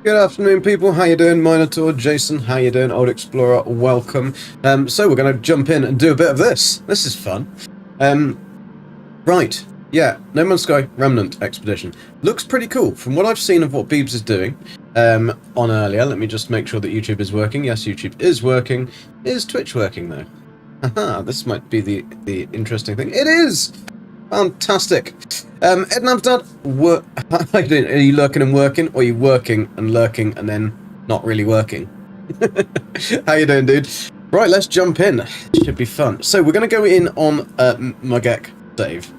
Good afternoon, people. How you doing? Minotaur, Jason, how you doing? Old Explorer, welcome. So we're going to jump in and do a bit of this. This is fun. Right. Yeah, No Man's Sky Remnant expedition. Looks pretty cool. From what I've seen of what Beebs is doing on earlier, let me just make sure that YouTube is working. Yes, YouTube is working. Is Twitch working, though? Aha, this might be the interesting thing. It is! Fantastic. Ed Nabstad, how you doing? Are you lurking and working, or are you working and lurking and then not really working? How you doing, dude? Right, let's jump in. Should be fun. So we're going to go in on Magek save.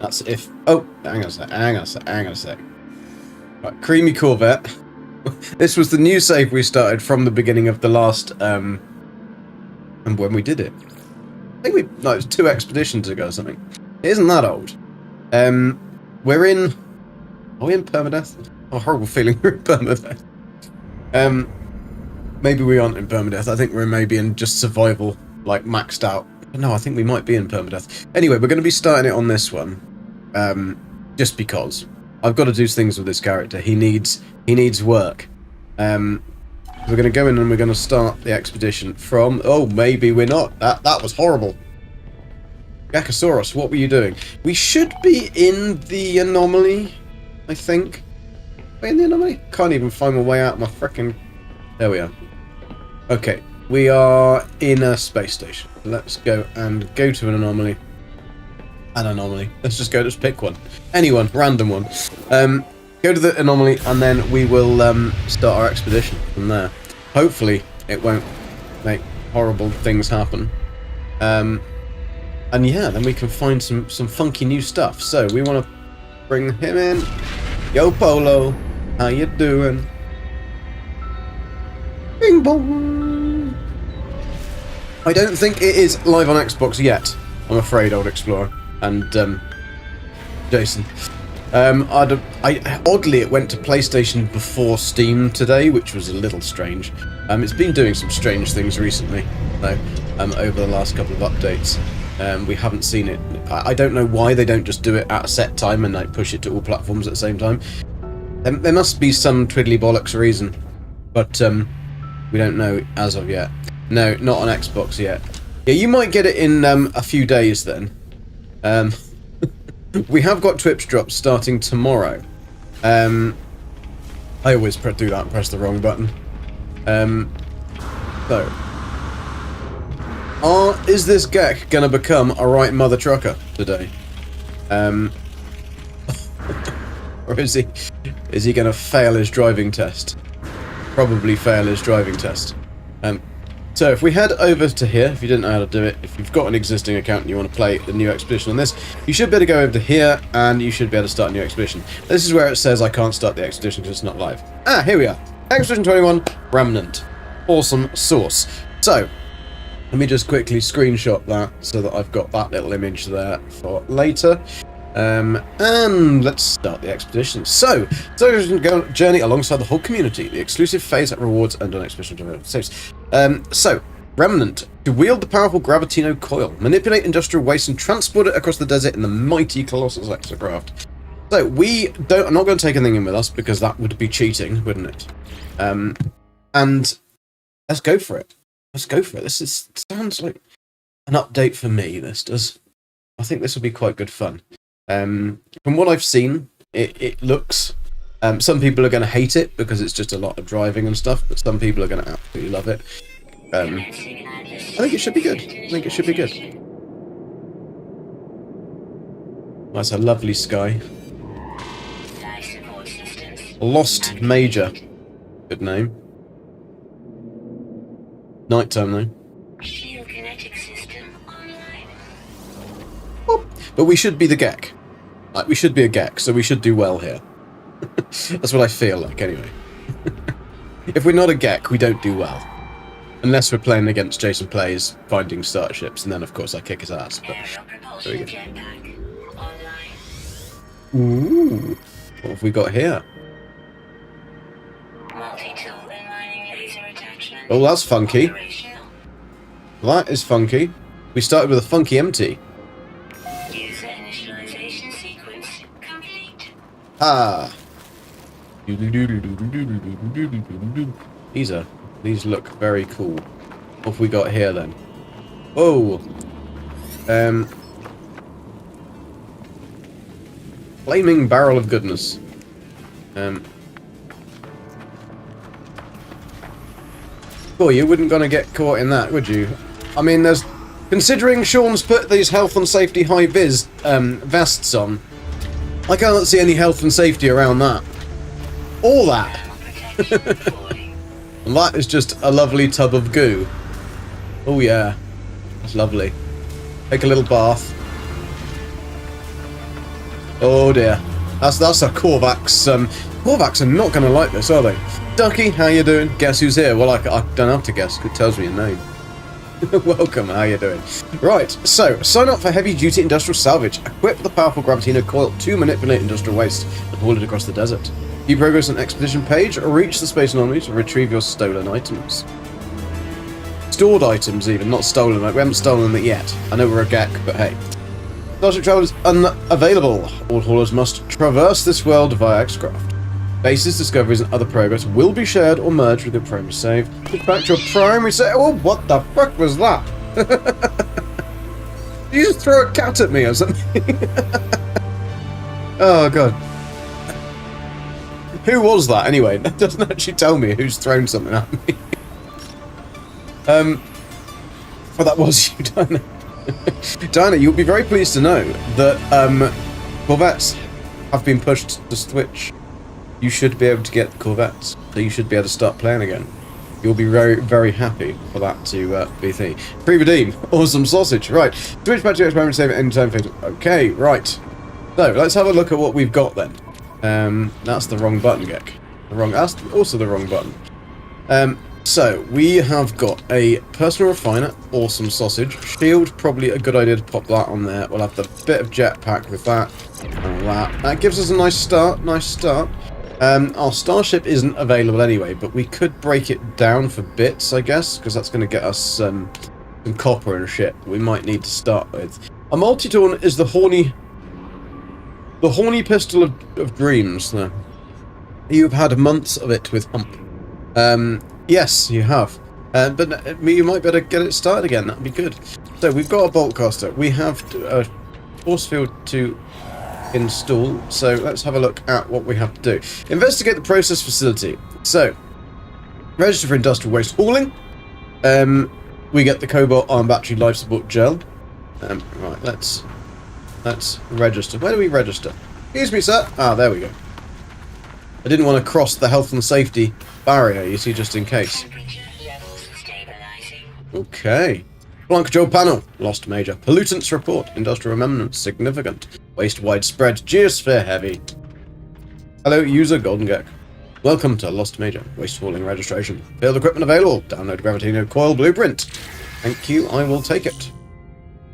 That's if... Oh, hang on a sec. Right, Creamy Corvette. This was the new save we started from the beginning of the last... and when we did it. I think it was 2 expeditions ago or something. It isn't that old. We're in... Are we in permadeath? Oh, horrible feeling we're in permadeath. Maybe we aren't in permadeath. I think we're maybe in just survival, like maxed out. No, I think we might be in permadeath. Anyway, we're going to be starting it on this one. Just because. I've got to do things with this character. He needs work. We're going to go in and we're going to start the expedition from... Oh, maybe we're not. That was horrible. Gakasaurus, what were you doing? We should be in the anomaly, I think. Are we in the anomaly? Can't even find my way out of my frickin'... There we are. Okay, we are in a space station. Let's go and go to an anomaly. An anomaly. Let's just go, just pick one. Anyone, random one. Go to the anomaly and then we will start our expedition from there. Hopefully it won't make horrible things happen. And yeah, then we can find some funky new stuff. So we want to bring him in. Yo, Polo, how you doing? Bing bong. I don't think it is live on Xbox yet. I'm afraid, Old Explorer and Jason. Oddly, it went to PlayStation before Steam today, which was a little strange. It's been doing some strange things recently, though. Over the last couple of updates. We haven't seen it. I don't know why they don't just do it at a set time and like push it to all platforms at the same time. There must be some twiddly bollocks reason, but we don't know as of yet. No, not on Xbox yet. Yeah, you might get it in a few days then. We have got Twitch drops starting tomorrow. I always do that and press the wrong button. So. Is this Gek gonna become a right mother trucker today? Or is he gonna fail his driving test? Probably fail his driving test. So if we head over to here, if you didn't know how to do it, if you've got an existing account and you want to play the new expedition on this, you should be able to go over to here and you should be able to start a new expedition. This is where it says I can't start the expedition because it's not live. Ah, here we are. Expedition 21, Remnant. Awesome sauce. So, let me just quickly screenshot that so that I've got that little image there for later. And let's start the expedition. So we can go on a journey alongside the whole community. The exclusive phase that rewards and on expedition saves. So, Remnant. To wield the powerful Gravitino coil, manipulate industrial waste and transport it across the desert in the mighty Colossus exocraft. So, I'm not going to take anything in with us because that would be cheating, wouldn't it? And let's go for it. Let's go for it. This sounds like an update for me, this does. I think this will be quite good fun. From what I've seen, it looks... some people are going to hate it because it's just a lot of driving and stuff, but some people are going to absolutely love it. I think it should be good. That's a lovely sky. Lost Major. Good name. Nighttime though. But we should be the Gek. Like, we should be a Gek, so we should do well here. That's what I feel like, anyway. If we're not a Gek, we don't do well. Unless we're playing against Jason Plays, finding starships, and then of course I kick his ass. But there we go. Ooh, what have we got here? Oh, that's funky. That is funky. We started with a funky empty. Ah. These look very cool. What have we got here then? Oh, flaming barrel of goodness. Boy, you wouldn't gonna get caught in that, would you? I mean, there's... Considering Sean's put these health and safety high-vis vests on, I can't see any health and safety around that. All that. And that is just a lovely tub of goo. Oh yeah, that's lovely. Take a little bath. Oh dear, that's a Korvax. Korvax are not going to like this, are they? Ducky, how you doing? Guess who's here? Well, I don't have to guess. It tells me your name. Welcome, how you doing? Right, so, sign up for heavy-duty industrial salvage. Equip the powerful Gravitino coil to manipulate industrial waste and haul it across the desert. You progress an expedition page or reach the space anomaly to retrieve your stolen items. Stored items, even, not stolen. Like, we haven't stolen them yet. I know we're a GEC, but hey. Starship travel is unavailable. All haulers must traverse this world via X-craft. Bases, discoveries, and other progress will be shared or merged with your primary save. Switch back to your primary save. Oh, what the fuck was that? Did you just throw a cat at me or something? Oh, God. Who was that, anyway? That doesn't actually tell me who's thrown something at me. Well, that was you, Diana. Diana, you'll be very pleased to know that Corvettes have been pushed to Switch. You should be able to get Corvettes, so you should be able to start playing again. You'll be very, very happy for that to be a thing. Pre-redeem. Awesome sausage. Right. Switch back to your experiment save at any time. Okay, right. So, let's have a look at what we've got then. That's the wrong button, Gek. That's also the wrong button. So, we have got a personal refiner, awesome sausage. Shield, probably a good idea to pop that on there. We'll have the bit of jetpack with that. And that. That gives us a nice start, our starship isn't available anyway, but we could break it down for bits, I guess, because that's going to get us some copper and shit we might need to start with. A multi-tool is the horny pistol of dreams. There. You've had months of it with Hump. Yes, you have. But you might better get it started again. That'd be good. So we've got a bolt caster. We have a force field to install. So let's have a look at what we have to do. Investigate the process facility. So register for industrial waste hauling. We get the cobalt ion battery life support gel. Right, let's register. Where do we register? Excuse me, sir. Ah, there we go. I didn't want to cross the health and safety barrier, you see, just in case. Okay. Plant control panel. Lost major. Pollutants report. Industrial remnants significant. Waste widespread. Geosphere heavy. Hello, user Golden Gek. Welcome to Lost Major. Waste hauling registration. Field equipment available. Download Gravitino coil blueprint. Thank you, I will take it.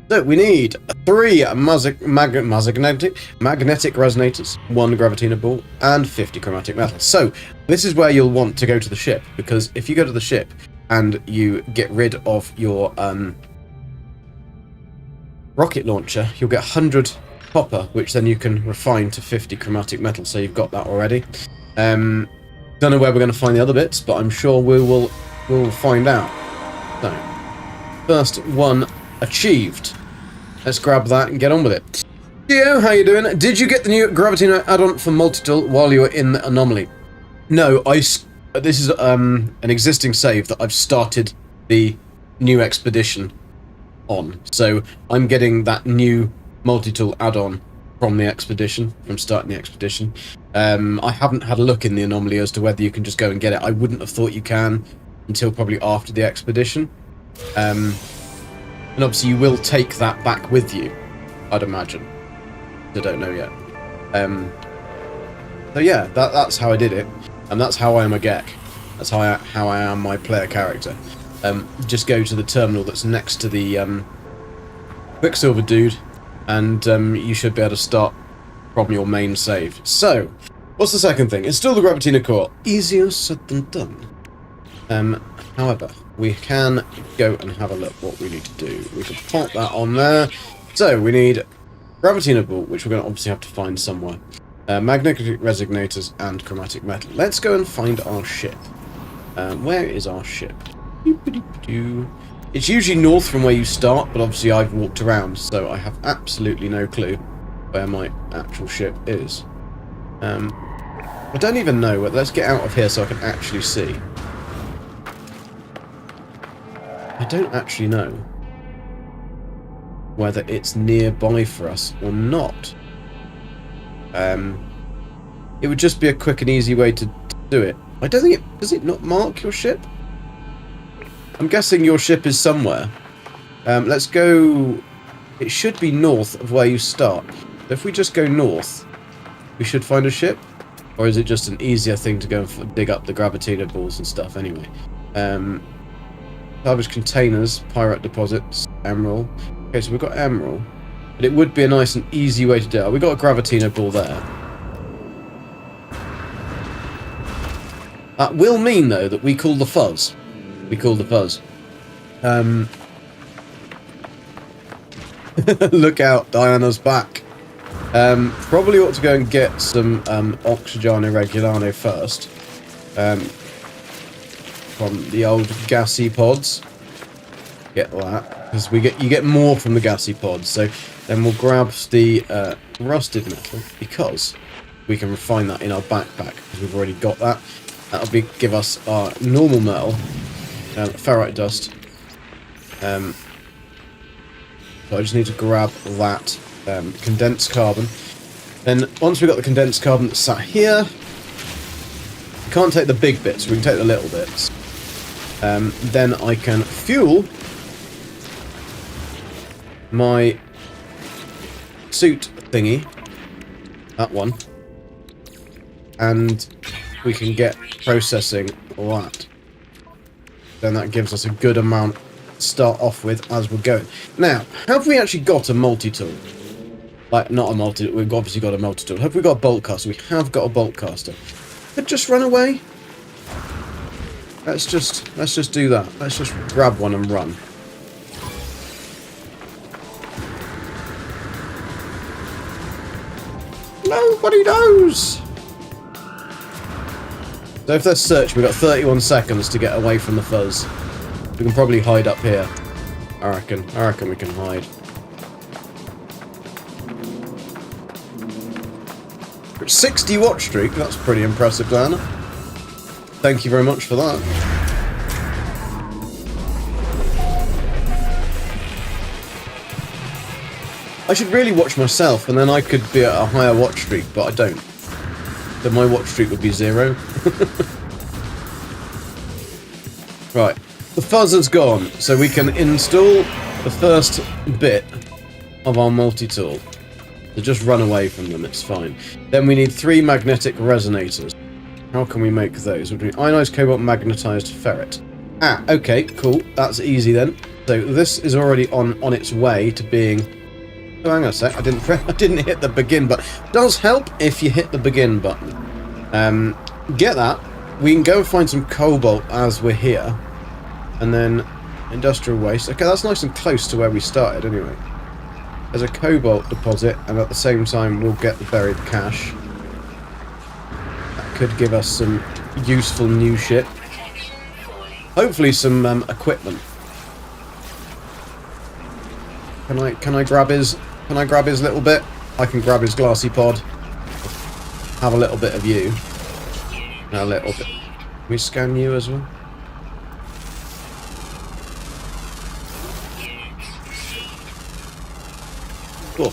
So, we need 3 magnetic resonators, 1 Gravitino ball, and 50 chromatic metal. So, this is where you'll want to go to the ship, because if you go to the ship and you get rid of your rocket launcher, you'll get 100 copper, which then you can refine to 50 chromatic metal, so you've got that already. Don't know where we're going to find the other bits, but I'm sure we'll find out. So, first one achieved. Let's grab that and get on with it. Gio, how you doing? Did you get the new Gravitino add-on for multi-tool while you were in the anomaly? No, this is an existing save that I've started the new expedition on. So I'm getting that new multi-tool add-on from the expedition, from starting the expedition. I haven't had a look in the anomaly as to whether you can just go and get it. I wouldn't have thought you can until probably after the expedition. And obviously you will take that back with you, I'd imagine. I don't know yet. So yeah, that's how I did it. And that's how I am a Gek. That's how I am my player character. Just go to the terminal that's next to the Quicksilver dude, and you should be able to start from your main save. So, what's the second thing? Install the Gravitino core. Easier said than done. However, we can go and have a look what we need to do. We can pop that on there. So, we need Gravitino ball, which we're going to obviously have to find somewhere. Magnetic resonators and chromatic metal. Let's go and find our ship. Where is our ship? It's usually north from where you start, but obviously I've walked around, so I have absolutely no clue where my actual ship is. I don't even know. Let's get out of here so I can actually see. I don't actually know whether it's nearby for us or not. It would just be a quick and easy way to do it. I don't think it... Does it not mark your ship? I'm guessing your ship is somewhere. Let's go... It should be north of where you start. If we just go north, we should find a ship. Or is it just an easier thing to go and dig up the Gravitino balls and stuff anyway? Salvage containers, pirate deposits, emerald. Okay, so we've got emerald. But it would be a nice and easy way to do it. We've got a Gravitino ball there. That will mean, though, that we call the fuzz. We call the fuzz. Look out, Diana's back. Probably ought to go and get some Oxygeno Regulano first. From the old gassy pods. Get that. Because you get more from the gassy pods. So then we'll grab the rusted metal, because we can refine that in our backpack, because we've already got that. That'll give us our normal metal, ferrite dust. So I just need to grab that condensed carbon. Then once we've got the condensed carbon that's sat here, we can't take the big bits, we can take the little bits. Then I can fuel my suit thingy, that one, and we can get processing that. Then that gives us a good amount to start off with as we're going. Now, have we actually got a multi-tool? Like, not a multi, we've obviously got a multi-tool. Have we got a bolt caster? We have got a bolt caster. But just run away. Let's just do that. Let's just grab one and run. Nobody knows. So if there's search, we've got 31 seconds to get away from the fuzz. We can probably hide up here. I reckon we can hide. But 60 watch streak, that's pretty impressive, Diana. Thank you very much for that. I should really watch myself, and then I could be at a higher watch streak, but I don't. Then my watch streak would be 0. Right, the fuzz has gone, so we can install the first bit of our multi-tool. So just run away from them, it's fine. Then we need 3 magnetic resonators. How can we make those? We're doing ionized cobalt, magnetized ferret. Ah, okay, cool. That's easy then. So this is already on its way to being... Oh, hang on a sec. I didn't hit the begin button. Does help if you hit the begin button. Get that. We can go and find some cobalt as we're here. And then industrial waste. Okay, that's nice and close to where we started anyway. There's a cobalt deposit, and at the same time we'll get the buried cache. That could give us some useful new shit. Hopefully some equipment. Can I grab his little bit? I can grab his glassy pod. Have a little bit of you. A little bit. Can we scan you as well? Cool.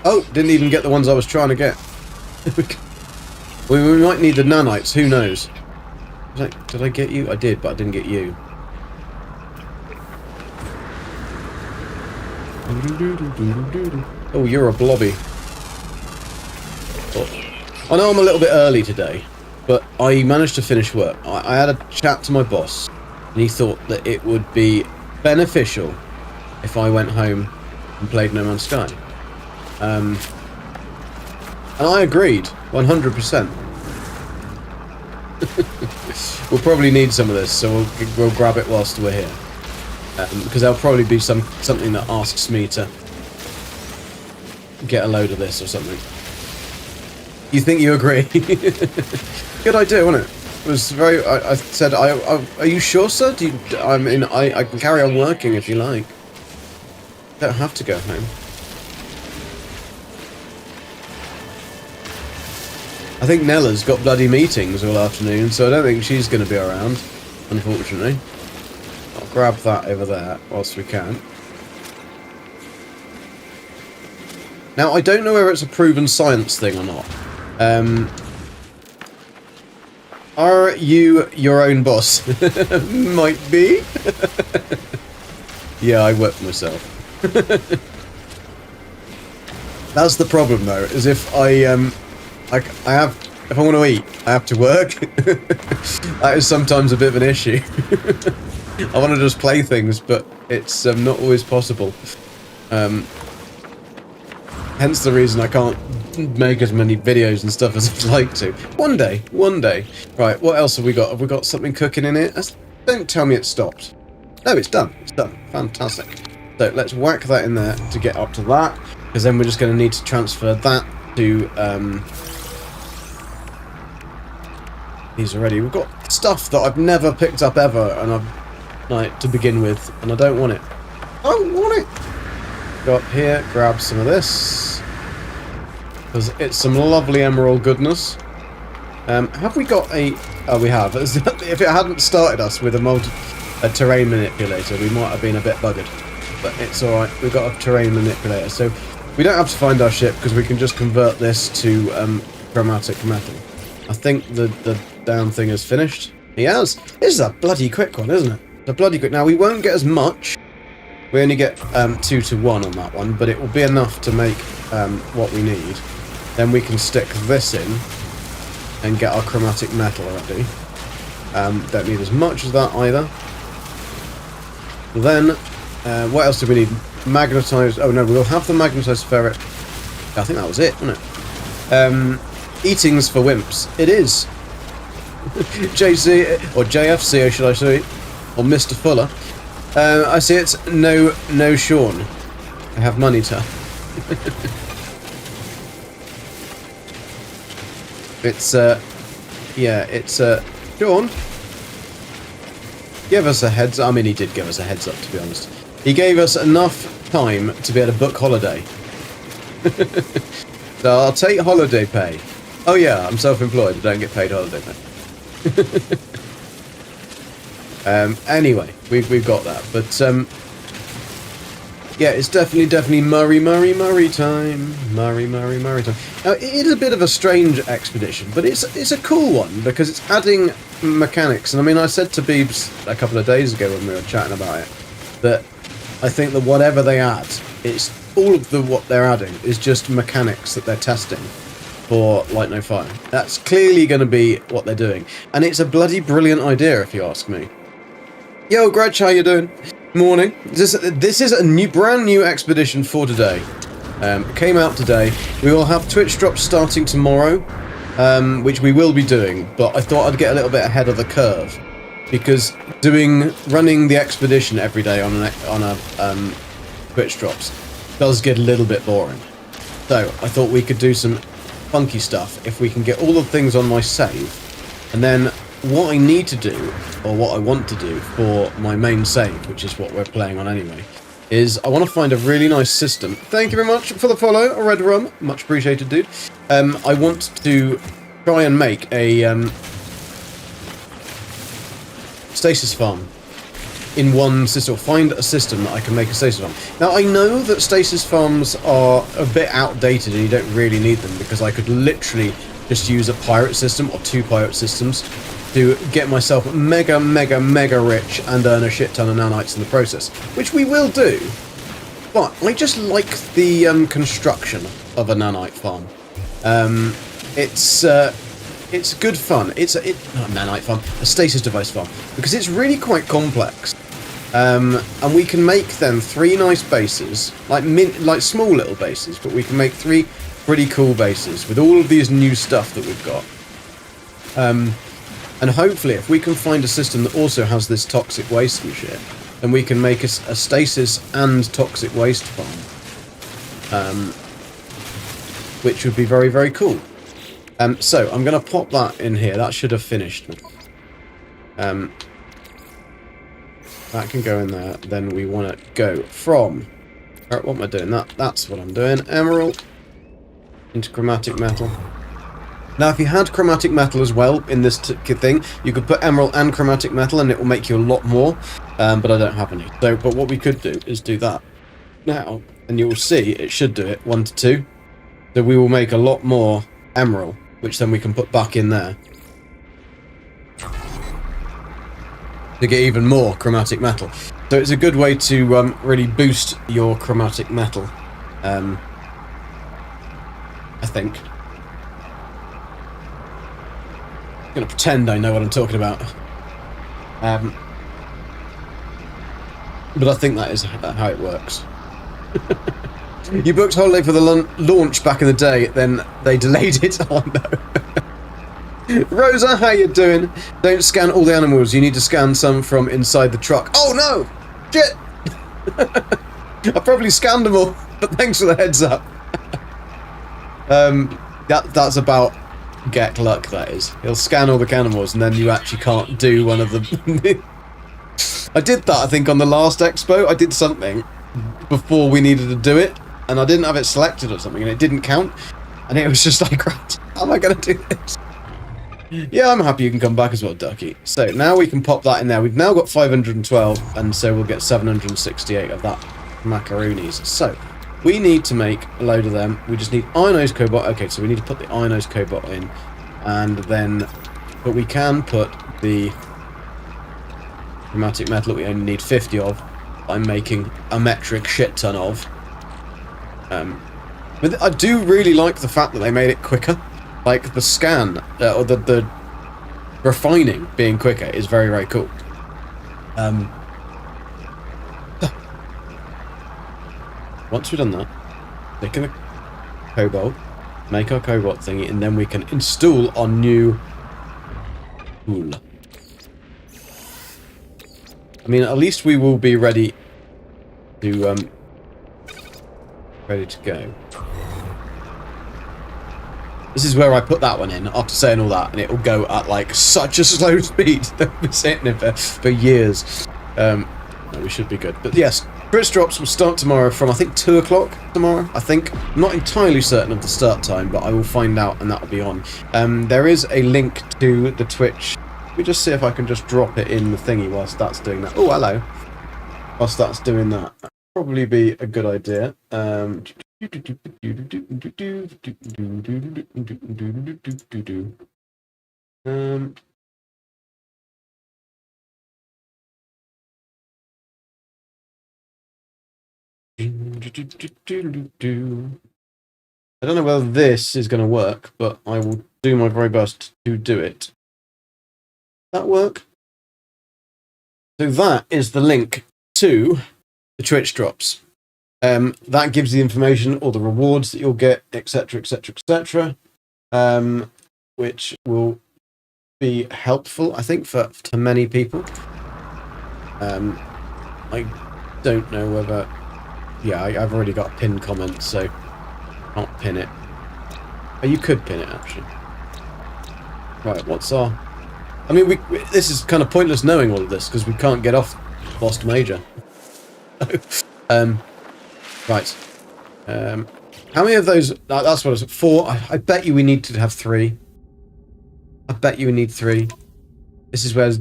Oh, didn't even get the ones I was trying to get. we might need the nanites, who knows? Did I get you? I did, but I didn't get you. Oh, you're a blobby. Oh. I know I'm a little bit early today, but I managed to finish work. I had a chat to my boss, and he thought that it would be beneficial if I went home and played No Man's Sky. And I agreed, 100%. We'll probably need some of this, so we'll grab it whilst we're here. Because there'll probably be something that asks me to get a load of this or something. You think you agree? Good idea, wasn't it? It was very. I said, "Are you sure, sir? Do you, I mean, I can carry on working if you like. Don't have to go home." I think Nella's got bloody meetings all afternoon, so I don't think she's going to be around, unfortunately. I'll grab that over there whilst we can. Now, I don't know whether it's a proven science thing or not. Are you your own boss? Might be. Yeah, I work for myself. That's the problem, though, is if if I want to eat, I have to work. That is sometimes a bit of an issue. I want to just play things, but it's not always possible. Hence the reason I can't make as many videos and stuff as I'd like to. One day. Right, what else have we got? Have we got something cooking in it? Don't tell me it stopped. No, it's done. It's done. Fantastic. So let's whack that in there to get up to that, because then we're just going to need to transfer that to... these already. We've got stuff that I've never picked up ever, and I've to begin with, and I don't want it. I don't want it. Go up here, grab some of this, because it's some lovely emerald goodness. Have we got a? Oh, we have. If it hadn't started us with a terrain manipulator, we might have been a bit buggered. But it's all right. We've got a terrain manipulator, so we don't have to find our ship because we can just convert this to chromatic metal. I think the damn thing is finished. He has. This is a bloody quick one, isn't it? It's a bloody quick. Now we won't get as much. We only get 2 to 1 on that one, but it will be enough to make what we need. Then we can stick this in and get our chromatic metal ready. Don't need as much as that either. Then, what else do we need? Magnetized... Oh no, we'll have the magnetized ferret. I think that was it, wasn't it? Eatings for wimps. It is. JC, or JFC, should I say, or Mr. Fuller. I see it's no Sean. I have money to. It's yeah, it's Sean. Give us a heads up. I mean, he did give us a heads up, to be honest. He gave us enough time to be able to book holiday. So I'll take holiday pay. Oh yeah, I'm self-employed. I don't get paid holiday pay. Anyway, we've got that, but yeah, it's definitely Murray time. Murray time. Now, it is a bit of a strange expedition, but it's a cool one because it's adding mechanics. And I mean, I said to Beebs a couple of days ago when we were chatting about it that I think that whatever they add, it's all of what they're adding is just mechanics that they're testing for Light No Fire. That's clearly going to be what they're doing, and it's a bloody brilliant idea if you ask me. Yo, Gretch, how you doing? Morning. This is a brand new expedition for today. It came out today. We will have Twitch drops starting tomorrow, which we will be doing. But I thought I'd get a little bit ahead of the curve because running the expedition every day on a Twitch drops does get a little bit boring. So I thought we could do some funky stuff if we can get all the things on my save, and then what I need to do, or what I want to do for my main save, which is what we're playing on anyway, is I want to find a really nice system. Thank you very much for the follow, a red rum, much appreciated, dude. I want to try and make a stasis farm in one system, or find a system that I can make a stasis farm. Now I know that stasis farms are a bit outdated and you don't really need them, because I could literally just use a pirate system or 2 pirate systems to get myself mega rich and earn a shit ton of nanites in the process, which we will do. But I just like the construction of a nanite farm. It's good fun. It's not a nanite farm, a stasis device farm, because it's really quite complex. And we can make then 3 nice bases, like small little bases, but we can make 3 pretty cool bases with all of these new stuff that we've got. And hopefully, if we can find a system that also has this toxic waste and shit, then we can make a stasis and toxic waste farm, which would be very cool. So I'm going to pop that in here. That should have finished. That can go in there. Then we want to go from... what am I doing? That's what I'm doing. Emerald into chromatic metal. Now, if you had chromatic metal as well in this thing, you could put emerald and chromatic metal, and it will make you a lot more. But I don't have any. So, but what we could do is do that now, and you will see it should do it 1 to 2. So we will make a lot more emerald, which then we can put back in there to get even more chromatic metal. So it's a good way to really boost your chromatic metal. I think. I'm going to pretend I know what I'm talking about. But I think that is how it works. You booked holiday for the launch back in the day, then they delayed it. Oh no. Rosa, how you doing? Don't scan all the animals. You need to scan some from inside the truck. Oh no! Shit! I probably scanned them all, but thanks for the heads up. That's about Gek luck, that is. He'll scan all the animals and then you actually can't do one of them. I did that, I think, on the last expo. I did something before we needed to do it, and I didn't have it selected or something, and it didn't count. And it was just like, right, how am I going to do this? Yeah, I'm happy you can come back as well, Ducky. So now we can pop that in there. We've now got 512, and so we'll get 768 of that macaroonies. So we need to make a load of them. We just need ionized cobalt. Okay, so we need to put the ionized cobalt in, and then, but we can put the chromatic metal that we only need 50 of by making a metric shit ton of. But I do really like the fact that they made it quicker. Like the scan or the refining being quicker is very, very cool. Once we've done that, take a cobalt, make our cobalt thingy, and then we can install our new tool. I mean, at least we will be ready to go. This is where I put that one in after saying all that, and it will go at like such a slow speed that we've been sitting in for years. No, we should be good. But yes, Brits Drops will start tomorrow from I think 2 o'clock tomorrow. I think. I'm not entirely certain of the start time, but I will find out, and that will be on. There is a link to the Twitch. Let me just see if I can just drop it in the thingy whilst that's doing that. Oh, hello. Whilst that's doing that, that'd probably be a good idea. I don't know whether this is going to work, but I will do my very best to do it. That work? So that is the link to the Twitch Drops. That gives the information, all the rewards that you'll get, etc., etc., etc., which will be helpful, I think, to many people. I don't know whether... Yeah, I've already got a pinned comment, so I can't pin it. Oh, you could pin it, actually. Right, what's our... I mean, this is kind of pointless knowing all of this, because we can't get off Lost Major. Right. How many of those... That's what I was... 4. I bet you we need to have 3. I bet you we need 3. This is where,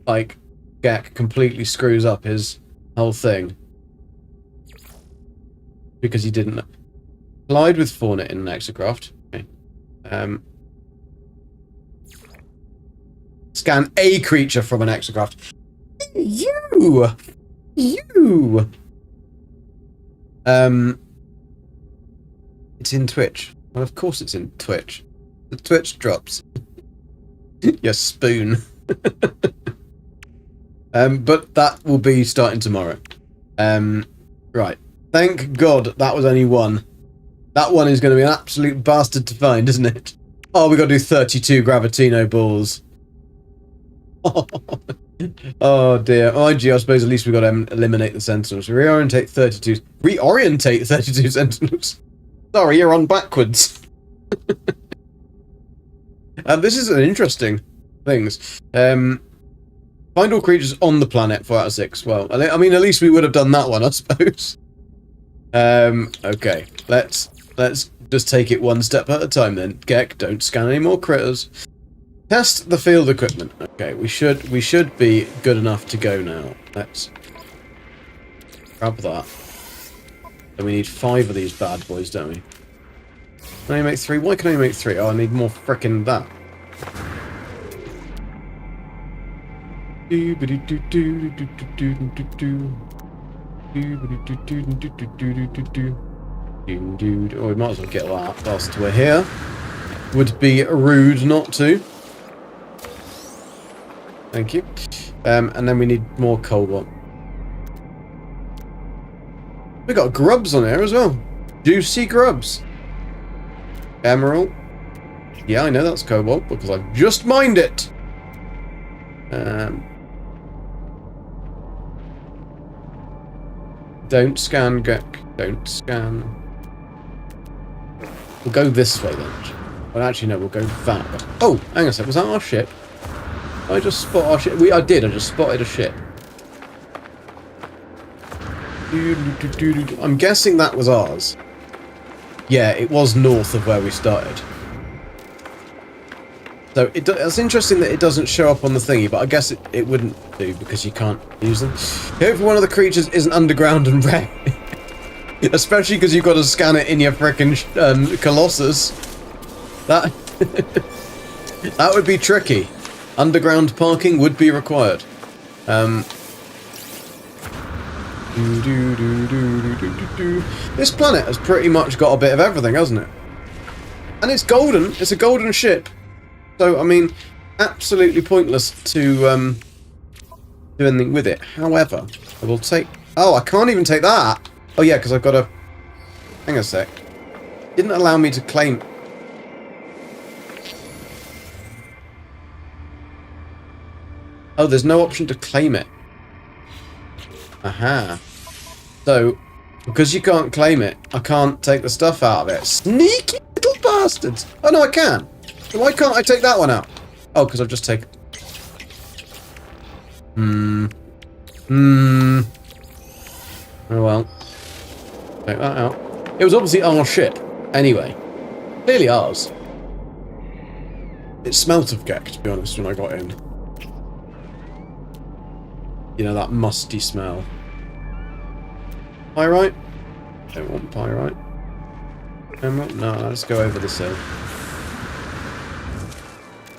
like, Gek completely screws up his whole thing. Because he didn't... Collide with fauna in an exocraft. Okay. Scan a creature from an exocraft. You! It's in Twitch. Well, of course it's in Twitch. The Twitch Drops. Your spoon. But that will be starting tomorrow. Right. Thank God that was only 1. That one is going to be an absolute bastard to find, isn't it? Oh, we got to do 32 Gravitino balls. Oh dear. Mind you, I suppose at least we got to eliminate the Sentinels. Reorientate 32. Reorientate 32 Sentinels. Sorry, you're on backwards. This is an interesting things. Find all creatures on the planet, 4 out of 6. Well, I mean, at least we would have done that one, I suppose. Okay, let's just take it one step at a time then. Gek, don't scan any more critters. Test the field equipment. Okay, we should be good enough to go now. Let's grab that. And we need 5 of these bad boys, don't we? Can I make 3? Why can I make 3? Oh, I need more frickin' that. Oh, we might as well get that whilst we're here. Would be rude not to. Thank you. And then we need more cobalt. We got grubs on here as well. Juicy grubs. Emerald. Yeah, I know that's cobalt because I've just mined it. Don't scan, Gek. Don't scan. We'll go this way then. Well, actually, no, we'll go that way. Oh, hang on a sec. Was that our ship? Did I just spot our ship? I did. I just spotted a ship. I'm guessing that was ours. Yeah, it was north of where we started. So it's interesting that it doesn't show up on the thingy, but I guess it wouldn't do because you can't use them. Hopefully one of the creatures isn't underground and red. Especially because you've got to scan it in your frickin' Colossus. That that would be tricky. Underground parking would be required. This planet has pretty much got a bit of everything, hasn't it? And it's golden. It's a golden ship. So, I mean, absolutely pointless to do anything with it. However, I will take... Oh, I can't even take that! Oh, yeah, because I've got to... Hang on a sec. Didn't allow me to claim... Oh, there's no option to claim it. Aha. So, because you can't claim it, I can't take the stuff out of it. Sneaky little bastards! Oh, no, I can! So why can't I take that one out? Oh, because I've just taken... Oh, well. Take that out. It was obviously our ship. Anyway. Clearly ours. It smelt of Gek, to be honest, when I got in. You know, that musty smell. Pyrite? Don't want pyrite. Emerald? No, let's go over this hill.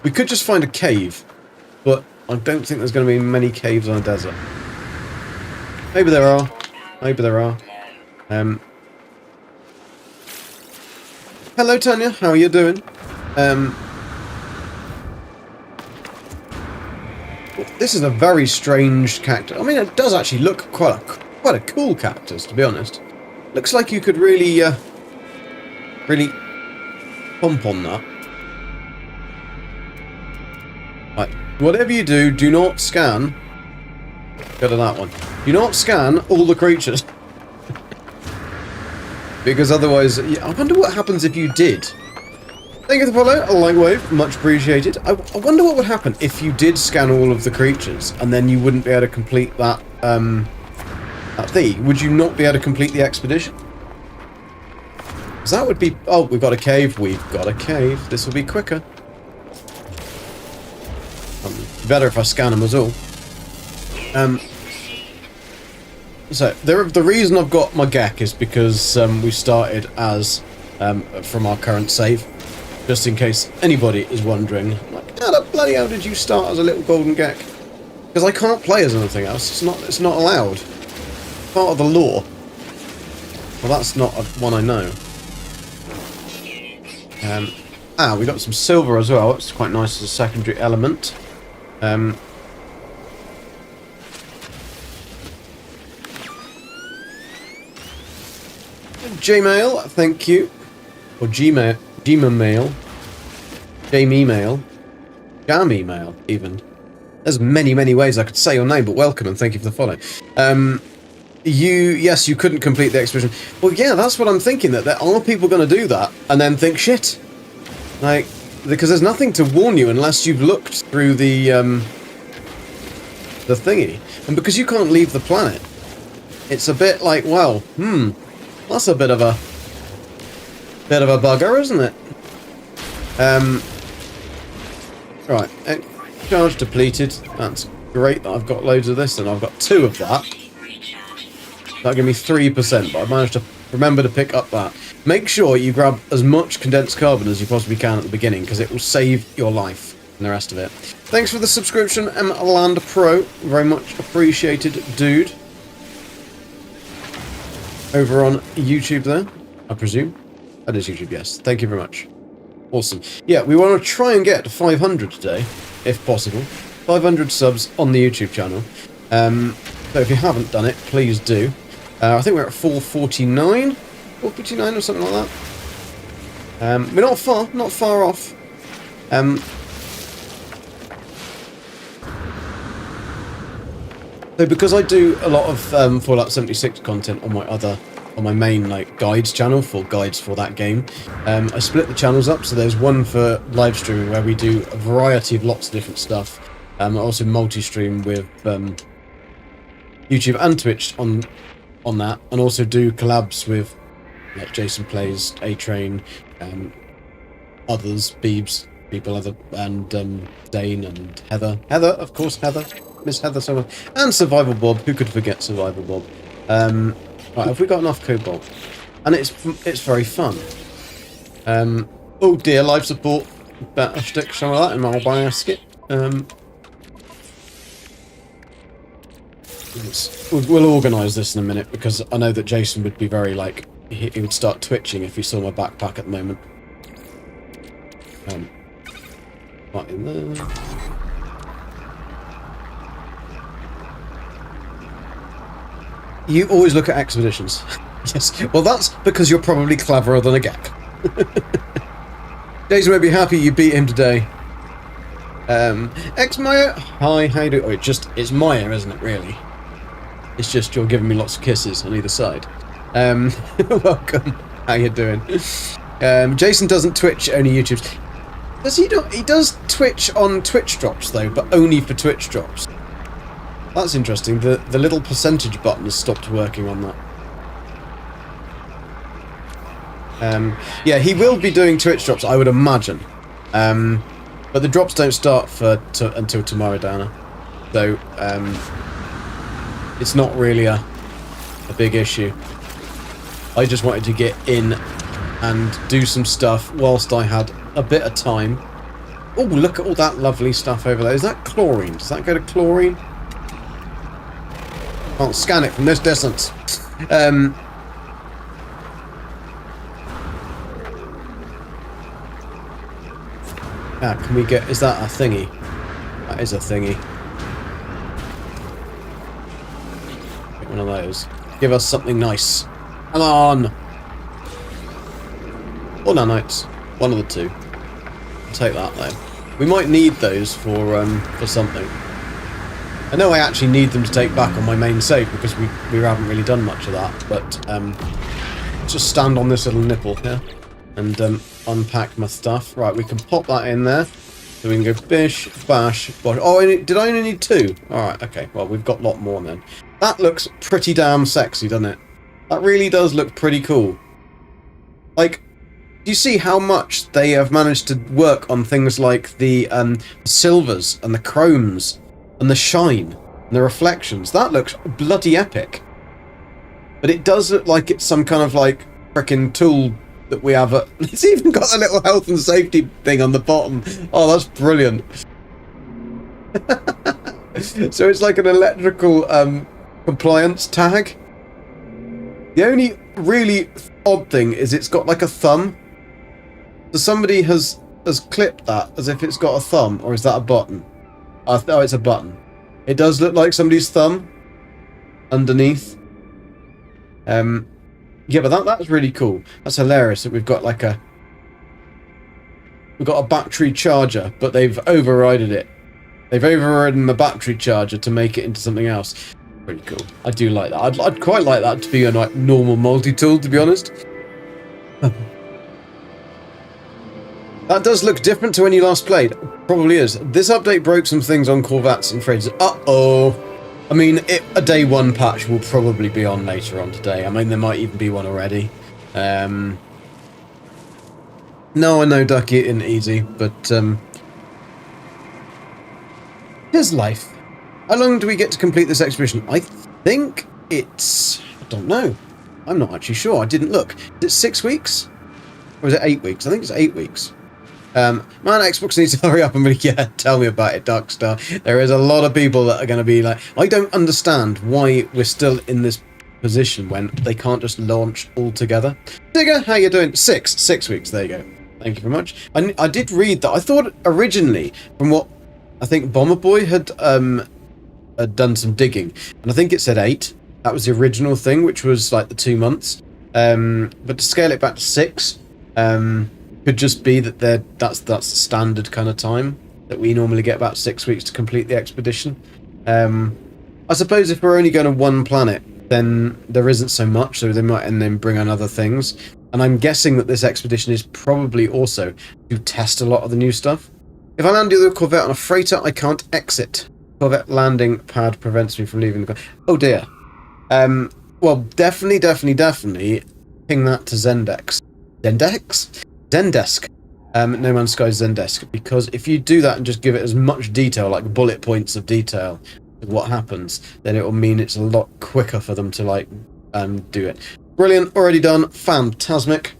We could just find a cave, but I don't think there's going to be many caves on a desert. Maybe there are. Maybe there are. Hello, Tanya. How are you doing? This is a very strange cactus. I mean, it does actually look quite a cool cactus, to be honest. Looks like you could really, really pump on that. Right, whatever you do, do not scan. Go to that one. Do not scan all the creatures. Because otherwise, yeah, I wonder what happens if you did. Thank you for the follow, a like wave, much appreciated. I wonder what would happen if you did scan all of the creatures and then you wouldn't be able to complete that, that thing. Would you not be able to complete the expedition? Because that would be... Oh, we've got a cave. We've got a cave. This will be quicker. Better if I scan them as all. So, the reason I've got my Gek is because we started as from our current save. Just in case anybody is wondering, like, how the bloody hell did you start as a little golden Gek? Because I can't play as anything else. It's not allowed. Part of the law. Well, that's not one I know. We got some silver as well. It's quite nice as a secondary element. Gmail, thank you. Or Gmail. Gmail. Jamemail. Jamemail, even. There's many, many ways I could say your name, but welcome and thank you for the follow. Yes, you couldn't complete the expedition. Well, yeah, that's what I'm thinking, that there are people going to do that and then think, shit. Like, because there's nothing to warn you unless you've looked through the thingy, and because you can't leave the planet, it's a bit like, well, that's a bit of a bugger, isn't it? Right, charge depleted. That's great that I've got loads of this, and I've got 2 of that. That'll give me 3%, but I managed to remember to pick up that. Make sure you grab as much condensed carbon as you possibly can at the beginning, because it will save your life and the rest of it. Thanks for the subscription, Land Pro. Very much appreciated, dude. Over on YouTube there, I presume. That is YouTube, yes. Thank you very much. Awesome. Yeah, we want to try and get to 500 today, if possible. 500 subs on the YouTube channel. So if you haven't done it, please do. I think we're at 449? 449 or something like that. We're not far off. So because I do a lot of Fallout 76 content on my main like guides channel for guides for that game, I split the channels up. So there's one for live streaming where we do a variety of lots of different stuff. I also multi-stream with YouTube and Twitch on that, and also do collabs with like Jason Plays, A-Train, others, Beebs, people other, and Dane and Heather. Heather, of course, Heather. Miss Heather, someone, and Survival Bob. Who could forget Survival Bob? Right, have we got enough cobalt? And it's very fun. Oh dear, life support. Better stick some of that in my basket. We'll organise this in a minute, because I know that Jason would be very like he would start twitching if he saw my backpack at the moment. Right in there. You always look at expeditions. Yes. Well, that's because you're probably cleverer than a gek. Jason would be happy you beat him today. X-Maya, hi, how you doing? Oh, it's Maya, isn't it, really? It's just you're giving me lots of kisses on either side. Welcome. How you doing? Jason doesn't Twitch, only YouTube's. Does he do? He does Twitch on Twitch drops, though, but only for Twitch drops. That's interesting. The little percentage button has stopped working on that. Yeah, he will be doing Twitch drops, I would imagine. But the drops don't start until tomorrow, Dana. So, it's not really a big issue. I just wanted to get in and do some stuff whilst I had a bit of time. Oh, look at all that lovely stuff over there. Is that chlorine? Does that go to chlorine? Can't scan it from this distance. Can we get... Is that a thingy? That is a thingy. Get one of those. Give us something nice. Come on! Or nanites. One of the two. I'll take that, though. We might need those for something. I know I actually need them to take back on my main save, because we haven't really done much of that, but just stand on this little nipple here and unpack my stuff. Right, we can pop that in there. So we can go bish, bash, bosh. Oh, did I only need 2? Alright, okay, well, we've got a lot more then. That looks pretty damn sexy, doesn't it? That really does look pretty cool. Like, do you see how much they have managed to work on things like the silvers and the chromes and the shine and the reflections? That looks bloody epic. But it does look like it's some kind of like frickin' tool that we have. It's even got a little health and safety thing on the bottom. Oh, that's brilliant. So it's like an electrical compliance tag. The only really odd thing is it's got like a thumb. So somebody has clipped that as if it's got a thumb, or is that a button? Oh, it's a button. It does look like somebody's thumb underneath. Yeah, but that's really cool. That's hilarious that we've got like a battery charger, but they've overridden it. They've overridden the battery charger to make it into something else. Pretty cool. I do like that. I'd quite like that to be a like normal multi-tool, to be honest. That does look different to when you last played. Probably is. This update broke some things on Corvettes and frigates. Uh-oh. I mean, a day one patch will probably be on later on today. I mean, there might even be one already. No, I know, Ducky, it isn't easy, but here's life. How long do we get to complete this expedition? I think it's... I don't know. I'm not actually sure. I didn't look. Is it 6 weeks? Or is it 8 weeks? I think it's 8 weeks. Man, Xbox needs to hurry up and really, yeah, tell me about it, Darkstar. There is a lot of people that are going to be like, I don't understand why we're still in this position when they can't just launch all together. Digger, how you doing? 6 weeks, there you go. Thank you very much. I did read that. I thought originally, from what I think Bomber Boy had done some digging, and I think it said 8. That was the original thing, which was like the 2 months. But to scale it back to 6, could just be that that's the standard kind of time that we normally get, about 6 weeks to complete the expedition. I suppose if we're only going to one planet, then there isn't so much, so they might and then bring on other things. And I'm guessing that this expedition is probably also to test a lot of the new stuff. If I land the Corvette on a freighter, I can't exit. Corvette landing pad prevents me from leaving the... Oh dear. Well, definitely ping that to Zendesk. Zendesk? No Man's Sky Zendesk. Because if you do that and just give it as much detail, like bullet points of detail, of what happens, then it will mean it's a lot quicker for them to, like, do it. Brilliant, already done. Fantastic.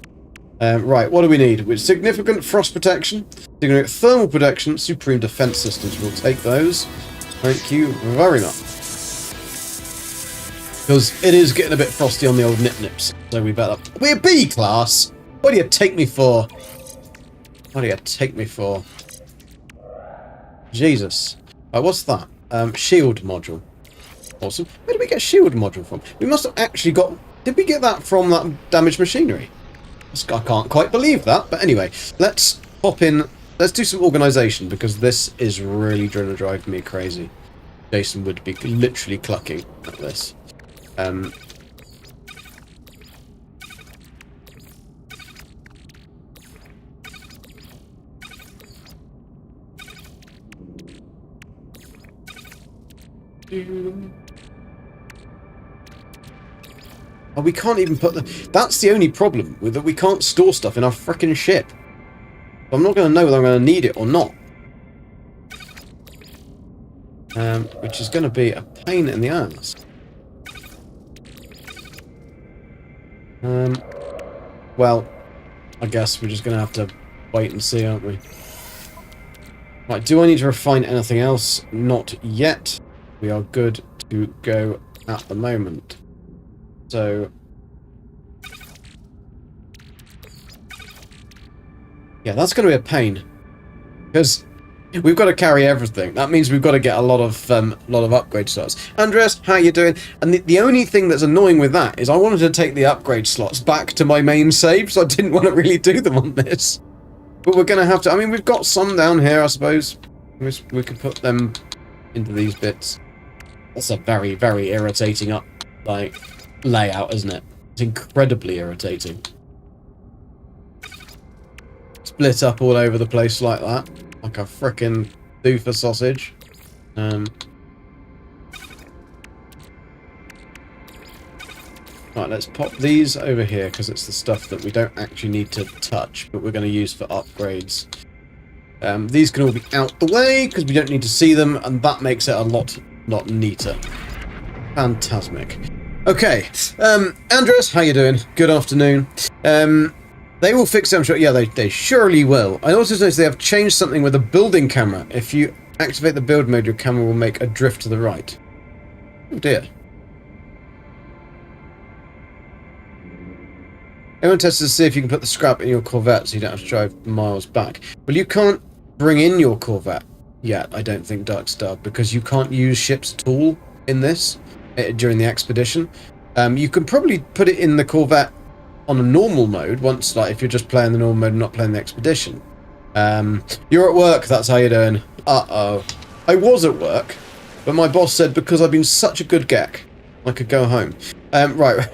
Right, what do we need? With significant frost protection, significant thermal protection, supreme defense systems. We'll take those. Thank you very much. Because it is getting a bit frosty on the old nip-nips, so we better... We're B-class! What do you take me for? What do you take me for? Jesus. What's that? Shield module. Awesome. Where did we get shield module from? We must have actually got... Did we get that from that damaged machinery? I can't quite believe that, but anyway, let's pop in. Let's do some organisation, because this is really going to drive me crazy. Jason would be literally clucking at this. Oh, we can't even put the... That's the only problem with that. We can't store stuff in our frickin' ship. I'm not going to know whether I'm going to need it or not. Which is going to be a pain in the ass. Well, I guess we're just going to have to wait and see, aren't we? Right, do I need to refine anything else? Not yet. We are good to go at the moment. So, yeah, that's going to be a pain, because we've got to carry everything. That means we've got to get a lot of upgrade slots. Andreas, how you doing? And the only thing that's annoying with that is I wanted to take the upgrade slots back to my main save, so I didn't want to really do them on this. But we're going to have to. I mean, we've got some down here, I suppose. We could put them into these bits. That's a very, very irritating layout, isn't it? It's incredibly irritating. Split up all over the place like that, like a frickin' doofer sausage. Right, let's pop these over here, because it's the stuff that we don't actually need to touch, but we're going to use for upgrades. These can all be out the way, because we don't need to see them, and that makes it a lot neater. Fantastic. Okay, Andreas, how you doing? Good afternoon. They will fix it, I'm sure. Yeah, they surely will. I also noticed they have changed something with the building camera. If you activate the build mode, your camera will make a drift to the right. Oh dear. Everyone tested to see if you can put the scrap in your Corvette so you don't have to drive miles back. Well, you can't bring in your Corvette yet, I don't think, Darkstar, because you can't use ships at all in this during the expedition. You can probably put it in the Corvette on a normal mode once, like, if you're just playing the normal mode and not playing the expedition. You're at work, that's how you're doing. Uh-oh. I was at work, but my boss said because I've been such a good gek, I could go home. Right.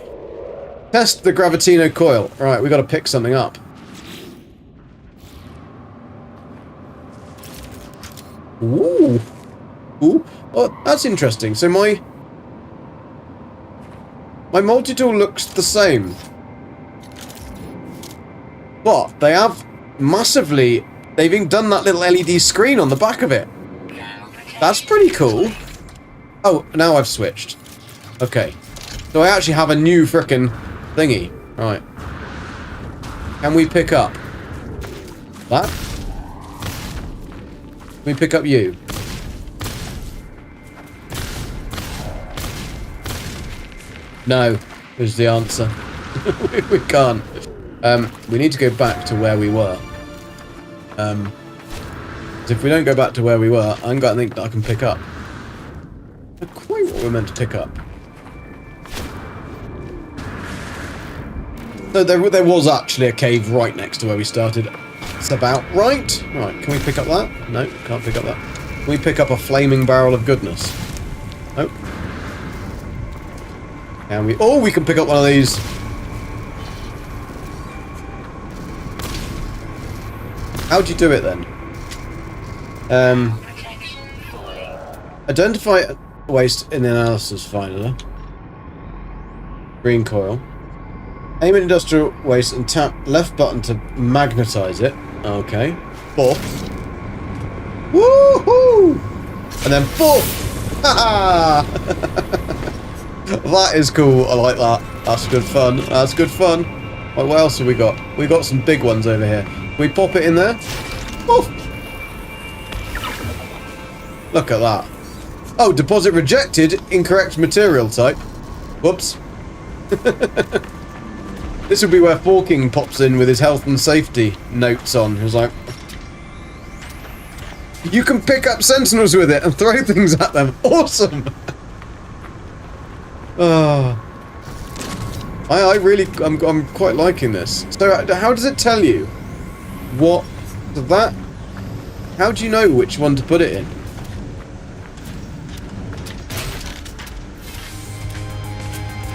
Test the Gravitino coil. Right, we got to pick something up. Ooh. Ooh. Oh, that's interesting. So my multi-tool looks the same. But they have massively... They've even done that little LED screen on the back of it. That's pretty cool. Oh, now I've switched. Okay. So I actually have a new frickin' thingy. Right. Can we pick up that? Can we pick up you? No, is the answer. We can't. We need to go back to where we were. If we don't go back to where we were, I'm going to think that I can pick up. Not quite what we're meant to pick up. No, there was actually a cave right next to where we started. It's about right. Right, can we pick up that? No, can't pick up that. Can we pick up a flaming barrel of goodness? Nope. Can we? Oh, we can pick up one of these. How'd you do it then? Identify waste in the analysis finder. Green coil. Aim at industrial waste and tap left button to magnetize it. Okay. Poof. Woohoo! And then poof! Haha! That is cool. I like that. That's good fun. That's good fun. Right, what else have we got? We got some big ones over here. Can we pop it in there? Poof! Look at that. Oh, deposit rejected. Incorrect material type. Whoops. This would be where Forking pops in with his health and safety notes on. He was like, you can pick up sentinels with it and throw things at them. Awesome. Oh. I'm quite liking this. So how does it tell you what that? How do you know which one to put it in?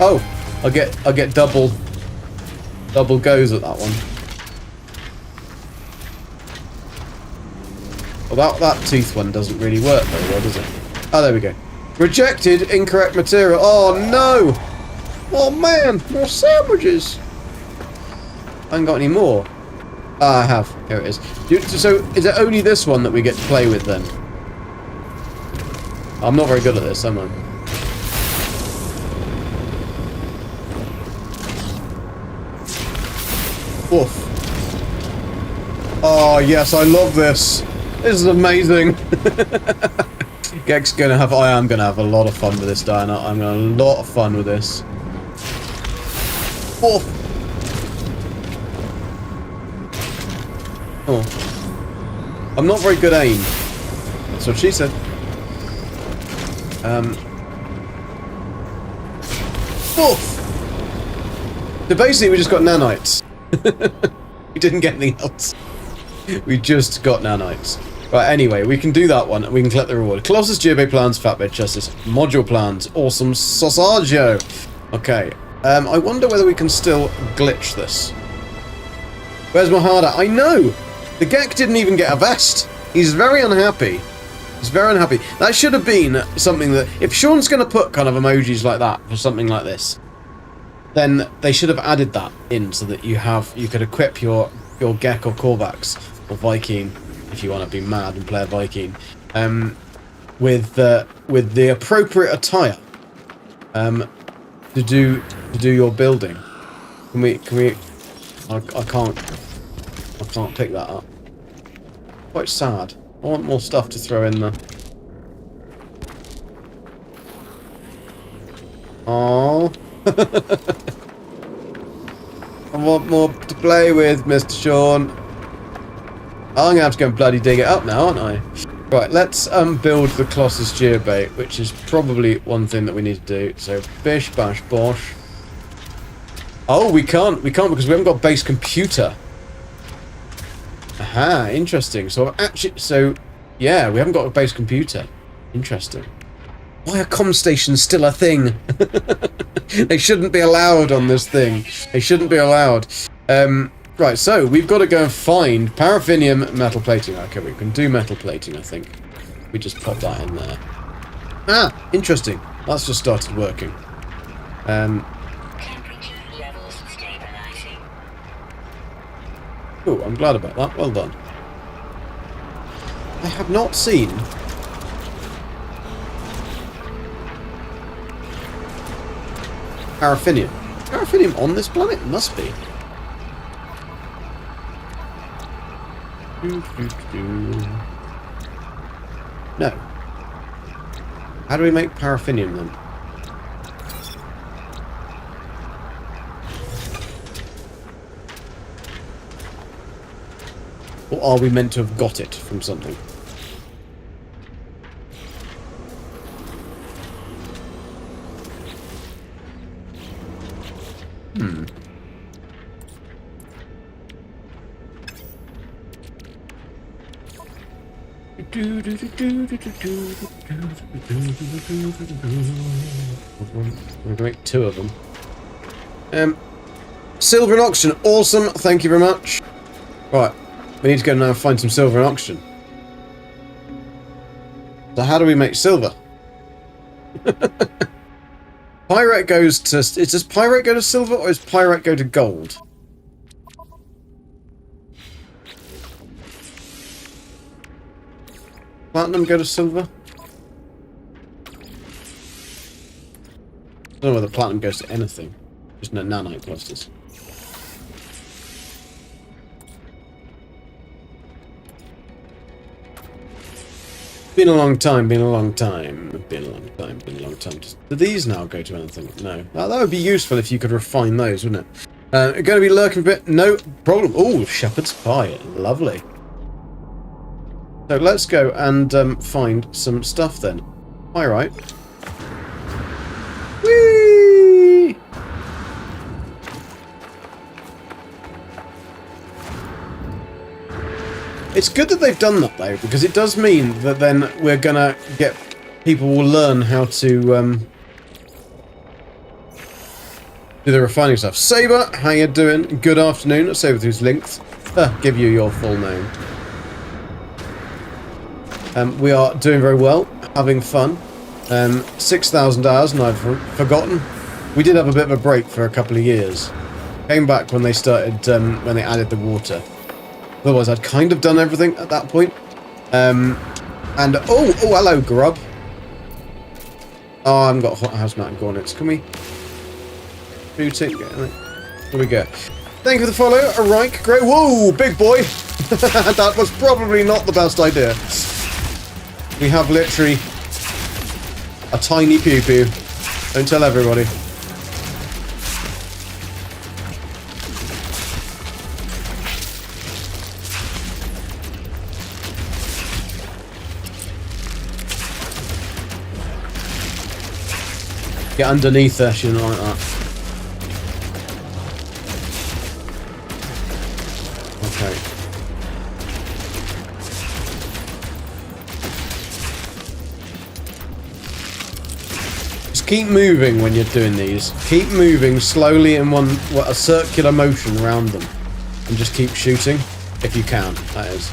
Oh, I get double goes at that one. Well, that tooth one doesn't really work very well, does it? Oh, there we go. Rejected, incorrect material. Oh no! Oh man, more sandwiches. I haven't got any more. Ah, I have. Here it is. So, is it only this one that we get to play with then? I'm not very good at this, am I? Oof. Oh yes, I love this. This is amazing. Gek's gonna have. I am gonna have a lot of fun with this, Diana. I'm gonna have a lot of fun with this. Oof. Oh. I'm not very good aim. That's what she said. Oof. So basically, we just got nanites. We didn't get anything else. We just got nanites. Right, anyway, we can do that one and we can collect the reward. Colossus Geobay plans, Fatbed Justice, module plans, awesome Sausaggio. Okay, I wonder whether we can still glitch this. Where's Mahada? I know! The Gek didn't even get a vest. He's very unhappy. He's very unhappy. That should have been something that... If Sean's going to put kind of emojis like that for something like this, then they should have added that in so that you could equip your Gek or Korvax or Viking, if you want to be mad and play a Viking, with the appropriate attire to do your building. Can we? I can't pick that up. Quite sad. I want more stuff to throw in there. Oh. I want more to play with, Mr. Sean. I'm gonna have to go and bloody dig it up now, aren't I? Right, let's build the Colossus Geobait, which is probably one thing that we need to do. So bish bash bosh. Oh, we can't because we haven't got base computer. Aha, interesting. So yeah, we haven't got a base computer. Interesting. Why are comm stations still a thing? They shouldn't be allowed on this thing. They shouldn't be allowed. Right, so we've got to go and find paraffinium metal plating. Okay, we can do metal plating, I think. We just pop that in there. Ah, interesting. That's just started working. Temperature levels stabilizing. Oh, I'm glad about that. Well done. I have not seen paraffinium. Paraffinium on this planet? It must be. No. How do we make paraffinium then? Or are we meant to have got it from something? We're going to make 2 of them. Silver and oxygen. Awesome. Thank you very much. Right. We need to go now and find some silver and oxygen. So how do we make silver? Pyrite goes to... Does pyrite go to silver or does pyrite go to gold? Platinum go to silver? I don't know whether platinum goes to anything. Just no nanite clusters. Been a long time, been a long time, been a long time, been a long time. Do these now go to anything? No. That would be useful if you could refine those, wouldn't it? Going to be lurking a bit? No problem. Oh, shepherd's pie. Lovely. So let's go and find some stuff then. Pyrite. Whee! It's good that they've done that though, because it does mean that then we're gonna get... People will learn how to do the refining stuff. Saber, how you doing? Good afternoon. Saber who's linked. Give you your full name. We are doing very well, having fun. 6,000 hours, and I've forgotten. We did have a bit of a break for a couple of years. Came back when they started, when they added the water. Otherwise, I'd kind of done everything at that point. And oh, hello, grub. Oh, I haven't got hot hazmat garnets. Can we shoot it? Here we go. Thank you for the follow. Alright, great. Whoa, big boy. That was probably not the best idea. We have literally a tiny pew-pew. Don't tell everybody. Get underneath there, she didn't like that. Okay. Just keep moving when you're doing these. Keep moving slowly in a circular motion around them. And just keep shooting, if you can, that is.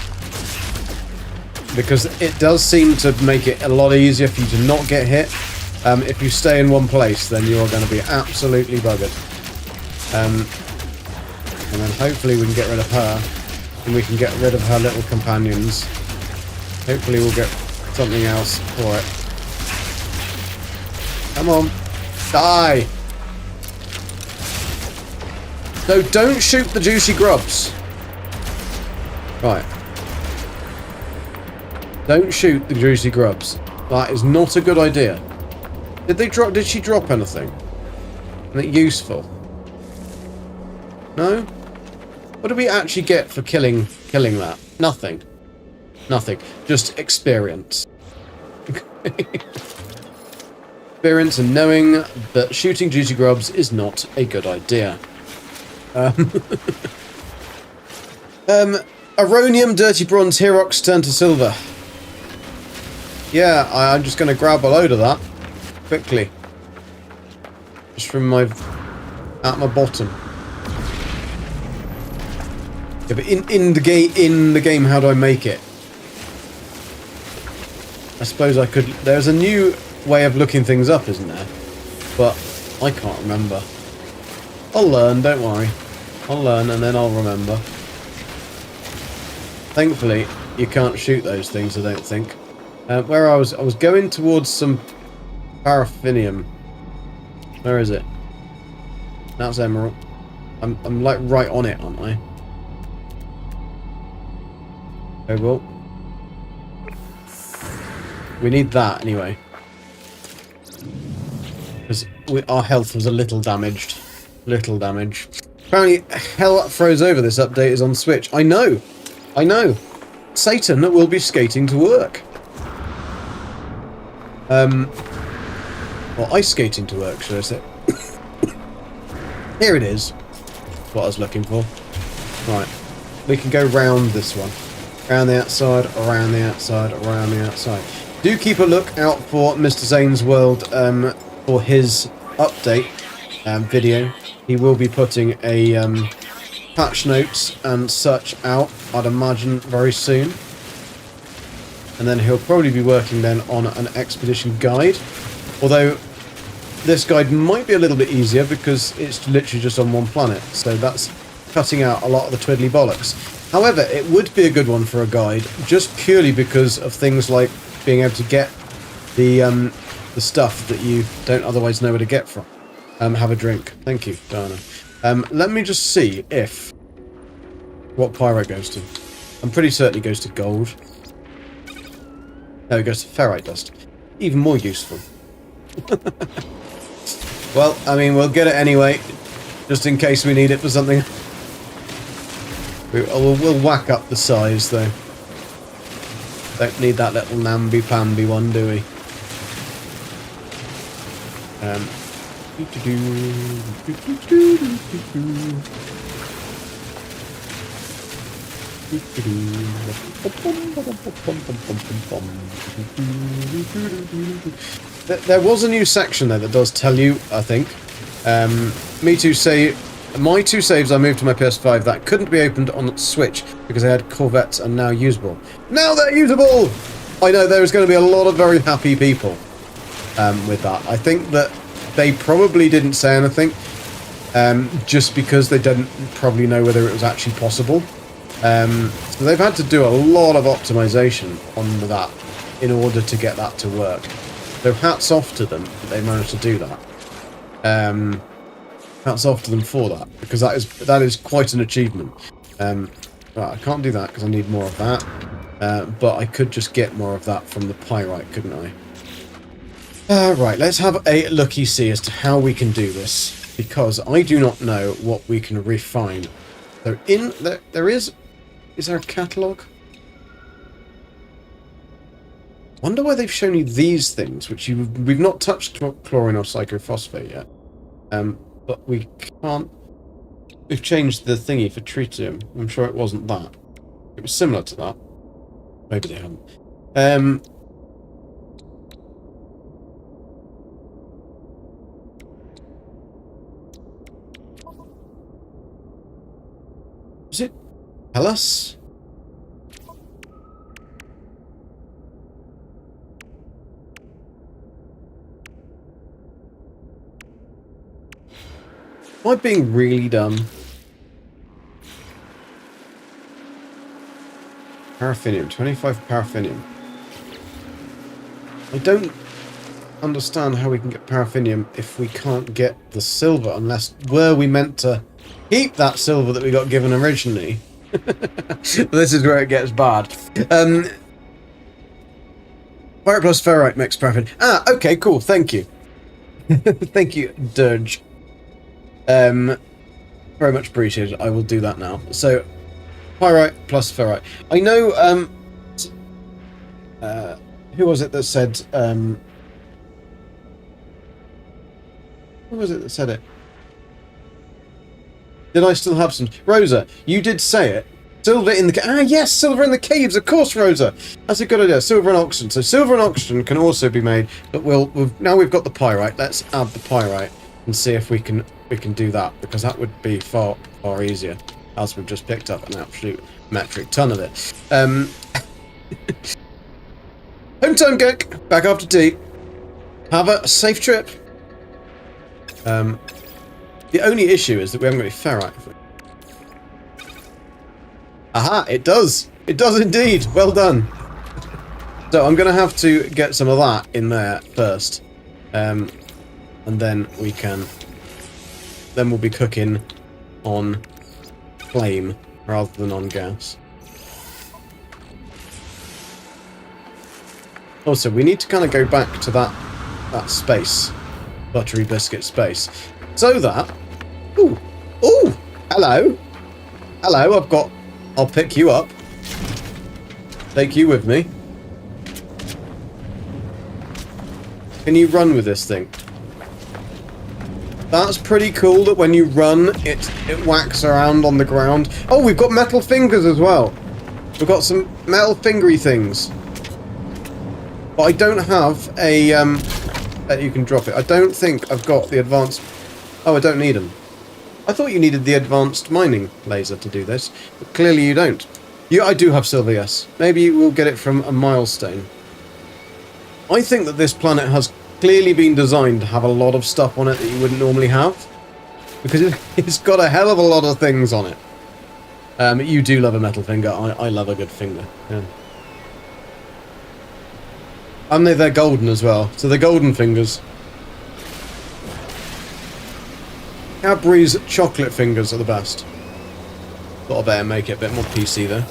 Because it does seem to make it a lot easier for you to not get hit. If you stay in one place, then you are going to be absolutely buggered. And then hopefully we can get rid of her, and we can get rid of her little companions. Hopefully we'll get something else for it. Come on. Die! No, don't shoot the juicy grubs. Right. Don't shoot the juicy grubs. That is not a good idea. Did she drop anything? Anything useful? No? What did we actually get for killing that? Nothing. Nothing. Just experience. Experience and knowing that shooting juicy grubs is not a good idea. Aronium, dirty bronze, Herox, turn to silver. Yeah, I'm just going to grab a load of that. Quickly. Just from at my bottom. Yeah, but in the game, how do I make it? I suppose I could... There's a new way of looking things up, isn't there? But I can't remember. I'll learn, don't worry. I'll learn and then I'll remember. Thankfully, you can't shoot those things, I don't think. Where I was going towards some paraffinium. Where is it? That's emerald. I'm like right on it, aren't I? Oh well. We need that anyway. Because our health was a little damaged. Little damage. Apparently, hell froze over this update is on Switch. I know! I know! Satan will be skating to work. Well, ice skating to work, should I say. Here it is. That's what I was looking for. Right. We can go round this one. Around the outside, around the outside, around the outside. Do keep a look out for Mr. Zane's World for his update video. He will be putting a patch notes and such out, I'd imagine, very soon. And then he'll probably be working then on an expedition guide. Although this guide might be a little bit easier because it's literally just on one planet. So that's cutting out a lot of the twiddly bollocks. However, it would be a good one for a guide just purely because of things like being able to get the stuff that you don't otherwise know where to get from. Have a drink. Thank you, Dana. Let me just see if... what pyro goes to. I'm pretty certain it goes to gold. No, it goes to ferrite dust. Even more useful. Well, I mean, we'll get it anyway. Just in case we need it for something. We'll whack up the size, though. Don't need that little namby-pamby one, do we? There was a new section there that does tell you, I think. My two saves I moved to my PS5 that couldn't be opened on Switch because they had Corvettes and now usable. Now they're usable! I know there is going to be a lot of very happy people with that. I think that they probably didn't say anything just because they didn't probably know whether it was actually possible. So they've had to do a lot of optimization on that in order to get that to work. So hats off to them that they managed to do that. Hats off to them for that, because that is quite an achievement. Right, I can't do that because I need more of that. But I could just get more of that from the pyrite, couldn't I? Right, let's have a looky-see as to how we can do this, because I do not know what we can refine. So there is there a catalogue? Wonder why they've shown you these things, which we've not touched chlorine or psychophosphate yet. But we can't... We've changed the thingy for tritium. I'm sure it wasn't that. It was similar to that. Maybe they haven't. Does it tell us? Am I being really dumb? Paraffinium, 25 paraffinium. I don't understand how we can get paraffinium if we can't get the silver, unless were we meant to keep that silver that we got given originally. This is where it gets bad. Pirate plus ferrite makes paraffin. Ah, okay, cool, thank you. Thank you, Dirge. Very much appreciated. I will do that now. So, pyrite plus ferrite. I know, who was it that said, who was it that said it? Did I still have some? Rosa, you did say it. Silver in the... Ah, yes, silver in the caves, of course, Rosa. That's a good idea. Silver and oxygen. So silver and oxygen can also be made, but now we've got the pyrite. Let's add the pyrite and see if we can do that, because that would be far easier, as we've just picked up an absolute metric ton of it. Home time, Gek. Back after tea. Have a safe trip. The only issue is that we haven't got any ferrite. Aha, it does. It does indeed. Well done. So I'm going to have to get some of that in there first. And then we can... Then we'll be cooking on flame rather than on gas. Also, we need to kind of go back to that space. Buttery biscuit space. So that... Ooh! Ooh! Hello! Hello, I'll pick you up. Take you with me. Can you run with this thing? That's pretty cool that when you run, it whacks around on the ground. Oh, we've got metal fingers as well. We've got some metal fingery things. But I don't have a... you can drop it. I don't think I've got the advanced... Oh, I don't need them. I thought you needed the advanced mining laser to do this, but clearly you don't. Yeah, I do have silver, yes. Maybe we'll get it from a milestone. I think that this planet has clearly been designed to have a lot of stuff on it that you wouldn't normally have. Because it's got a hell of a lot of things on it. You do love a metal finger. I love a good finger. Yeah. And they're golden as well. So they're golden fingers. Cadbury's chocolate fingers are the best. Thought I better make it a bit more PC there.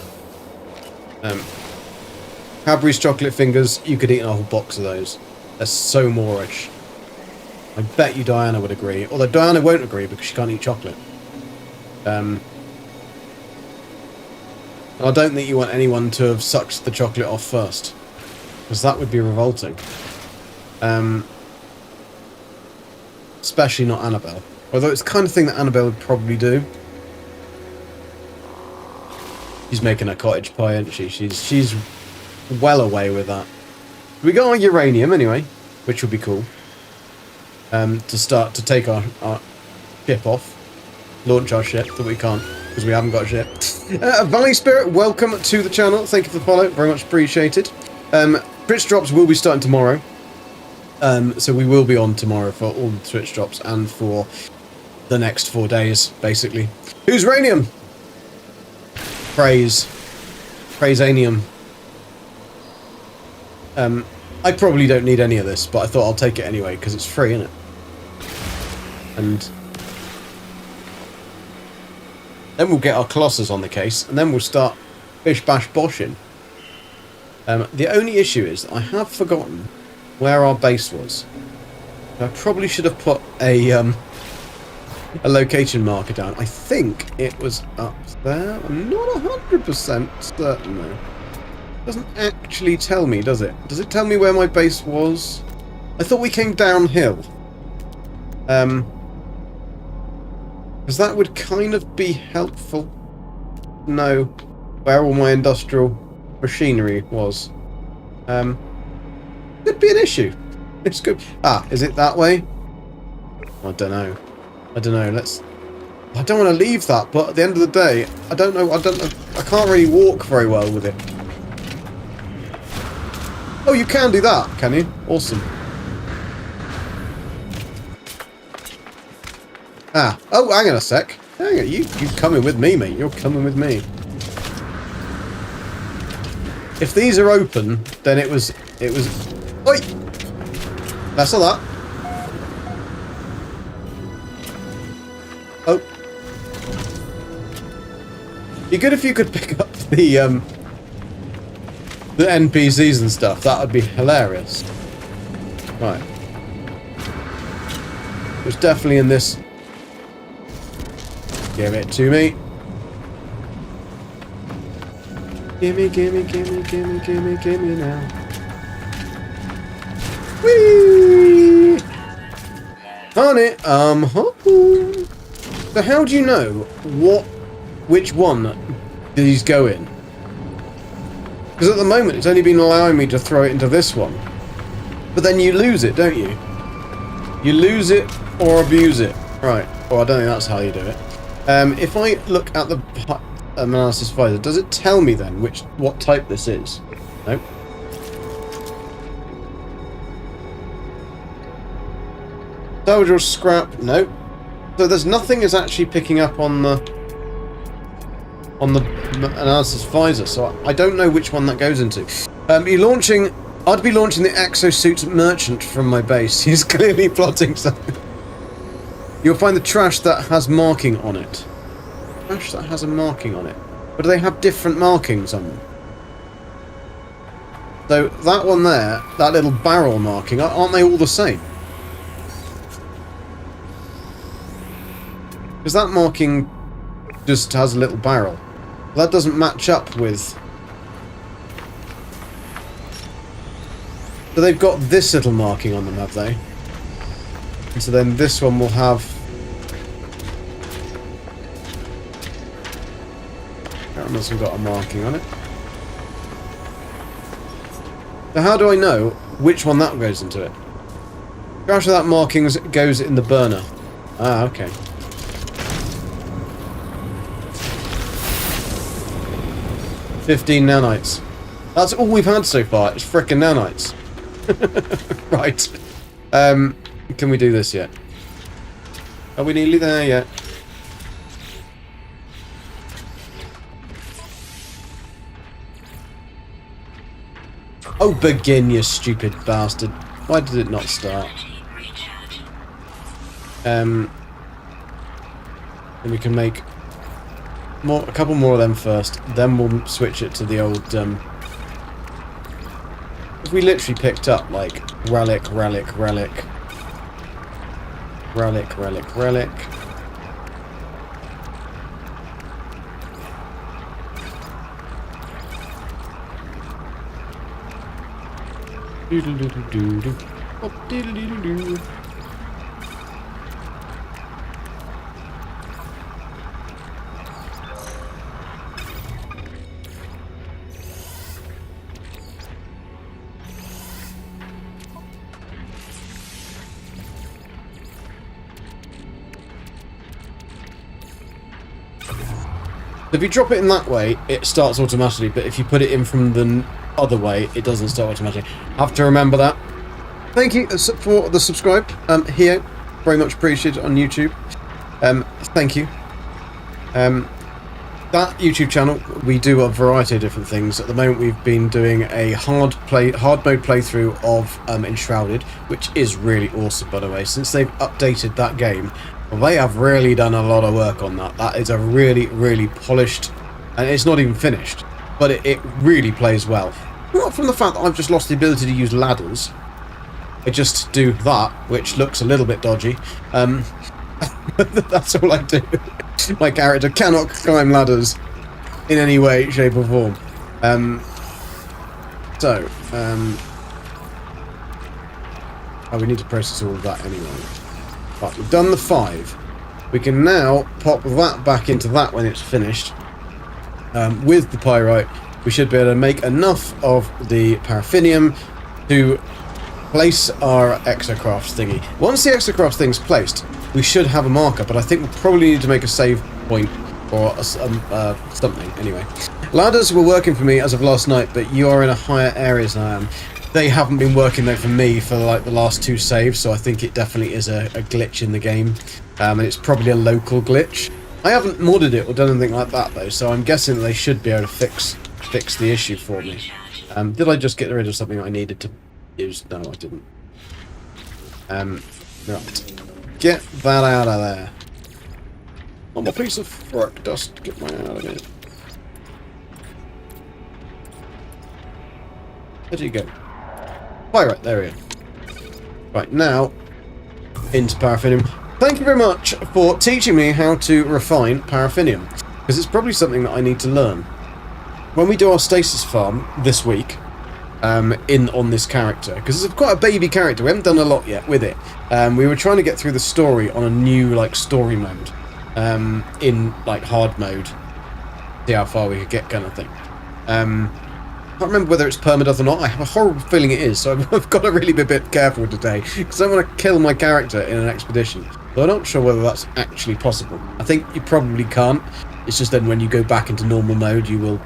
Cadbury's chocolate fingers, you could eat a whole box of those. They're so Moorish. I bet you Diana would agree. Although Diana won't agree because she can't eat chocolate. I don't think you want anyone to have sucked the chocolate off first. Because that would be revolting. Especially not Annabelle. Although it's the kind of thing that Annabelle would probably do. She's making a cottage pie, isn't she? She's well away with that. We got our uranium anyway, which will be cool. To start to take our ship off. Launch our ship, that we can't, because we haven't got a ship. Valley Spirit, welcome to the channel. Thank you for the follow, very much appreciated. Twitch drops will be starting tomorrow. So we will be on tomorrow for all the Twitch drops and for the next 4 days, basically. Who's Ranium? Praise-anium. I probably don't need any of this, but I thought I'll take it anyway, because it's free, isn't it? And then we'll get our Colossus on the case, and then we'll start bish bash boshing. The only issue is I have forgotten where our base was. I probably should have put a location marker down. I think it was up there. I'm not 100% certain though. It doesn't actually tell me, does it? Does it tell me where my base was? I thought we came downhill. Because that would kind of be helpful to know where all my industrial machinery was. Could be an issue. It's good. Ah, is it that way? I don't know. I don't want to leave that, but at the end of the day, I don't know. I can't really walk very well with it. Oh, you can do that, can you? Awesome. Ah. Oh, hang on a sec. Hang on. You coming with me, mate. You're coming with me. If these are open, then it was... Oi! That's all that. Oh. Be good if you could pick up the NPCs and stuff. That would be hilarious. Right. It was definitely in this. Give it to me. Gimme now. Whee! Honey, So how do you know which one these go in? Because at the moment it's only been allowing me to throw it into this one. But then you lose it, don't you? You lose it or abuse it. Right. Well, I don't think that's how you do it. If I look at the analysis visor, does it tell me then what type this is? Nope. Salvage or scrap? No. So there's nothing is actually picking up on the analysis visor, so I don't know which one that goes into. You're launching... I'd be launching the exosuit merchant from my base. He's clearly plotting something. You'll find the trash that has marking on it. Trash that has a marking on it. But do they have different markings on them? So that one there, that little barrel marking, aren't they all the same? Because that marking just has a little barrel. That doesn't match up with... So they've got this little marking on them, have they? And so then this one will have... That one hasn't got a marking on it. So how do I know which one that goes into it? Trash of that markings goes in the burner. Ah, okay. $15 nanites. That's all we've had so far. It's frickin' nanites. Right. Can we do this yet? Are we nearly there yet? Oh, begin, you stupid bastard. Why did it not start? And we can make a couple more of them first, then we'll switch it to the old, we literally picked up, like, relic. Doodle-doodle-doodle. Oh, doodle-doodle-doo. If you drop it in that way, it starts automatically, but if you put it in from the other way, it doesn't start automatically. Have to remember that. Thank you for the subscribe here. Very much appreciated on YouTube. Thank you. That YouTube channel, we do a variety of different things. At the moment, we've been doing a hard mode playthrough of Enshrouded, which is really awesome, by the way. Since they've updated that game, they have really done a lot of work on that. That is a really polished, and it's not even finished, but it really plays well. Not from the fact that I've just lost the ability to use ladders. I just do that, which looks a little bit dodgy. That's all I do. My character cannot climb ladders in any way, shape or form. Oh, we need to process all of that anyway. Right, we've done the 5. We can now pop that back into that when it's finished. With the pyrite, we should be able to make enough of the paraffinium to place our exocraft thingy. Once the exocraft thing's placed, we should have a marker, but I think we'll probably need to make a save point or something. Anyway, ladders were working for me as of last night, but you are in a higher area than I am. They haven't been working though for me for like the last 2 saves, so I think it definitely is a glitch in the game, and it's probably a local glitch. I haven't modded it or done anything like that though, so I'm guessing that they should be able to fix the issue for me. Did I just get rid of something I needed to use? No, I didn't. Right. Get that out of there. I'm a piece of frick dust. Get my out of here. Where do you go? Pyrite, there we go. Right, now, into paraffinium. Thank you very much for teaching me how to refine paraffinium, because it's probably something that I need to learn. When we do our stasis farm this week, on this character, because it's quite a baby character, we haven't done a lot yet with it. We were trying to get through the story on a new, like, story mode, in, like, hard mode, see how far we could get kind of thing. I can't remember whether it's permadeath or not. I have a horrible feeling it is, so I've got to really be a bit careful today, because I don't want to kill my character in an expedition. But I'm not sure whether that's actually possible. I think you probably can't. It's just then when you go back into normal mode, you will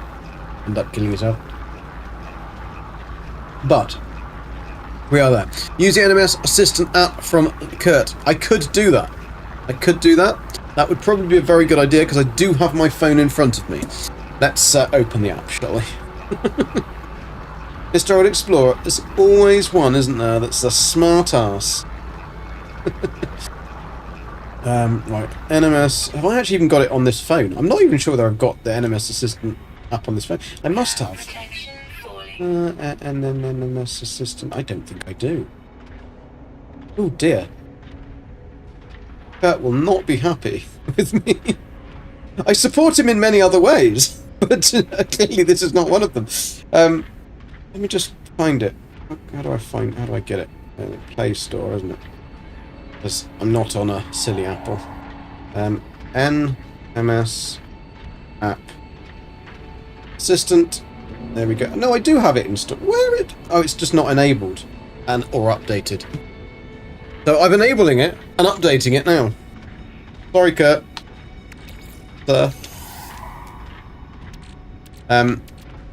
end up killing yourself. But We are there. Use the NMS Assistant app from Kurt. I could do that. That would probably be a very good idea because I do have my phone in front of me. Let's open the app, shall we? Mr. Old Explorer, there's always one, isn't there, that's a smart ass. Right, NMS. Have I actually even got it on this phone? I'm not even sure whether I've got the NMS Assistant app on this phone. I must have. And then NMS Assistant. I don't think I do. Oh dear. Kurt will not be happy with me. I support him in many other ways, but clearly this is not one of them. Let me just find it. How do I get it? Play Store, isn't it? Because I'm not on a silly Apple. NMS app Assistant. There we go. No, I do have it installed. Where it? Oh, it's just not enabled or updated. So I'm enabling it and updating it now. Sorry, Kurt. Sir.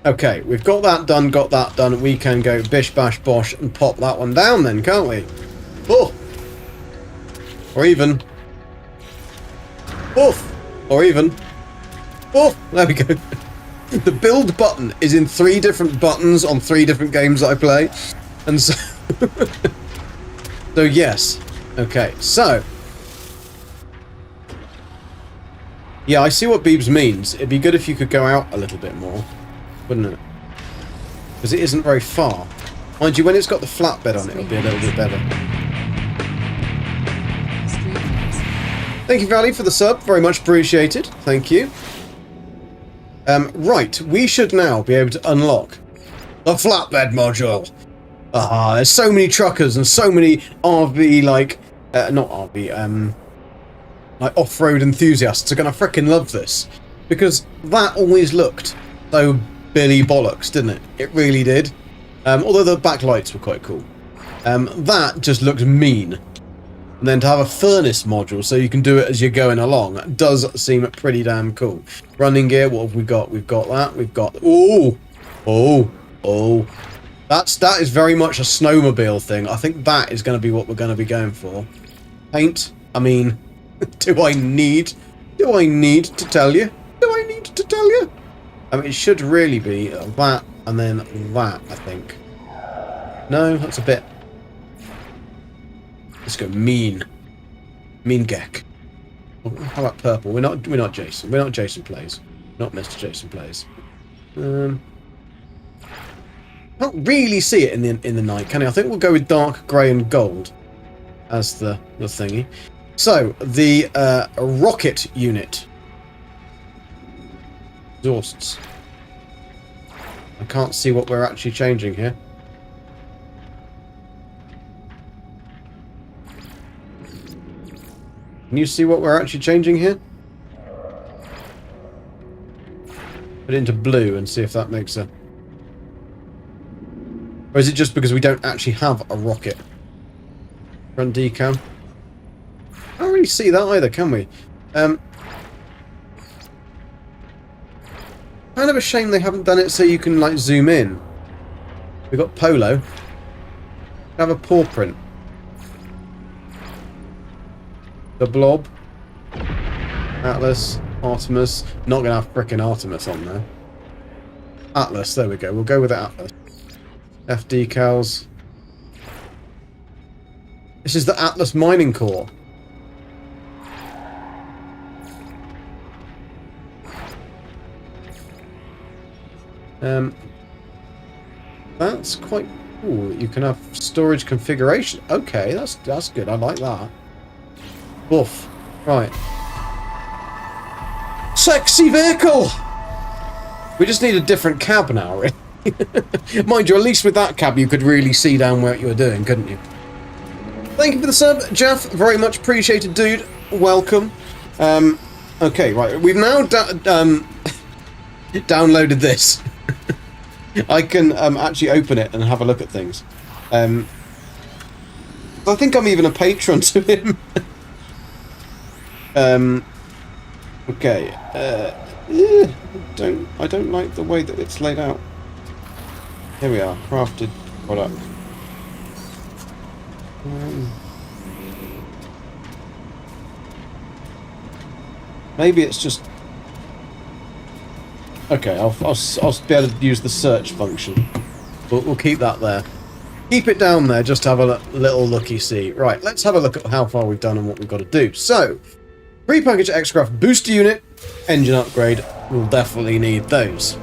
Okay, we've got that done. We can go bish bash bosh and pop that one down then, can't we? Oh! Or even. Oof! Or even. Oh! There we go. The build button is in 3 different buttons on 3 different games that I play. And so... so yes. Okay, so... yeah, I see what Beebs means. It'd be good if you could go out a little bit more, wouldn't it? Because it isn't very far. Mind you, when it's got the flatbed on it, it'll be a little bit better. Thank you, Valley, for the sub. Very much appreciated. Thank you. Right, we should now be able to unlock the flatbed module. Ah, there's so many truckers and so many RV, like... not RV, like off-road enthusiasts are going to frickin' love this. Because that always looked so Billy Bollocks, didn't it? It really did. Although the backlights were quite cool. That just looked mean. And then to have a furnace module so you can do it as you're going along does seem pretty damn cool. Running gear, what have we got? We've got that. We've got... oh! Oh! Oh! That is very much a snowmobile thing. I think that is going to be what we're going to be going for. Paint? I mean... Do I need to tell you? I mean, it should really be that and then that, I think. No, that's a bit... let's go mean. Mean Geck. How about purple? We're not Jason. We're not Jason Plays. Not Mr. Jason Plays. Can't really see it in the night, can I? I think we'll go with dark grey and gold as the thingy. So, the rocket unit. Exhausts. I can't see what we're actually changing here. Can you see what we're actually changing here? Put it into blue and see if that makes a... or is it just because we don't actually have a rocket? Front decal. Can't really see that either, can we? Kind of a shame they haven't done it so you can like zoom in. We've got Polo. Have a paw print. The Blob. Atlas. Artemis. Not going to have frickin' Artemis on there. Atlas, there we go. We'll go with Atlas. F decals. This is the Atlas Mining Core. That's quite cool. You can have storage configuration. Okay, that's good. I like that. Woof. Right. Sexy vehicle! We just need a different cab now, really. Mind you, at least with that cab you could really see down what you were doing, couldn't you? Thank you for the sub, Jeff. Very much appreciated, dude. Welcome. Okay, right. We've now downloaded this. I can actually open it and have a look at things. I think I'm even a patron to him. Okay. I don't like the way that it's laid out. Here we are. Crafted product. Maybe it's just... Okay, I'll be able to use the search function. We'll keep that there. Keep it down there, just to have a little looky-see. Right, let's have a look at how far we've done and what we've got to do. So, prepackaged X-Craft booster unit, engine upgrade. We'll definitely need those.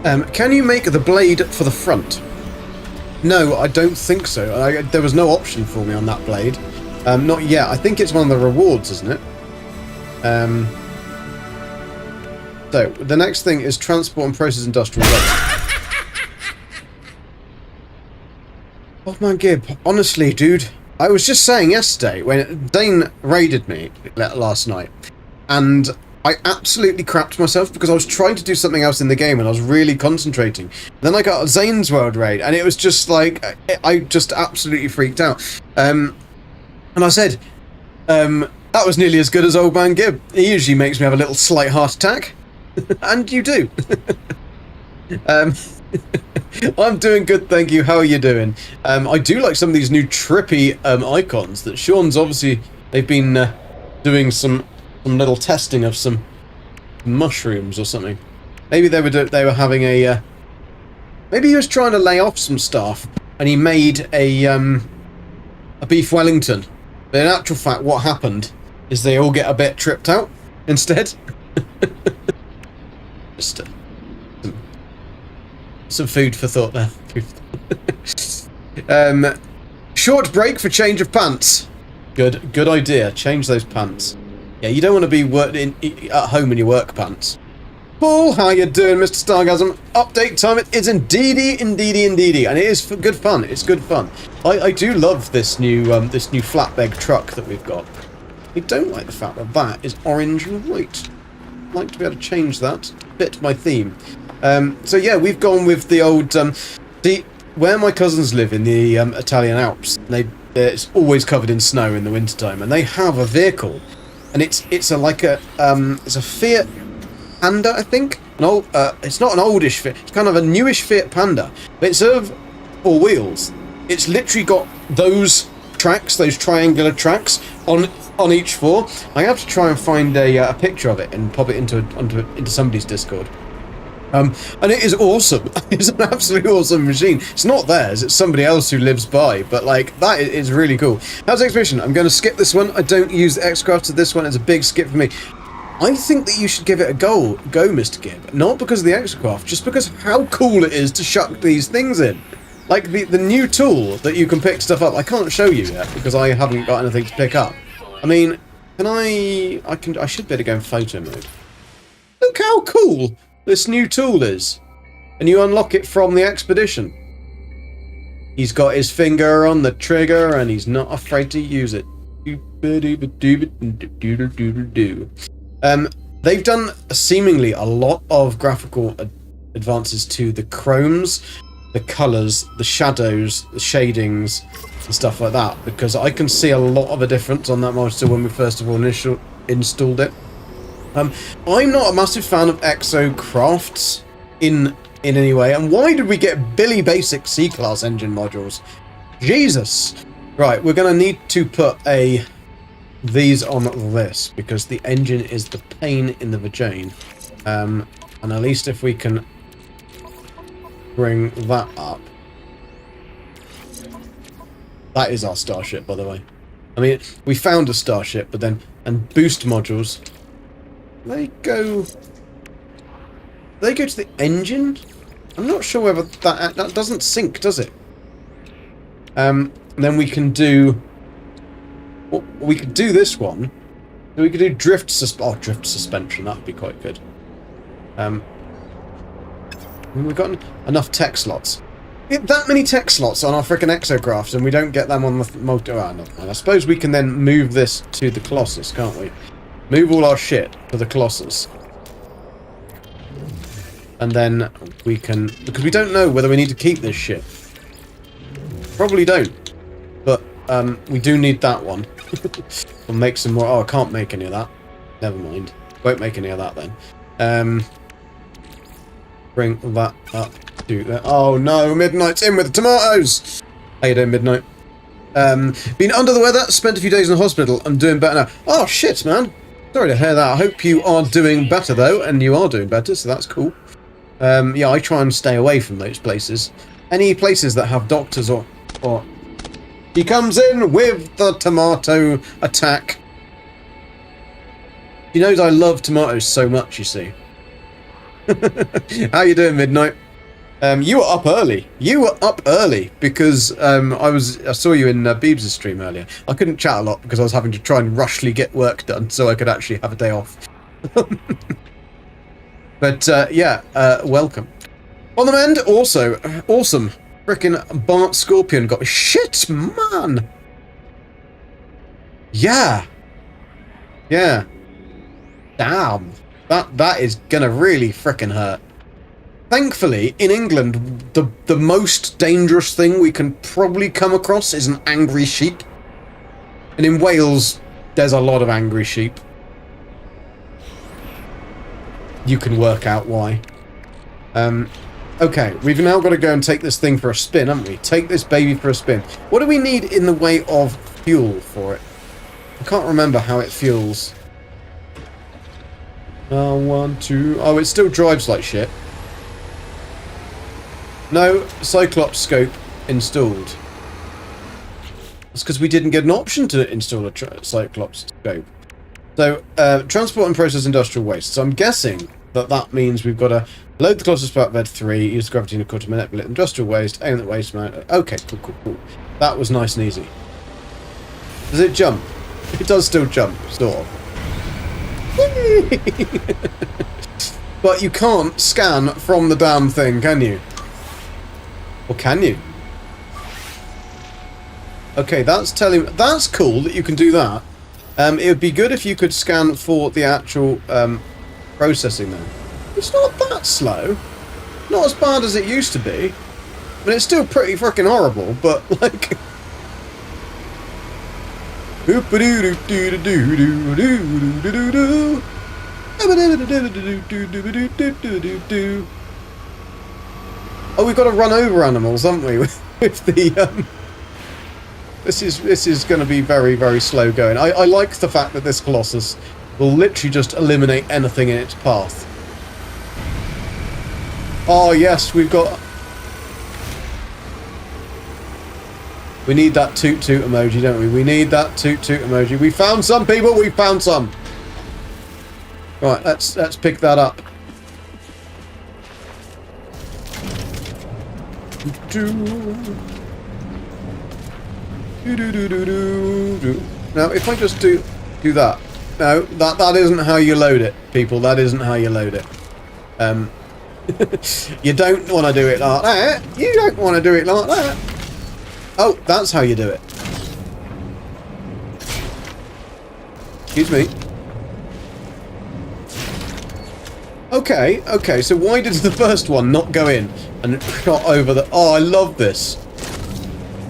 Can you make the blade for the front? No, I don't think so. There was no option for me on that blade. Not yet. I think it's one of the rewards, isn't it? So, the next thing is transport and process industrial waste. Oh man, Gib, honestly, dude, I was just saying yesterday when Dane raided me last night, and I absolutely crapped myself because I was trying to do something else in the game and I was really concentrating. Then I got Zane's World raid, and it was just like, I just absolutely freaked out. And I said, that was nearly as good as old man Gib. He usually makes me have a little slight heart attack. And you do. I'm doing good, thank you. How are you doing? I do like some of these new trippy icons that Sean's obviously... They've been doing some little testing of some mushrooms or something. Maybe they were having a... maybe he was trying to lay off some stuff and he made a beef Wellington. But in actual fact, what happened is they all get a bit tripped out instead. Just some food for thought there. Short break for change of pants. Good idea. Change those pants. Yeah, you don't want to be at home in your work pants. Paul, how you doing, Mr. Stargasm? Update time. It is indeedy, and it is good fun. It's good fun. I do love this new flatbed truck that we've got. I don't like the fact that that is orange and white. I'd like to be able to change that. Fit my theme. So yeah, we've gone with the old... where my cousins live in the Italian Alps, it's always covered in snow in the wintertime, and they have a vehicle, and it's a Fiat Panda, I think. It's not an oldish Fiat, it's kind of a newish Fiat Panda, but instead of four wheels, it's literally got those tracks, those triangular tracks on each four. I have to try and find a picture of it and pop it into somebody's Discord. And it is awesome. It's an absolutely awesome machine. It's not theirs, it's somebody else who lives by, but like, that is really cool. How's the expedition? I'm going to skip this one. I don't use the X-Craft, so this one is a big skip for me. I think that you should give it a go, Mr. Gibb. Not because of the X-Craft, just because how cool it is to chuck these things in. Like, the new tool that you can pick stuff up. I can't show you yet, because I haven't got anything to pick up. I mean, I should be able to go in photo mode. Look how cool this new tool is. And you unlock it from the expedition. He's got his finger on the trigger and he's not afraid to use it. They've done seemingly a lot of graphical advances to the chromes, the colours, the shadows, the shadings and stuff like that, because I can see a lot of a difference on that monster when we first of all installed it. I'm not a massive fan of Exo crafts in any way. And why did we get Billy Basic C-Class engine modules? Jesus! Right, we're going to need to put these on this, because the engine is the pain in the vagina. And at least if we can bring that up. That is our starship, by the way. I mean, we found a starship, but then... And boost modules... They go to the engine? I'm not sure whether that doesn't sync, does it? Then we can do... Well, we could do this one. We could do drift suspension. That would be quite good. We've got enough tech slots. We have that many tech slots on our frickin' exocraft, and we don't get them on the motor. I suppose we can then move this to the Colossus, can't we? Move all our shit to the Colossus. And then we can... Because we don't know whether we need to keep this shit. Probably don't. But we do need that one. We'll make some more... Oh, I can't make any of that. Never mind. Won't make any of that then. Bring that up to there. Oh no, Midnight's in with the tomatoes! How you doing, Midnight? Been under the weather, spent a few days in the hospital. I'm doing better now. Oh, shit, man. Sorry to hear that. I hope you are doing better, though, and you are doing better, so that's cool. Yeah, I try and stay away from those places. Any places that have doctors or... He comes in with the tomato attack. He knows I love tomatoes so much, you see. How you doing, Midnight? You were up early. You were up early because I saw you in Beebs' stream earlier. I couldn't chat a lot because I was having to try and rushly get work done so I could actually have a day off. But yeah, welcome. On the mend, also, awesome. Frickin' Bart Scorpion got shit, man. Yeah. Yeah. Damn. That is gonna really frickin' hurt. Thankfully, in England, the most dangerous thing we can probably come across is an angry sheep. And in Wales, there's a lot of angry sheep. You can work out why. Okay, we've now got to go and take this thing for a spin, haven't we? Take this baby for a spin. What do we need in the way of fuel for it? I can't remember how it fuels. 1, 2... Oh, it still drives like shit. No Cyclops scope installed. That's because we didn't get an option to install a Cyclops scope. So, transport and process industrial waste. So I'm guessing that means we've got to load the closest part bed 3, use gravity in a quarter minute, industrial waste, aim at waste amount. Okay, cool. That was nice and easy. Does it jump? It does still jump, sort of. But you can't scan from the damn thing, can you? Or can you? Okay, that's cool that you can do that. It would be good if you could scan for the actual processing then. It's not that slow. Not as bad as it used to be. But it's still pretty freaking horrible, but like... Oh, we've got to run over animals, haven't we? With the This is going to be very, very slow going. I like the fact that this Colossus will literally just eliminate anything in its path. Oh yes, we've got... We need that toot toot emoji, don't we? We need that toot toot emoji. We found some, people! We found some! Right, let's pick that up. Now, if I just do that. No, that isn't how you load it, people. That isn't how you load it. You don't want to do it like that. You don't want to do it like that. Oh, that's how you do it. Excuse me. Okay, so why did the first one not go in and shot over the... Oh, I love this.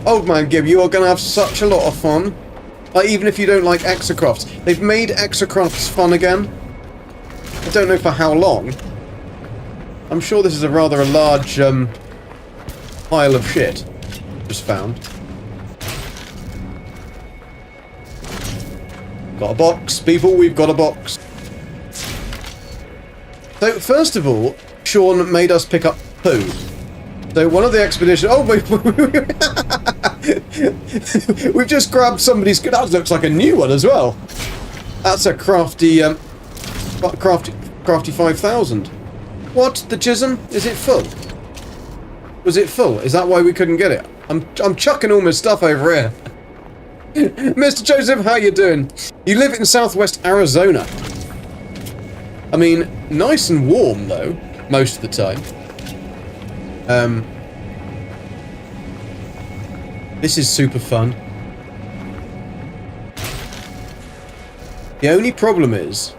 Old Man Gib, you are going to have such a lot of fun. Like, even if you don't like Exocrofts. They've made Exocrofts fun again. I don't know for how long. I'm sure this is a rather large pile of shit. Just found. Got a box, people, we've got a box. So, first of all, Sean made us pick up poo. So, one of the expeditions... Oh, we've just grabbed somebody's... That looks like a new one as well. That's a crafty... crafty 5000. What? The Chisholm? Is it full? Was it full? Is that why we couldn't get it? I'm chucking all my stuff over here. Mr. Joseph, how you doing? You live in southwest Arizona. I mean, nice and warm, though, most of the time. This is super fun. The only problem is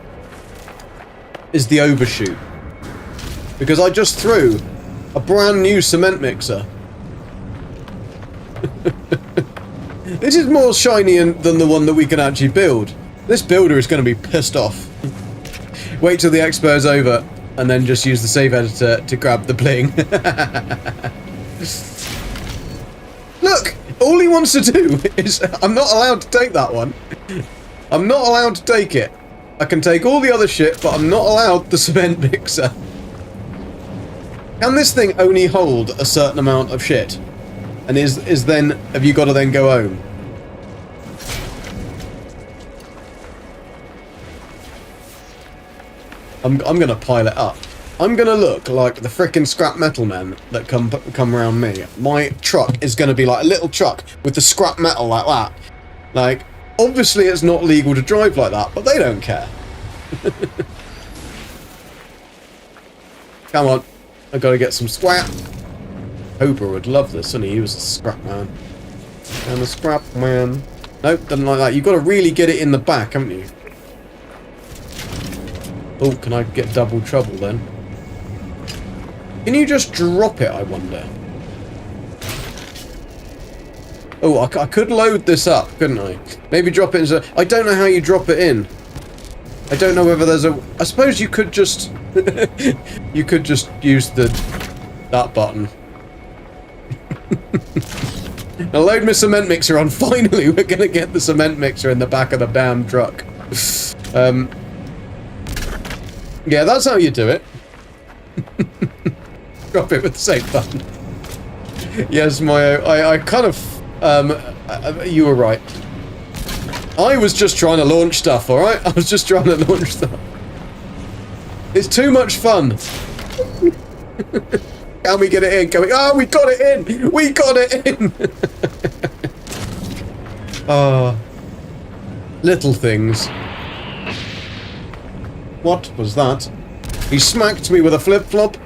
the overshoot. Because I just threw a brand new cement mixer. This is more shiny than the one that we can actually build. This builder is going to be pissed off. Wait till the expo's over, and then just use the save editor to grab the bling. Look! All he wants to do is... I'm not allowed to take that one. I'm not allowed to take it. I can take all the other shit, but I'm not allowed the cement mixer. Can this thing only hold a certain amount of shit? And is then... Have you got to then go home? I'm gonna pile it up. I'm gonna look like the frickin' scrap metal men that come around me. My truck is gonna be like a little truck with the scrap metal like that. Like, obviously it's not legal to drive like that, but they don't care. Come on, I gotta get some scrap. Hooper would love this, wouldn't he? He was a scrap man. And a scrap man. Nope, doesn't like that. You've got to really get it in the back, haven't you? Oh, can I get double trouble then? Can you just drop it, I wonder? Oh, I could load this up, couldn't I? Maybe drop it into... I don't know how you drop it in. I don't know whether there's a... I suppose you could just... you could just use that button. Now load my cement mixer on. Finally, we're going to get the cement mixer in the back of the damn truck. Yeah, that's how you do it. Drop it with the same button. Yes, I kind of... you were right. I was just trying to launch stuff, alright? I was just trying to launch stuff. It's too much fun. Can we get it in? Can we... Oh, we got it in! We got it in! Little things. What was that? He smacked me with a flip-flop.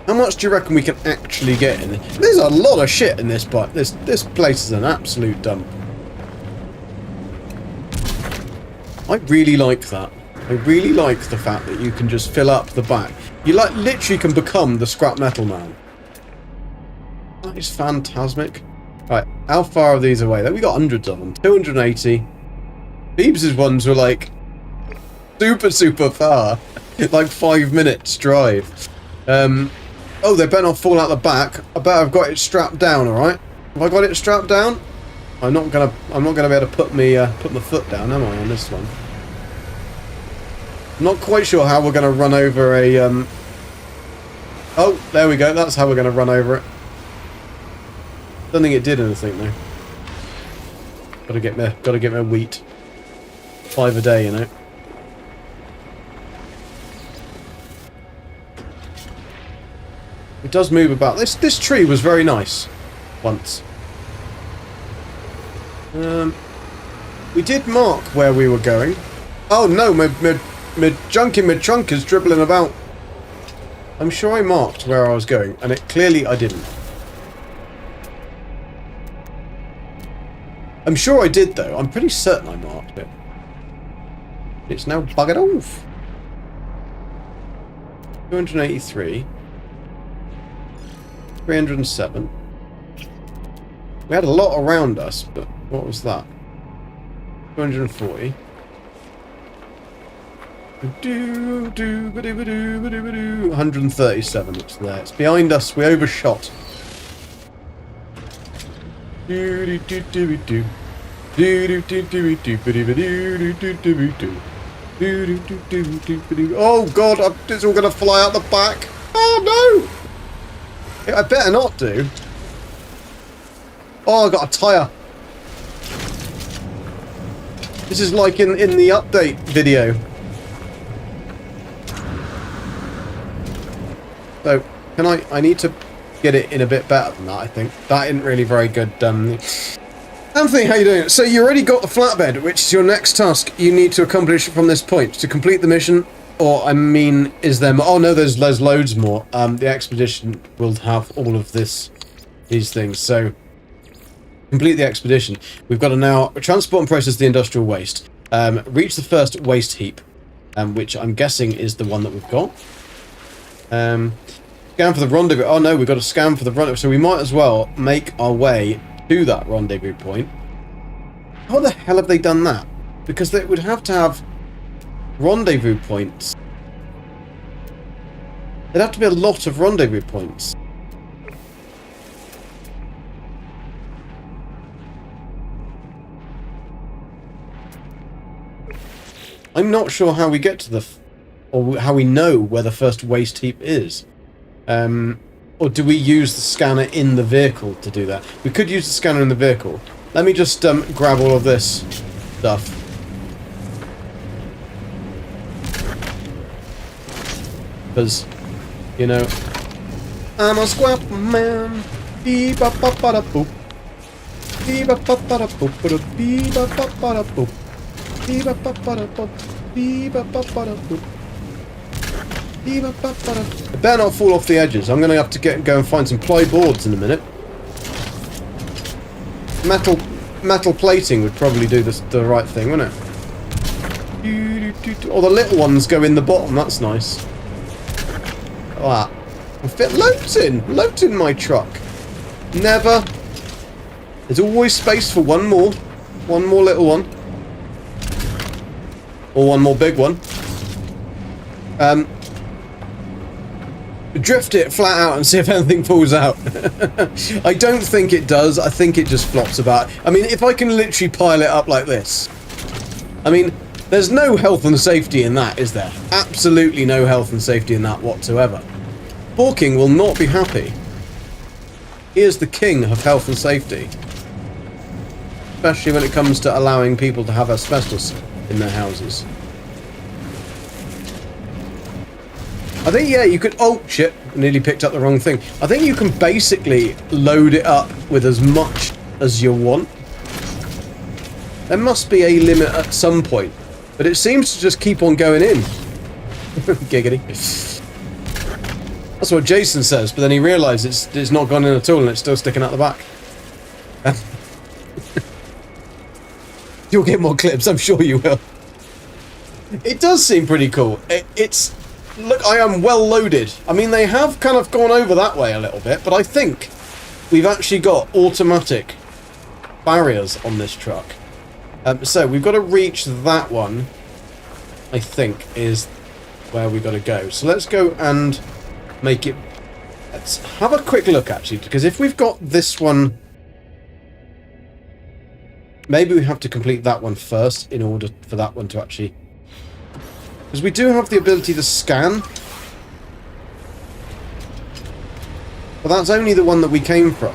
How much do you reckon we can actually get in? There's a lot of shit in this bike. This place is an absolute dump. I really like that. I really like the fact that you can just fill up the back. You like literally can become the scrap metal man. That is phantasmic. Right, how far are these away? We got hundreds of them. 280. Beebs' ones were like super far. Like 5 minutes drive. Oh, they better not fall out the back. I bet I've got it strapped down, alright? Have I got it strapped down? I'm not gonna be able to put my foot down, am I, on this one? I'm not quite sure how we're gonna run over a Oh, there we go, that's how we're gonna run over it. Don't think it did anything though. Gotta get my wheat. 5 a day, you know. It does move about. This tree was very nice once. We did mark where we were going. Oh no, my junk in my trunk is dribbling about. I'm sure I marked where I was going, and clearly I didn't. I'm sure I did though. I'm pretty certain I marked it. It's now buggered off. 283. 307. We had a lot around us, but what was that? 240. 137, it's there. It's behind us. We overshot. Oh god, it's all gonna fly out the back. Oh no! I better not do. Oh, I got a tyre. This is like in the update video. So, I need to get it in a bit better than that, I think. That isn't really very good. Anthony, how you doing? So you already got the flatbed, which is your next task you need to accomplish from this point. To complete the mission, or, I mean, is there more? Oh no, there's loads more. The expedition will have all of these things, so... Complete the expedition. We've got to now transport and process the industrial waste. Reach the first waste heap, which I'm guessing is the one that we've got. Scan for the rendezvous. Oh no, we've got to scan for the rendezvous, so we might as well make our way to that rendezvous point. How the hell have they done that? Because they would have to have rendezvous points. There'd have to be a lot of rendezvous points. I'm not sure how we get to the... or how we know where the first waste heap is. Or do we use the scanner in the vehicle to do that? We could use the scanner in the vehicle. Let me just grab all of this stuff. Because, you know, I'm a squap man. Bee-ba-ba-ba-da-boop. Bee-ba-ba-ba-da-boop. Bee-ba-ba-ba-da-boop. Bee-ba-ba-ba-da-boop. Bee-ba-ba-ba-da-boop. I better not fall off the edges. I'm going to have to go and find some ply boards in a minute. Metal plating would probably do the right thing, wouldn't it? Or the little ones go in the bottom. That's nice. Ah, I fit loads in my truck. Never. There's always space for one more little one, or one more big one. Drift it flat out and see if anything falls out. I don't think it does. I think it just flops about. I mean, if I can literally pile it up like this. I mean, there's no health and safety in that, is there? Absolutely no health and safety in that whatsoever. Hawking will not be happy. He is the king of health and safety. Especially when it comes to allowing people to have asbestos in their houses. I think, yeah, you could... Oh, shit. I nearly picked up the wrong thing. I think you can basically load it up with as much as you want. There must be a limit at some point. But it seems to just keep on going in. Giggity. That's what Jason says, but then he realised it's not gone in at all and it's still sticking out the back. You'll get more clips, I'm sure you will. It does seem pretty cool. It's... Look, I am well loaded. I mean, they have kind of gone over that way a little bit, but I think we've actually got automatic barriers on this truck. So we've got to reach that one, I think, is where we've got to go. So let's go and make it... Let's have a quick look, actually, because if we've got this one... Maybe we have to complete that one first in order for that one to actually... Because we do have the ability to scan. But that's only the one that we came from.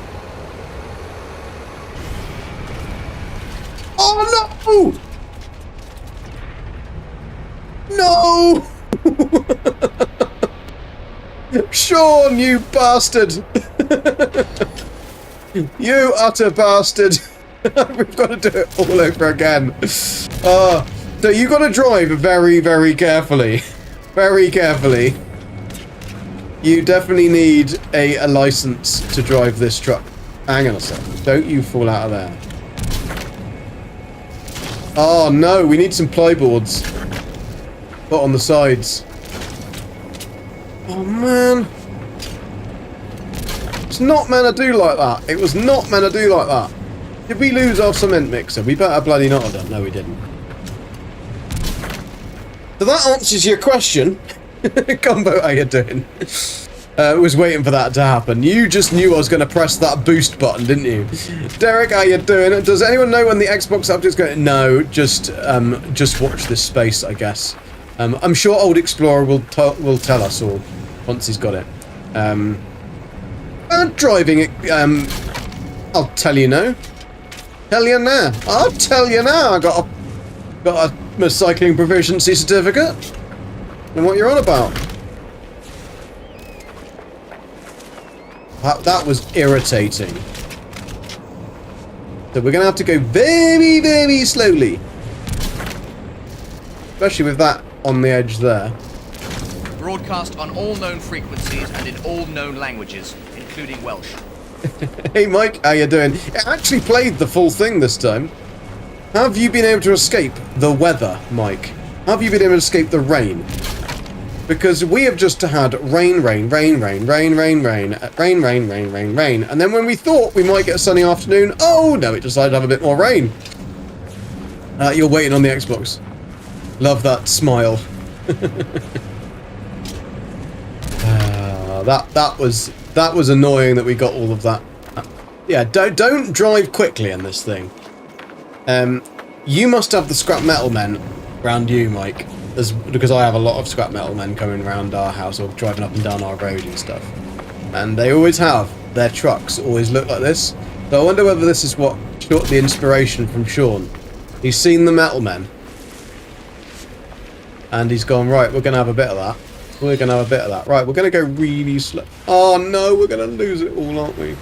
Oh no! No! Sean, you bastard! You utter bastard! We've got to do it all over again. So you got to drive very, very carefully. Very carefully. You definitely need a license to drive this truck. Hang on a second. Don't you fall out of there. Oh no, we need some plyboards. Put on the sides. Oh man. It's not meant to do like that. It was not meant to do like that. Did we lose our cement mixer? We better bloody not have done. No, we didn't. So that answers your question. Combo, how you doing? Was waiting for that to happen. You just knew I was going to press that boost button, didn't you? Derek, how you doing? Does anyone know when the Xbox update's going? No, just watch this space, I guess. I'm sure Old Explorer will tell us all once he's got it. Driving it. I'll tell you now. Tell you now. I'll tell you now. I got a cycling proficiency certificate. And what you're on about? That was irritating. So we're going to have to go very, very slowly. Especially with that on the edge there. Broadcast on all known frequencies and in all known languages, including Welsh. Hey Mike, how you doing? It actually played the full thing this time. Have you been able to escape the weather, Mike? Have you been able to escape the rain? Because we have just had rain, and then when we thought we might get a sunny afternoon, oh no, it decided to have a bit more rain. You're waiting on the Xbox. Love that smile. That was annoying that we got all of that. Yeah, don't drive quickly in this thing. You must have the scrap metal men around you, Mike. Because I have a lot of scrap metal men coming around our house or driving up and down our road and stuff. And they always have. Their trucks always look like this. So I wonder whether this is what the inspiration from Sean. He's seen the metal men. And he's gone, right, we're going to have a bit of that. We're going to have a bit of that. Right, we're going to go really slow. Oh no, we're going to lose it all, aren't we?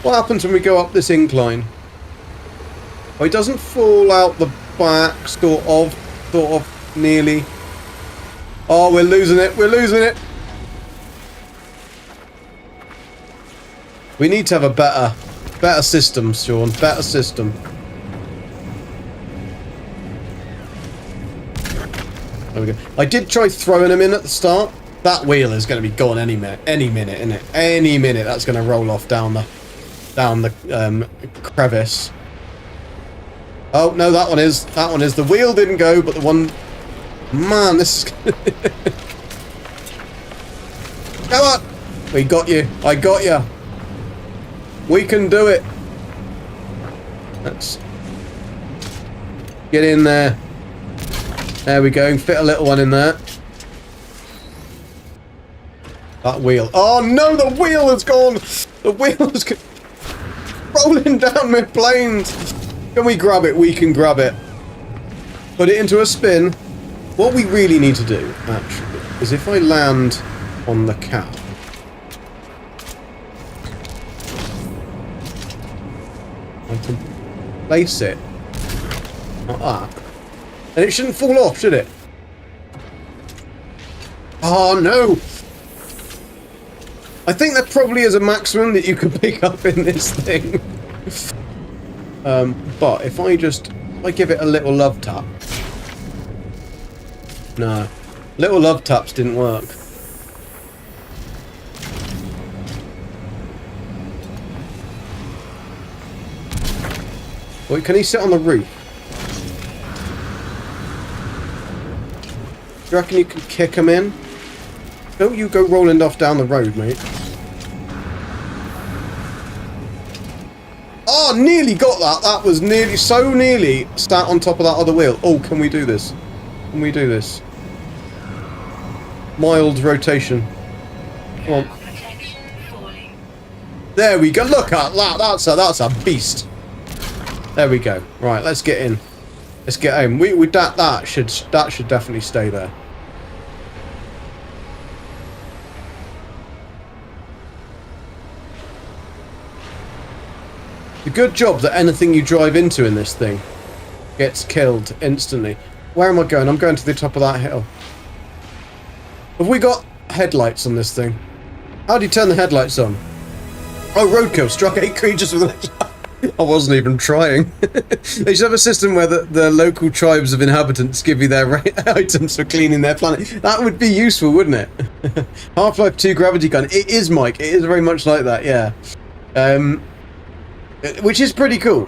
What happens when we go up this incline? Oh, it doesn't fall out the back, sort of, nearly. Oh, we're losing it, we're losing it. We need to have a better system, Sean, better system. There we go. I did try throwing him in at the start. That wheel is going to be gone any minute, isn't it? Any minute that's going to roll off down the crevice. Oh no, that one is. The wheel didn't go, but the one. Man, this is. Come on, we got you. I got you. We can do it. Let's get in there. There we go. Fit a little one in there. That wheel. Oh no, the wheel has gone. The wheel is rolling down my planes. Can we grab it? We can grab it. Put it into a spin. What we really need to do, actually, is if I land on the cap. I can place it like that. And it shouldn't fall off, should it? Oh no! I think there probably is a maximum that you can pick up in this thing. But if I give it a little love tap. No. Little love taps didn't work. Wait, can he sit on the roof? Do you reckon you can kick him in? Don't you go rolling off down the road, mate. Oh, nearly got that. That was nearly, so nearly sat on top of that other wheel. Oh, can we do this? Can we do this? Mild rotation. Come on. There we go. Look at that. That's a beast. There we go. Right, let's get in. Let's get home. That should definitely stay there. The good job that anything you drive into in this thing gets killed instantly. Where am I going? I'm going to the top of that hill. Have we got headlights on this thing? How do you turn the headlights on? Oh, roadkill. Struck 8 creatures with an... I wasn't even trying. They should have a system where the local tribes of inhabitants give you their items for cleaning their planet. That would be useful, wouldn't it? Half-Life 2 gravity gun. It is, Mike. It is very much like that, yeah. Which is pretty cool.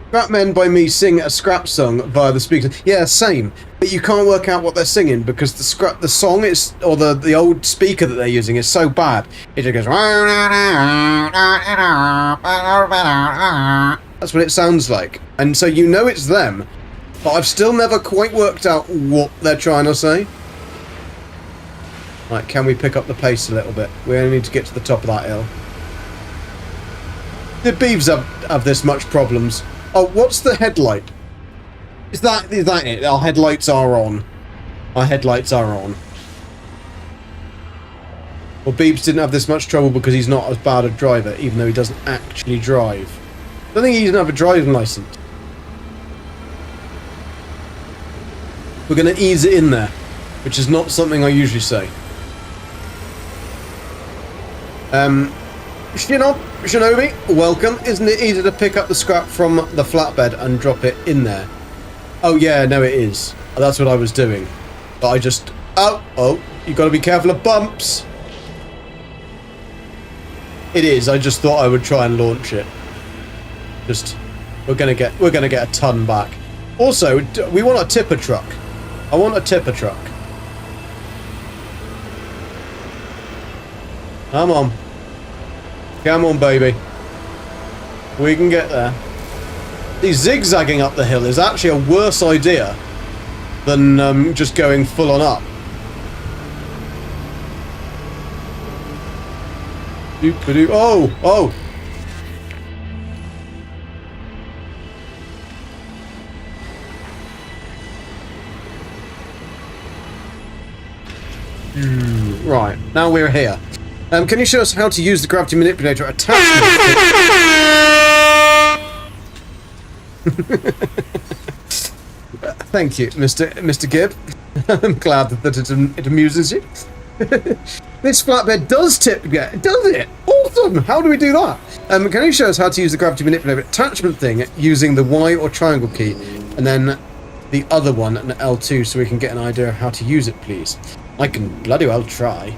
Scrap Men by me sing a scrap song via the speakers. Yeah, same. But you can't work out what they're singing because the song is, or the old speaker that they're using is so bad. It just goes. That's what it sounds like. And so you know it's them, but I've still never quite worked out what they're trying to say. Right, can we pick up the pace a little bit? We only need to get to the top of that hill. Did Beeves have this much problems? Oh, what's the headlight? Is that it? Our headlights are on. Our headlights are on. Well, Beeves didn't have this much trouble because he's not as bad a driver, even though he doesn't actually drive. I don't think he doesn't have a driving license. We're going to ease it in there, which is not something I usually say. Shinobi, welcome. Isn't it easy to pick up the scrap from the flatbed and drop it in there? Oh yeah, no it is. That's what I was doing. But I just... Oh, you got to be careful of bumps. It is. I just thought I would try and launch it. We're gonna get a ton back. Also, we want a tipper truck. I want a tipper truck. Come on. Come on, baby. We can get there. The zigzagging up the hill is actually a worse idea than just going full on up. Oh, oh. Right, now we're here. Can you show us how to use the gravity manipulator attachment? Thank you, Mr. Gibb. I'm glad that it amuses you. This flatbed does tip, does it? Awesome! How do we do that? Can you show us how to use the gravity manipulator attachment thing using the Y or triangle key, and then the other one, an L2, so we can get an idea of how to use it, please? I can bloody well try.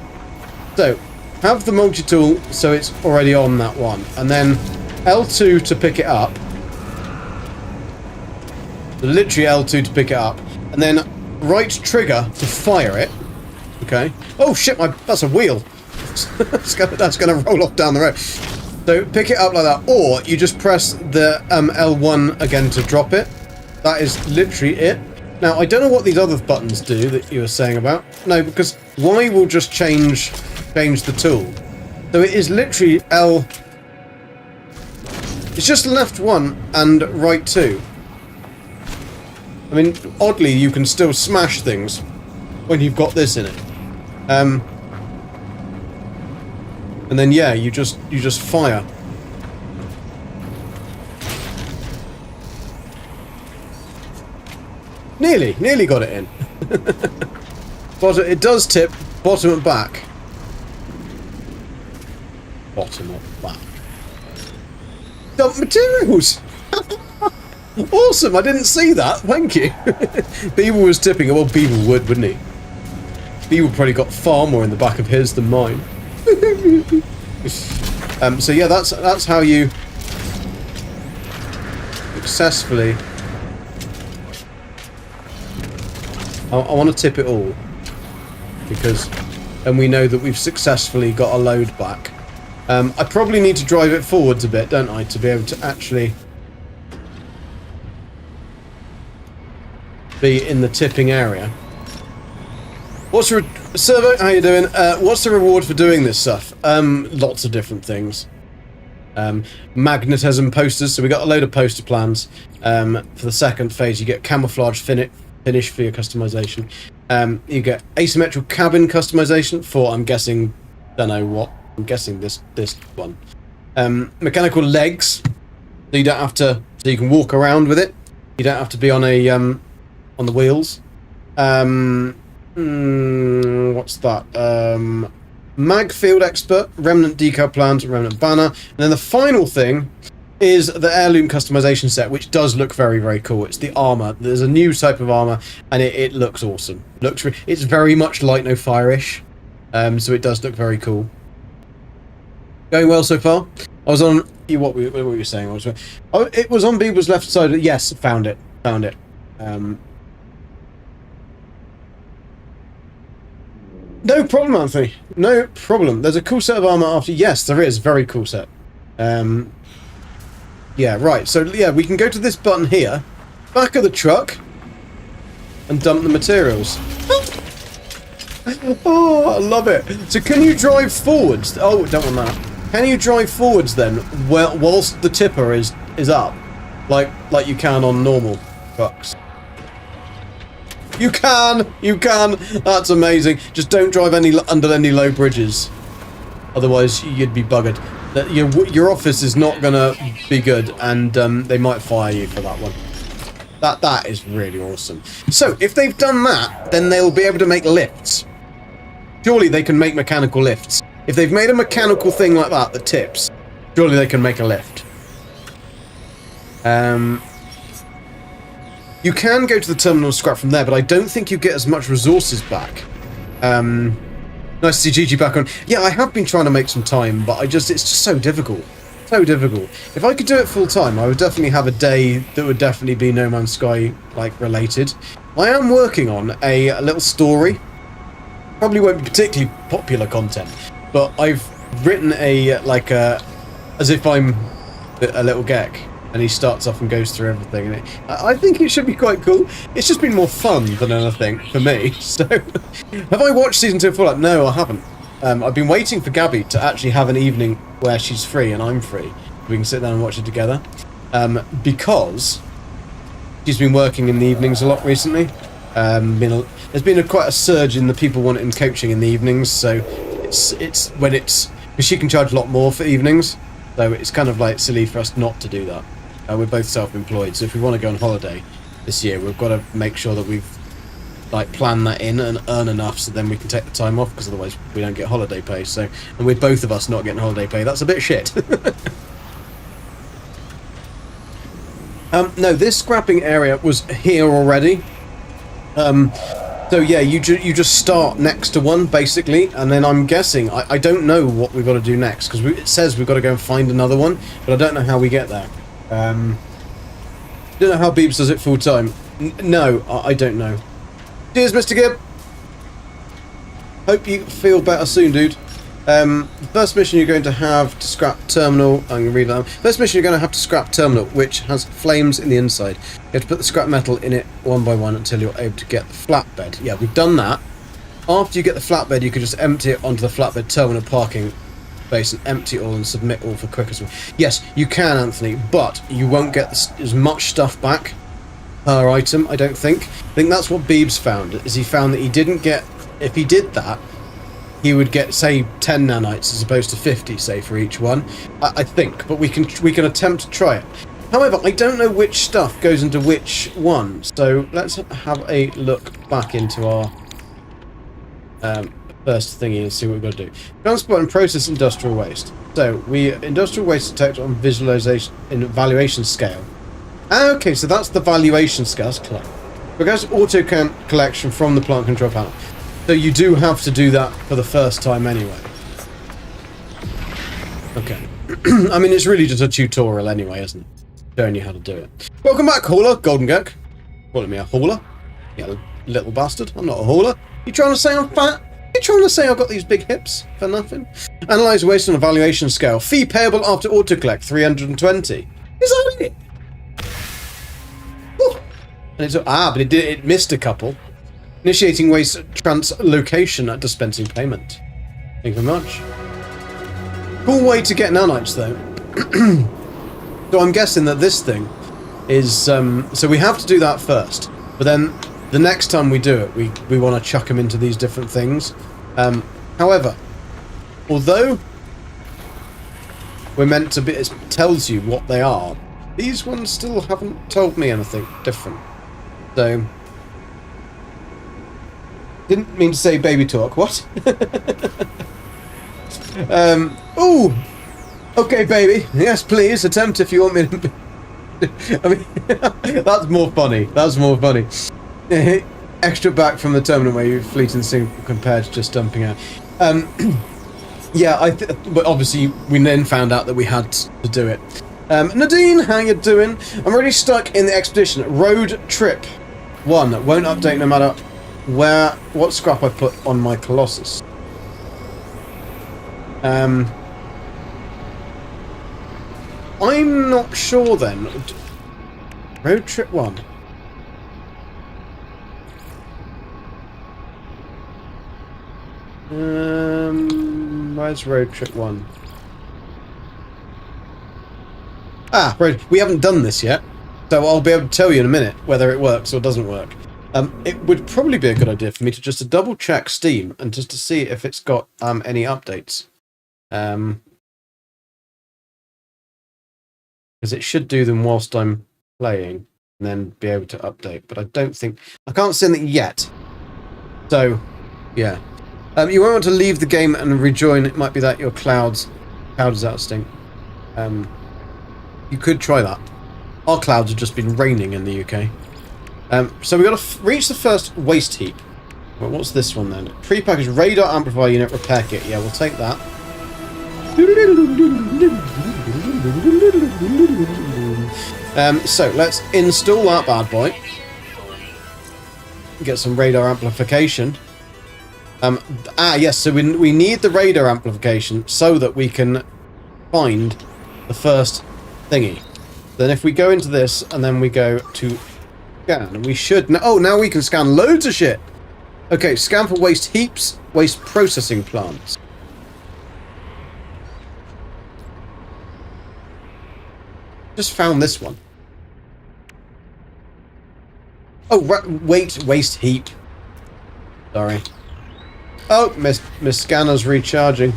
So, have the multi-tool so it's already on that one, and then L2 to pick it up. Literally L2 to pick it up, and then right trigger to fire it. Okay. Oh shit! That's a wheel. that's gonna roll off down the road. So pick it up like that, or you just press the L1 again to drop it. That is literally it. Now I don't know what these other buttons do that you were saying about. No, because Y will just change the tool. So it is literally L. It's just left 1 and right 2. I mean, oddly, you can still smash things when you've got this in it. And then yeah, you just fire. Nearly got it in. But it does tip bottom and back. Bottom and back. Dump materials. Awesome! I didn't see that. Thank you. Beaver was tipping. Well, Beaver would, wouldn't he? Beaver probably got far more in the back of his than mine. So yeah, that's how you successfully. I want to tip it all because, and we know that we've successfully got a load back. I probably need to drive it forwards a bit, don't I, to be able to actually be in the tipping area. What's the Servo? How you doing? What's the reward for doing this stuff? Lots of different things. Magnetism posters. So we got a load of poster plans. For the second phase, you get camouflage finish for your customization. You get asymmetrical cabin customization for, I'm guessing, don't know what. I'm guessing this one. Mechanical legs. So you don't have to. So you can walk around with it. You don't have to be on a on the wheels. What's that? Mag Field Expert, Remnant decal plans, Remnant banner, and then the final thing is the heirloom customization set, which does look very, very cool. It's the armor. There's a new type of armor, and it looks awesome. It's very much Light No Fire-ish, so it does look very cool. Going well so far. I was on. What were you saying? It was on Beaver's left side. Yes, found it. No problem, Anthony. No problem. There's a cool set of armor after. Yes, there is. Very cool set. Yeah, right. So, yeah, we can go to this button here, back of the truck, and dump the materials. Oh, I love it. So can you drive forwards? Oh, don't want that. Can you drive forwards then, whilst the tipper is up, like you can on normal trucks? You can. That's amazing. Just don't drive under any low bridges, otherwise you'd be buggered. Your office is not gonna be good, and they might fire you for that one. That is really awesome. So if they've done that, then they'll be able to make lifts. Surely they can make mechanical lifts. If they've made a mechanical thing like that that tips, surely they can make a lift. You can go to the terminal scrap from there, but I don't think you get as much resources back. Nice to see Gigi back on. Yeah, I have been trying to make some time, but it's just so difficult. So difficult. If I could do it full time, I would definitely have a day that would definitely be No Man's Sky related. I am working on a little story. Probably won't be particularly popular content, but I've written as if I'm a little geck. and he starts off and goes through everything. And I think it should be quite cool. It's just been more fun than anything for me. So, have I watched season 2 of Fallout? No, I haven't. I've been waiting for Gabby to actually have an evening where she's free and I'm free. We can sit down and watch it together. Because she's been working in the evenings a lot recently. There's been quite a surge in the people wanting coaching in the evenings, so it's because she can charge a lot more for evenings, so it's kind of like silly for us not to do that. We're both self-employed, so if we want to go on holiday this year, we've got to make sure that we've like plan that in and earn enough, so then we can take the time off, because otherwise we don't get holiday pay. So, and with both of us not getting holiday pay, that's a bit shit. No, this scrapping area was here already. So yeah, you just start next to one, basically, and then I'm guessing, I don't know what we've got to do next, because it says we've got to go and find another one, but I don't know how we get there. Don't know how Beebs does it full time. No, I don't know. Cheers, Mr. Gibb! Hope you feel better soon, dude. First mission you're going to have to scrap terminal. I'm going to read that. First mission you're going to have to scrap terminal, which has flames in the inside. You have to put the scrap metal in it one by one until you're able to get the flatbed. Yeah, we've done that. After you get the flatbed, you can just empty it onto the flatbed terminal parking space and empty it all and submit all for quicker. Yes, you can, Anthony, but you won't get as much stuff back per item, I don't think. I think that's what Beebs found, is he found that he didn't get, if he did that, he would get, say, 10 nanites as opposed to 50, say, for each one. I think, but we can attempt to try it. However, I don't know which stuff goes into which one, so let's have a look back into our first thingy and see what we've got to do. Transport and process industrial waste. So, industrial waste detected on visualization in valuation scale. Okay, so that's the valuation scale. That's clever. Because auto collection from the plant control panel. So you do have to do that for the first time anyway. Okay. I mean, it's really just a tutorial anyway, isn't it? Showing you how to do it. Welcome back, hauler. Golden Gek. Calling me a hauler? You little bastard. I'm not a hauler. You trying to say I'm fat? You trying to say I've got these big hips for nothing? Analyze waste on a valuation scale. Fee payable after auto collect, 320. Is that it? Oh. And it's, but it missed a couple. Initiating waste translocation at dispensing payment. Thank you very much. Cool way to get nanites, though. So I'm guessing that this thing is... so we have to do that first. But then the next time we do it, we want to chuck them into these different things. However, although we're meant to be... It tells you what they are, these ones still haven't told me anything different. So... Didn't mean to say baby talk. What? Ooh. Okay, baby. Yes, please. Attempt if you want me to. I mean, that's more funny. That's more funny. Extra back from the terminal where you fleet and single compared to just dumping out. Yeah, but obviously we then found out that we had to do it. Nadine, how you doing? I'm already stuck in the expedition. Road trip 1 won't update no matter what scrap I put on my Colossus. I'm not sure then. Road trip 1. Where's road trip 1? We haven't done this yet, so I'll be able to tell you in a minute whether it works or doesn't work. It would probably be a good idea for me to just double check Steam and just to see if it's got any updates. Because it should do them whilst I'm playing and then be able to update. But I can't see anything yet. So, yeah. You won't want to leave the game and rejoin. It might be that your cloud is out of sync. You could try that. Our clouds have just been raining in the UK. So we've got to reach the first waste heap. Well, what's this one then? Prepackaged radar amplifier unit repair kit. Yeah, we'll take that. So let's install that bad boy. Get some radar amplification. Yes, so we need the radar amplification so that we can find the first thingy. Then if we go into this and then we go to scan, and we should... now we can scan loads of shit. Okay, scan for waste heaps, waste processing plants. Just found this one. Oh, waste heap. Sorry. Oh, Miss Scanner's recharging.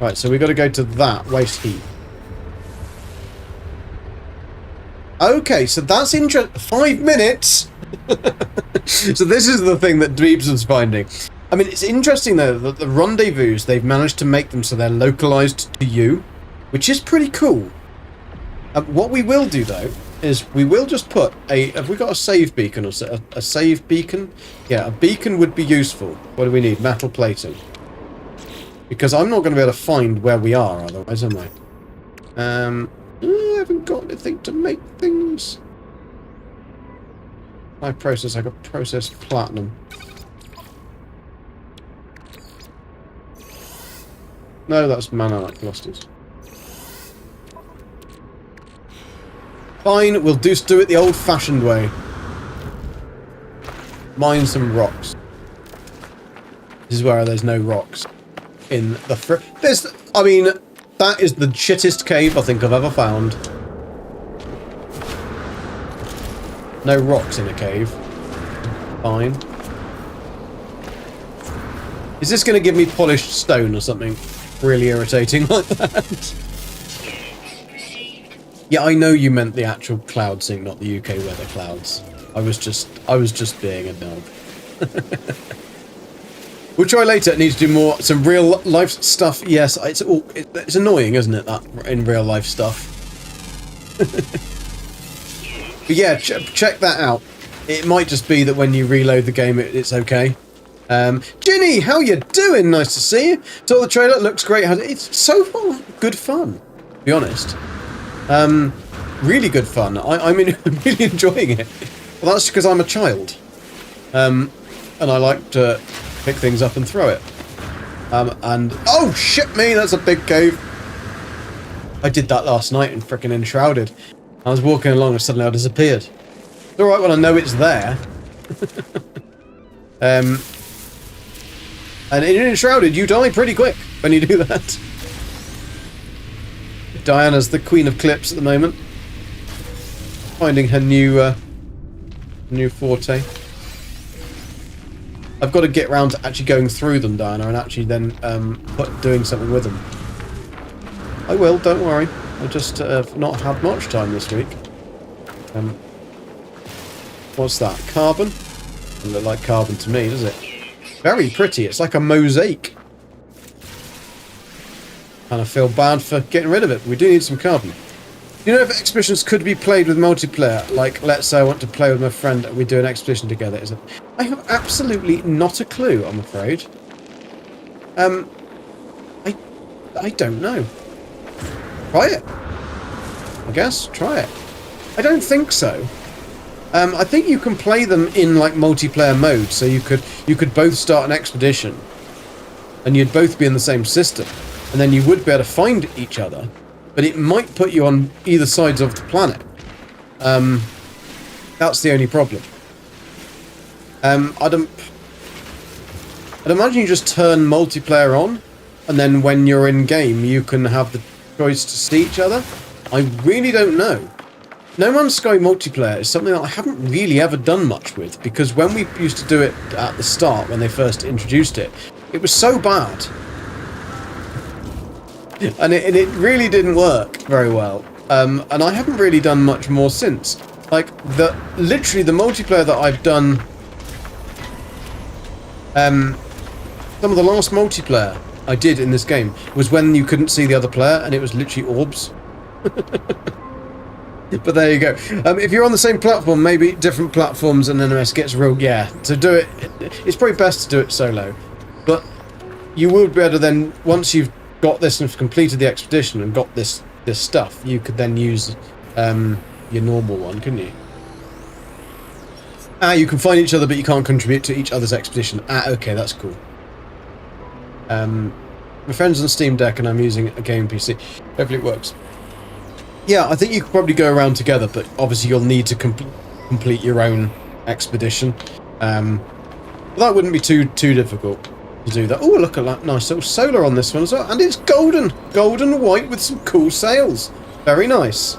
Right, so we got to go to that waste heap. Okay, so that's interesting. 5 minutes. So this is the thing that Dweebs was finding. I mean, it's interesting though that the rendezvous, they've managed to make them so they're localized to you, which is pretty cool. What we will do though is we will just put a... Have we got a save beacon or a save beacon? Yeah, a beacon would be useful. What do we need? Metal plating. Because I'm not going to be able to find where we are otherwise, am I? I haven't got anything to make things. I got processed platinum. No, that's manite clusters. Fine, we'll just do it the old-fashioned way. Mine some rocks. This is where there's no rocks. In the I mean, that is the shittest cave I think I've ever found. No rocks in a cave. Fine. Is this going to give me polished stone or something really irritating like that? Yeah, I know you meant the actual cloud sync, not the UK weather clouds. I was just being a knob. We'll try later. It needs to do some real life stuff. Yes, it's annoying, isn't it? That in real life stuff. But yeah, check that out. It might just be that when you reload the game, it's okay. Ginny, how you doing? Nice to see you. Saw the trailer. Looks great. It's so far good fun. To be honest. Really good fun. I'm really enjoying it. Well, that's because I'm a child. And I like to pick things up and throw it. And oh shit me, that's a big cave. I did that last night in frickin' Enshrouded. I was walking along and suddenly I disappeared. It's alright when I know it's there. And in Enshrouded you die pretty quick when you do that. Diana's the queen of clips at the moment. Finding her new forte. I've got to get round to actually going through them, Diana, and actually then doing something with them. I will, don't worry. I just have not had much time this week. What's that? Carbon? Doesn't look like carbon to me, does it? Very pretty. It's like a mosaic. And I feel bad for getting rid of it. We do need some carbon. You know if expeditions could be played with multiplayer? Like, let's say I want to play with my friend and we do an expedition together. Is it? I have absolutely not a clue, I'm afraid. I don't know. Try it. I guess. Try it. I don't think so. I think you can play them in like multiplayer mode, so you could both start an expedition and you'd both be in the same system. And then you would be able to find each other, but it might put you on either sides of the planet. That's the only problem. I'd imagine you just turn multiplayer on, and then when you're in game, you can have the choice to see each other. I really don't know. No Man's Sky multiplayer is something that I haven't really ever done much with, because when we used to do it at the start, when they first introduced it, it was so bad. And it really didn't work very well. And I haven't really done much more since. Like, literally the multiplayer that I've done... some of the last multiplayer I did in this game was when you couldn't see the other player, and it was literally orbs. But there you go. If you're on the same platform, maybe different platforms and NMS gets real... Yeah, to do it... It's probably best to do it solo. But you would be able to then, once you've got this and completed the expedition and got this stuff, you could then use your normal one, couldn't you? You can find each other, but you can't contribute to each other's expedition. Okay, that's cool. My friend's on Steam Deck and I'm using a game PC. Hopefully it works. Yeah, I think you could probably go around together, but obviously you'll need to complete your own expedition. But that wouldn't be too difficult to do that. Oh, look at that nice little solar on this one as well, and it's golden white with some cool sails. Very nice.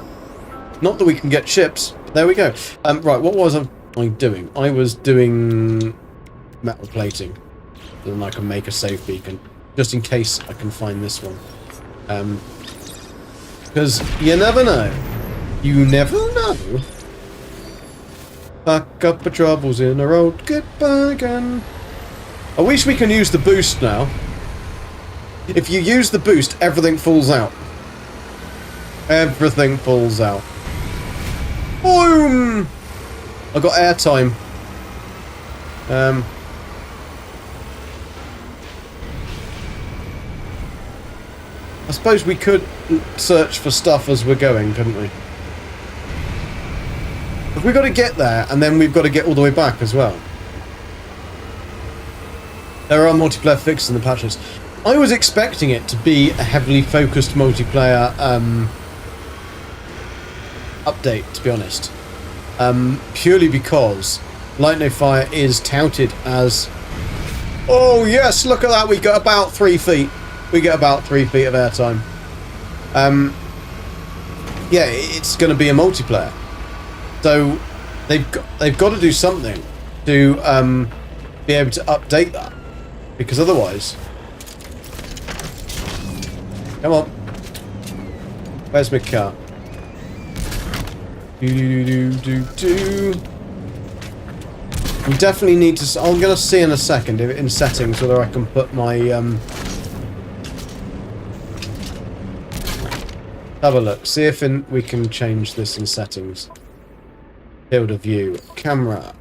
Not that we can get ships. But there we go. Right, what was I doing? I was doing metal plating, then I can make a save beacon just in case I can find this one. Because you never know. You never know. Back up the troubles in the road. Goodbye again. I wish we can use the boost now. If you use the boost, everything falls out. Everything falls out. Boom! I got airtime. I suppose we could search for stuff as we're going, couldn't we? But we've got to get there, and then we've got to get all the way back as well. There are multiplayer fixes in the patches. I was expecting it to be a heavily focused multiplayer update, to be honest. Purely because Light No Fire is touted as... Oh yes, look at that, we got about 3 feet. We get about 3 feet of airtime. Yeah, it's going to be a multiplayer. So they've got to do something to be able to update that, because otherwise, come on, where's my car? Do. We definitely need to. I'm going to see in a second in settings whether I can put my have a look. See if we can change this in settings. Field of view, camera.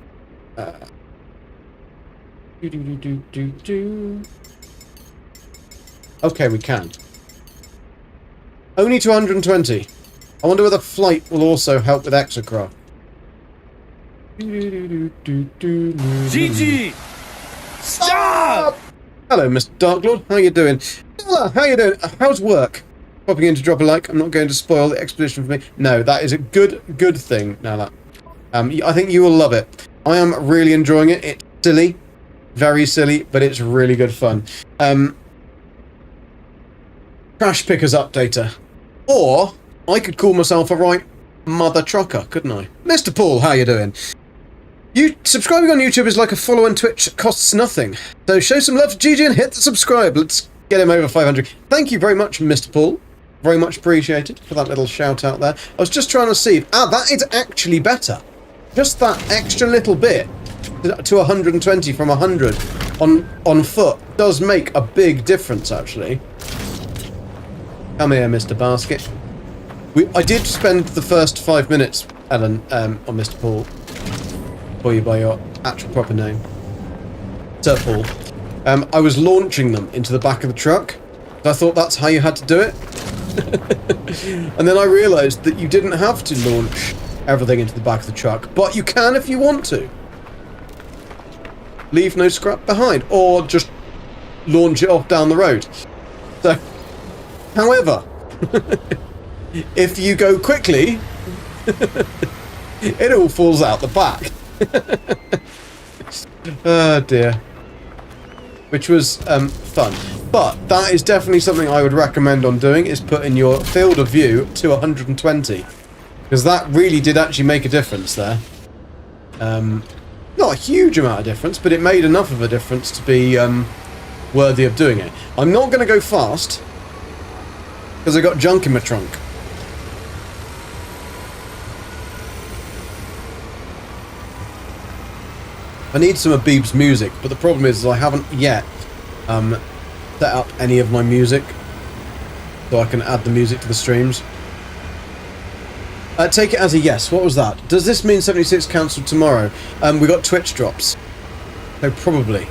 Okay, we can. Only 220. I wonder whether flight will also help with exocraft. GG! Stop! Hello, Mr. Darklord. How you doing? Hello, how you doing? How's work? Popping in to drop a like. I'm not going to spoil the expedition for me. No, that is a good thing, Nala. I think you will love it. I am really enjoying it. It's silly. Very silly, but it's really good fun. Crash Pickers Updater. Or, I could call myself a right mother trucker, couldn't I? Mr. Paul, how you doing? Subscribing on YouTube is like a follow on Twitch. It costs nothing. So show some love to GG and hit the subscribe. Let's get him over 500. Thank you very much, Mr. Paul. Very much appreciated for that little shout out there. I was just trying to see. That is actually better. Just that extra little bit to 120 from 100 on foot does make a big difference, actually. Come here, Mr. Basket. I did spend the first 5 minutes, Ellen, on Mr. Paul. Call you by your actual proper name. Sir Paul. I was launching them into the back of the truck. I thought that's how you had to do it. And then I realised that you didn't have to launch everything into the back of the truck, but you can if you want to. Leave no scrap behind, or just launch it off down the road. So, however, if you go quickly, it all falls out the back. Oh dear. Which was fun. But that is definitely something I would recommend on doing, is putting your field of view to 120. Because that really did actually make a difference there. Not a huge amount of difference, but it made enough of a difference to be worthy of doing it. I'm not going to go fast, because I got junk in my trunk. I need some of Beeb's music, but the problem is I haven't yet set up any of my music, so I can add the music to the streams. Take it as a yes. What was that? Does this mean 76 cancelled tomorrow? We got Twitch drops. So probably.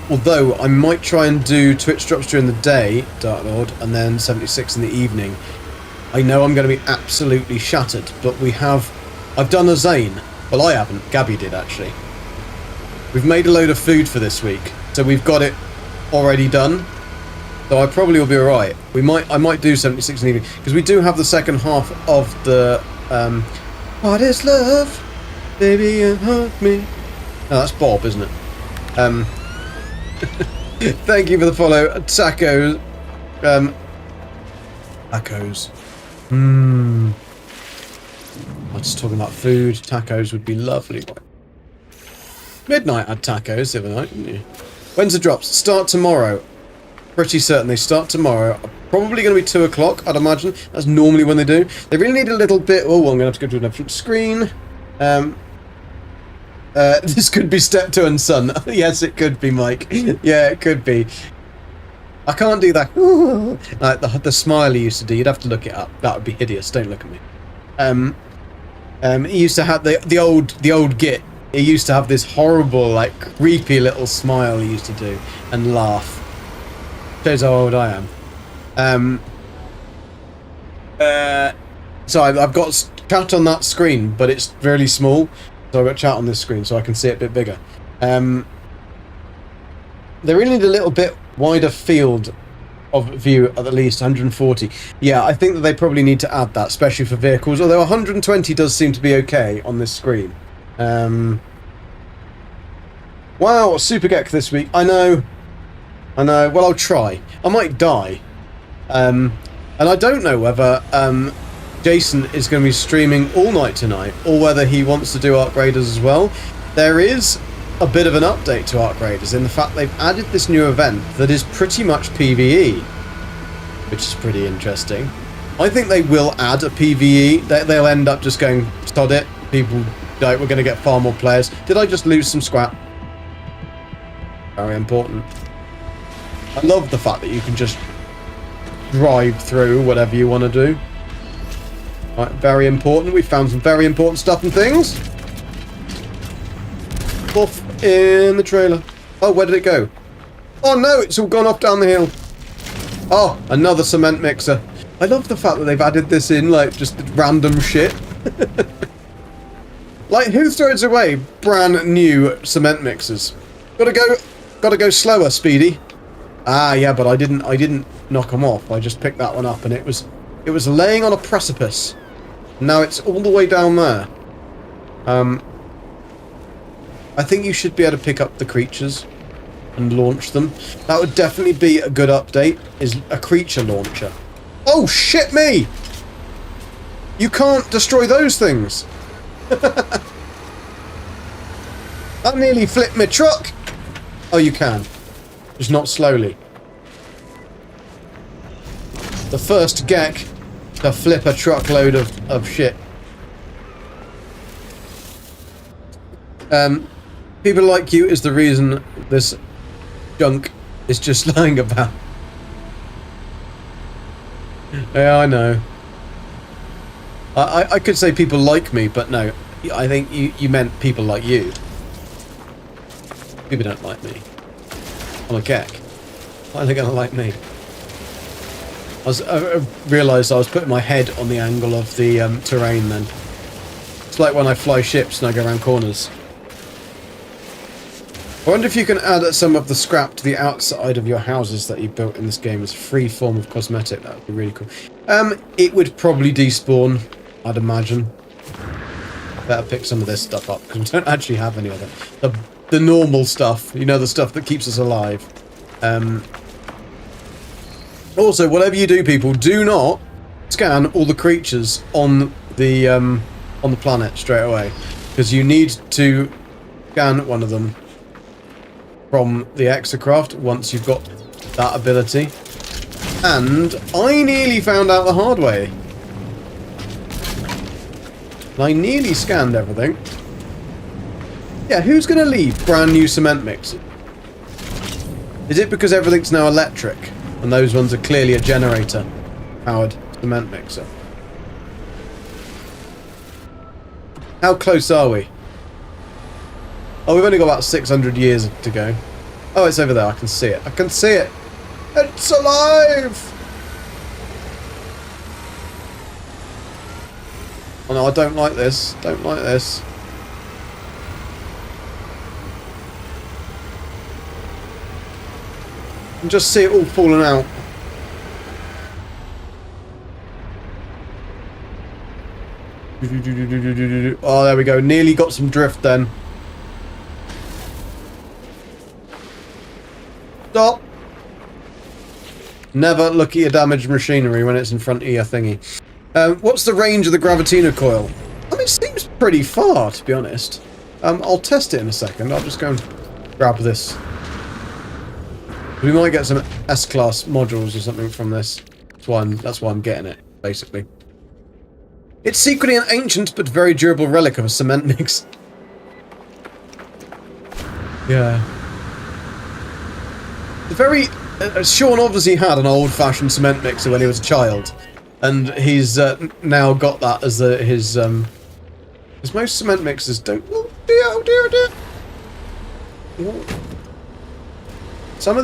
Although I might try and do Twitch drops during the day, Dark Lord, and then 76 in the evening. I know I'm going to be absolutely shattered, but I've done a Zane. Well, I haven't. Gabby did, actually. We've made a load of food for this week, so we've got it already done. So I probably will be alright. I might do 76 in the evening because we do have the second half of the What is love? Baby, you hurt me. No, that's Bob, isn't it? Thank you for the follow. Tacos. Tacos. I was just talking about food. Tacos would be lovely. Midnight had tacos the other night, didn't you? When's the drops? Start tomorrow. Pretty certain they start tomorrow. Probably going to be 2 o'clock, I'd imagine. That's normally when they do. They really need a little bit... Oh, well, I'm going to have to go to a different screen. This could be Step 2 and Son. Yes, it could be, Mike. Yeah, it could be. I can't do that. Like the smile he used to do. You'd have to look it up. That would be hideous. Don't look at me. He used to have the old Git. He used to have this horrible, like, creepy little smile he used to do and laugh. Shows how old I am. So I've got chat on that screen, but it's really small. So I've got chat on this screen, so I can see it a bit bigger. They really need a little bit wider field of view, at least 140. Yeah, I think that they probably need to add that, especially for vehicles. Although 120 does seem to be okay on this screen. Wow, Super Gek this week. I know. Well, I'll try. I might die. And I don't know whether Jason is going to be streaming all night tonight, or whether he wants to do Arc Raiders as well. There is a bit of an update to Arc Raiders in the fact they've added this new event that is pretty much PvE, which is pretty interesting. I think they will add a PvE. They'll end up just going, sod it, people, like, we're going to get far more players. Did I just lose some scrap? Very important. I love the fact that you can just drive through whatever you want to do. Right, very important. We found some very important stuff and things. Off in the trailer. Oh, where did it go? Oh no, it's all gone off down the hill. Oh, another cement mixer. I love the fact that they've added this in, like, just random shit. Like, who throws away brand new cement mixers? Gotta go slower, Speedy. Ah, yeah, but I didn't knock them off. I just picked that one up, and it was laying on a precipice. Now it's all the way down there. I think you should be able to pick up the creatures and launch them. That would definitely be a good update, is a creature launcher. Oh, shit me! You can't destroy those things! That nearly flipped my truck! Oh, you can. Just not slowly. The first Gek to flip a truckload of shit. People like you is the reason this junk is just lying about. Yeah, I know. I could say people like me, but no. I think you meant people like you. People don't like me. I'm a Gek. Why are they going to like me? I realised I was putting my head on the angle of the terrain then. It's like when I fly ships and I go around corners. I wonder if you can add some of the scrap to the outside of your houses that you built in this game as a free form of cosmetic. That would be really cool. It would probably despawn, I'd imagine. Better pick some of this stuff up because we don't actually have any of it. The normal stuff, you know, the stuff that keeps us alive. Also, whatever you do, people, do not scan all the creatures on the planet straight away, because you need to scan one of them from the exocraft once you've got that ability. And I nearly found out the hard way. I nearly scanned everything. Yeah, who's going to leave brand new cement mixer? Is it because everything's now electric and those ones are clearly a generator powered cement mixer? How close are we? Oh, we've only got about 600 years to go. Oh, it's over there. I can see it. I can see it. It's alive! Oh no, I don't like this. Don't like this. I can just see it all falling out. Oh, there we go. Nearly got some drift then. Stop. Never look at your damaged machinery when it's in front of your thingy. What's the range of the Gravitino coil? I mean, it seems pretty far, to be honest. I'll test it in a second. I'll just go and grab this. We might get some S-class modules or something from this. That's why I'm getting it, basically. It's secretly an ancient but very durable relic of a cement mix. Yeah. Sean obviously had an old-fashioned cement mixer when he was a child, and he's now got that as his. Because most cement mixers don't. Oh dear! Oh dear! Oh dear! Some of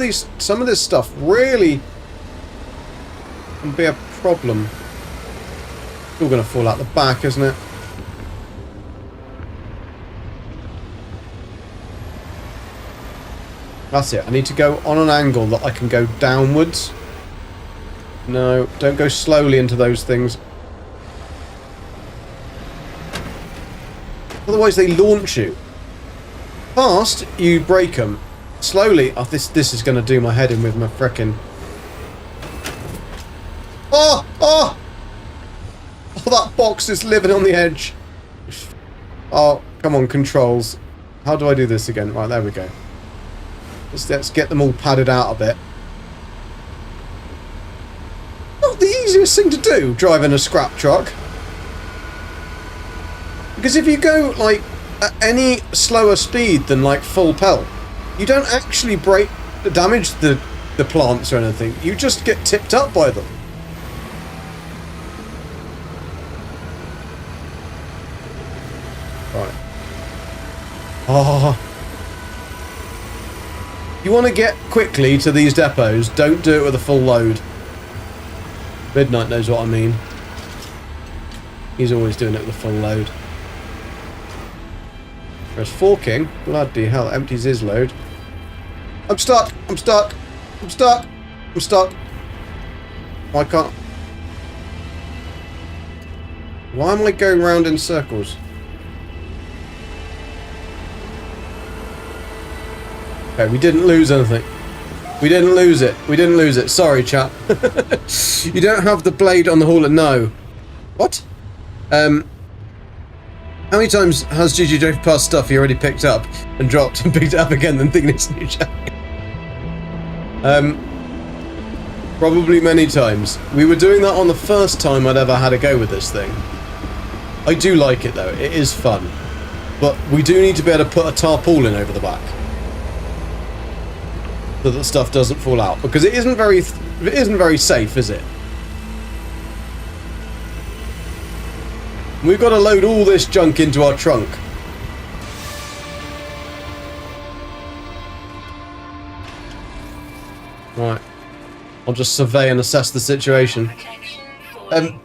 this stuff really can be a problem. It's all going to fall out the back, isn't it? That's it. I need to go on an angle that I can go downwards. No, don't go slowly into those things. Otherwise they launch you. Fast, you break them. Slowly, oh, this is going to do my head in with my frickin'... Oh! Oh! Oh, that box is living on the edge. Oh, come on, controls. How do I do this again? Right, there we go. Let's get them all padded out a bit. Not the easiest thing to do, driving a scrap truck. Because if you go, like, at any slower speed than, like, full pelt, you don't actually damage the plants or anything. You just get tipped up by them. Right. Oh. You want to get quickly to these depots, don't do it with a full load. Midnight knows what I mean. He's always doing it with a full load. Whereas forking, bloody hell, empties his load. I'm stuck! I'm stuck! I'm stuck! I'm stuck! Why can't... Why am I going round in circles? Okay, we didn't lose anything. We didn't lose it. We didn't lose it. Sorry, chap. You don't have the blade on the hauler. No. What? How many times has GG drove past stuff he already picked up and dropped and picked it up again, then thinking it's new jack? Probably many times. We were doing that on the first time I'd ever had a go with this thing. I do like it though. It is fun. But we do need to be able to put a tarpaulin over the back, so that stuff doesn't fall out, because it isn't very safe, is it? We've got to load all this junk into our trunk. Right. I'll just survey and assess the situation. Can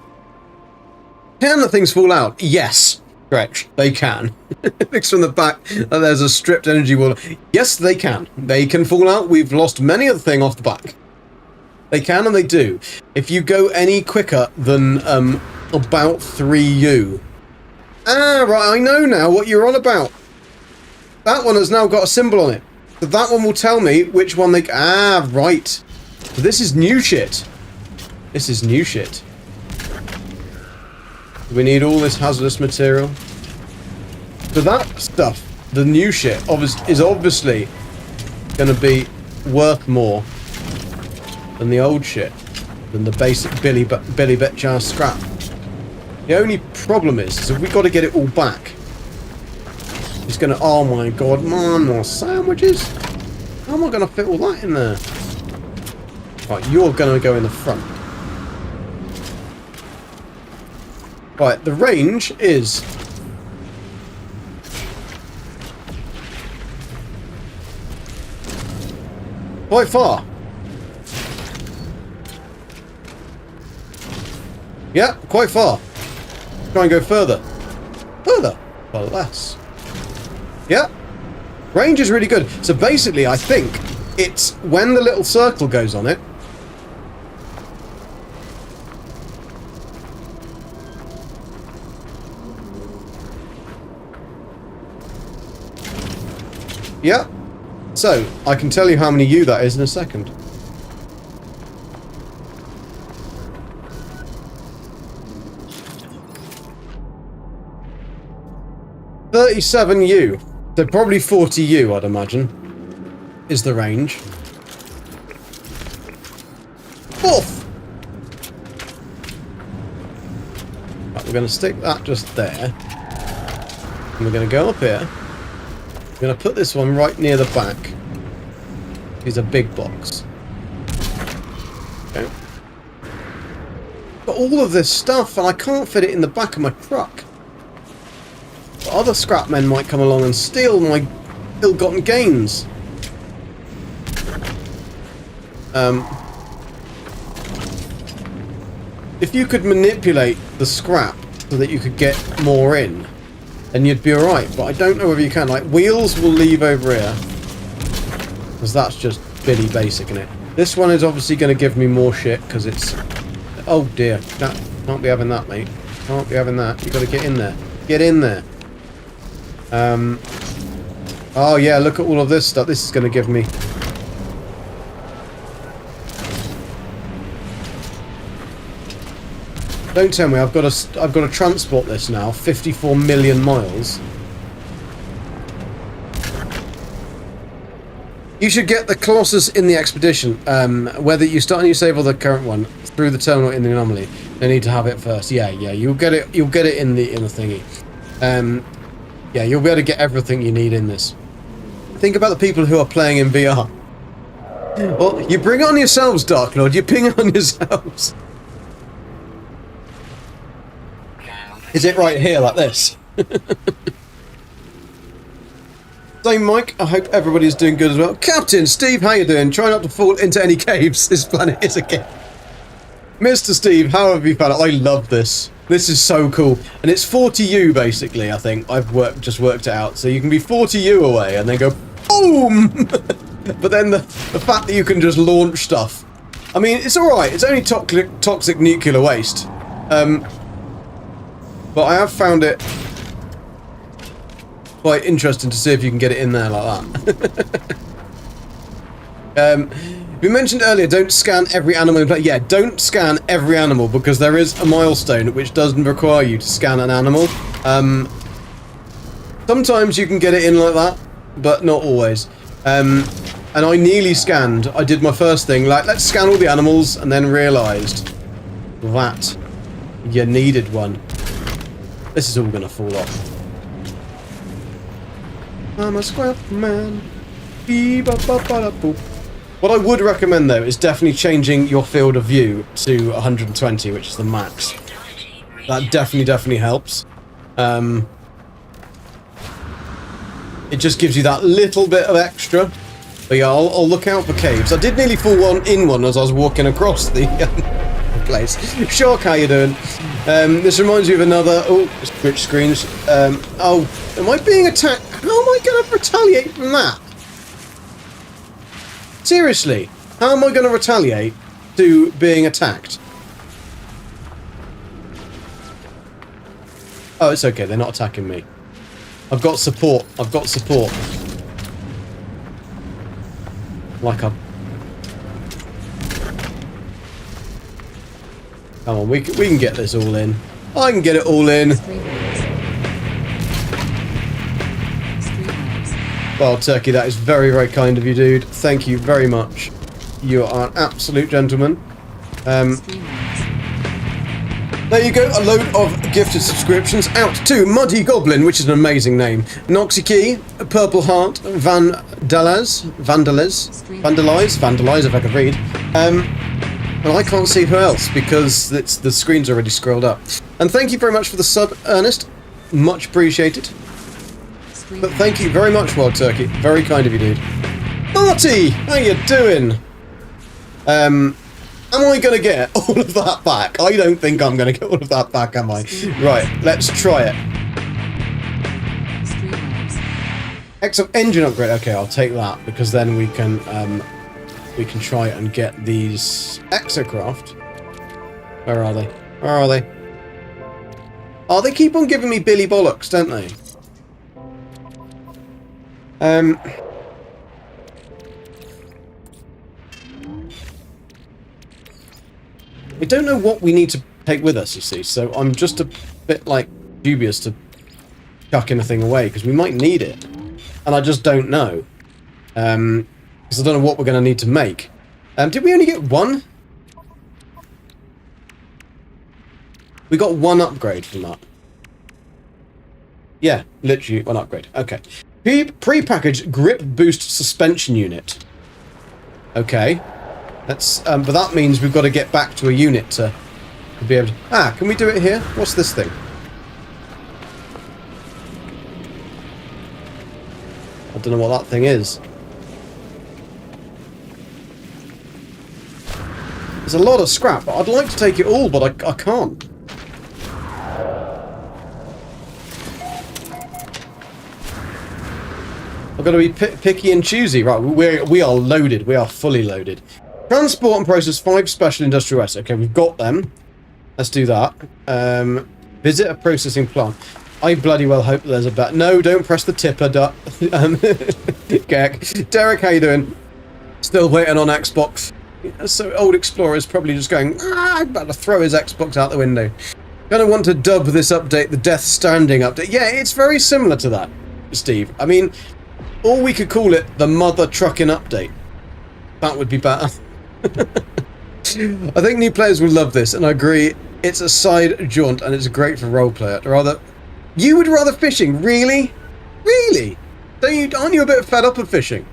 the things fall out? Yes. Correct. They can. Fixed from the back, there's a stripped energy wall. Yes, they can. They can fall out. We've lost many of the thing off the back. They can and they do. If you go any quicker than about 3U. Ah, right, I know now what you're on about. That one has now got a symbol on it. So that one will tell me which one they... Ah, right. So this is new shit. This is new shit. We need all this hazardous material. So that stuff, the new shit, is obviously going to be worth more than the old shit, than the basic Billy Betchar scrap. The only problem is if we've got to get it all back, it's going to... Oh my god, more sandwiches? How am I going to fit all that in there? Right, you're going to go in the front. Right, the range is... quite far. Yeah, quite far. Try and go further. Further. Well, less. Yeah. Range is really good. So basically, I think it's when the little circle goes on it, Yeah. So, I can tell you how many U that is in a second. $37 U. So probably 40 U, I'd imagine, is the range. Oof! Right, we're going to stick that just there. And we're going to go up here. We're going to put this one right near the back. It's a big box. Okay. Got all of this stuff and I can't fit it in the back of my truck. But other scrap men might come along and steal my ill-gotten gains. If you could manipulate the scrap so that you could get more in, then you'd be alright, but I don't know whether you can. Like, wheels will leave over here, because that's just Billy basic, isn't it? This one is obviously going to give me more shit, because it's... Oh dear, can't be having that, mate. Can't be having that. You've got to get in there. Get in there. Oh yeah, look at all of this stuff. This is going to give me... Don't tell me I've got to transport this now 54 million miles. You should get the Colossus in the expedition. Whether you start a new save or the current one through the terminal in the anomaly, they need to have it first. Yeah, you'll get it. You'll get it in the thingy. Yeah, you'll be able to get everything you need in this. Think about the people who are playing in VR. Well, you bring it on yourselves, Dark Lord. You ping it on yourselves. Is it right here, like this? So, Mike, I hope everybody's doing good as well. Captain Steve, how you doing? Try not to fall into any caves. This planet is a cave. Mr. Steve, how have you found it? I love this. This is so cool. And it's 40U, basically, I think. I've just worked it out. So you can be 40U away and then go, boom! But then the fact that you can just launch stuff. I mean, it's alright. It's only toxic nuclear waste. But I have found it quite interesting to see if you can get it in there like that. We mentioned earlier, don't scan every animal in play. Yeah, don't scan every animal because there is a milestone which doesn't require you to scan an animal. Sometimes you can get it in like that, but not always. And I nearly scanned. I did my first thing, like, let's scan all the animals, and then realised that you needed one. This is all going to fall off. I'm a scrap man. What I would recommend, though, is definitely changing your field of view to 120, which is the max. That definitely helps. It just gives you that little bit of extra. But yeah, I'll look out for caves. I did nearly fall in one as I was walking across the place. Shark, how you doing? This reminds me of another... Oh, switch screens. Oh, am I being attacked? How am I going to retaliate from that? Seriously, how am I going to retaliate to being attacked? Oh, it's okay. They're not attacking me. I've got support. I've got support. Like a... Come on, we can get this all in. I can get it all in. Well, Turkey, that is very, very kind of you, dude. Thank you very much. You are an absolute gentleman. There you go, a load of gifted subscriptions out to Muddy Goblin, which is an amazing name. Noxy Key, Purple Heart, Vandalize, if I could read. And I can't see who else because the screen's already scrolled up. And thank you very much for the sub, Ernest. Much appreciated. But thank you very much, Wild Turkey. Very kind of you, dude. Marty, how you doing? Am I going to get all of that back? I don't think I'm going to get all of that back, am I? Right, let's try it. Excellent engine upgrade. Okay, I'll take that because then we can try and get these exocraft. Where are they? Where are they? Oh, they keep on giving me Billy Bollocks, don't they? We don't know what we need to take with us, you see, so I'm just a bit, like, dubious to chuck anything away, because we might need it. And I just don't know. Because I don't know what we're going to need to make. Did we only get one? We got one upgrade from that. Yeah, literally one upgrade. Okay. Pre-packaged grip boost suspension unit. Okay. That's but that means we've got to get back to a unit to be able to... Ah, can we do it here? What's this thing? I don't know what that thing is. There's a lot of scrap. I'd like to take it all, but I can't. I've got to be picky and choosy. Right, we are loaded. We are fully loaded. Transport and process 5 special industrial assets. Okay, we've got them. Let's do that. Visit a processing plant. I bloody well hope there's a bet. No, don't press the tipper. Gek. Derek, how you doing? Still waiting on Xbox. So old Explorer is probably just going, I'm about to throw his Xbox out the window. Gonna want to dub this update the Death Stranding update. Yeah, it's very similar to that, Steve. I mean, or we could call it the Mother Trucking Update. That would be better. I think new players will love this, and I agree. It's a side jaunt, and it's great for roleplay. Rather, you would rather fishing? Really? Really? Aren't you a bit fed up of fishing?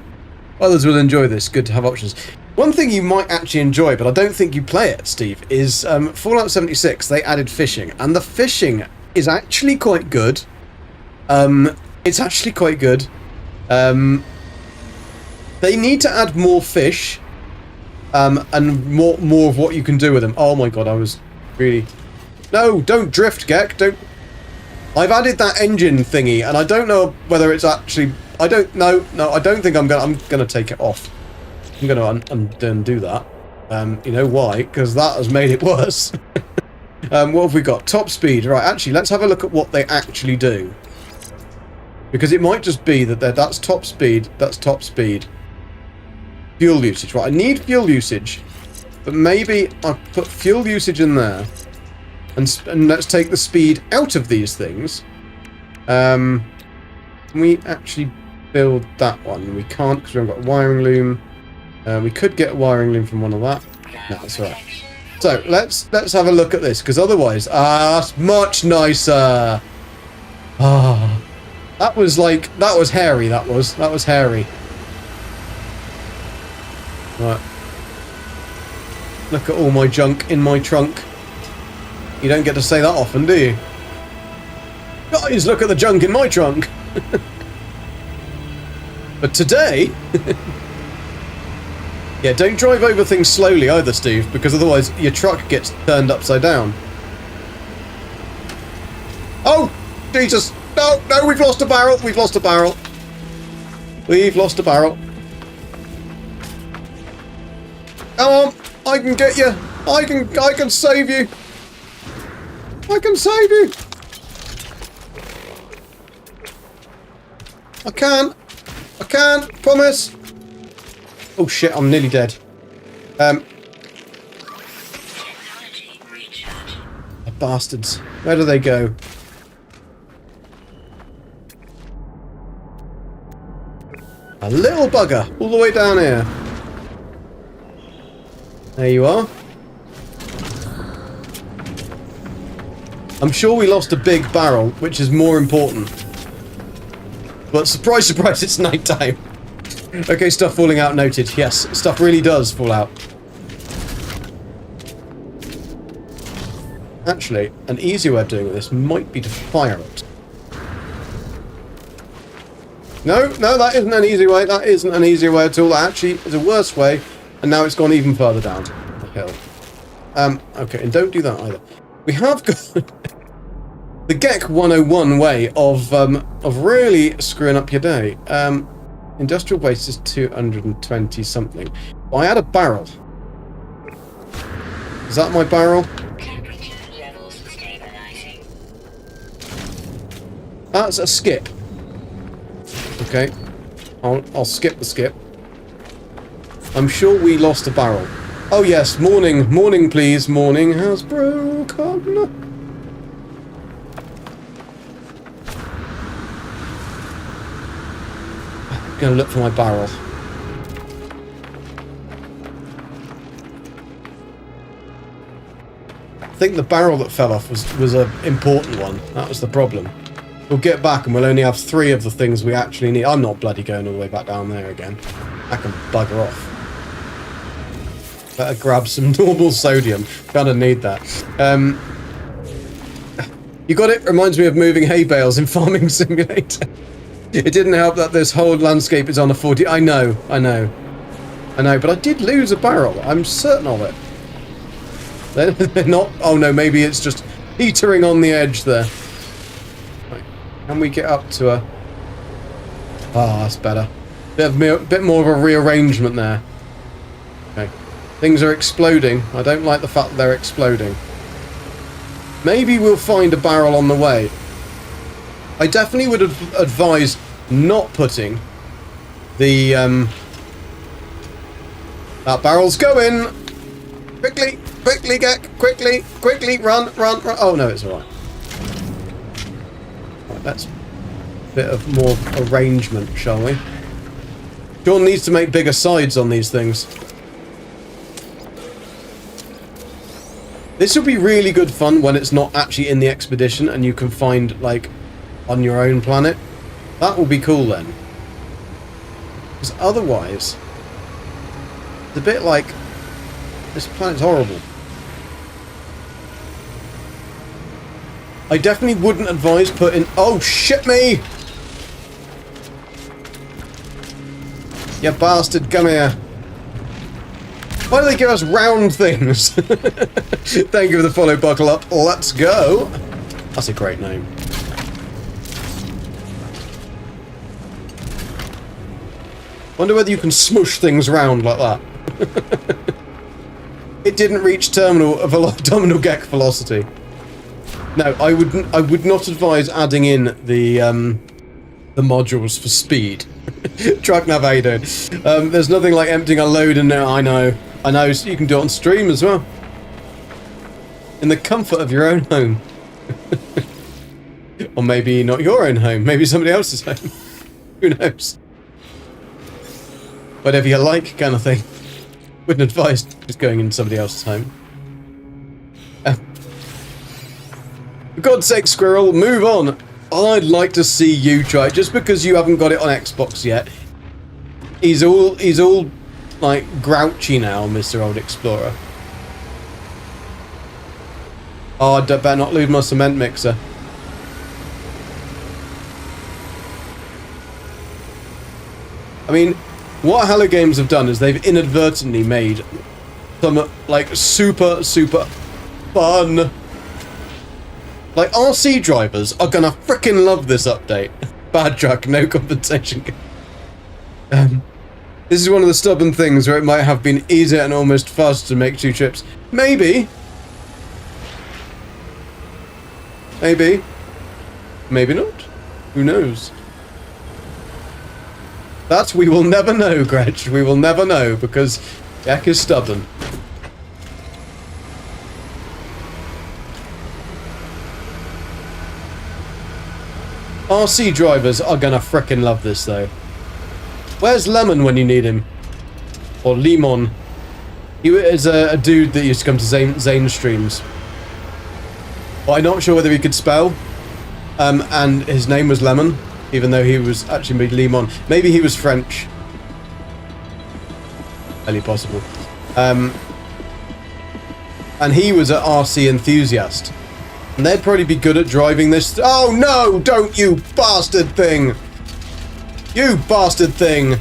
Others will enjoy this. Good to have options. One thing you might actually enjoy, but I don't think you play it, Steve, is Fallout 76. They added fishing, and the fishing is actually quite good. It's actually quite good. They need to add more fish, and more of what you can do with them. Oh my god, I was really... No, don't drift, Gek. Don't... I've added that engine thingy, and I don't know whether it's actually... I don't know. No, I don't think I'm gonna take it off. I'm gonna undo that. You know why? Because that has made it worse. What have we got? Top speed. Right, actually, let's have a look at what they actually do. Because it might just be that that's top speed. That's top speed. Fuel usage. Right, I need fuel usage. But maybe I'll put fuel usage in there. And let's take the speed out of these things. Can we actually build that one? We can't because we haven't got a wiring loom. We could get a wiring loom from one of that. No, that's all right. So let's have a look at this, because otherwise, that's much nicer. That was hairy. That was hairy. Right. Look at all my junk in my trunk. You don't get to say that often, do you? Guys, look at the junk in my trunk. But today... Yeah, don't drive over things slowly either, Steve, because otherwise your truck gets turned upside down. Oh! Jesus! No, no, we've lost a barrel! We've lost a barrel! We've lost a barrel. Come on! I can get you! I can save you! I can save you! I can! I can! Promise! Oh shit, I'm nearly dead. The bastards. Where do they go? A little bugger, all the way down here. There you are. I'm sure we lost a big barrel, which is more important. But surprise, surprise, it's night time. Okay, stuff falling out noted. Yes, stuff really does fall out. Actually, an easier way of doing this might be to fire it. No, that isn't an easy way. That isn't an easier way at all. That actually is a worse way. And now it's gone even further down the hill. Okay, and don't do that either. We have got the Gek 101 way of really screwing up your day. Industrial waste is 220 something. Well, I had a barrel. Is that my barrel? Temperature levels stabilizing. That's a skip. Okay. I'll skip the skip. I'm sure we lost a barrel. Oh yes, morning, morning please, morning has broken. I'm gonna look for my barrel. I think the barrel that fell off was an important one. That was the problem. We'll get back and we'll only have 3 of the things we actually need. I'm not bloody going all the way back down there again. I can bugger off. Better grab some normal sodium. Gonna need that. You got it? Reminds me of moving hay bales in Farming Simulator. It didn't help that this whole landscape is on a 40... I know, but I did lose a barrel. I'm certain of it. They're not... Oh no, maybe it's just teetering on the edge there. Right. Can we get up to a... Ah, that's better. Bit more of a rearrangement there. Okay. Things are exploding. I don't like the fact that they're exploding. Maybe we'll find a barrel on the way. I definitely would advise not putting the... That barrel's going! Quickly! Quickly, get! Quickly! Quickly! Run! Run! Run! Oh, no, it's alright. Right, that's a bit of more arrangement, shall we? John needs to make bigger sides on these things. This will be really good fun when it's not actually in the expedition and you can find, like, on your own planet. That will be cool then. Because otherwise, it's a bit like, this planet's horrible. I definitely wouldn't advise putting... Oh, shit me! You bastard, come here. Why do they give us round things? Thank you for the follow, buckle up. Let's go. That's a great name. Wonder whether you can smush things round like that. It didn't reach terminal Geck velocity. No, I would not advise adding in the modules for speed. Truck nav, how you doing? There's nothing like emptying a load in there. I know, so you can do it on stream as well. In the comfort of your own home. Or maybe not your own home, maybe somebody else's home. Who knows? Whatever you like, kind of thing. Wouldn't advise just going into somebody else's home. For God's sake, Squirrel, move on! I'd like to see you try it, just because you haven't got it on Xbox yet. He's all like grouchy now, Mr. Old Explorer. Oh, I better not lose my cement mixer. I mean, what Hello Games have done is they've inadvertently made some like super fun. Like, RC drivers are gonna frickin' love this update. Bad truck, no compensation. This is one of the stubborn things where it might have been easier and almost faster to make 2 trips. Maybe. Maybe. Maybe not. Who knows? That we will never know, Gretch. We will never know, because Jack is stubborn. RC drivers are gonna frickin' love this, though. Where's Lemon when you need him? Or Lemon. He is a dude that used to come to Zane streams. But I'm not sure whether he could spell. And his name was Lemon, even though he was actually Lemon. Maybe he was French. Highly possible. And he was an RC enthusiast. And they'd probably be good at driving this. Oh no, don't, you bastard thing! You bastard thing!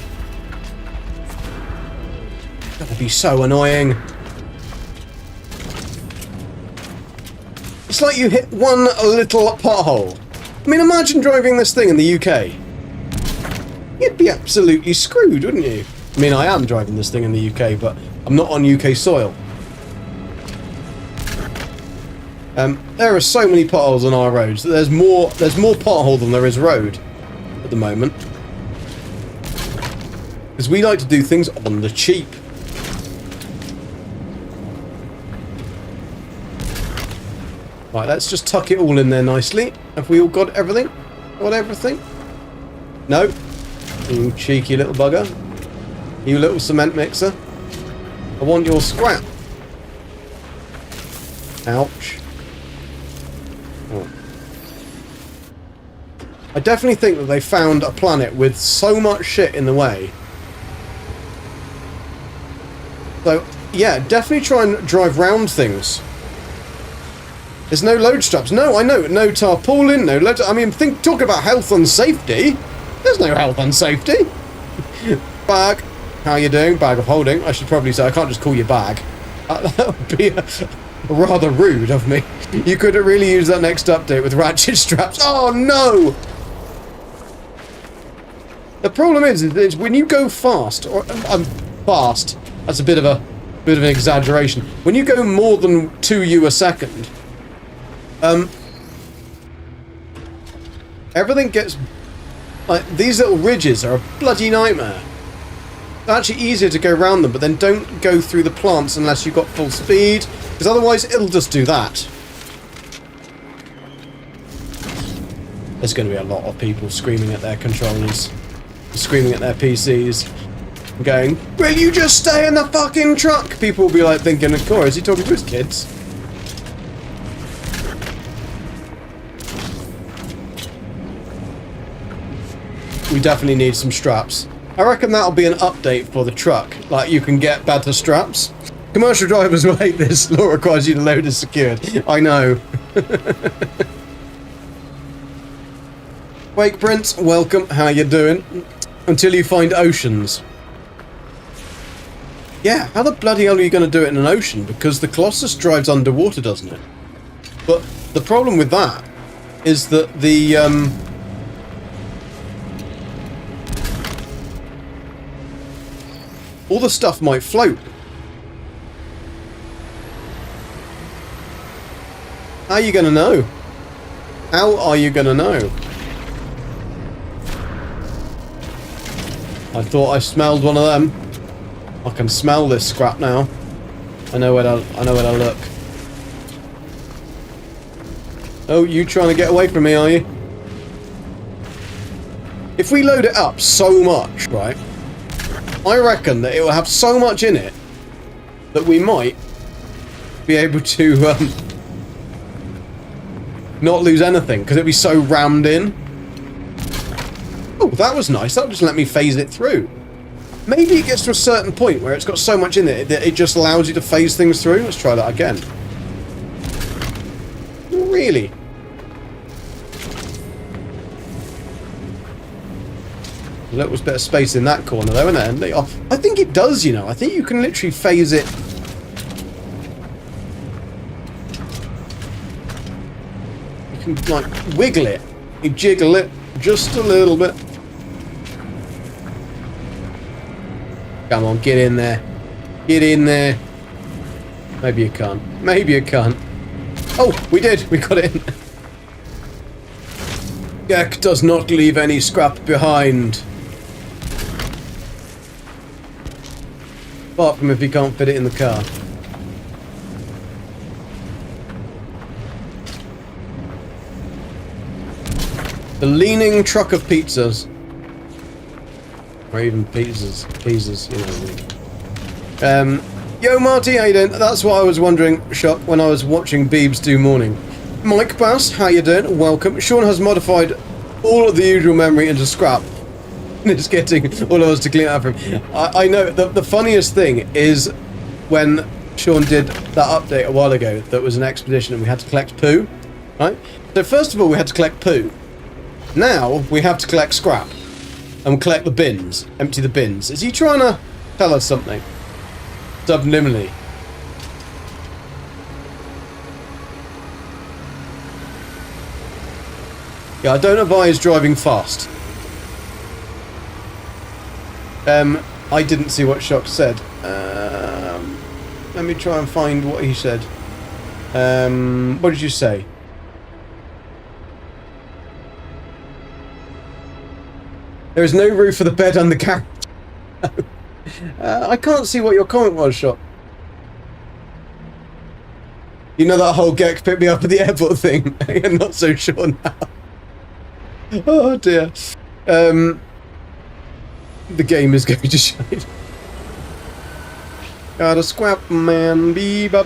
That'd be so annoying. It's like you hit one little pothole. I mean, imagine driving this thing in the UK. You'd be absolutely screwed, wouldn't you? I mean, I am driving this thing in the UK, but I'm not on UK soil. There are so many potholes on our roads that there's more pothole than there is road at the moment. Because we like to do things on the cheap. Right, let's just tuck it all in there nicely. Have we all got everything? Got everything? No. You cheeky little bugger. You little cement mixer. I want your scrap. Ouch. Oh. I definitely think that they found a planet with so much shit in the way. So, yeah, definitely try and drive round things. There's no load straps. No, I know. No tarpaulin, no load... I mean, talk about health and safety. There's no health and safety. Bag. How you doing? Bag of holding. I should probably say, I can't just call you bag. That would be rather rude of me. You could really use that next update with ratchet straps. Oh, no! The problem is when you go fast, or fast, that's a bit of an exaggeration. When you go more than 2U a second, everything gets like these little ridges are a bloody nightmare. It's actually easier to go around them, but then don't go through the plants unless you've got full speed, because otherwise it'll just do that. There's going to be a lot of people screaming at their controllers, screaming at their PCs, going, "Will you just stay in the fucking truck?" People will be like thinking, "Of course, is he talking to his kids?" We definitely need some straps. I reckon that'll be an update for the truck. Like, you can get better straps. Commercial drivers will hate this. Law requires you to load as secured. I know. Wake Prince, welcome. How you doing? Until you find oceans. Yeah, how the bloody hell are you going to do it in an ocean? Because the Colossus drives underwater, doesn't it? But the problem with that is that the all the stuff might float. How are you going to know? How are you going to know? I thought I smelled one of them. I can smell this scrap now. I know where to look. Oh, you trying to get away from me, are you? If we load it up so much, right? I reckon that it will have so much in it that we might be able to not lose anything, because it'll be so rammed in. Oh, that was nice. That'll just let me phase it through. Maybe it gets to a certain point where it's got so much in it that it just allows you to phase things through. Let's try that again. Really? A little bit of space in that corner though, isn't there? I think it does, you know. I think you can literally phase it. You can, like, wiggle it. You jiggle it just a little bit. Come on, get in there. Get in there. Maybe you can't. Maybe you can't. Oh, we did. We got it in. Gek does not leave any scrap behind. Apart from if he can't fit it in the car. The leaning truck of pizzas. Or even pizzas, you know what I mean. Yo Marty, how you doing? That's what I was wondering, Shop, when I was watching Beebs do morning. Mike Bass, how you doing? Welcome. Sean has modified all of the usual memory into scrap. It's getting all of us to clean it up for him. I know, the funniest thing is when Sean did that update a while ago that was an expedition and we had to collect poo, right? So first of all we had to collect poo. Now we have to collect scrap. And collect the bins. Empty the bins. Is he trying to tell us something? Subliminally. Yeah, I don't know why he's driving fast. I didn't see what Shock said. Let me try and find what he said. What did you say? There is no roof for the bed and the carriage. I can't see what your comment was, Shop. You know that whole Gex pick me up at the airport thing? I'm not so sure now. Oh dear. The game is going to shine. Got a scrap man. They should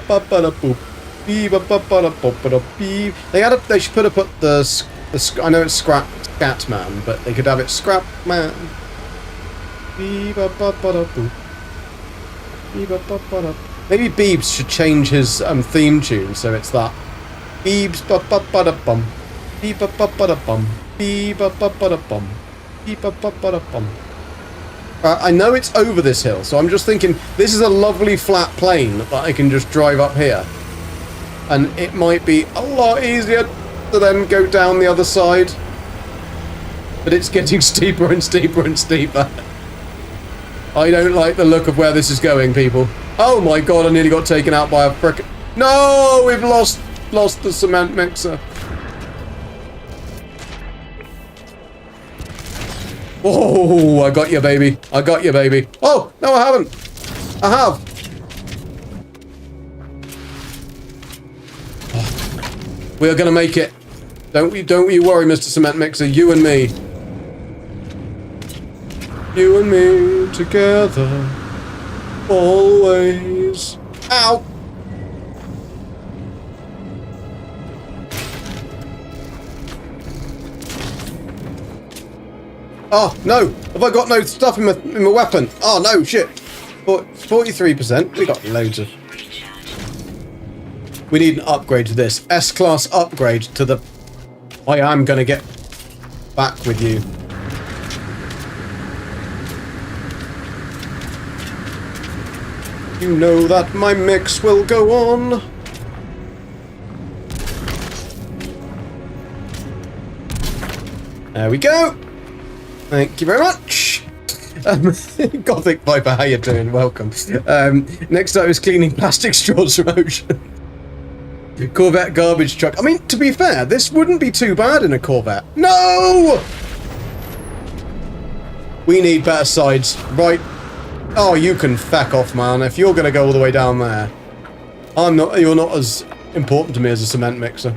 put the I know it's scat man, but they could have it scrap man. Maybe Beebs should change his theme tune so it's that. Beebs ba-ba-ba-da-bum. Beep-ba-ba-ba-da-bum. Beep-ba-ba-ba-da-bum. Beep-ba-ba-ba-da-bum. I know it's over this hill, so I'm just thinking this is a lovely flat plain that I can just drive up here. And it might be a lot easier to then go down the other side. But it's getting steeper and steeper and steeper. I don't like the look of where this is going, people. Oh my god, I nearly got taken out by a frickin'... No! We've lost the cement mixer. Oh, I got you, baby. I got you, baby. Oh, no, I haven't. I have. Oh, we are going to make it. Don't you worry, Mr. Cement Mixer. You and me. You and me together. Always. Ow. Oh, no! Have I got no stuff in my weapon? Oh, no, shit. 43%. We got loads of... We need an upgrade to this. S-class upgrade to the... I am going to get back with you. You know that my mix will go on. There we go. Thank you very much. Gothic Viper, how you doing? Welcome. Next up is cleaning plastic straws from ocean. Corvette garbage truck. I mean, to be fair, this wouldn't be too bad in a Corvette. No! We need better sides. Right. Oh, you can feck off, man. If you're going to go all the way down there. You're not as important to me as a cement mixer.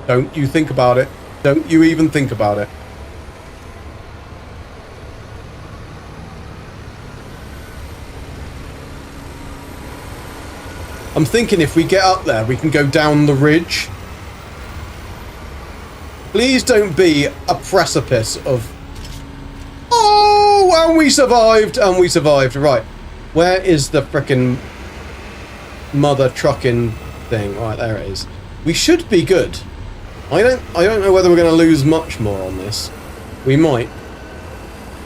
Don't you think about it. Don't you even think about it. I'm thinking if we get up there, we can go down the ridge. Please don't be a precipice of... Oh, and we survived, and we survived. Right, where is the frickin' mother trucking thing? Right, there it is. We should be good. I don't know whether we're going to lose much more on this. We might.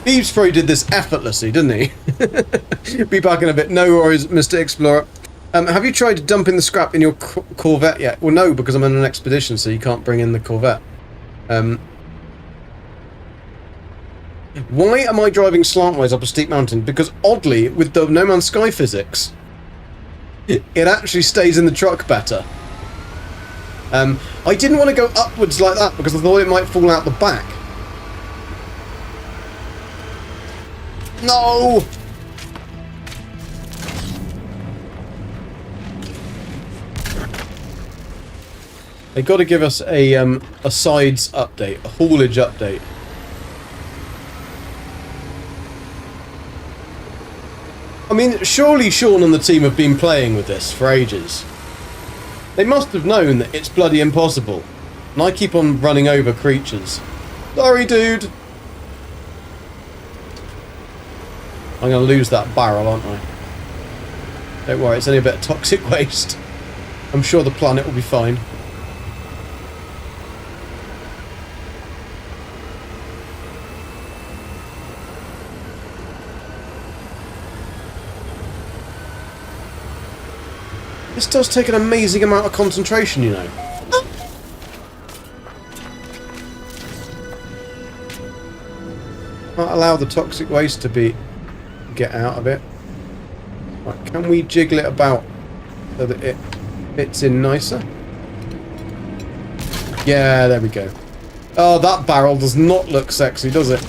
Beebs probably did this effortlessly, didn't he? Be back in a bit. No worries, Mr. Explorer. Have you tried dumping the scrap in your Corvette yet? Well, no, because I'm on an expedition, so you can't bring in the Corvette. Why am I driving slantwise up a steep mountain? Because oddly, with the No Man's Sky physics, it actually stays in the truck better. I didn't want to go upwards like that because I thought it might fall out the back. No! They got to give us a sides update, a haulage update. I mean, surely Sean and the team have been playing with this for ages. They must have known that it's bloody impossible. And I keep on running over creatures. Sorry, dude. I'm going to lose that barrel, aren't I? Don't worry, it's only a bit of toxic waste. I'm sure the planet will be fine. This does take an amazing amount of concentration, you know. Can't allow the toxic waste to get out of it. Right, can we jiggle it about so that it fits in nicer? Yeah, there we go. Oh, that barrel does not look sexy, does it?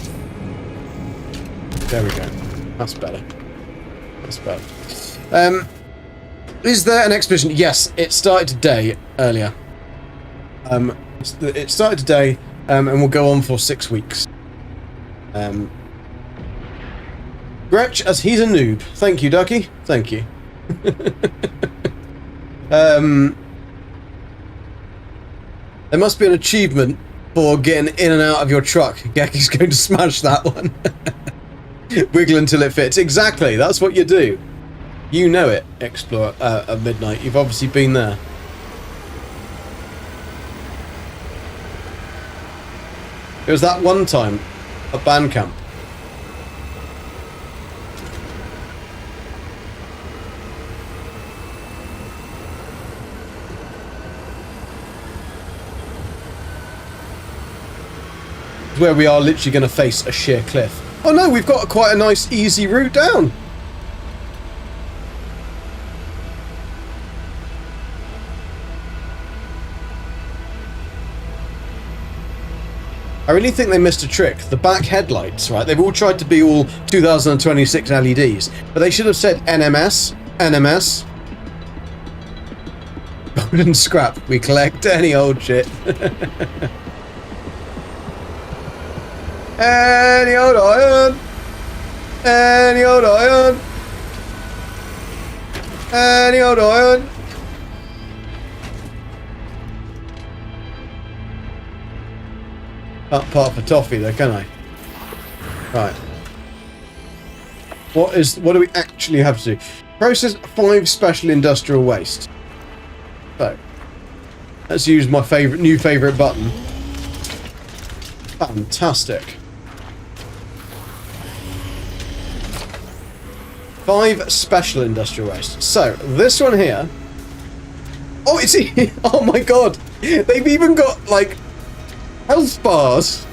There we go. That's better. That's bad. Is there an expedition? Yes, it started today, earlier. It started today, and will go on for 6 weeks. Gretch, as he's a noob. Thank you, Ducky. Thank you. There must be an achievement for getting in and out of your truck. Geki's going to smash that one. Wiggle until it fits. Exactly, that's what you do. You know it, Explorer at midnight. You've obviously been there. It was that one time at band camp. Where we are literally going to face a sheer cliff. Oh no, we've got quite a nice easy route down. I really think they missed a trick. The back headlights, right? They've all tried to be all 2026 LEDs, but they should have said NMS, NMS. Golden scrap. We collect any old shit. Any old iron. Any old iron. Any old iron. Can't part for toffee though, can I? Right. What do we actually have to do? Process 5 special industrial waste. So, let's use my new favourite button. Fantastic. 5 special industrial waste. So, this one here... Oh, it's... Oh my god! They've even got, like, health bars!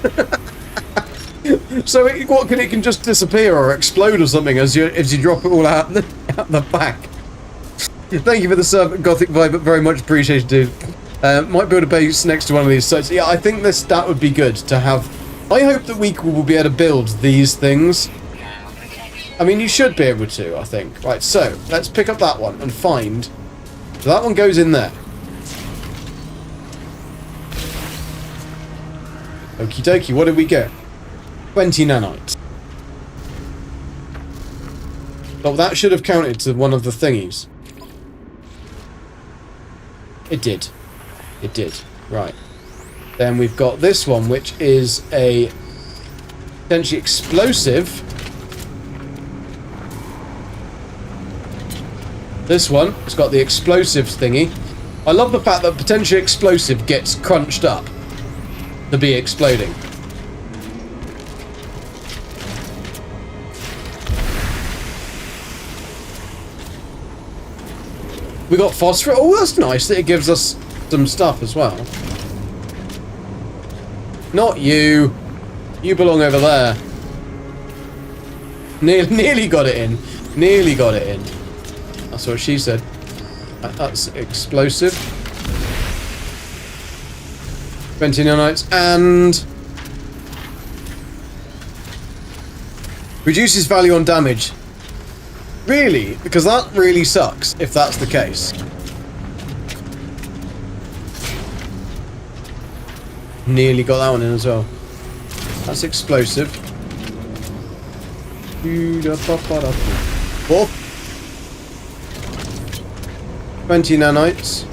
So, it can just disappear or explode or something as you drop it all out the back. Thank you for the sub, Gothic Vibe, very much appreciated, dude. Might build a base next to one of these sites. Yeah, I think that would be good to have. I hope that we will be able to build these things. I mean, you should be able to, I think. Right, so, let's pick up that one and find... So that one goes in there. Okie dokie, what did we get? 20 nanites. Oh, that should have counted to one of the thingies. It did. It did. Right. Then we've got this one, which is a potentially explosive. This one, it's got the explosive thingy. I love the fact that potentially explosive gets crunched up to be exploding. We got phosphorus. Oh, that's nice that it gives us some stuff as well. Not you. You belong over there. Nearly got it in. Nearly got it in. That's what she said. That's explosive. 20 nanites and... reduces value on damage. Really? Because that really sucks, if that's the case. Nearly got that one in as well. That's explosive. Whoa. 20 nanites.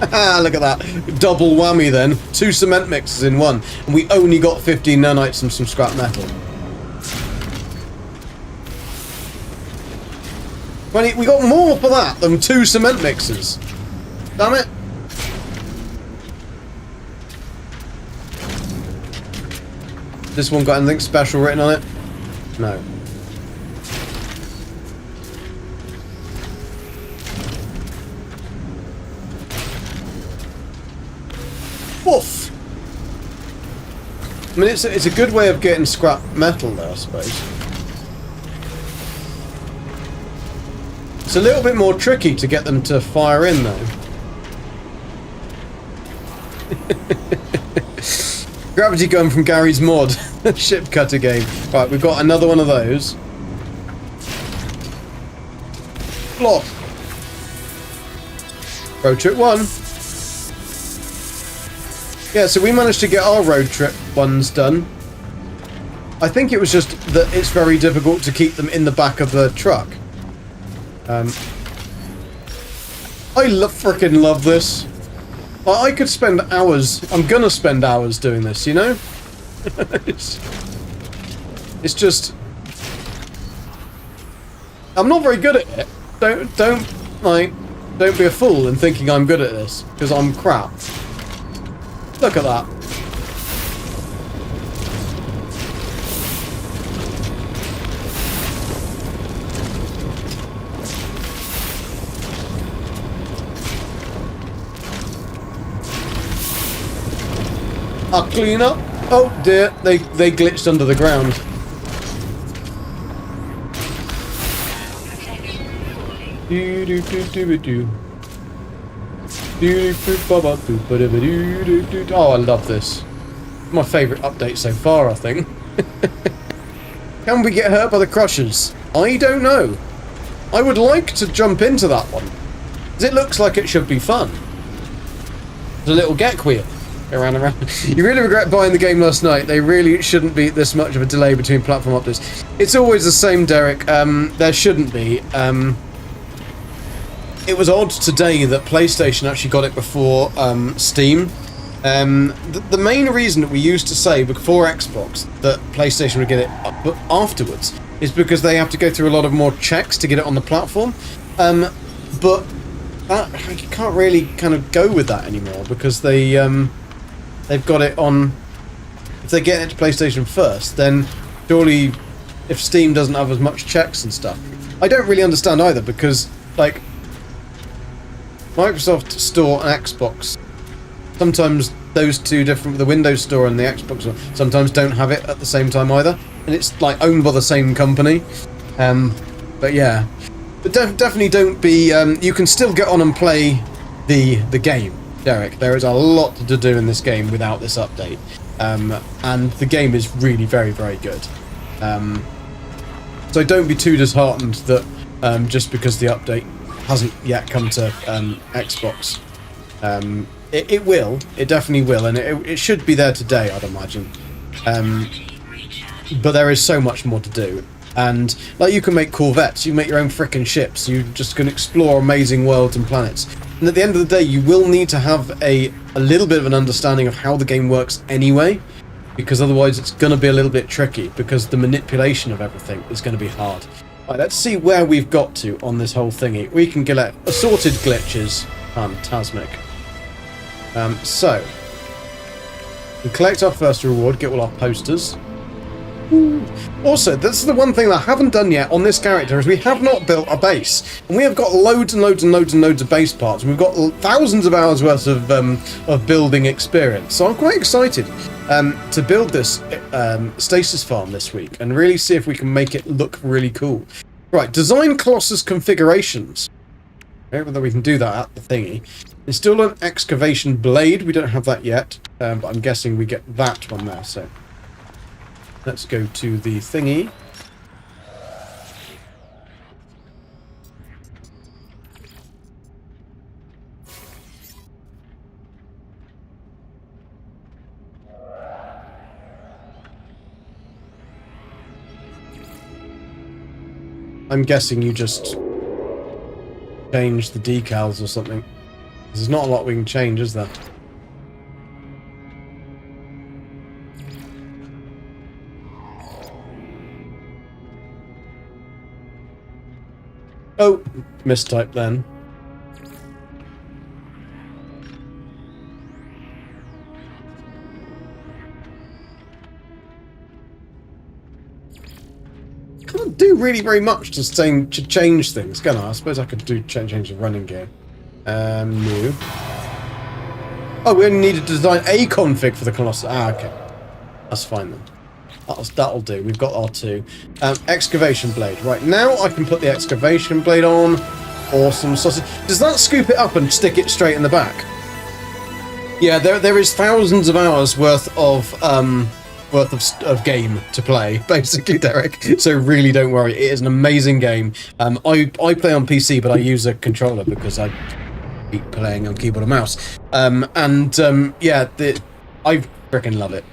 Look at that. Double whammy then. 2 cement mixes in one. And we only got 15 nanites and some scrap metal. We got more for that than 2 cement mixers. Damn it. This one got anything special written on it? No. Woof! I mean, it's a good way of getting scrap metal there, I suppose. It's a little bit more tricky to get them to fire in, though. Gravity gun from Gary's mod. Ship cutter game. Right, we've got another one of those. Plot. Road trip 1. Yeah, so we managed to get our road trip ones done. I think it was just that it's very difficult to keep them in the back of the truck. I frickin' love this. I could spend hours. I'm gonna spend hours doing this, you know? it's just... I'm not very good at it. Don't be a fool in thinking I'm good at this, because I'm crap. Look at that. I'll clean up. Oh dear, they glitched under the ground. Oh, I love this. My favourite update so far, I think. Can we get hurt by the crushers? I don't know. I would like to jump into that one, because it looks like it should be fun. There's a little Gek wheel. Around. You really regret buying the game last night. They really shouldn't be this much of a delay between platform updates. It's always the same, Derek. There shouldn't be. It was odd today that PlayStation actually got it before Steam. The main reason that we used to say before Xbox that PlayStation would get it afterwards is because they have to go through a lot of more checks to get it on the platform. But you can't really kind of go with that anymore because they've got it on... If they get it to PlayStation first, then surely if Steam doesn't have as much checks and stuff... I don't really understand either, because, like, Microsoft Store and Xbox, sometimes those two different... The Windows Store and the Xbox Store sometimes don't have it at the same time either. And it's, like, owned by the same company. But yeah. But definitely don't be... you can still get on and play the game. Derek, there is a lot to do in this game without this update, and the game is really very, very good. So don't be too disheartened that just because the update hasn't yet come to Xbox. It will, it definitely will, and it should be there today, I'd imagine. But there is so much more to do. And, like, you can make Corvettes, you can make your own frickin' ships, you just can explore amazing worlds and planets. And at the end of the day, you will need to have a little bit of an understanding of how the game works anyway, because otherwise it's going to be a little bit tricky, because the manipulation of everything is going to be hard. Right, let's see where we've got to on this whole thingy. We can get assorted glitches. Fantastic. So, we collect our first reward, get all our posters. Also, this is the one thing that I haven't done yet on this character, is we have not built a base. And we have got loads and loads and loads and loads of base parts. And we've got thousands of hours worth of building experience. So I'm quite excited to build this stasis farm this week and really see if we can make it look really cool. Right, design Colossus configurations. Okay, whether we can do that at the thingy. Install an excavation blade. We don't have that yet, but I'm guessing we get that one there, so... Let's go to the thingy. I'm guessing you just change the decals or something. There's not a lot we can change, is there? Oh, mistype then. Can't do really very much to change things, can I? I suppose I could do change the running gear. No. Oh, we only needed to design a config for the Colossus. Ah, okay. That's fine then. That'll do. We've got our two. Excavation blade. Right, now I can put the excavation blade on. Awesome sausage. Does that scoop it up and stick it straight in the back? Yeah, there is thousands of hours worth of worth of game to play, basically, Derek. So really don't worry. It is an amazing game. I play on PC, but I use a controller because I keep playing on keyboard and mouse. Yeah, I freaking love it.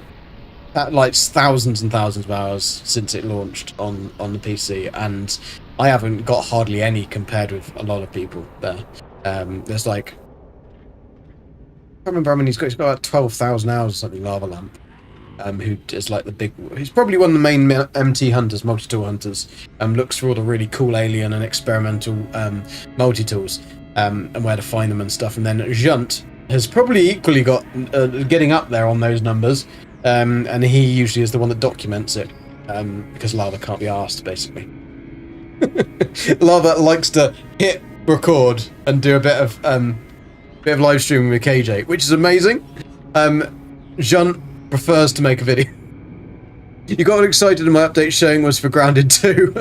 That, like, thousands and thousands of hours since it launched on the PC, and I haven't got hardly any compared with a lot of people there. There's like, I can't remember how many he's got about 12,000 hours or something, Lava Lamp. Who is like the big... He's probably one of the main MT hunters, multi-tool hunters. Looks for all the really cool alien and experimental multi-tools, and where to find them and stuff. And then Junt has probably equally got getting up there on those numbers, and he usually is the one that documents it, because Lava can't be arsed, basically. Lava likes to hit record and do a bit of live streaming with KJ, which is amazing. Junt prefers to make a video. You got excited in my update showing was for Grounded 2.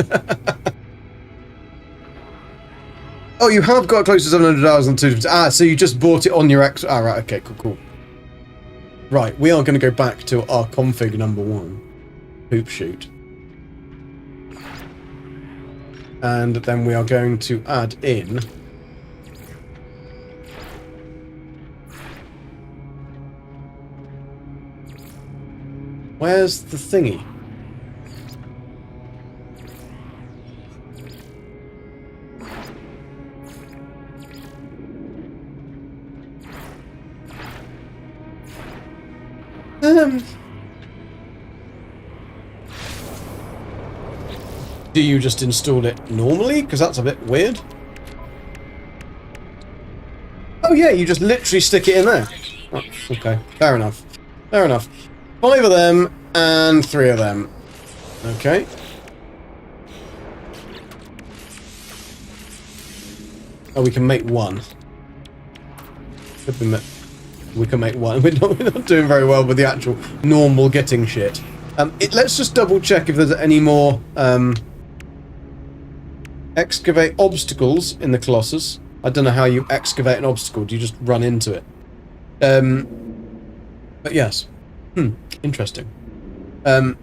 Oh, you have got close to 700 hours on 2. Ah, so you just bought it on your X. Ah, right, okay, cool. Right, we are going to go back to our config number 1. Poop shoot. And then we are going to add in... Where's the thingy? Do you just install it normally? Because that's a bit weird. Oh yeah, you just literally stick it in there. Oh, okay, fair enough. Fair enough. 5 of them and 3 of them. Okay. Oh, we can make 1. We can make 1. We're not doing very well with the actual normal getting shit. Let's just double check if there's any more excavate obstacles in the Colossus. I don't know how you excavate an obstacle. Do you just run into it? But yes. Interesting. Right,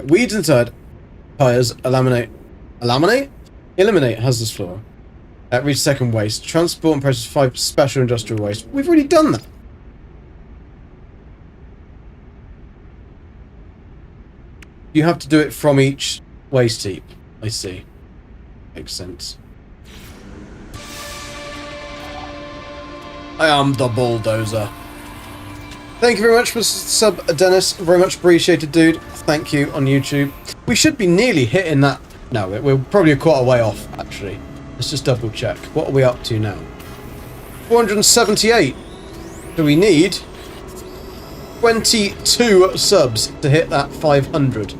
weeds inside. Tires, eliminate hazardous flora. Reach second waste. Transport and process 5 special industrial waste. We've already done that. You have to do it from each waste heap. I see. Makes sense. I am the bulldozer. Thank you very much for sub, Dennis. Very much appreciated, dude. Thank you on YouTube. We should be nearly hitting that. No, we're probably quite a way off, actually. Let's just double check. What are we up to now? 478. So we need 22 subs to hit that 500.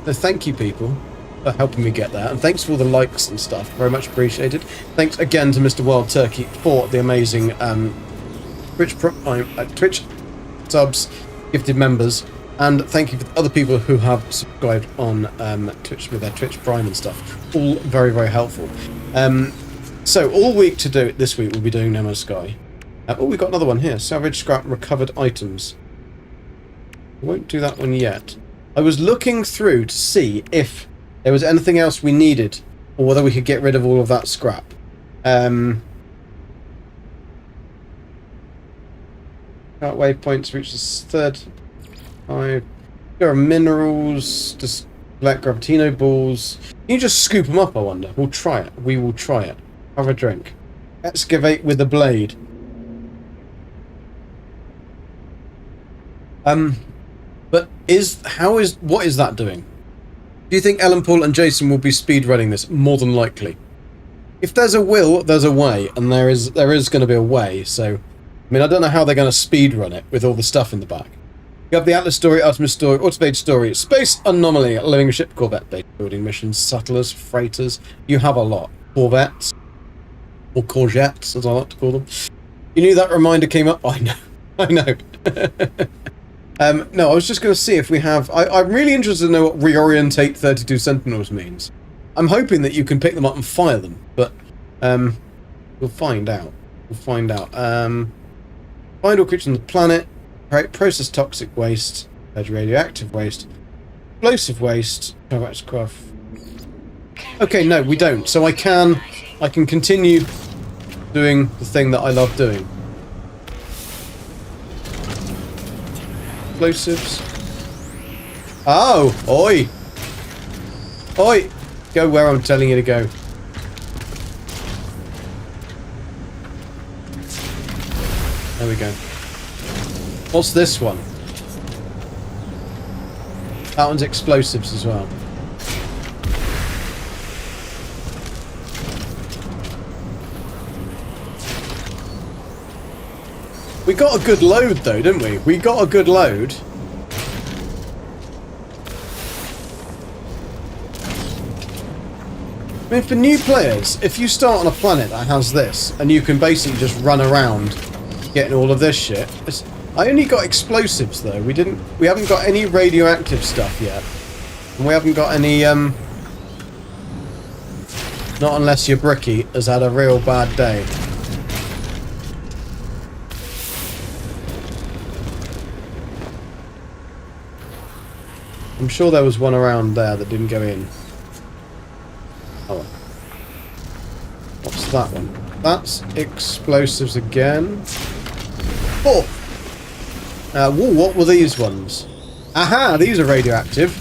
So thank you, people, for helping me get there. And thanks for all the likes and stuff. Very much appreciated. Thanks again to Mr. Wild Turkey for the amazing Twitch subs, gifted members, and thank you for the other people who have subscribed on Twitch with their Twitch Prime and stuff. All very, very helpful. So all week to do it this week, we'll be doing No Man's Sky. Oh, we've got another one here. Salvage, scrap, recovered items. We won't do that one yet. I was looking through to see if there was anything else we needed, or whether we could get rid of all of that scrap. Waypoints reaches 35. There are minerals, just black gravitino balls. Can you just scoop them up, I wonder? We'll try it. We will try it. Have a drink. Excavate with a blade. But what is that doing? Do you think Ellen Paul and Jason will be speedrunning this? More than likely. If there's a will, there's a way, and there is going to be a way, so... I mean, I don't know how they're going to speedrun it with all the stuff in the back. You have the Atlas story, Artemis story, Autobate story, Space Anomaly, Living Ship, Corvette base building missions, Settlers, Freighters. You have a lot. Corvettes. Or Courgettes, as I like to call them. You knew that reminder came up? I know. I know. No, I was just going to see if we have... I'm really interested to know what reorientate 32 Sentinels means. I'm hoping that you can pick them up and fire them, but we'll find out. We'll find out. Find all creatures on the planet. Process toxic waste. There's radioactive waste. Explosive waste. Craft. Okay, no, we don't. So I can continue doing the thing that I love doing. Explosives. Oh, oi, oi! Go where I'm telling you to go. There we go. What's this one? That one's explosives as well. We got a good load though, didn't we? We got a good load. I mean, for new players, if you start on a planet that has this, and you can basically just run around getting all of this shit. I only got explosives though. We haven't got any radioactive stuff yet. And we haven't got any, not unless your Bricky has had a real bad day. I'm sure there was one around there that didn't go in. Oh. What's that one? That's explosives again. Oh! Whoa, what were these ones? Aha! These are radioactive.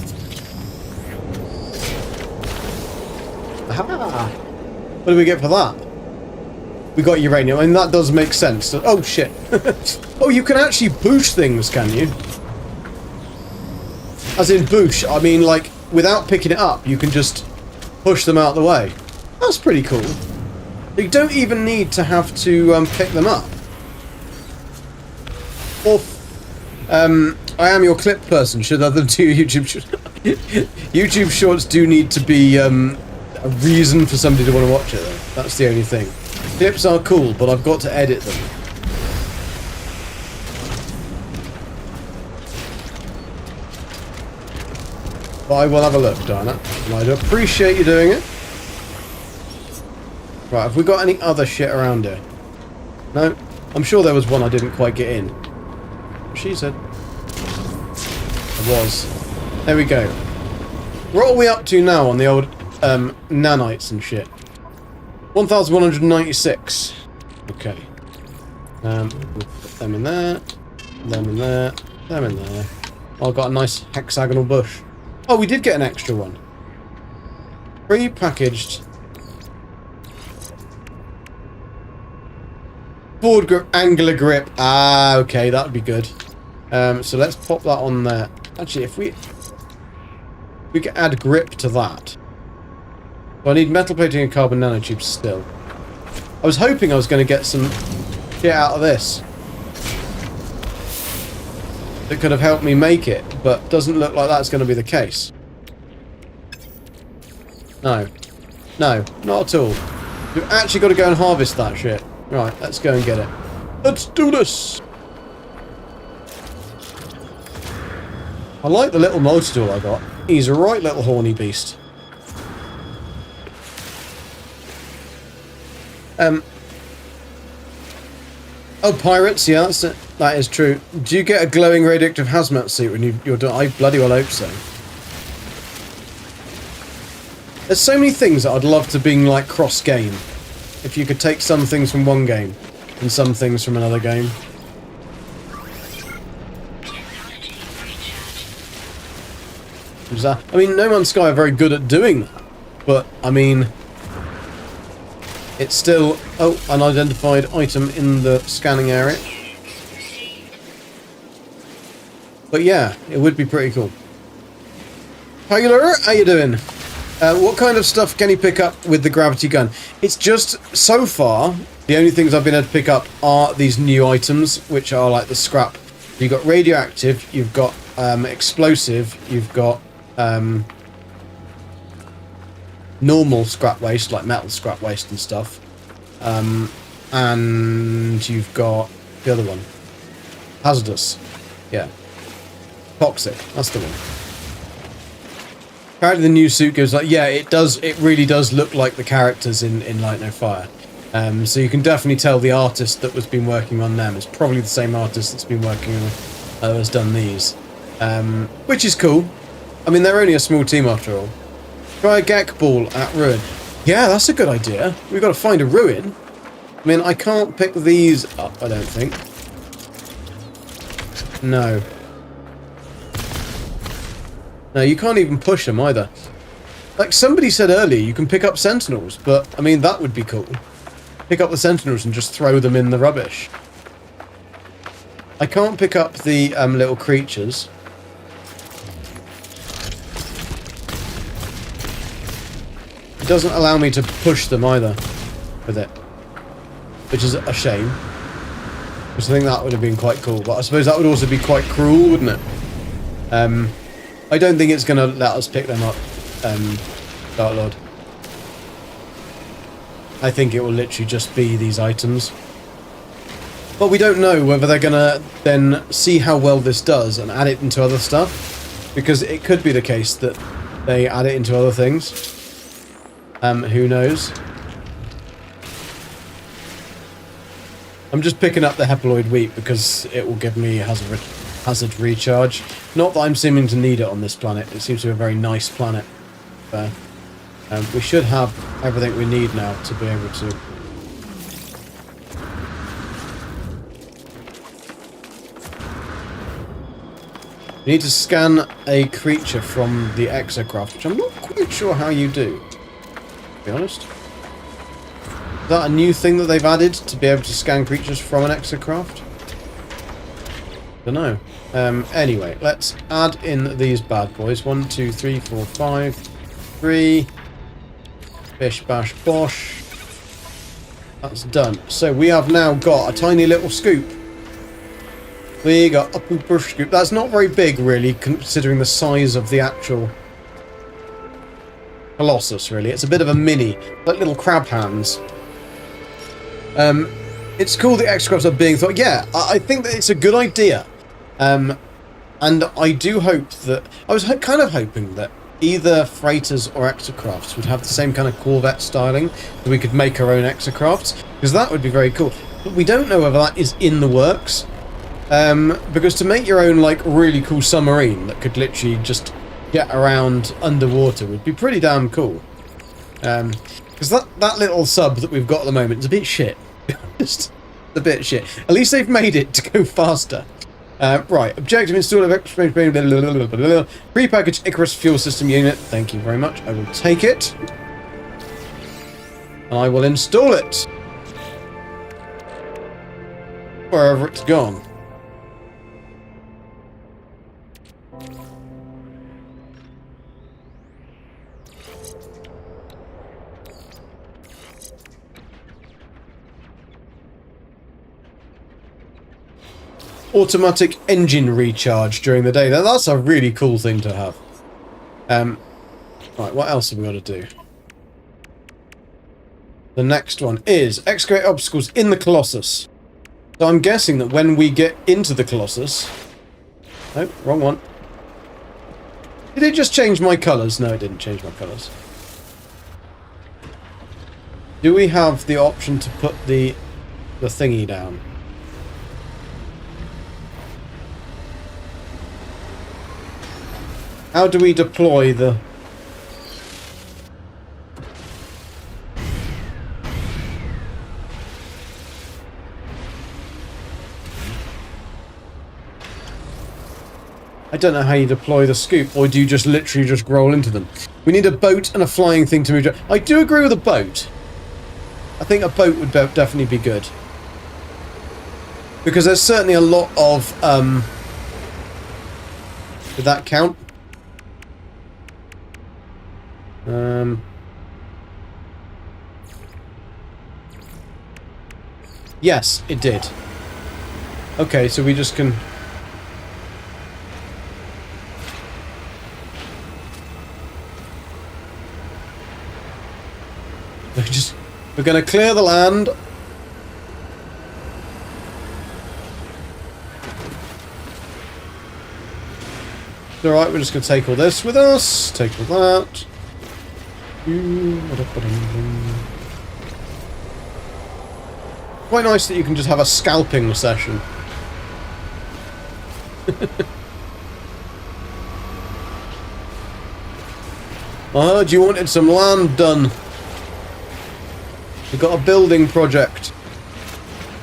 Aha! What do we get for that? We got uranium. I mean, that does make sense. Oh, shit. Oh, you can actually boosh things, can you? As in boosh, I mean, like, without picking it up, you can just push them out the way. That's pretty cool. You don't even need to have to pick them up. Or, I am your clip person. Should other do YouTube shorts? YouTube shorts do need to be a reason for somebody to want to watch it, though. That's the only thing. Clips are cool, but I've got to edit them. But I will have a look, Diana. And I'd appreciate you doing it. Right, have we got any other shit around here? No? I'm sure there was one I didn't quite get in. She said. I was. There we go. What are we up to now on the old nanites and shit? 1196. Okay. We'll put them in there. Them in there. Them in there. Oh, I've got a nice hexagonal bush. Oh, we did get an extra one. Pre-packaged. Forward grip, angular grip. Ah, okay, that would be good. So let's pop that on there. Actually, if we could add grip to that. So I need metal plating and carbon nanotubes still. I was hoping I was going to get some shit out of this that could have helped me make it, but doesn't look like that's going to be the case. No. No, not at all. You've actually got to go and harvest that shit. Right, let's go and get it. Let's do this! I like the little multi-tool I got. He's a right little horny beast. Oh, pirates, yeah, that is true. Do you get a glowing radioactive hazmat suit when you're done? I bloody well hope so. There's so many things that I'd love to be like cross-game. If you could take some things from one game and some things from another game. I mean, No Man's Sky are very good at doing that, but I mean, it's still unidentified item in the scanning area. But yeah, it would be pretty cool. Taylor, how you doing? What kind of stuff can you pick up with the gravity gun? It's just, so far, the only things I've been able to pick up are these new items, which are like the scrap. You've got radioactive, you've got explosive, you've got normal scrap waste, like metal scrap waste and stuff. And you've got the other one. Hazardous. Yeah. Toxic. That's the one. Apparently the new suit goes like, yeah, it does. It really does look like the characters in Light No Fire. So you can definitely tell the artist that was been working on them is probably the same artist that's been working on, has done these. which is cool. I mean, they're only a small team after all. Try a Gek ball at ruin. Yeah, that's a good idea. We've got to find a ruin. I mean, I can't pick these up, I don't think. No. No, you can't even push them either. Like somebody said earlier, you can pick up sentinels, but, I mean, that would be cool. Pick up the sentinels and just throw them in the rubbish. I can't pick up the little creatures. It doesn't allow me to push them either with it, which is a shame. Because I think that would have been quite cool, but I suppose that would also be quite cruel, wouldn't it? I don't think it's going to let us pick them up, Dark Lord. I think it will literally just be these items. But we don't know whether they're going to then see how well this does and add it into other stuff. Because it could be the case that they add it into other things. Who knows? I'm just picking up the haploid wheat because it will give me hazard recharge. Not that I'm seeming to need it on this planet. It seems to be a very nice planet. We should have everything we need now to be able to... You need to scan a creature from the exocraft, which I'm not quite sure how you do, to be honest. Is that a new thing that they've added, to be able to scan creatures from an exocraft? Don't know. Anyway, let's add in these bad boys. 1, 2, 3, 4, 5, 3. Bish, bash, bosh. That's done. So we have now got a tiny little scoop. We got a pooper scoop. That's not very big, really, considering the size of the actual Colossus, really. It's a bit of a mini, like little crab hands. It's cool the exocrafts are being thought. Yeah, I think that it's a good idea. And I do hope that... I was kind of hoping that either freighters or exocrafts would have the same kind of Corvette styling, that we could make our own exocrafts, because that would be very cool. But we don't know whether that is in the works. Because to make your own, like, really cool submarine that could literally just get around underwater would be pretty damn cool. Because that little sub that we've got at the moment is a bit shit. Just a bit shit. At least they've made it to go faster. Right, objective install of prepackaged Icarus fuel system unit. Thank you very much. I will take it. And I will install it. Wherever it's gone. Automatic engine recharge during the day. Now, that's a really cool thing to have. Right, what else have we got to do? The next one is excavate obstacles in the Colossus. So I'm guessing that when we get into the Colossus... Oh, wrong one. Did it just change my colours? No, it didn't change my colours. Do we have the option to put the thingy down? How do we deploy the... I don't know how you deploy the scoop, or do you just literally just roll into them? We need a boat and a flying thing to move. I do agree with a boat. I think a boat would definitely be good. Because there's certainly a lot of... Did that count? Yes, it did. Okay, so we just can... We're going to clear the land. It's alright, we're just going to take all this with us. Take all that. Quite nice that you can just have a scalping session. I heard you wanted some land done. We've got a building project.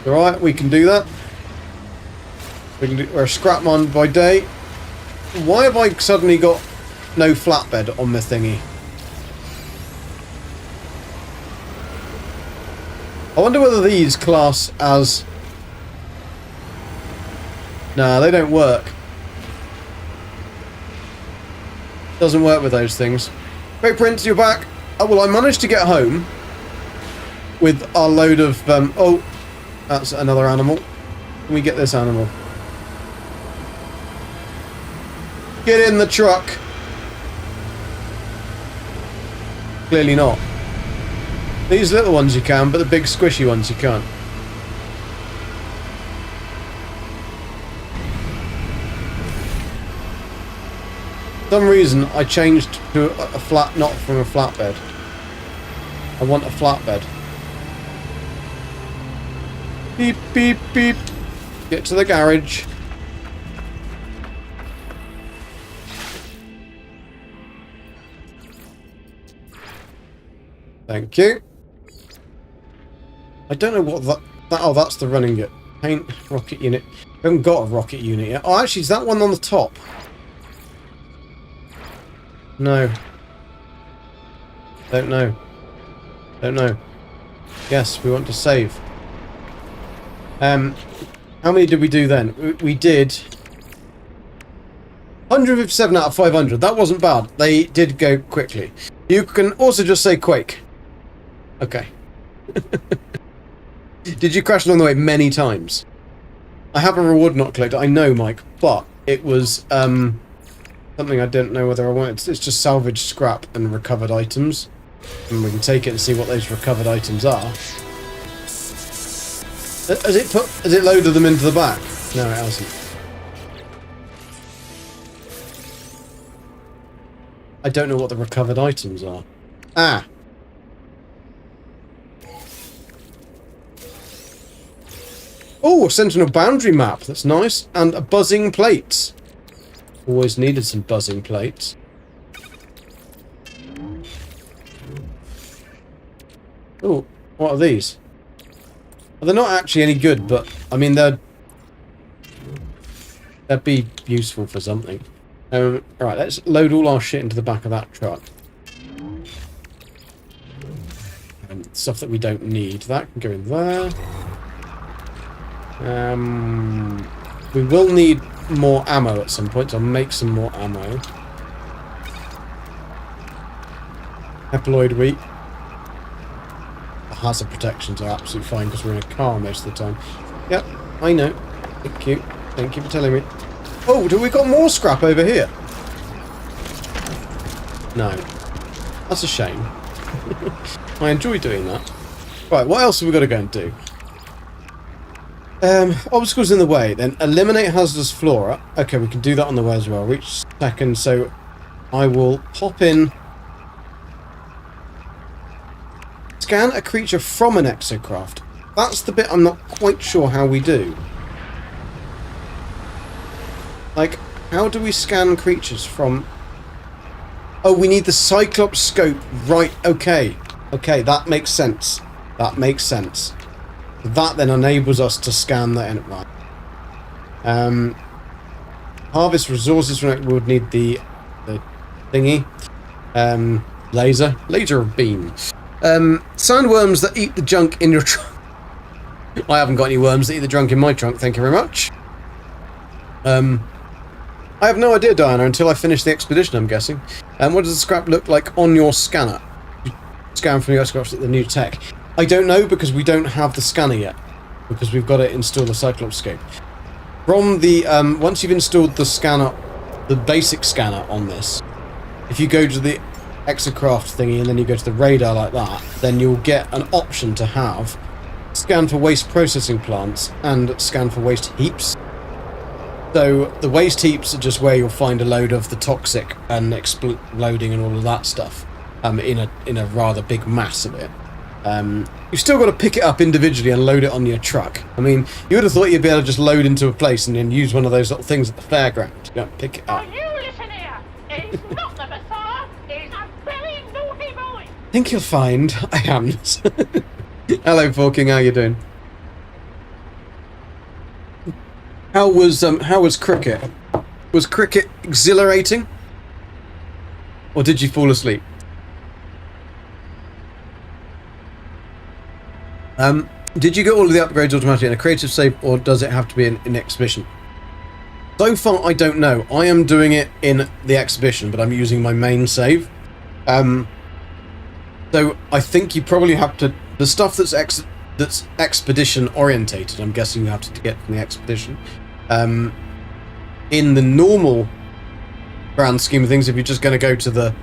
Alright, we can do that. We're a scrapman by day. Why have I suddenly got no flatbed on my thingy? I wonder whether these class as... Nah, they don't work. Doesn't work with those things. Great Prince, you're back. Oh, well, I managed to get home with our load of... oh, that's another animal. Can we get this animal? Get in the truck. Clearly not. These little ones you can, but the big squishy ones you can't. For some reason, I changed to a flat, not from a flatbed. I want a flatbed. Beep, beep, beep. Get to the garage. Thank you. I don't know what that... oh, that's the running it. Paint rocket unit. We haven't got a rocket unit yet. Oh, actually, is that one on the top? No. Don't know. Don't know. Yes, we want to save. How many did we do then? We did 157 out of 500. That wasn't bad. They did go quickly. You can also just say Quake. Okay. Did you crash along the way many times? I have a reward not collected. I know, Mike, but it was something I didn't know whether I wanted. It's just salvage scrap and recovered items. And we can take it and see what those recovered items are. Has it loaded them into the back? No, it hasn't. I don't know what the recovered items are. Ah. Oh, a Sentinel boundary map. That's nice. And a buzzing plates. Always needed some buzzing plates. Oh, what are these? Well, they're not actually any good, but I mean they'd be useful for something. Right, let's load all our shit into the back of that truck. Stuff that we don't need. That can go in there. We will need more ammo at some point, so I'll make some more ammo. Haploid wheat. The hazard protections are absolutely fine because we're in a car most of the time. Yep, I know. Thank you. Thank you for telling me. Oh, do we got more scrap over here? No. That's a shame. I enjoy doing that. Right, what else have we got to go and do? Obstacles in the way. Then eliminate hazardous flora. Okay, we can do that on the way as well. Reach second, so I will pop in. Scan a creature from an exocraft. That's the bit I'm not quite sure how we do. Like, how do we scan creatures from... Oh, we need the Cyclops scope. Right, okay. Okay, that makes sense. That makes sense. That then enables us to scan the enterprise. Harvest resources from it. We would need the thingy. Laser beam. Sandworms that eat the junk in your trunk. I haven't got any worms that eat the junk in my trunk, thank you very much. I have no idea, Diana, until I finish the expedition, I'm guessing. What does the scrap look like on your scanner? You scan from your scraps at the new tech. I don't know because we don't have the scanner yet. Because we've got to install the Cyclops scope. From the, once you've installed the scanner, the basic scanner on this, if you go to the exocraft thingy and then you go to the radar like that, then you'll get an option to have scan for waste processing plants and scan for waste heaps. So the waste heaps are just where you'll find a load of the toxic and exploding and all of that stuff in a rather big mass of it. You've still got to pick it up individually and load it on your truck. I mean, you would have thought you'd be able to just load into a place and then use one of those little things at the fairground. You don't pick it up. Are you listen here? It's not the bazaar, it's a think you'll find I am. Hello, Forking. How you doing? How was cricket? Was cricket exhilarating? Or did you fall asleep? Did you get all of the upgrades automatically in a creative save, or does it have to be in exhibition? So far, I don't know. I am doing it in the exhibition, but I'm using my main save. So I think you probably have to... The stuff that's expedition orientated, I'm guessing you have to get from the expedition. In the normal grand scheme of things, if you're just going to go to the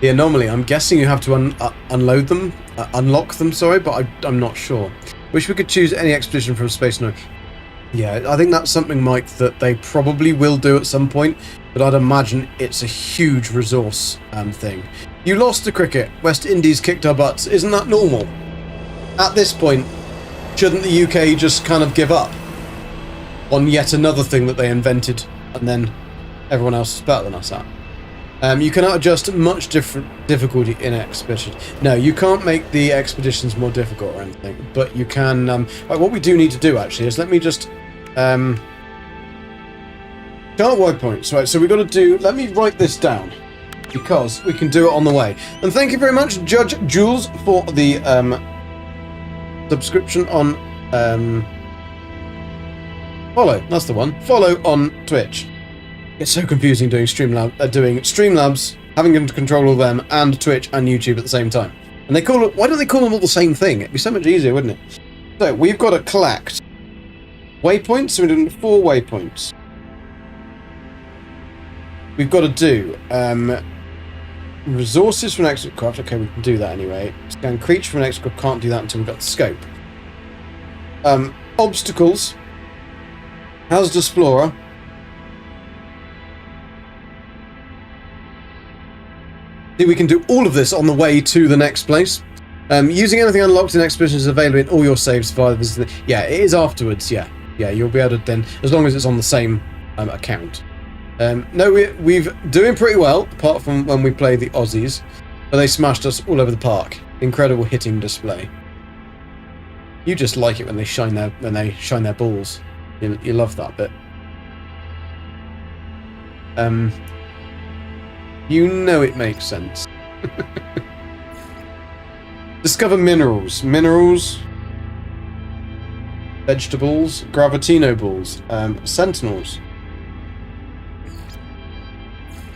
anomaly, I'm guessing you have to unload them, unlock them, sorry, but I'm not sure. Wish we could choose any expedition from Space No. Yeah, I think that's something, Mike, that they probably will do at some point, but I'd imagine it's a huge resource thing. You lost the cricket. West Indies kicked our butts. Isn't that normal? At this point, shouldn't the UK just kind of give up on yet another thing that they invented and then everyone else is better than us at? You cannot adjust much different difficulty in expedition. No, you can't make the expeditions more difficult or anything, but you can... right, what we do need to do, actually, is let me just... Chart waypoints. Right, so we've got to do... Let me write this down, because we can do it on the way. And thank you very much, Judge Jules, for the subscription on... follow, that's the one. Follow on Twitch. It's so confusing doing Streamlabs, having to control all of them, and Twitch and YouTube at the same time. And they call it... Why don't they call them all the same thing? It'd be so much easier, wouldn't it? So, we've got to collect waypoints, so we're doing 4 waypoints. We've got to do resources from an extra craft. Okay, we can do that anyway. Scan creature from an extra craft. Can't do that until we've got the scope. Obstacles. Hazard Explorer. See, we can do all of this on the way to the next place. Using anything unlocked in Expedition is available in all your saves via the... Yeah, it is afterwards, yeah. Yeah, you'll be able to then... As long as it's on the same account. No, we've doing pretty well, apart from when we play the Aussies. But they smashed us all over the park. Incredible hitting display. You just like it when they shine their balls. You love that bit. You know it makes sense. Discover minerals. Minerals. Vegetables. Gravitino balls. Sentinels.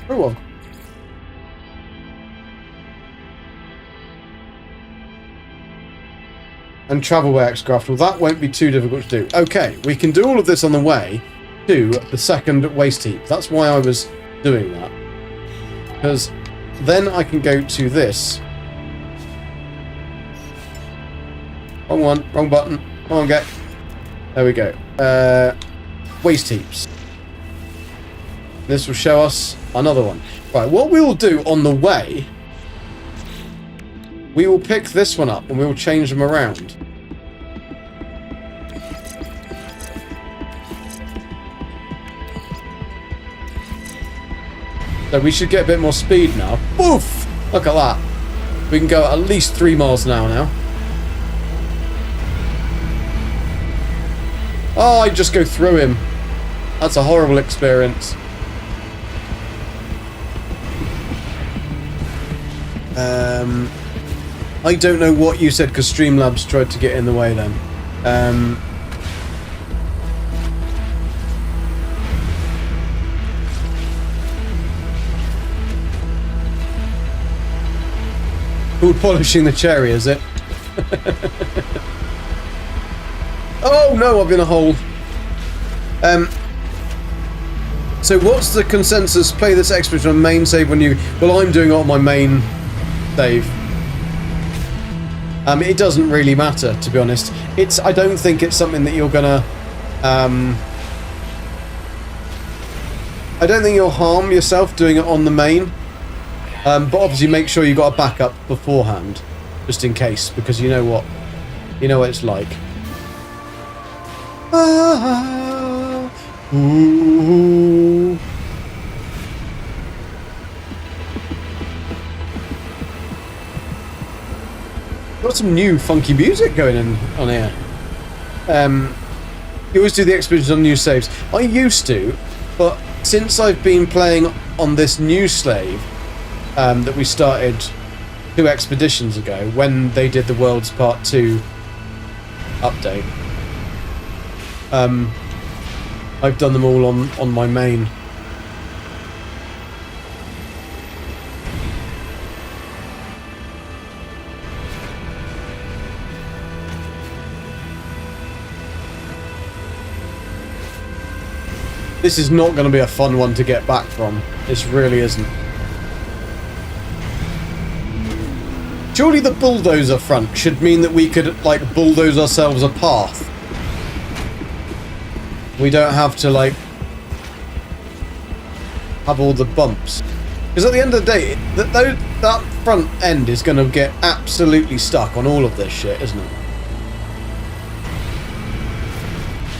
Oh, well. And travel by X-Craft. Well, that won't be too difficult to do. Okay, we can do all of this on the way to the second waste heap. That's why I was doing that. Because then I can go to this. Wrong one, wrong button. Come on, get. There we go. Waste heaps. This will show us another one. Right, what we will do on the way, we will pick this one up and we will change them around. So we should get a bit more speed now. Oof! Look at that. We can go at least 3 miles an hour now. Oh, I just go through him. That's a horrible experience. I don't know what you said because Streamlabs tried to get in the way then. Called polishing the cherry, is it? Oh no, I've been a hole. So what's the consensus? Play this expedition on main save when you... Well, I'm doing it on my main save. It doesn't really matter, to be honest. I don't think it's something that you're gonna... I don't think you'll harm yourself doing it on the main. But obviously make sure you've got a backup beforehand. Just in case, because you know what? You know what it's like. Ooh. got some new funky music going on here. You always do the expeditions on new saves. I used to, but since I've been playing on this new slave that we started 2 expeditions ago, when they did the World's Part 2 update, I've done them all on my main. This is not going to be a fun one to get back from. This really isn't. Surely the bulldozer front should mean that we could, like, bulldoze ourselves a path. We don't have to, like, have all the bumps. Because at the end of the day, that front end is going to get absolutely stuck on all of this shit, isn't it?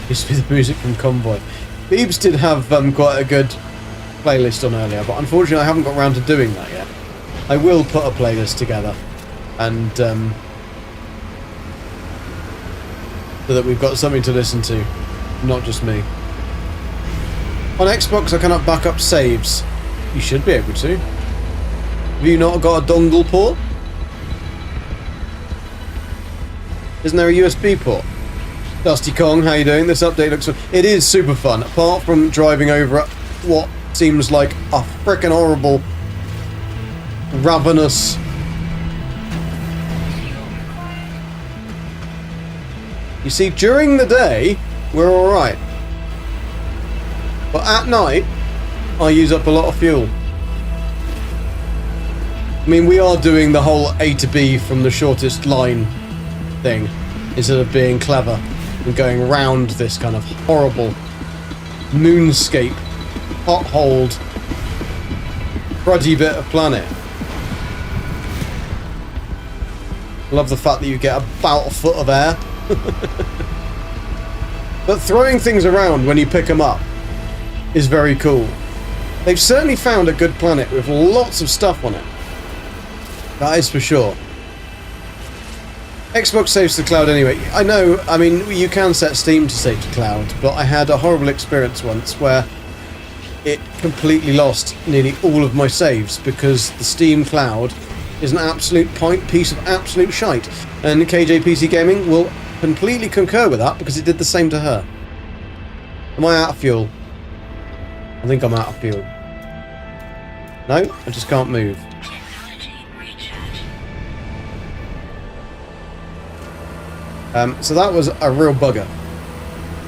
Used to be the music from Convoy. Beebs did have quite a good playlist on earlier, but unfortunately I haven't got around to doing that yet. I will put a playlist together, and so that we've got something to listen to, not just me. On Xbox I cannot back up saves. You should be able to. Have you not got a dongle port? Isn't there a USB port? Dusty Kong, how you doing? This update looks... It is super fun, apart from driving over what seems like a frickin' horrible, ravenous... You see, during the day, we're alright. But at night, I use up a lot of fuel. I mean, we are doing the whole A to B from the shortest line thing, instead of being clever and going round this kind of horrible moonscape, potholed, cruddy bit of planet. I love the fact that you get about a foot of air. But throwing things around when you pick them up is very cool. They've certainly found a good planet with lots of stuff on it. That is for sure. Xbox saves to cloud anyway. I know, I mean, you can set Steam to save to cloud, but I had a horrible experience once where it completely lost nearly all of my saves because the Steam cloud is an absolute piece of absolute shite. And KJPC Gaming will completely concur with that because it did the same to her. Am I out of fuel? I think I'm out of fuel. No, I just can't move. So that was a real bugger.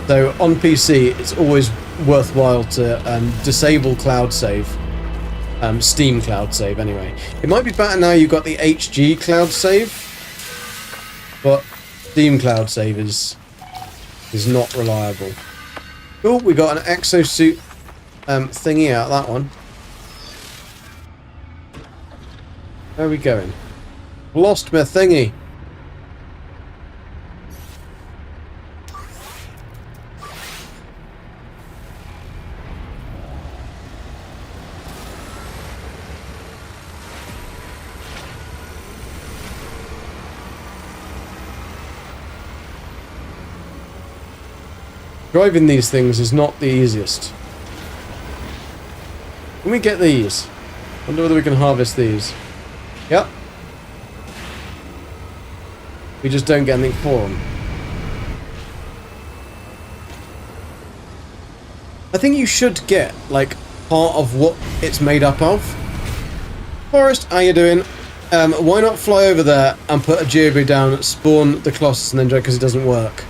So on PC, it's always worthwhile to disable cloud save. Steam cloud save, anyway. It might be better now you've got the HG cloud save, but Steam cloud save is not reliable. Cool, we got an exosuit thingy out of that one. Where are we going? Lost my thingy. Driving these things is not the easiest. Can we get these? Wonder whether we can harvest these. Yep. We just don't get anything for them. I think you should get, like, part of what it's made up of. Forrest, how you doing? Why not fly over there and put a geoblue down, spawn the Colossus, and then drag, because it doesn't work.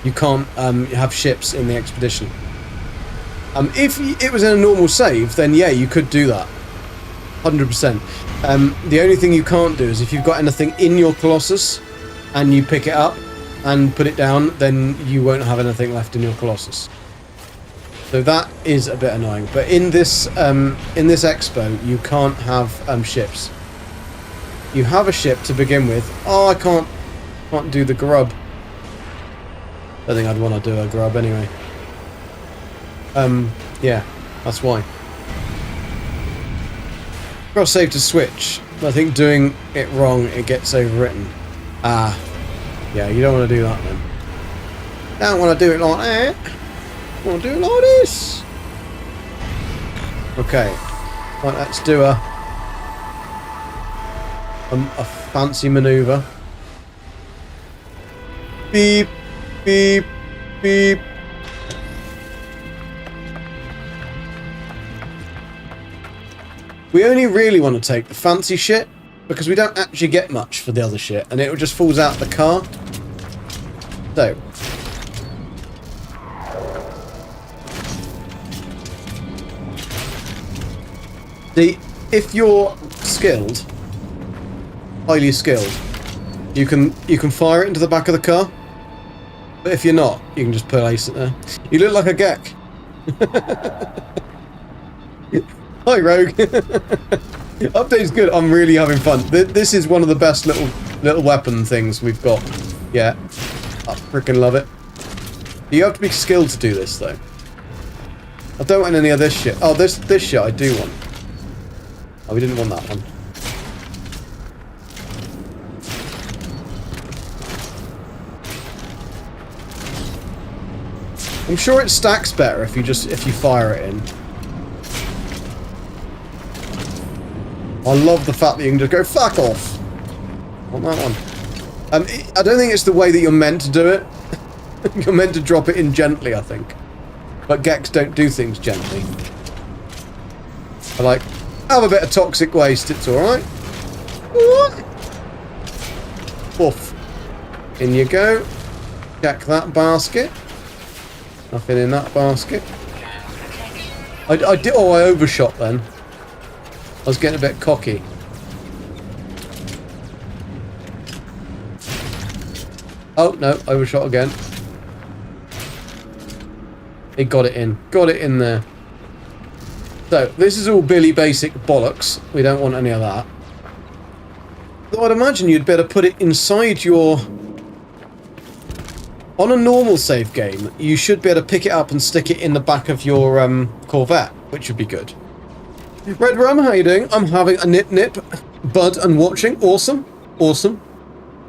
You can't have ships in the expedition. If it was in a normal save, then yeah, you could do that. 100%. The only thing you can't do is if you've got anything in your Colossus and you pick it up and put it down, then you won't have anything left in your Colossus. So that is a bit annoying. But in this expo, you can't have ships. You have a ship to begin with. Oh, I can't do the grub. I think I'd want to do a grub anyway. Yeah, that's why. Cross save to switch. I think doing it wrong, it gets overwritten. Ah. Yeah, you don't want to do that then. Don't want to do it like that. You want to do it like this. Okay. Right, let's do a fancy manoeuvre. Beep, beep, beep. We only really want to take the fancy shit because we don't actually get much for the other shit, and it just falls out of the car. So. See, if you're skilled, highly skilled, you can fire it into the back of the car. But if you're not, you can just place it there. You look like a geck. Hi, Rogue. Update's good. I'm really having fun. This is one of the best little weapon things we've got. Yeah, I freaking love it. You have to be skilled to do this though. I don't want any of this shit. Oh, this shit I do want. Oh, we didn't want that one. I'm sure it stacks better if you fire it in. I love the fact that you can just go fuck off. Want that one? I don't think it's the way that you're meant to do it. You're meant to drop it in gently, I think. But Geks don't do things gently. I like, have a bit of toxic waste, it's alright. Woof. In you go. Check that basket. Nothing in that basket. I did. Oh, I overshot then. I was getting a bit cocky. Oh no, overshot again. He got it in. Got it in there. So this is all Billy basic bollocks. We don't want any of that. Though I'd imagine you'd better put it inside your. On a normal save game, you should be able to pick it up and stick it in the back of your Corvette, which would be good. Red Rum, how you doing? I'm having a nip, bud, and watching. Awesome, awesome.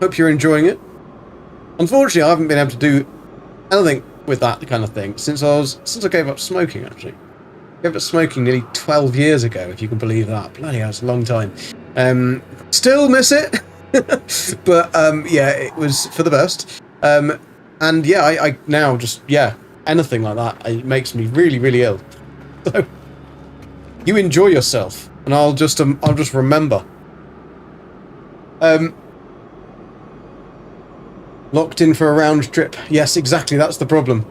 Hope you're enjoying it. Unfortunately, I haven't been able to do anything with that kind of thing since I gave up smoking. Actually, I gave up smoking nearly 12 years ago, if you can believe that. Bloody hell, it's a long time. Still miss it, but yeah, it was for the best. And yeah, I now just, yeah, anything like that, it makes me really, really ill. So, you enjoy yourself, and I'll just remember. Locked in for a round trip. Yes, exactly, that's the problem.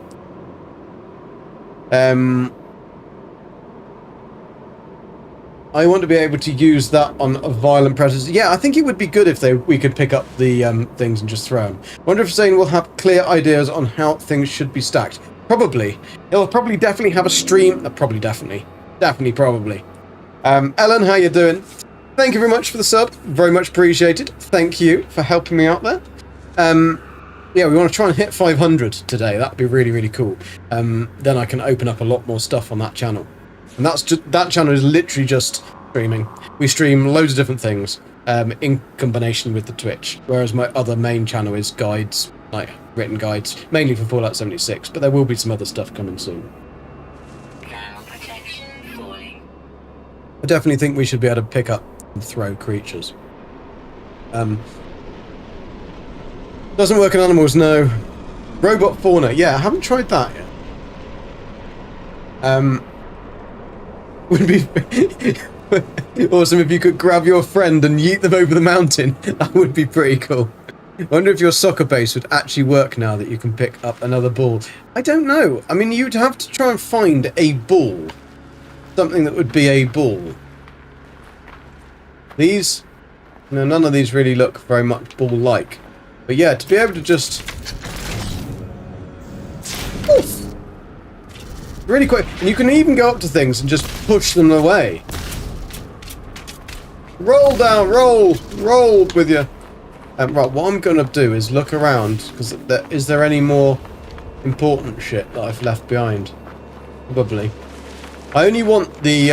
I want to be able to use that on a violent predators. Yeah, I think it would be good if we could pick up the things and just throw them. Wonder if Zane will have clear ideas on how things should be stacked. Probably. He'll probably definitely have a stream. Probably. Ellen, how you doing? Thank you very much for the sub. Very much appreciated. Thank you for helping me out there. Yeah, we want to try and hit 500 today. That'd be really, really cool. Then I can open up a lot more stuff on that channel. And that channel is literally just streaming. We stream loads of different things in combination with the Twitch. Whereas my other main channel is guides, like written guides, mainly for Fallout 76. But there will be some other stuff coming soon. I definitely think we should be able to pick up and throw creatures. Doesn't work on animals, no. Robot fauna, yeah, I haven't tried that yet. Would be awesome if you could grab your friend and yeet them over the mountain. That would be pretty cool. I wonder if your soccer base would actually work now that you can pick up another ball. I don't know. I mean, you'd have to try and find a ball. Something that would be a ball. These, no, none of these really look very much ball-like. But yeah, to be able to just... Oof. Really quick. And you can even go up to things and just push them away. Roll down, roll with you. Right, what I'm going to do is look around, because is there any more important shit that I've left behind? Probably. I only want the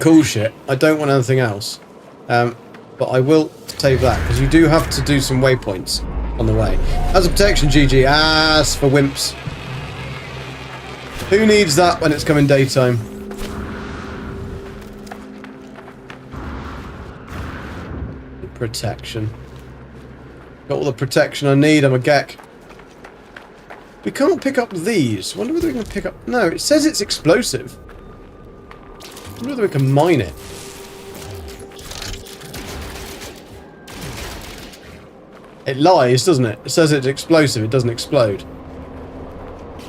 cool shit. I don't want anything else. but I will save that, because you do have to do some waypoints on the way. As a protection, GG. As for wimps. Who needs that when it's coming daytime? Protection. Got all the protection I need, I'm a geck. We can't pick up these. Wonder whether we can pick up... No, it says it's explosive. Wonder whether we can mine it. It lies, doesn't it? It says it's explosive, it doesn't explode.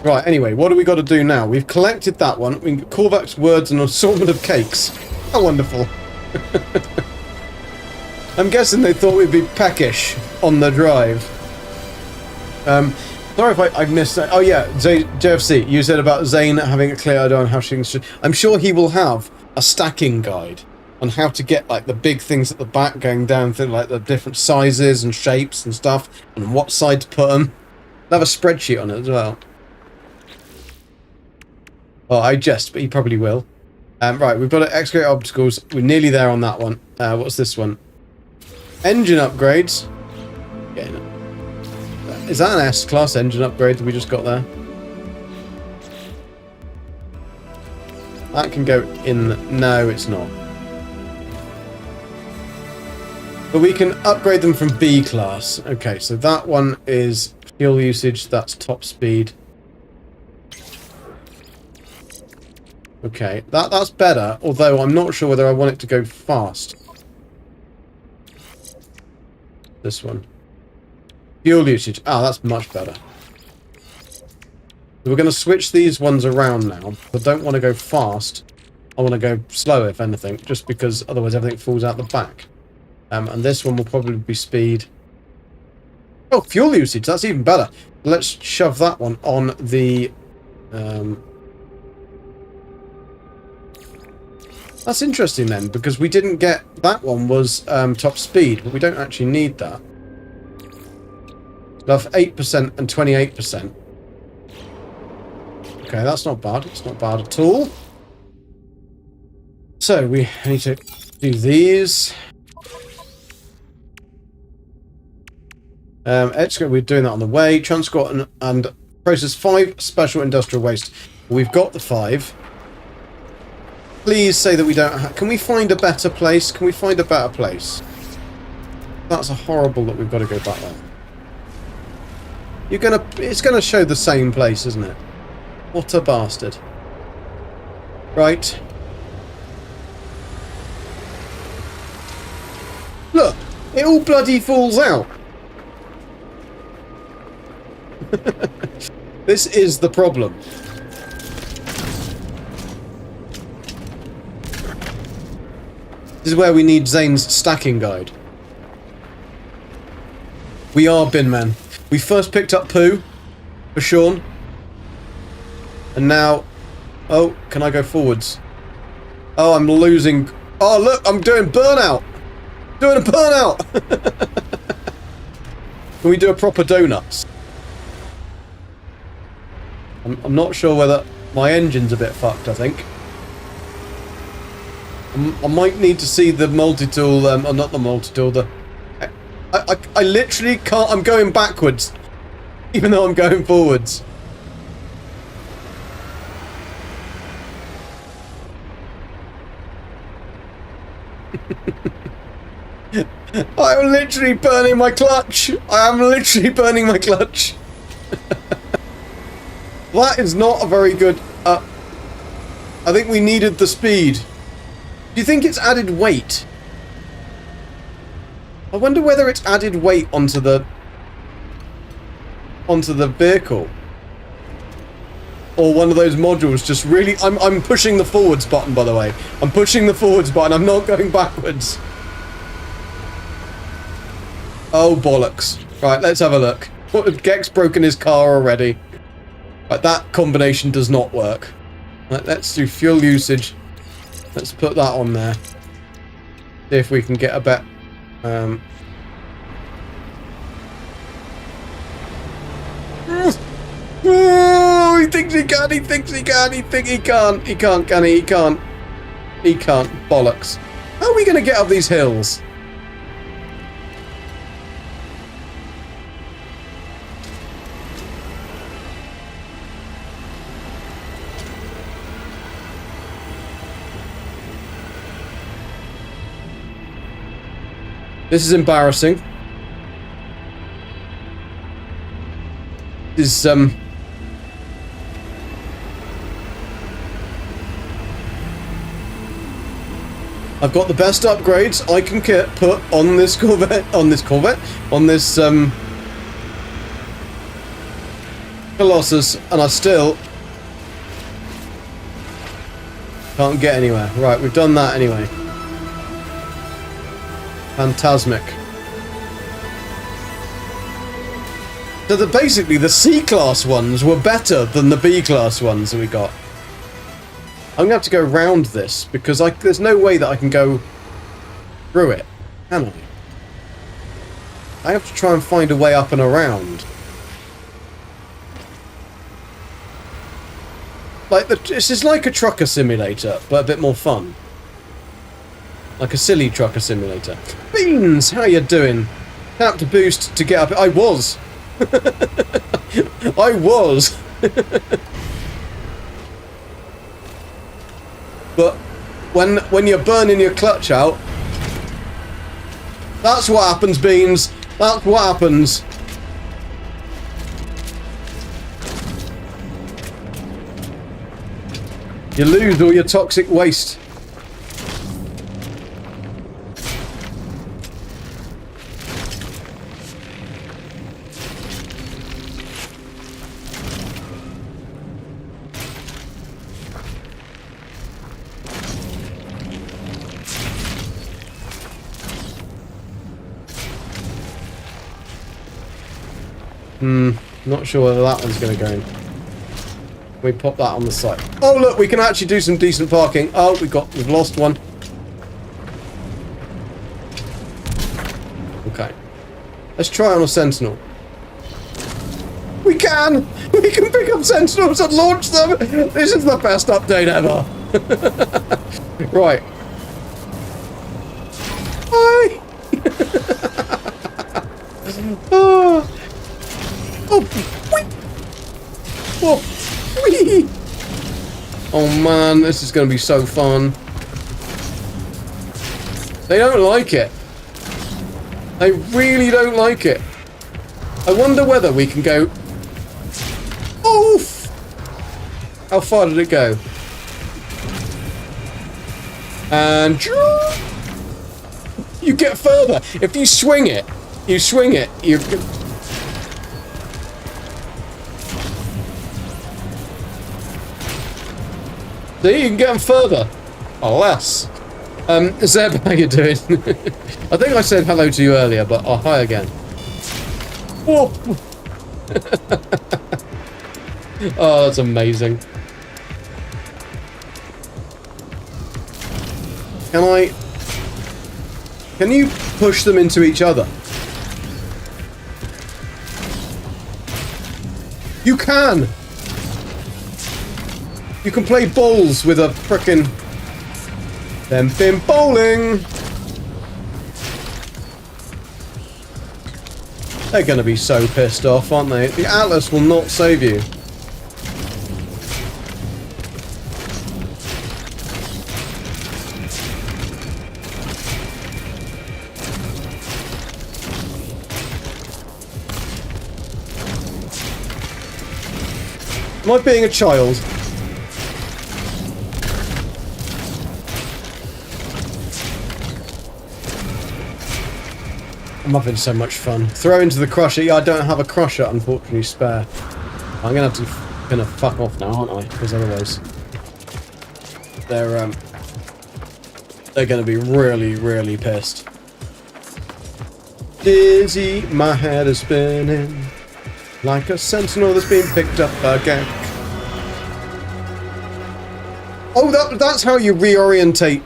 Right, anyway, what do we got to do now? We've collected that one. We can Korvac's words and an assortment of cakes. How wonderful. I'm guessing they thought we'd be peckish on the drive. Sorry if I missed that. Oh yeah, JFC, you said about Zane having a clear idea on how things should... I'm sure he will have a stacking guide on how to get like the big things at the back going down through like the different sizes and shapes and stuff, and what side to put them. They'll have a spreadsheet on it as well. Oh, I jest, but he probably will. Right, we've got to excavate obstacles. We're nearly there on that one. What's this one? Engine upgrades. Yeah, no. Is that an S-class engine upgrade that we just got there? That can go in... No, it's not. But we can upgrade them from B-class. Okay, so that one is fuel usage. That's top speed. Okay, that's better, although I'm not sure whether I want it to go fast. This one. Fuel usage. Ah, that's much better. We're going to switch these ones around now. I don't want to go fast. I want to go slow, if anything, just because otherwise everything falls out the back. And this one will probably be speed. Oh, fuel usage. That's even better. Let's shove that one on the... That's interesting then, because we didn't get... That one was top speed, but we don't actually need that. We'll have 8% and 28%. Okay, that's not bad. It's not bad at all. So, we need to do these. We're doing that on the way. Transport and process 5 special industrial waste. We've got the 5. Please say that we don't have... Can we find a better place? Can we find a better place? That's a horrible that we've got to go back there. It's gonna show the same place, isn't it? What a bastard. Right. Look! It all bloody falls out! This is the problem. This is where we need Zane's stacking guide. We are bin men. We first picked up poo for Sean. And now... Oh, can I go forwards? Oh, I'm losing... Oh, look, I'm doing burnout! Doing a burnout! Can we do a proper donuts? I'm not sure whether... My engine's a bit fucked, I think. I might need to see the multi-tool, or not the multi-tool, the... I literally can't... I'm going backwards. Even though I'm going forwards. I'm literally burning my clutch. I am literally burning my clutch. That is not a very good... I think we needed the speed. Do you think it's added weight? I wonder whether it's added weight onto the vehicle. Or one of those modules just really... I'm pushing the forwards button, by the way. I'm pushing the forwards button. I'm not going backwards. Oh, bollocks. Right, let's have a look. Gek's broken his car already. Right, that combination does not work. Right, let's do fuel usage. Let's put that on there. See if we can get a bet. Oh, he thinks he can, he thinks he can, he thinks he can't. He can't, can he? He can't. He can't. Bollocks. How are we going to get up these hills? This is embarrassing. This is, I've got the best upgrades I can put on this Corvette, on this Colossus, and I still can't get anywhere. Right, we've done that anyway. Phantasmic. So basically the C-class ones were better than the B-class ones that we got. I'm going to have to go around this, because there's no way that I can go through it, can I? I have to try and find a way up and around. Like, this is like a trucker simulator, but a bit more fun. Like a silly trucker simulator. Beans, how you doing? Tap to boost to get up. I was. I was. But when you're burning your clutch out, that's what happens, Beans. That's what happens. You lose all your toxic waste. Not sure whether that one's going to go in. We pop that on the side. Oh look, we can actually do some decent parking. Oh, we've lost one. Okay. Let's try on a Sentinel. We can! We can pick up Sentinels and launch them! This is the best update ever! Right. Hi! Oh! Oh! Whee! Oh! Whee! Oh man, this is going to be so fun. They don't like it. They really don't like it. I wonder whether we can go... Oof! How far did it go? And... You get further. If you swing it, you... See, you can get them further. Or less. Zeb, how you doing? I think I said hello to you earlier, but hi again. Whoa. Oh, that's amazing. Can you push them into each other? You can! You can play bowls with a frickin'... Them been bowling! They're gonna be so pissed off, aren't they? The Atlas will not save you. Am I being a child? I'm having so much fun. Throw into the crusher. Yeah, I don't have a crusher, unfortunately, spare. I'm gonna have to fuck off now, aren't I? Because otherwise, they're gonna be really, really pissed. Dizzy, my head is spinning like a sentinel that's been picked up again. Oh, that's how you reorientate.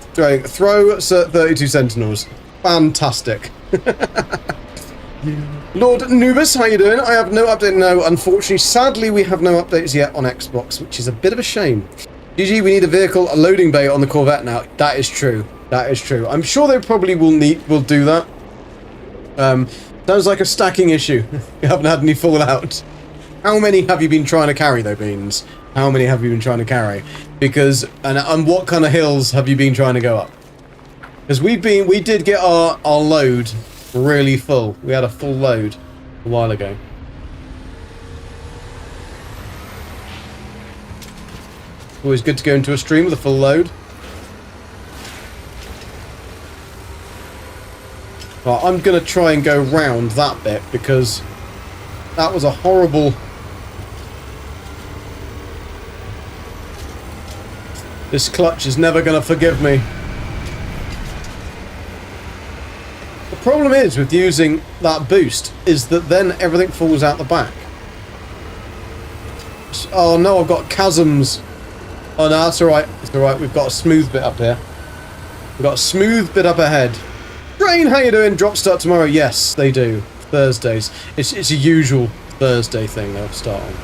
Throw 32 sentinels. Fantastic. Lord Nubis, how you doing? I have no update. No, unfortunately, sadly, we have no updates yet on Xbox, which is a bit of a shame. GG, we need a vehicle, a loading bay on the Corvette now. That is true. That is true. I'm sure they probably will do that. Sounds like a stacking issue. You haven't had any fallout. How many have you been trying to carry, though, Beans? How many have you been trying to carry? Because, and what kind of hills have you been trying to go up? Because we did get our load really full. We had a full load a while ago. Always good to go into a stream with a full load. Right, I'm going to try and go round that bit because that was a horrible... This clutch is never going to forgive me. The problem is with using that boost is that then everything falls out the back. Oh no, I've got chasms. Oh no, that's alright. It's alright, we've got a smooth bit up here. We've got a smooth bit up ahead. Rain, how you doing? Drop start tomorrow? Yes, they do. Thursdays. It's a usual Thursday thing they'll start on.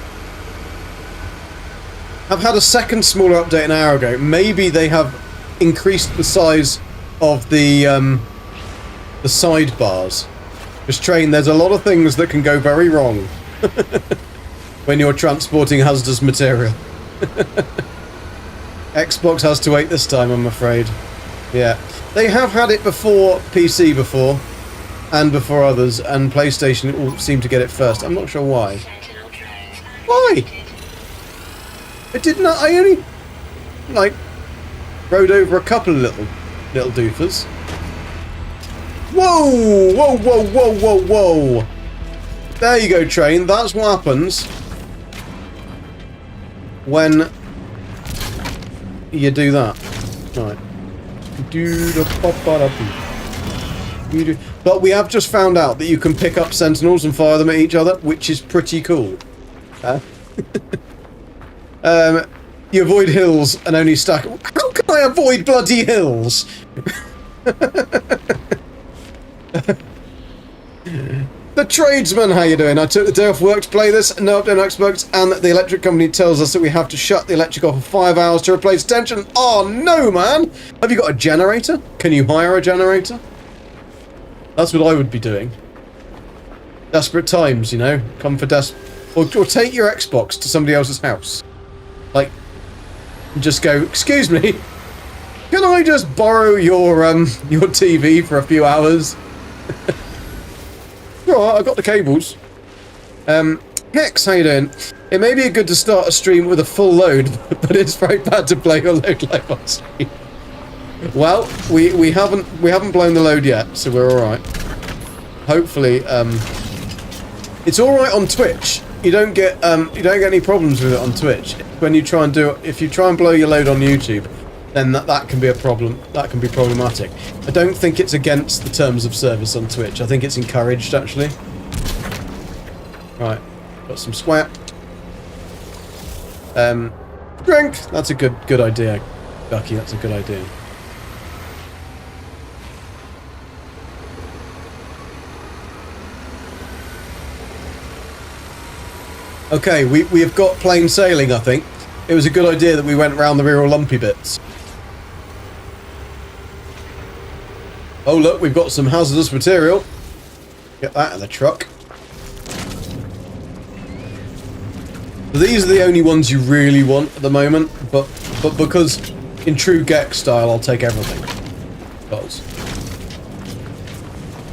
I've had a second smaller update an hour ago. Maybe they have increased the size of the sidebars. This train, there's a lot of things that can go very wrong when you're transporting hazardous material. Xbox has to wait this time, I'm afraid. Yeah. They have had it before PC before, and before others, and PlayStation all seem to get it first. I'm not sure why. Why? It did not. I only, like, rode over a couple of little doofers. Whoa! Whoa! Whoa! Whoa! Whoa! Whoa! There you go, train. That's what happens when you do that. Right. But we have just found out that you can pick up sentinels and fire them at each other, which is pretty cool. You avoid hills and only stack... How can I avoid bloody hills? The tradesman, how you doing? I took the day off work to play this, no update on Xbox, and the electric company tells us that we have to shut the electric off for 5 hours to replace tension. Oh no, man! Have you got a generator? Can you hire a generator? That's what I would be doing. Desperate times, you know? Come for or take your Xbox to somebody else's house. Like, just go, excuse me, can I just borrow your TV for a few hours? Alright, I've got the cables. Hex, how you doing? It may be good to start a stream with a full load, but it's very bad to play your load live on stream. Well, we haven't blown the load yet, so we're alright. Hopefully, it's alright on Twitch. You don't get any problems with it on Twitch. When you try and if you try and blow your load on YouTube, then that can be a problem. That can be problematic. I don't think it's against the terms of service on Twitch. I think it's encouraged, actually. Right, got some swap. Drink. That's a good idea, Ducky. That's a good idea. Okay, we have got plain sailing, I think. It was a good idea that we went round the real lumpy bits. Oh look, we've got some hazardous material. Get that in the truck. These are the only ones you really want at the moment, but because in true Gex style, I'll take everything. Because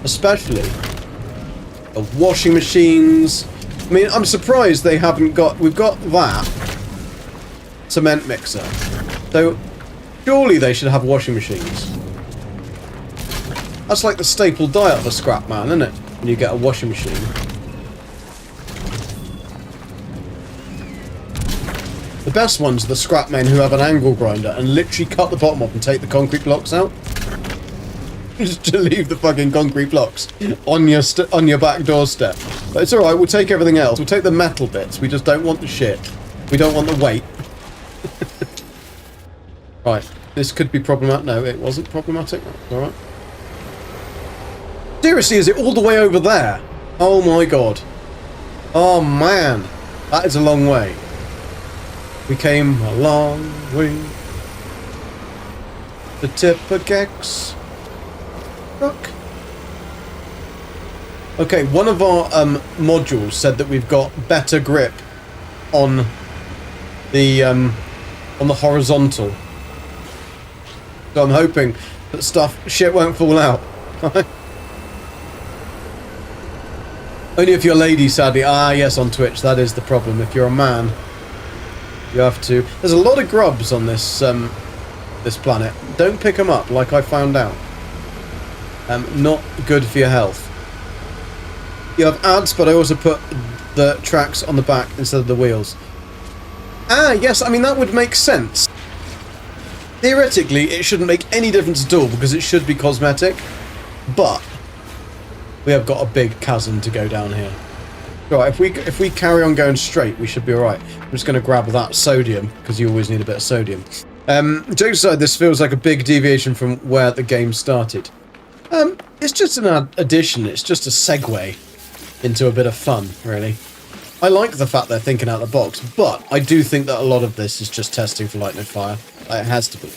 especially the washing machines. I mean, I'm surprised they haven't got... We've got that cement mixer. So, surely they should have washing machines. That's like the staple diet of a scrap man, isn't it? When you get a washing machine. The best ones are the scrap men who have an angle grinder and literally cut the bottom off and take the concrete blocks out. Just to leave the fucking concrete blocks on your back doorstep. But it's alright, we'll take everything else. We'll take the metal bits. We just don't want the shit. We don't want the weight. Right, this could be problematic. No, it wasn't problematic. Alright. Seriously, is it all the way over there? Oh my god. Oh man. That is a long way. We came a long way. The tip of Gex. Rock. Okay, one of our modules said that we've got better grip on the horizontal. So I'm hoping that shit won't fall out. Only if you're a lady, sadly. Ah, yes, on Twitch. That is the problem. If you're a man, you have to... There's a lot of grubs on this this planet. Don't pick them up, like I found out. Not good for your health. You have ads, but I also put the tracks on the back instead of the wheels. Ah, yes, I mean, that would make sense. Theoretically, it shouldn't make any difference at all, because it should be cosmetic. But we have got a big chasm to go down here. Right, if we carry on going straight, we should be alright. I'm just going to grab that sodium, because you always need a bit of sodium. Jokes aside, this feels like a big deviation from where the game started. It's just an addition, it's just a segue into a bit of fun, really. I like the fact they're thinking out of the box, but I do think that a lot of this is just testing for Light No Fire. It has to be.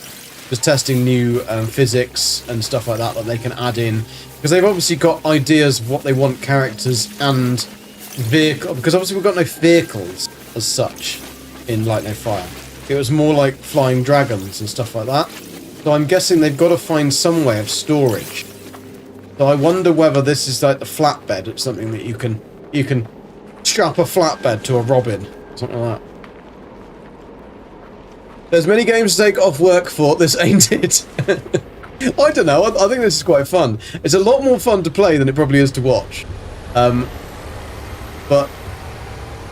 Just testing new physics and stuff like that they can add in. Because they've obviously got ideas of what they want characters and vehicle. Because obviously we've got no vehicles as such in Light No Fire. It was more like flying dragons and stuff like that. So I'm guessing they've got to find some way of storage. So I wonder whether this is like the flatbed. It's something that you can strap a flatbed to a Robin, something like that. There's many games to take off work for. This ain't it. I don't know. I think this is quite fun. It's a lot more fun to play than it probably is to watch. But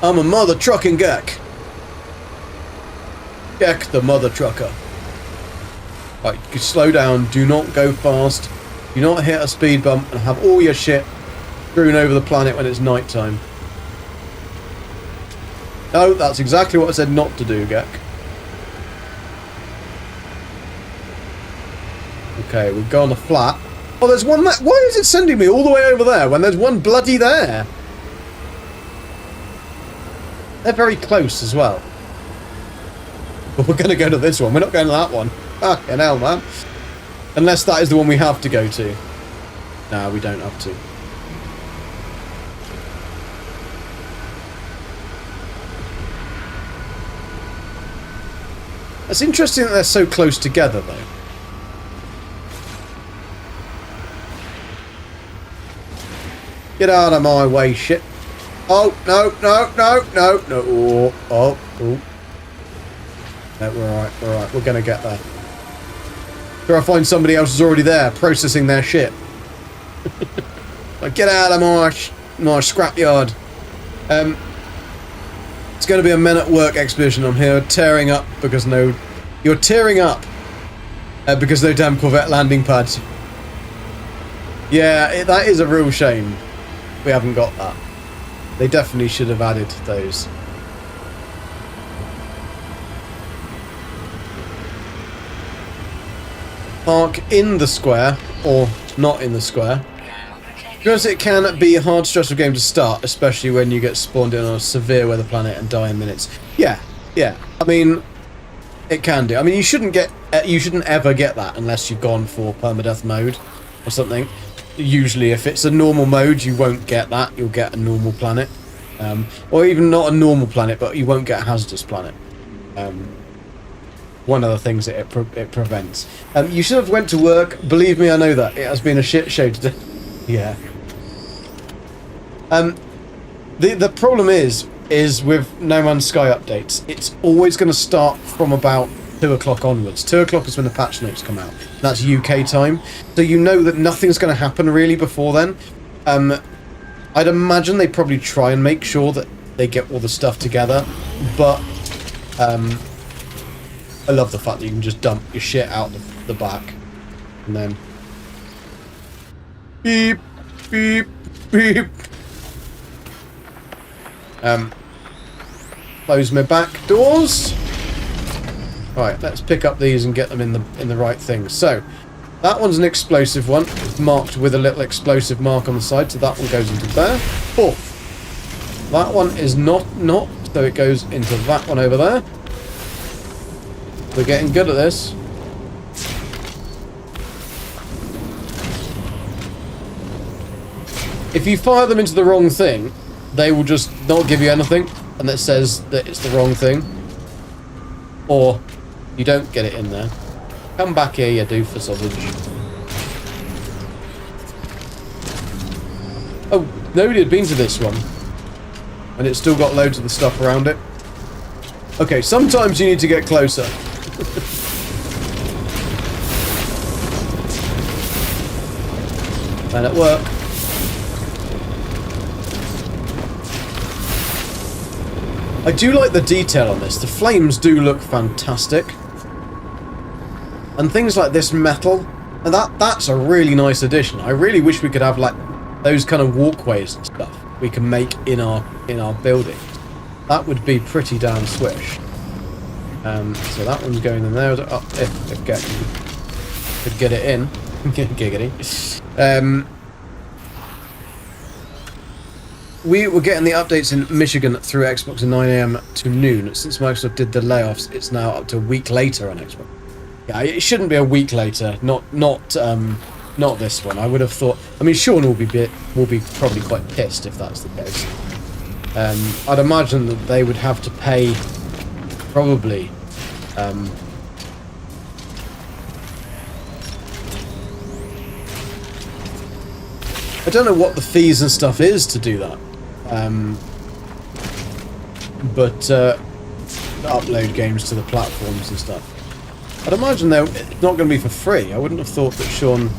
I'm a mother trucking Gek. Gek the mother trucker. Right, you slow down. Do not go fast. Do not hit a speed bump and have all your shit strewn over the planet when it's night time. No, that's exactly what I said not to do, Gek. Okay, we've gone a flat. Oh, there's one there. Why is it sending me all the way over there when there's one bloody there? They're very close as well. But we're going to go to this one. We're not going to that one. Fucking hell, man. Unless that is the one we have to go to. No, we don't have to. It's interesting that they're so close together, though. Get out of my way, shit. Oh, no, no, no, no, no. Oh, oh. No, we're alright, we're alright. We're going to get there. Sure, I find somebody else is already there, processing their shit. Like, get out of my scrapyard. It's going to be a men at work expedition. I'm here tearing up because no... You're tearing up because no damn Corvette landing pads. Yeah, that is a real shame. We haven't got that. They definitely should have added those. Park in the square, or not in the square. Because it can be a hard, stressful game to start, especially when you get spawned in on a severe weather planet and die in minutes. Yeah, yeah. I mean, it can do. I mean, you shouldn't ever get that unless you've gone for permadeath mode or something. Usually, if it's a normal mode, you won't get that. You'll get a normal planet, or even not a normal planet, but you won't get a hazardous planet. One of the things that it prevents. You should have went to work. Believe me, I know that. It has been a shit show today. Yeah. The problem is with No Man's Sky updates, it's always going to start from about 2 o'clock onwards. 2 o'clock is when the patch notes come out. That's UK time. So you know that nothing's going to happen really before then. I'd imagine they probably try and make sure that they get all the stuff together. But I love the fact that you can just dump your shit out the back. And then... Beep, beep, beep. Close my back doors. Right, let's pick up these and get them in the right thing. So, that one's an explosive one. It's marked with a little explosive mark on the side, so that one goes into there. Oh, that one is not, so it goes into that one over there. We're getting good at this. If you fire them into the wrong thing, they will just not give you anything, and it says that it's the wrong thing. Or you don't get it in there. Come back here, you doofus sausage. Oh, Nobody had been to this one. And it's still got loads of the stuff around it. Okay, sometimes you need to get closer. And it worked. I do like the detail on this. The flames do look fantastic. And things like this metal, and that's a really nice addition. I really wish we could have like those kind of walkways and stuff we can make in our buildings. That would be pretty damn swish. So that one's going in there. Oh, if could get it in. Giggity. We were getting the updates in Michigan through Xbox at 9 AM to noon. Since Microsoft did the layoffs, it's now up to a week later on Xbox. Yeah, it shouldn't be a week later. Not this one. I would have thought. I mean, Sean will be probably quite pissed if that's the case. I'd imagine that they would have to pay probably. I don't know what the fees and stuff is to do that. But upload games to the platforms and stuff. I'd imagine it's not going to be for free. I wouldn't have thought that Sean...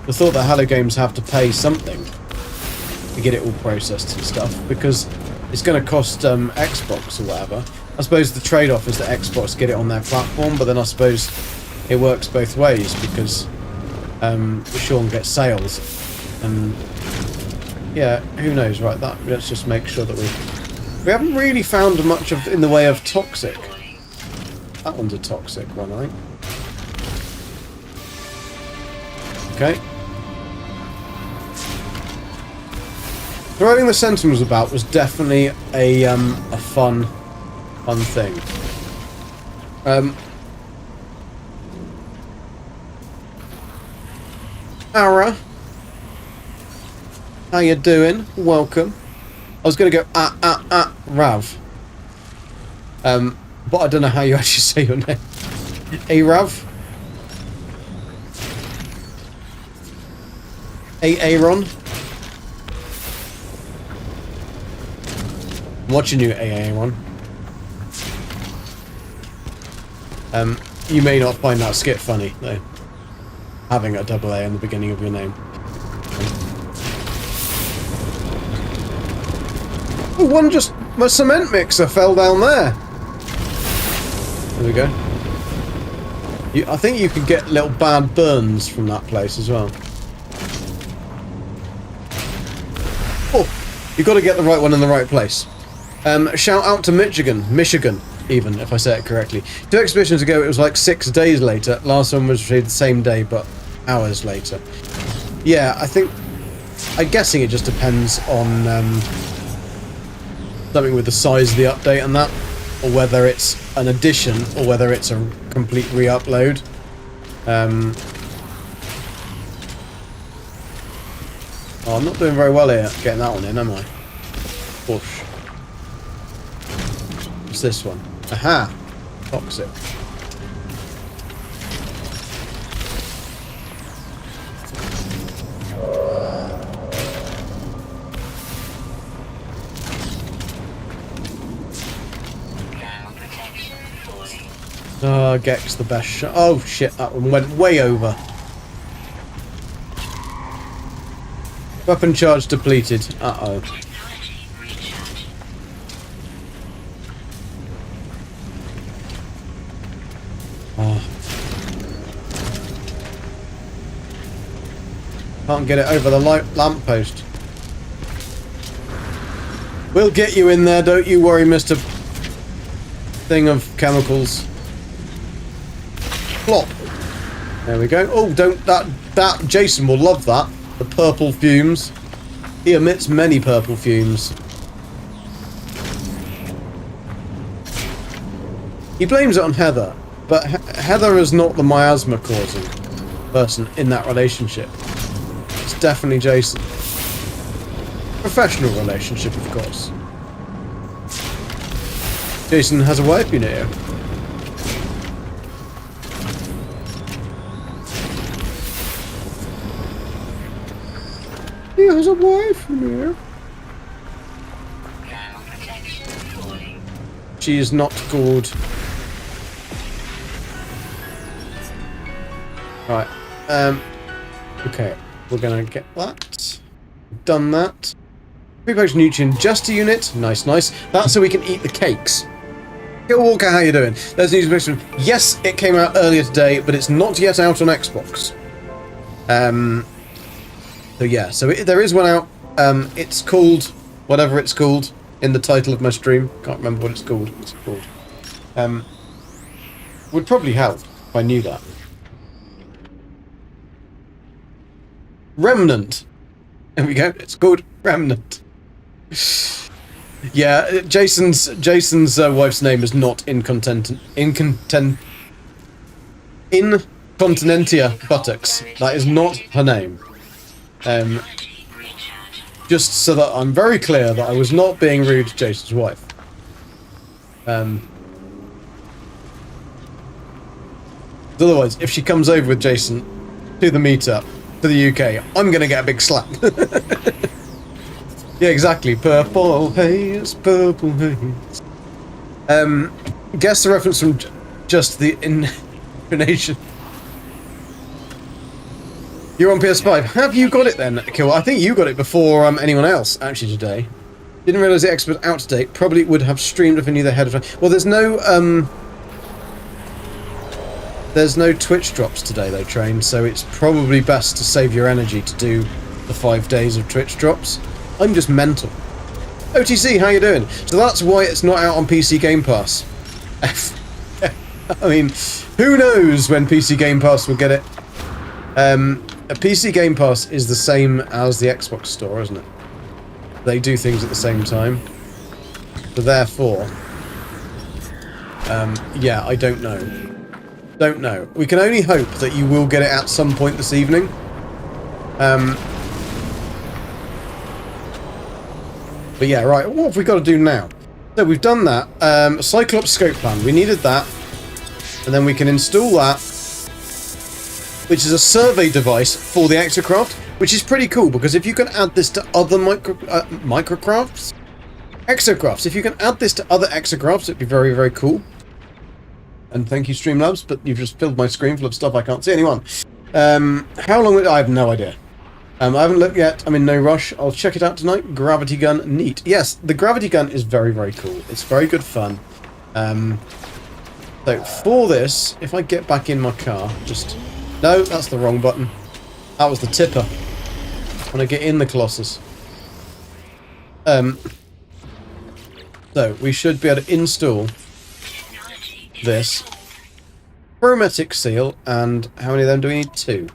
I thought that Hello Games have to pay something to get it all processed and stuff, because it's going to cost Xbox or whatever. I suppose the trade-off is that Xbox get it on their platform, but then I suppose it works both ways, because Sean gets sales. And yeah, who knows, right? Let's just make sure that we haven't really found much in the way of toxic. That one's a toxic one, I think. Okay. Throwing the Sentinels about was definitely a fun thing. Ara, how you doing? Welcome. I was going to go Rav. But I don't know how you actually say your name. Rav? Aaron? I'm watching you, Aaron. You may not find that skit funny, though. Having a double A in the beginning of your name. Oh, my cement mixer fell down there. There we go. I think you could get little bad burns from that place as well. Oh, you've got to get the right one in the right place. Shout out to Michigan, even, if I say it correctly. 2 exhibitions ago, it was like 6 days later. Last one was the same day, but hours later. Yeah, I'm guessing it just depends on something with the size of the update and that, or whether it's an addition or whether it's a complete re-upload. Oh, I'm not doing very well here getting that one in, am I? Push. What's this one? Aha! Toxic. Oh, Gek's the best shot. Oh shit, that one went way over. Weapon charge depleted. Uh-oh. Oh. Can't get it over the lamppost. We'll get you in there, don't you worry, Mr. Thing of chemicals. Plop. There we go. Oh, that Jason will love that. The purple fumes. He emits many purple fumes. He blames it on Heather, but Heather is not the miasma causing person in that relationship. It's definitely Jason. Professional relationship, of course. Jason has a wife, you know. has a wife here. Thermal protection falling. She is not called. Right. Okay. We're gonna get that. Done that. Prepackaged nutrient digester unit. Nice, nice. That's so we can eat the cakes. Yo, Walker, how you doing? There's news information. Yes, it came out earlier today, but it's not yet out on Xbox. So yeah, there is one out. It's called whatever it's called in the title of my stream. Can't remember what it's called. What's it called? Would probably help if I knew that. Remnant. There we go. It's called Remnant. Yeah, Jason's wife's name is not Incontinentia Buttocks. That is not her name. Just so that I'm very clear that I was not being rude to Jason's wife. Otherwise, if she comes over with Jason to the meetup to the UK, I'm gonna get a big slap. Yeah, exactly. Purple haze, purple haze. Guess the reference from just the intonation. You're on PS5. Have you got it then, Kill? I think you got it before anyone else, actually, today. Didn't realise the expert out to date. Probably would have streamed if I knew the head of time. Well, there's no Twitch drops today, though, Train, so it's probably best to save your energy to do the 5 days of Twitch drops. I'm just mental. OTC, how you doing? So that's why it's not out on PC Game Pass. I mean, who knows when PC Game Pass will get it? A PC Game Pass is the same as the Xbox Store, isn't it? They do things at the same time. So therefore, yeah, I don't know. Don't know. We can only hope that you will get it at some point this evening. But yeah, right, what have we got to do now? So we've done that. Cyclops scope plan. We needed that. And then we can install that, which is a survey device for the exocraft, which is pretty cool, because if you can add this to other exocrafts, if you can add this to other exocrafts, it'd be very, very cool. And thank you, Streamlabs, but you've just filled my screen full of stuff I can't see anyone. How long would I have no idea. I haven't looked yet. I'm in no rush. I'll check it out tonight. Gravity gun, neat. Yes, the gravity gun is very, very cool. It's very good fun. So for this, if I get back in my car, just... No, that's the wrong button. That was the tipper. When I get in the Colossus. So we should be able to install this hermetic seal, and how many of them do we need? 2.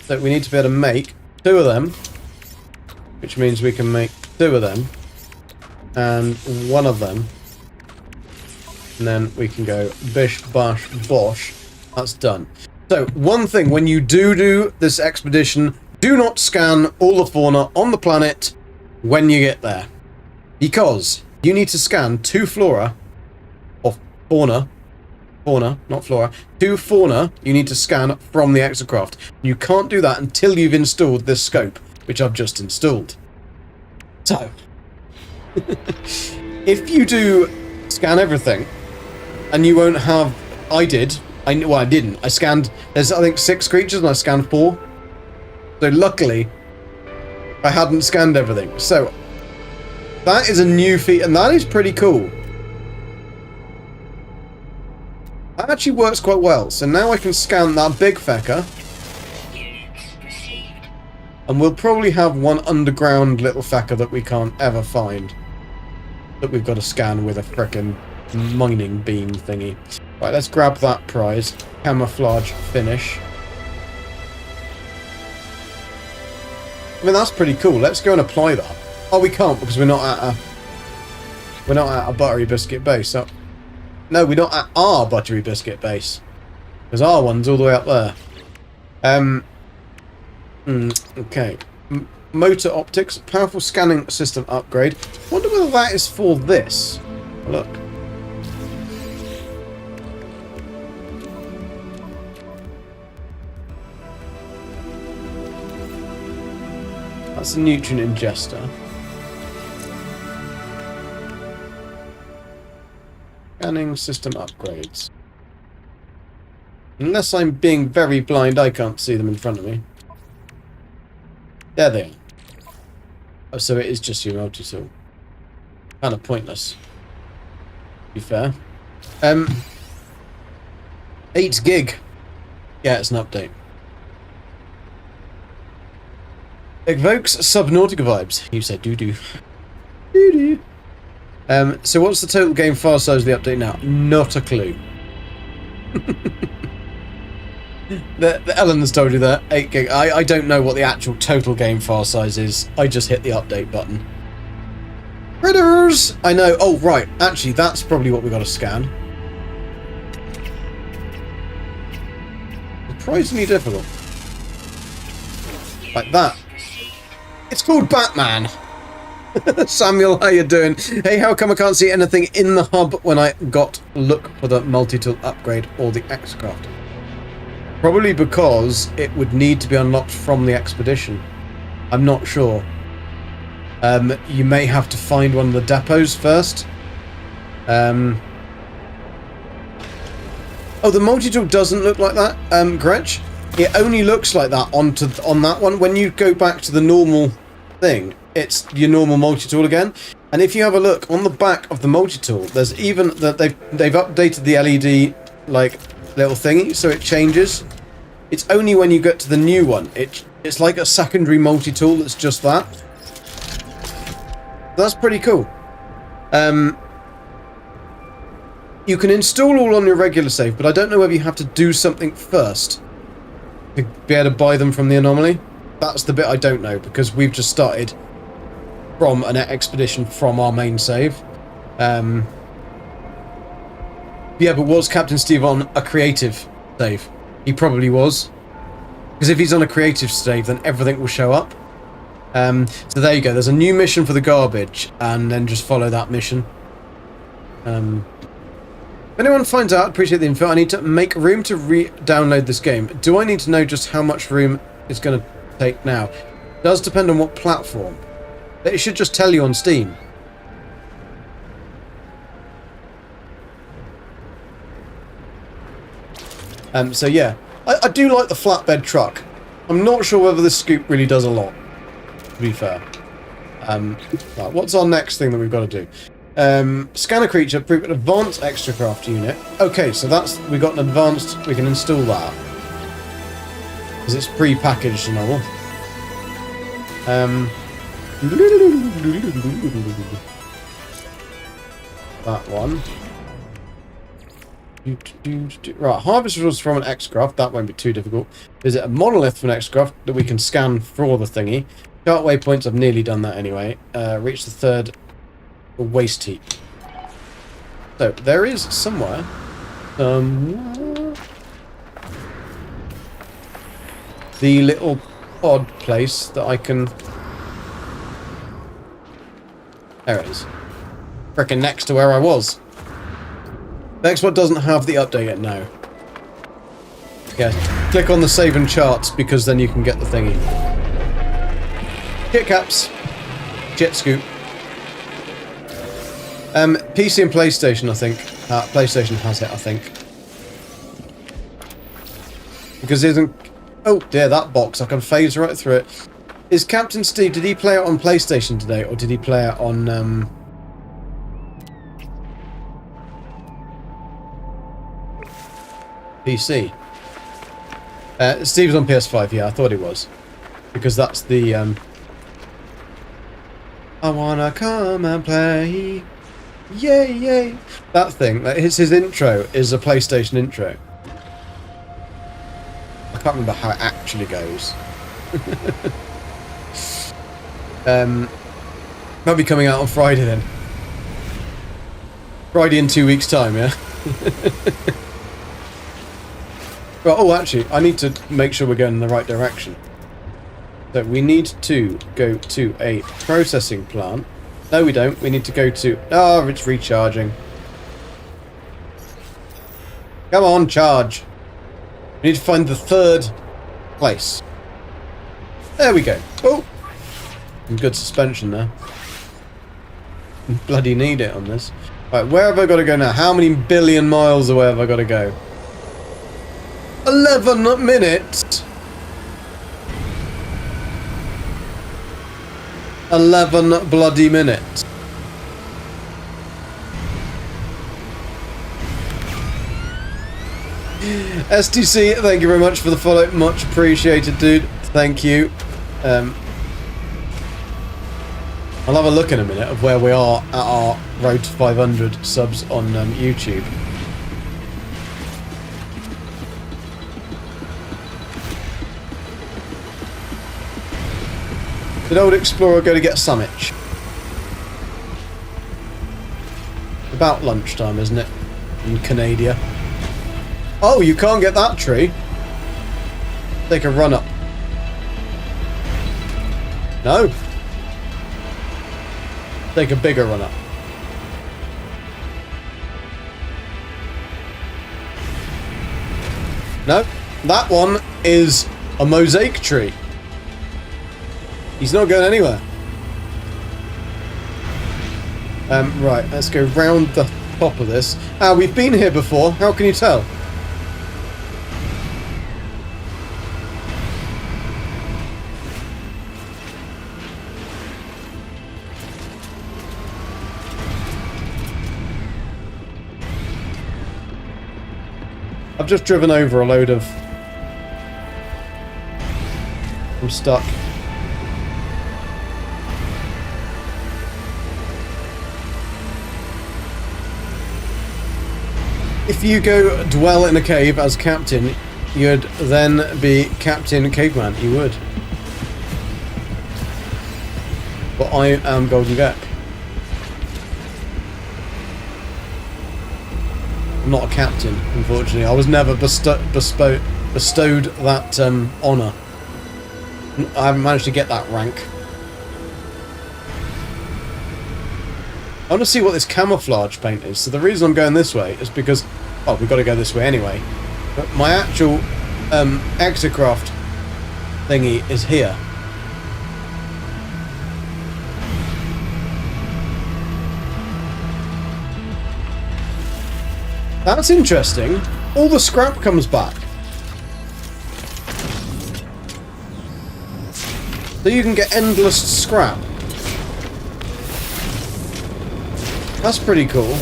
So we need to be able to make 2 of them, which means we can make 2 of them and 1 of them, and then we can go bish bash bosh. That's done. So one thing, when you do this expedition, do not scan all the fauna on the planet when you get there, because you need to scan 2 flora of fauna, not flora, 2 fauna you need to scan from the exocraft. You can't do that until you've installed this scope, which I've just installed. So, if you do scan everything, and you won't have... I didn't. I scanned... There's, I think, 6 creatures, and I scanned 4. So, luckily, I hadn't scanned everything. So, that is a new feat, and that is pretty cool. That actually works quite well. So now I can scan that big fecker. And we'll probably have one underground little fecker that we can't ever find. That we've got to scan with a frickin' mining beam thingy. Right, let's grab that prize. Camouflage finish. I mean, that's pretty cool. Let's go and apply that. Oh, we can't because we're not at a buttery biscuit base. So, no, we're not at our buttery biscuit base, because our one's all the way up there. Okay. Motor optics, powerful scanning system upgrade. Wonder whether that is for this. Look. That's a nutrient ingester. Scanning system upgrades. Unless I'm being very blind, I can't see them in front of me. There they are. Oh, so it is just your multi-tool. Kind of pointless. To be fair. 8 gig. Yeah, it's an update. Evokes Subnautica vibes. You said doo-doo. Doo-doo. So what's the total game file size of the update now? Not a clue. the Ellen's told you that. 8 gig. I don't know what the actual total game file size is. I just hit the update button. Critters! I know. Oh, right. Actually, that's probably what we got to scan. Surprisingly difficult. Like that. It's called Batman. Samuel, how you doing? Hey, how come I can't see anything in the hub when I got look for the multi-tool upgrade or the X-Craft? Probably because it would need to be unlocked from the expedition. I'm not sure. You may have to find one of the depots first. Oh, the multi-tool doesn't look like that, Gretch. It only looks like that on that one. When you go back to the normal thing, it's your normal multi-tool again. And if you have a look on the back of the multi-tool, there's even that they've updated the LED like little thingy, so it changes. It's only when you get to the new one, it's like a secondary multi-tool that's just that. That's pretty cool. You can install all on your regular save, but I don't know whether you have to do something first to be able to buy them from the anomaly. That's the bit I don't know, because we've just started from an expedition from our main save. Yeah, but was Captain Steve on a creative save? He probably was. Because if he's on a creative save, then everything will show up. So there you go. There's a new mission for the garbage, and then just follow that mission. If anyone finds out, appreciate the info. I need to make room to re-download this game. Do I need to know just how much room it's going to take now? It does depend on what platform. It should just tell you on Steam. So yeah, I do like the flatbed truck. I'm not sure whether this scoop really does a lot, to be fair. Right, what's our next thing that we've got to do? Scan a creature, prove an advanced extracraft unit. Okay, so that's, we got an advanced, we can install that. Because it's pre-packaged and all. That one. Right, harvest resources from an X-Craft, that won't be too difficult. Visit a monolith from an X-Craft that we can scan for the thingy. Chart waypoints, I've nearly done that anyway. Reach the third waste heap. So, there is somewhere the little odd place that I can... There it is. Frickin' next to where I was. The next one doesn't have the update yet, no. Yeah, click on the save and charts because then you can get the thingy. Kit caps. Jet scoop. PC and PlayStation, I think. PlayStation has it, I think. Because it isn't... Oh dear, that box. I can phase right through it. Is Captain Steve, did he play it on PlayStation today, or did he play it on... PC? Steve's on PS5, yeah, I thought he was. Because that's the... I wanna come and play... Yay, yay! That thing, his intro is a PlayStation intro. I can't remember how it actually goes. Might be coming out on Friday then. Friday in 2 weeks' time, yeah? Well, oh, actually, I need to make sure we're going in the right direction. So we need to go to a processing plant. No, we don't. We need to go to... Oh, it's recharging. Come on, charge. We need to find the third place. There we go. Oh! Some good suspension there. Bloody need it on this. Right, where have I got to go now? How many billion miles away have I got to go? 11 minutes! 11 bloody minutes. STC, thank you very much for the follow. Much appreciated, dude. Thank you. I'll have a look in a minute of where we are at our road to 500 subs on YouTube. Did old Explorer go to get a sandwich? About lunchtime, isn't it? In Canada. Oh, you can't get that tree. Take a run up. No. Take a bigger run up. No, that one is a mosaic tree. He's not going anywhere. Right, let's go round the top of this. Ah, we've been here before. How can you tell? I've just driven over a load of... I'm stuck. If you go dwell in a cave as captain, you'd then be Captain Caveman. You would. But I am Golden Gek. I'm not a captain, unfortunately. I was never bestowed that honour. I haven't managed to get that rank. I want to see what this camouflage paint is. So the reason I'm going this way is because... Oh, we've got to go this way anyway. But my actual exocraft thingy is here. That's interesting. All the scrap comes back. So you can get endless scrap. That's pretty cool.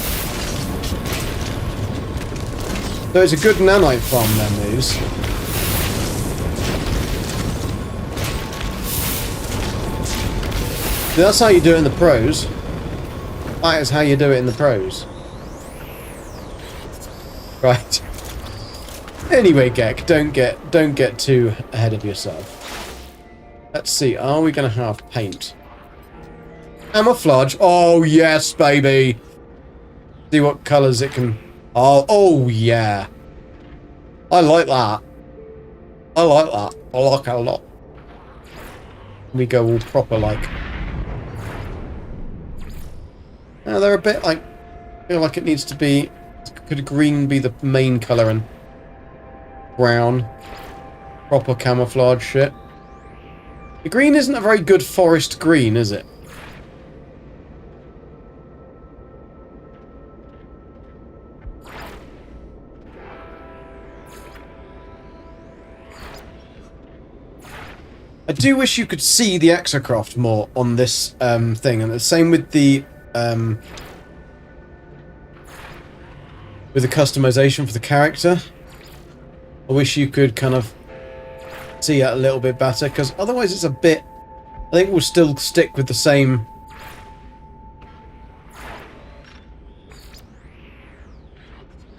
So it's a good nanite farm then, these. That's how you do it in the pros. That is how you do it in the pros. Right. Anyway, Gek, don't get too ahead of yourself. Let's see, are we gonna have paint? Camouflage. Oh yes, baby. See what colours it can. Oh yeah. I like that. I like that. I like it a lot. We go all proper like. Now they're a bit like. I feel like it needs to be. Could green be the main colour and brown? Proper camouflage shit. The green isn't a very good forest green, is it? I do wish you could see the exocraft more on this thing, and the same with the customization for the character. I wish you could kind of see it a little bit better, because otherwise it's a bit... I think we'll still stick with the same...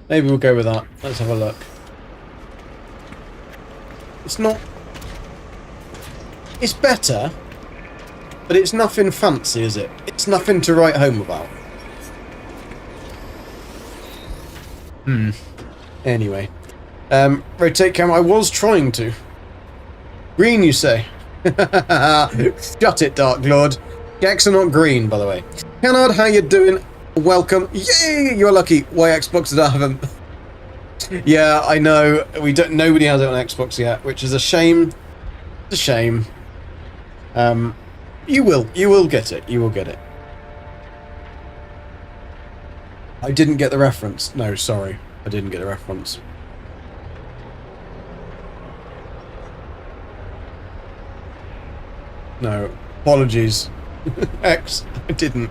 Maybe we'll go with that. Let's have a look. It's not... It's better, but it's nothing fancy, is it? It's nothing to write home about. Anyway. Rotate camera. I was trying to. Green, you say? Shut it, Dark Lord. Geks are not green, by the way. Canard, how you doing? Welcome. Yay! You're lucky. Why Xbox did I have them? Yeah, I know. We don't. Nobody has it on Xbox yet, which is a shame. It's a shame. You will get it. You will get it. I didn't get the reference. No, sorry. I didn't get the reference. No. Apologies. X, I didn't.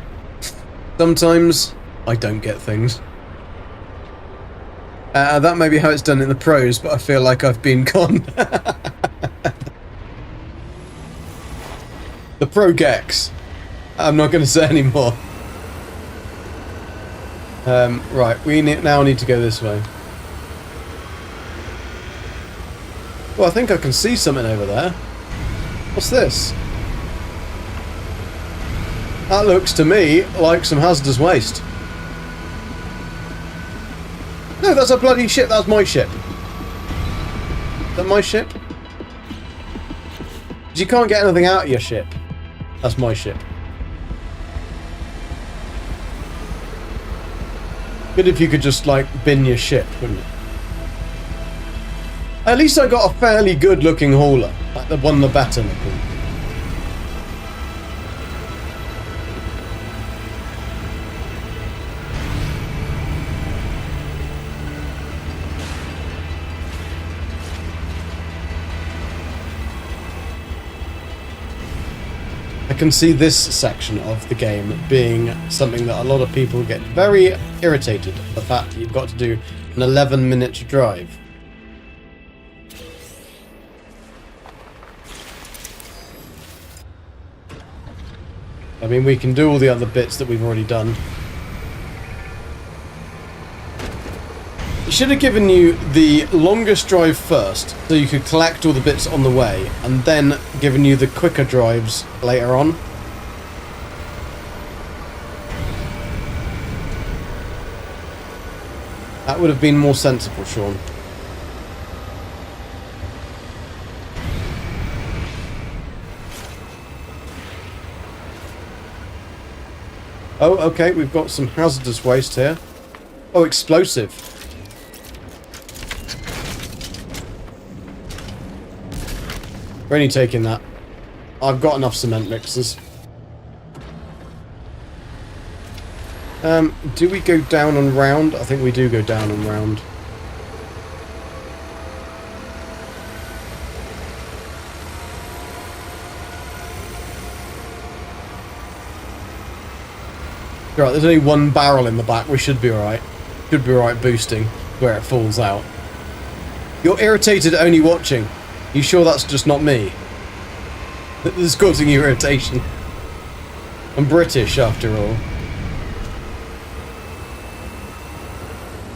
Sometimes I don't get things. That may be how it's done in the pros, but I feel like I've been conned. The pro Gex. I'm not going to say any more. Right, we now need to go this way. Well, I think I can see something over there. What's this? That looks to me like some hazardous waste. No, that's a bloody ship. That's my ship. Is that my ship? You can't get anything out of your ship. That's my ship. Good if you could just, like, bin your ship, wouldn't it? At least I got a fairly good looking hauler. Like the one the better looking. I can see this section of the game being something that a lot of people get very irritated at, the fact that you've got to do an 11-minute drive. I mean, we can do all the other bits that we've already done. It should have given you the longest drive first, so you could collect all the bits on the way, and then given you the quicker drives later on. That would have been more sensible, Sean. Oh, okay, we've got some hazardous waste here. Oh, explosive. We're only taking that. I've got enough cement mixers. Do we go down and round? I think we do go down and round. Right, there's only one barrel in the back. We should be alright. Should be alright boosting where it falls out. You're irritated only watching. You sure that's just not me? This is causing you irritation. I'm British, after all.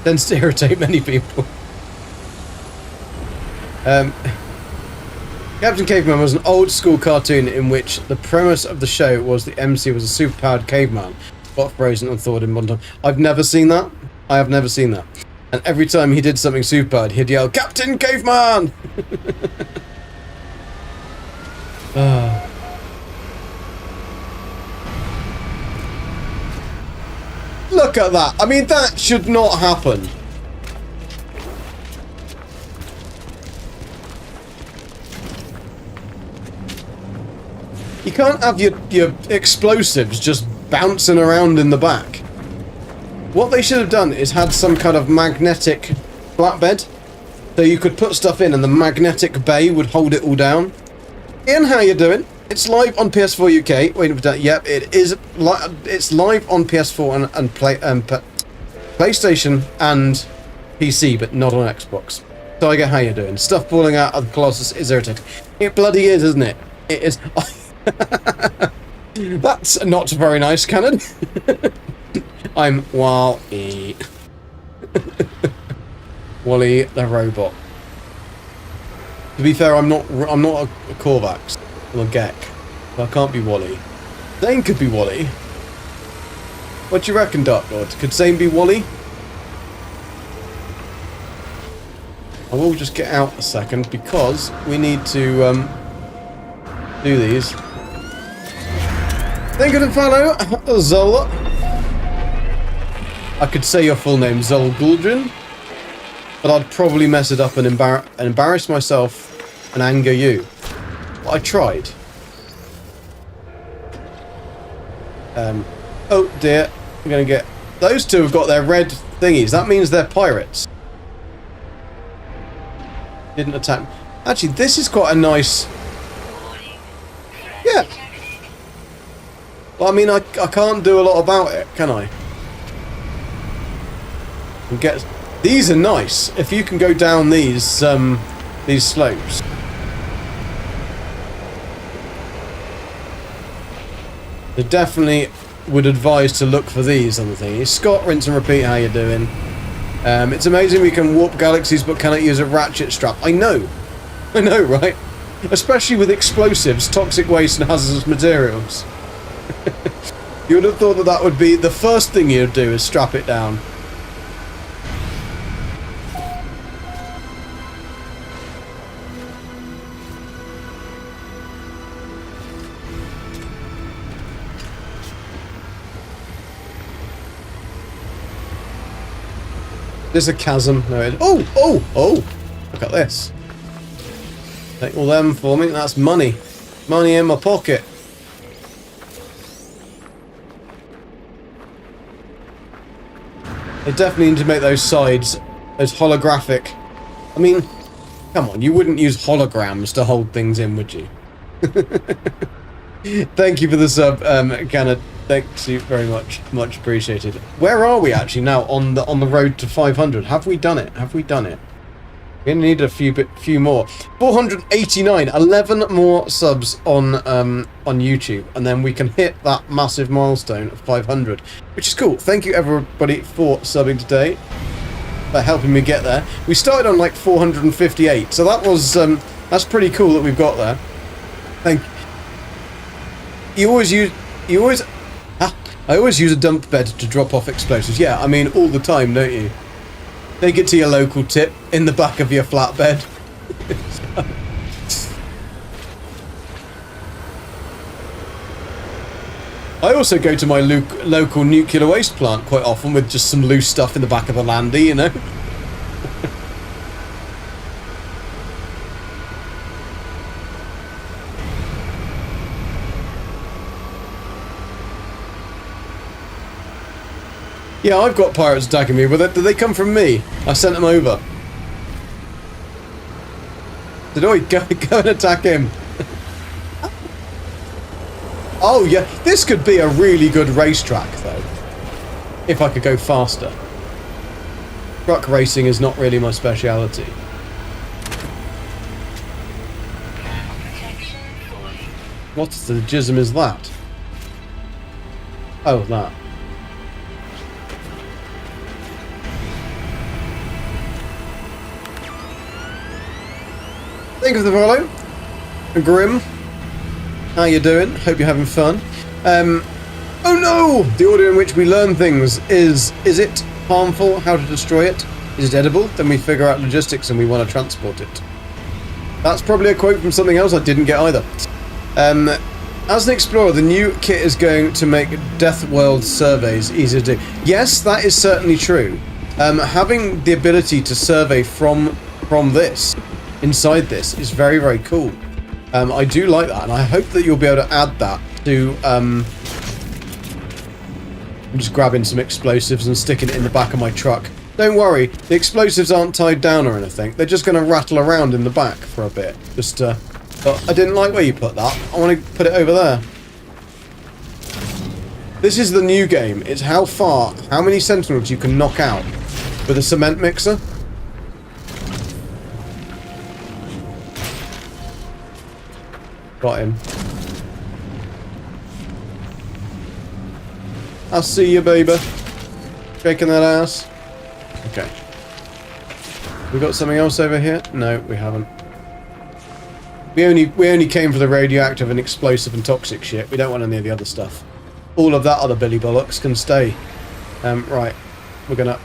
Tends to irritate many people. Captain Caveman was an old-school cartoon in which the premise of the show was the MC was a superpowered caveman, got frozen and thawed in one time. I've never seen that. I have never seen that. And every time he did something superpowered, he'd yell, "Captain Caveman!" Look at that. I mean, that should not happen. You can't have your explosives just bouncing around in the back. What they should have done is had some kind of magnetic flatbed, so you could put stuff in and the magnetic bay would hold it all down. Ian, how you doing? It's live on PS4 UK. Waiting for that. Yep, it is. It's live on PS4 and PlayStation and PC, but not on Xbox. Tiger, how you doing? Stuff falling out of the Colossus is irritating. It bloody is, isn't it? It is. That's not very nice, Cannon. I'm Wally. Wally the robot. To be fair, I'm not a Korvax. I'm a Gek. So I can't be Wally. Zane could be Wally. What do you reckon, Dark Lord? Could Zane be Wally? I will just get out a second because we need to do these. Thank you to follow, Zola. I could say your full name, Zol Guldrin, but I'd probably mess it up and embarrass myself and anger you. But I tried. Oh dear, I'm gonna get... Those two have got their red thingies. That means they're pirates. Didn't attack. Actually, this is quite a nice... Yeah. Well, I mean, I can't do a lot about it, can I? And get... These are nice. If you can go down these slopes. I definitely would advise to look for these on the thing. Scott, rinse and repeat, how you doing? It's amazing we can warp galaxies but cannot use a ratchet strap. I know, right? Especially with explosives, toxic waste and hazardous materials. You would have thought that that would be the first thing you'd do is strap it down. There's a chasm. No, oh! Look at this. Take all them for me. That's money. Money in my pocket. They definitely need to make those sides as holographic. I mean, come on, you wouldn't use holograms to hold things in, would you? Thank you for the sub, Ganna. Thanks you very much. Much appreciated. Where are we actually now on the road to 500? Have we done it? Have we done it? We only need a few more. 489. 11 more subs on YouTube, and then we can hit that massive milestone of 500, which is cool. Thank you everybody for subbing today, for helping me get there. We started on like 458, so that was that's pretty cool that we've got there. Thank you. I always use a dump bed to drop off explosives. Yeah, I mean all the time, don't you? Take it to your local tip in the back of your flatbed. I also go to my local nuclear waste plant quite often with just some loose stuff in the back of the landy, you know? Yeah, I've got pirates attacking me, but did they come from me? I sent them over. Did I go and attack him? Oh yeah, this could be a really good racetrack though. If I could go faster. Truck racing is not really my speciality. What the jism is that? Oh, that. Think of the follow. Grim. How you doing? Hope you're having fun. Oh no! The order in which we learn things is it harmful? How to destroy it? Is it edible? Then we figure out logistics and we want to transport it. That's probably a quote from something else I didn't get either. As an explorer, the new kit is going to make Death World surveys easier to do. Yes, that is certainly true. Having the ability to survey from this, inside this, is very, very cool. I do like that, and I hope that you'll be able to add that to... I'm just grabbing some explosives and sticking it in the back of my truck. Don't worry, the explosives aren't tied down or anything. They're just going to rattle around in the back for a bit. Just, but I didn't like where you put that. I want to put it over there. This is the new game. It's how many sentinels you can knock out with a cement mixer. Got him. I see you, baby. Shaking that ass. Okay. We got something else over here? No, we haven't. We only came for the radioactive and explosive and toxic shit. We don't want any of the other stuff. All of that other Billy Bollocks can stay. Right. We're gonna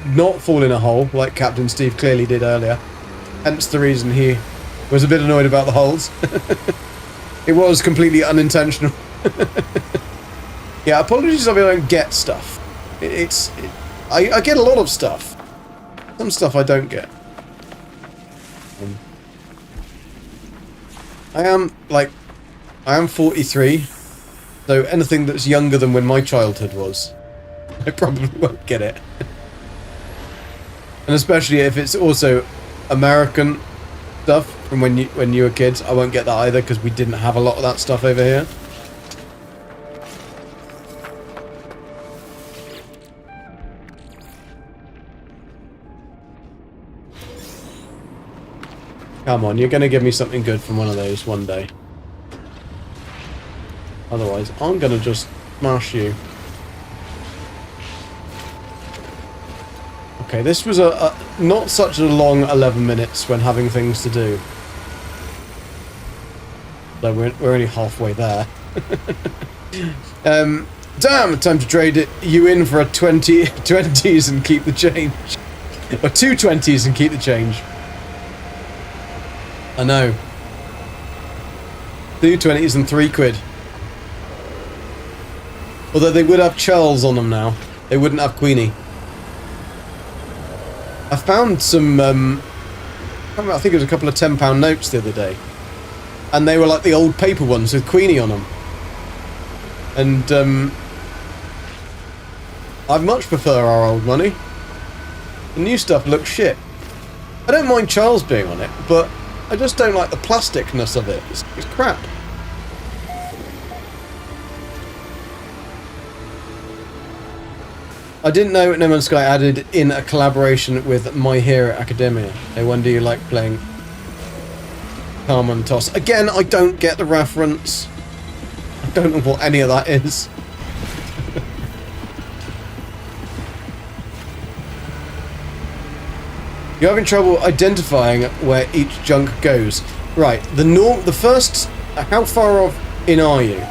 not fall in a hole like Captain Steve clearly did earlier. Hence the reason he was a bit annoyed about the holes. It was completely unintentional. Yeah, apologies if I don't get stuff. I get a lot of stuff. Some stuff I don't get. I am 43. So anything that's younger than when my childhood was, I probably won't get it. And especially if it's also American stuff from when you were kids, I won't get that either because we didn't have a lot of that stuff over here. Come on, you're going to give me something good from one of those one day. Otherwise, I'm going to just smash you. Okay, this was a not such a long 11 minutes when having things to do. Though we're only halfway there. Damn, time to trade you in for a 20s and keep the change. Or 2 20s and keep the change. I know. 2 20s and 3 quid. Although they would have Charles on them now. They wouldn't have Queenie. I found some, I think it was a couple of £10 notes the other day. And they were like the old paper ones with Queenie on them. And, I much prefer our old money. The new stuff looks shit. I don't mind Charles being on it, but I just don't like the plasticness of it. It's crap. I didn't know No Man's Sky added in a collaboration with My Hero Academia. I wonder you like playing Carmen Toss. Again, I don't get the reference. I don't know what any of that is. You're having trouble identifying where each junk goes. Right, the first... How far off in are you?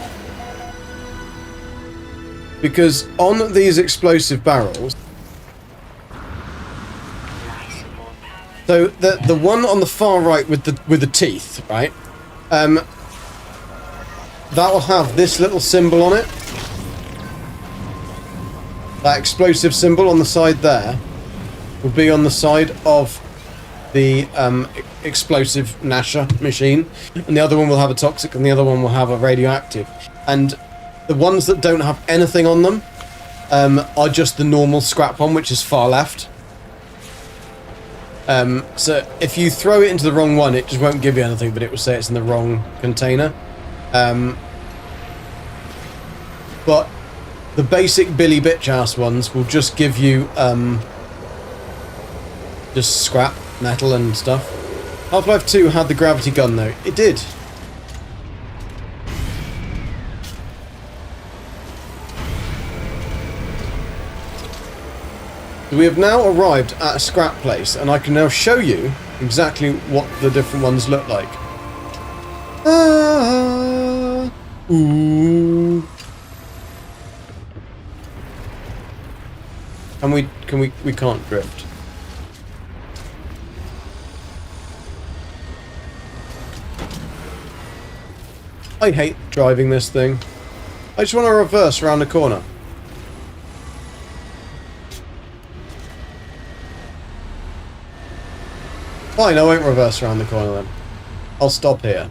Because on these explosive barrels... So, the one on the far right with the teeth, right? That will have this little symbol on it. That explosive symbol on the side there will be on the side of the explosive Nasher machine, and the other one will have a toxic, and the other one will have a radioactive. And the ones that don't have anything on them are just the normal scrap one, which is far left. So if you throw it into the wrong one, it just won't give you anything, but it will say it's in the wrong container. But the basic Billy Bitch-ass ones will just give you just scrap, metal and stuff. Half-Life 2 had the gravity gun though. It did. So we have now arrived at a scrap place, and I can now show you exactly what the different ones look like. Ooh. And we can't drift. I hate driving this thing. I just want to reverse around the corner. Fine, I won't reverse around the corner then. I'll stop here.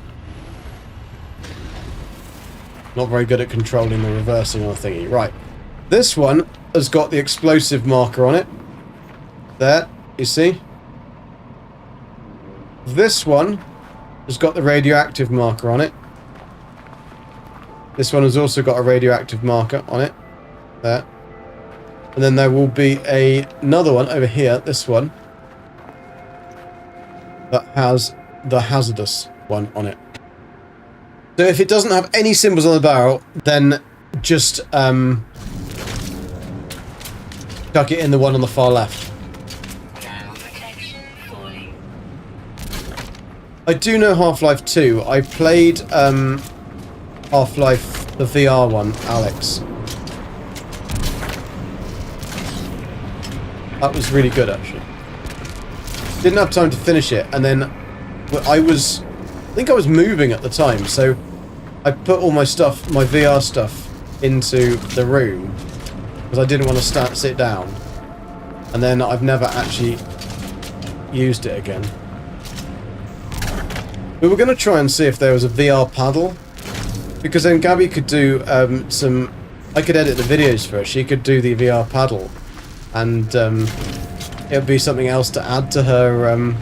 Not very good at controlling the reversing of the thingy. Right. This one has got the explosive marker on it. There, you see? This one has got the radioactive marker on it. This one has also got a radioactive marker on it. There. And then there will be another one over here, this one, that has the hazardous one on it. So if it doesn't have any symbols on the barrel, then just chuck it in the one on the far left. I do know Half-Life 2. I played Half-Life, the VR one, Alex. That was really good, actually. Didn't have time to finish it, and then I think I was moving at the time, so I put all my stuff, my VR stuff, into the room because I didn't want to sit down, and then I've never actually used it again. We were going to try and see if there was a VR paddle Because then Gabby could do some... I could edit the videos for her. She could do the VR paddle. And it would be something else to add to her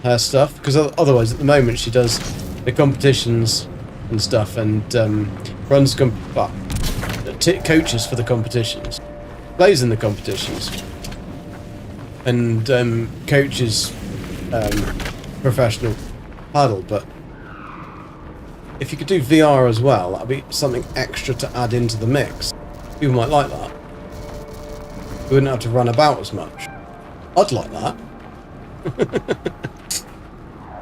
her stuff. Because otherwise, at the moment, she does the competitions and stuff and runs coaches for the competitions. Plays in the competitions. And coaches professional paddle, but if you could do VR as well, that'd be something extra to add into the mix. People might like that. You wouldn't have to run about as much. I'd like that.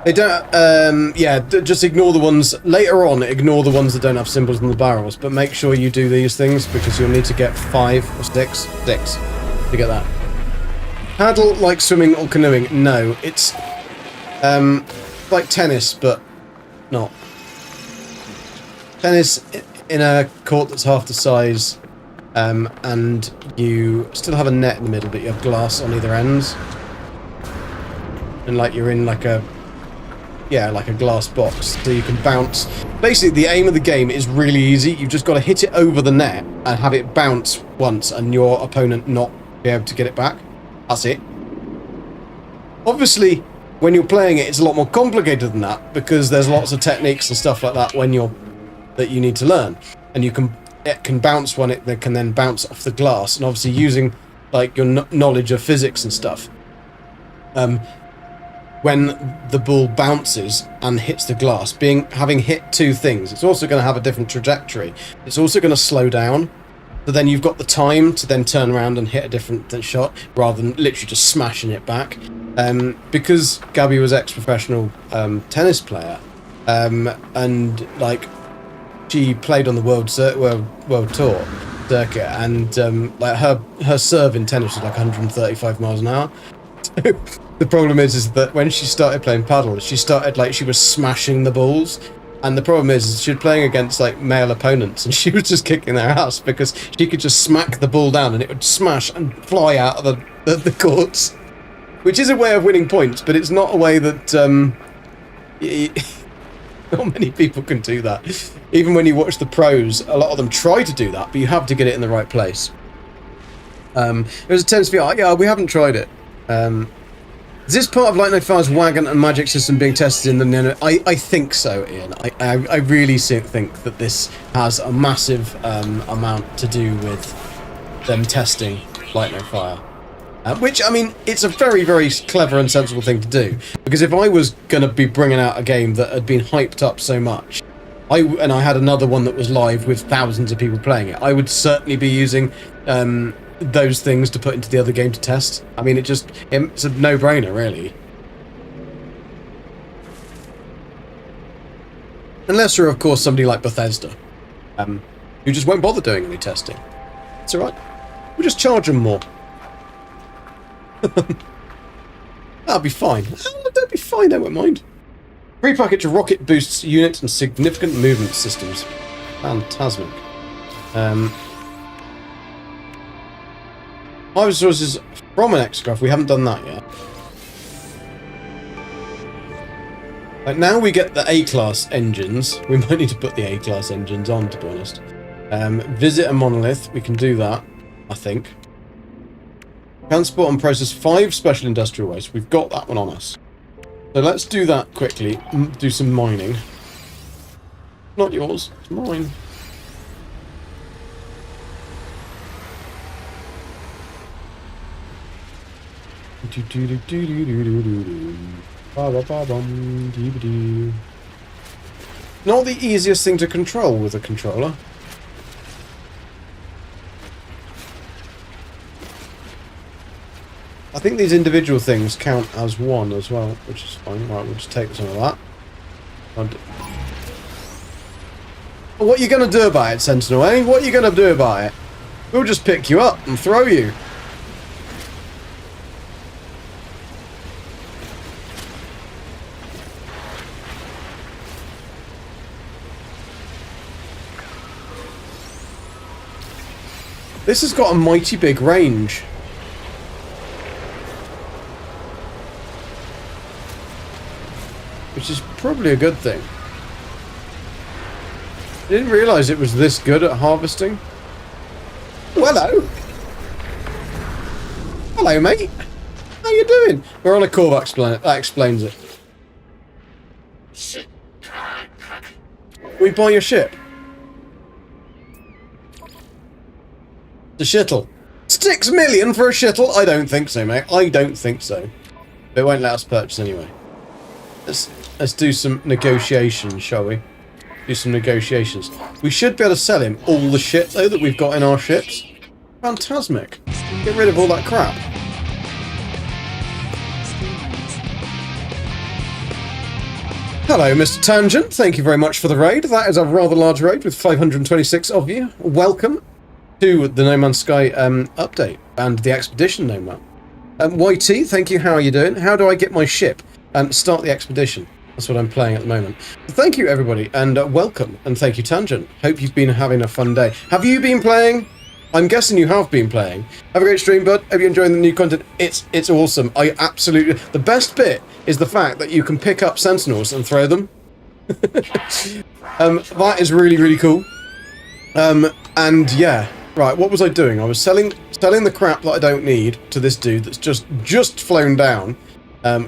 They don't, yeah, just ignore the ones, later on, ignore the ones that don't have symbols on the barrels, but make sure you do these things, because you'll need to get 5 or 6 to get that. Paddle like swimming or canoeing? No, it's like tennis, but not. Tennis in a court that's half the size, and you still have a net in the middle, but you have glass on either ends. And like you're in like a... yeah, like a glass box, so you can bounce. Basically, the aim of the game is really easy. You've just got to hit it over the net and have it bounce once, and your opponent not be able to get it back. That's it. Obviously, when you're playing it, it's a lot more complicated than that, because there's lots of techniques and stuff like that that you need to learn. And it can bounce when it can then bounce off the glass, and obviously using like your knowledge of physics and stuff. When the ball bounces and hits the glass, having hit 2 things, it's also going to have a different trajectory. It's also going to slow down, so then you've got the time to then turn around and hit a different shot, rather than literally just smashing it back. Because Gabby was ex-professional tennis player, and like she played on the world tour circuit, and like her serve in tennis was like 135 miles an hour. The problem is that when she started playing paddle, she started like she was smashing the balls, and the problem is she was playing against like male opponents, and she was just kicking their ass because she could just smack the ball down and it would smash and fly out of the courts, which is a way of winning points, but it's not a way that not many people can do that. Even when you watch the pros, a lot of them try to do that, but you have to get it in the right place. It was a tennis VR. Yeah, we haven't tried it. Is this part of Lightning Fire's wagon and magic system being tested in the Nano? I think so, Ian. I really think that this has a massive amount to do with them testing Lightning Fire. Which, I mean, it's a very, very clever and sensible thing to do. Because if I was going to be bringing out a game that had been hyped up so much, and I had another one that was live with thousands of people playing it, I would certainly be using those things to put into the other game to test. I mean, it's a no-brainer, really. Unless you're, of course, somebody like Bethesda, who just won't bother doing any testing. It's alright. We'll just charge them more. That'll be fine. That'll be fine, I won't mind. Free package of rocket boosts, units, and significant movement systems. Fantastic. Harvest resources from an X-Craft. We haven't done that yet. Right, now we get the A-Class engines. We might need to put the A-Class engines on, to be honest. Visit a monolith. We can do that, I think. Transport and process 5 special industrial waste. We've got that one on us. So let's do that quickly. Do some mining. Not yours. It's mine. Not the easiest thing to control with a controller. I think these individual things count as one as well, which is fine. Right, we'll just take some of that. What are you going to do about it, Sentinel, eh? What are you going to do about it? We'll just pick you up and throw you. This has got a mighty big range. Which is probably a good thing. Didn't realise it was this good at harvesting. Oh, hello. Hello, mate. How you doing? We're on a Corvax planet. That explains it. We buy your ship. The shuttle. 6 million for a shuttle? I don't think so, mate. I don't think so. They won't let us purchase anyway. Let's do some negotiations, shall we? Do some negotiations. We should be able to sell him all the shit, though, that we've got in our ships. Phantasmic. Get rid of all that crap. Hello, Mr. Tangent. Thank you very much for the raid. That is a rather large raid with 526 of you. Welcome to the No Man's Sky update and the expedition No Man. YT, thank you. How are you doing? How do I get my ship and start the expedition? That's what I'm playing at the moment. Thank you, everybody, and welcome. And thank you, Tangent. Hope you've been having a fun day. Have you been playing? I'm guessing you have been playing. Have a great stream, bud. Hope you're enjoying the new content. It's awesome. I absolutely... The best bit is the fact that you can pick up sentinels and throw them. That is really, really cool. And yeah, right. What was I doing? I was selling the crap that I don't need to this dude that's just flown down,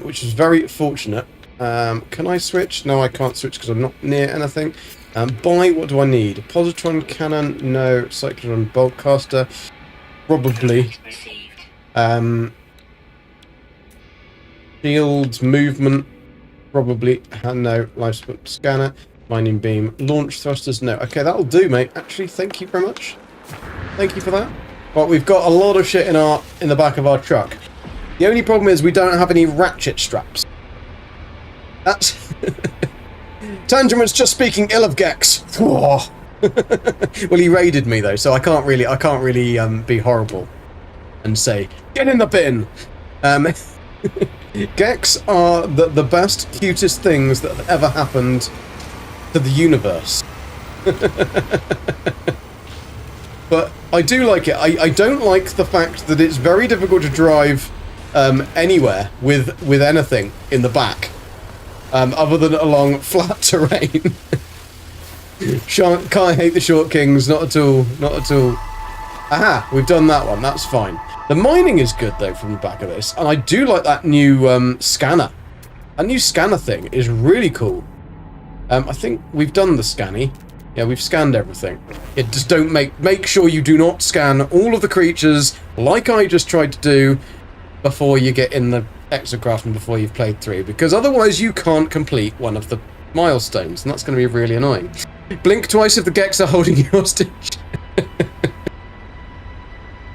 which is very fortunate. Can I switch? No, I can't switch because I'm not near anything. Buy, what do I need? Positron cannon? No. Cyclone boltcaster? Probably. Shields, movement? Probably. No. Life scanner? Mining beam? Launch thrusters? No. Okay, that'll do, mate. Actually, thank you very much. Thank you for that. But we've got a lot of shit in the back of our truck. The only problem is we don't have any ratchet straps. That's... Tangent was just speaking ill of Gex. Well, he raided me though, so I can't really be horrible and say get in the bin. Gex are the best, cutest things that have ever happened to the universe. But I do like it. I don't like the fact that it's very difficult to drive anywhere with anything in the back. Other than along flat terrain. Can't hate the short kings, not at all, not at all. Aha, we've done that one, that's fine. The mining is good though from the back of this, and I do like that new scanner. That new scanner thing is really cool. I think we've done the scanny. Yeah, we've scanned everything. It just don't make sure you do not scan all of the creatures like I just tried to do before you get in the exocraft and before you've played through, because otherwise you can't complete one of the milestones, and that's going to be really annoying. Blink twice if the Gex are holding you hostage.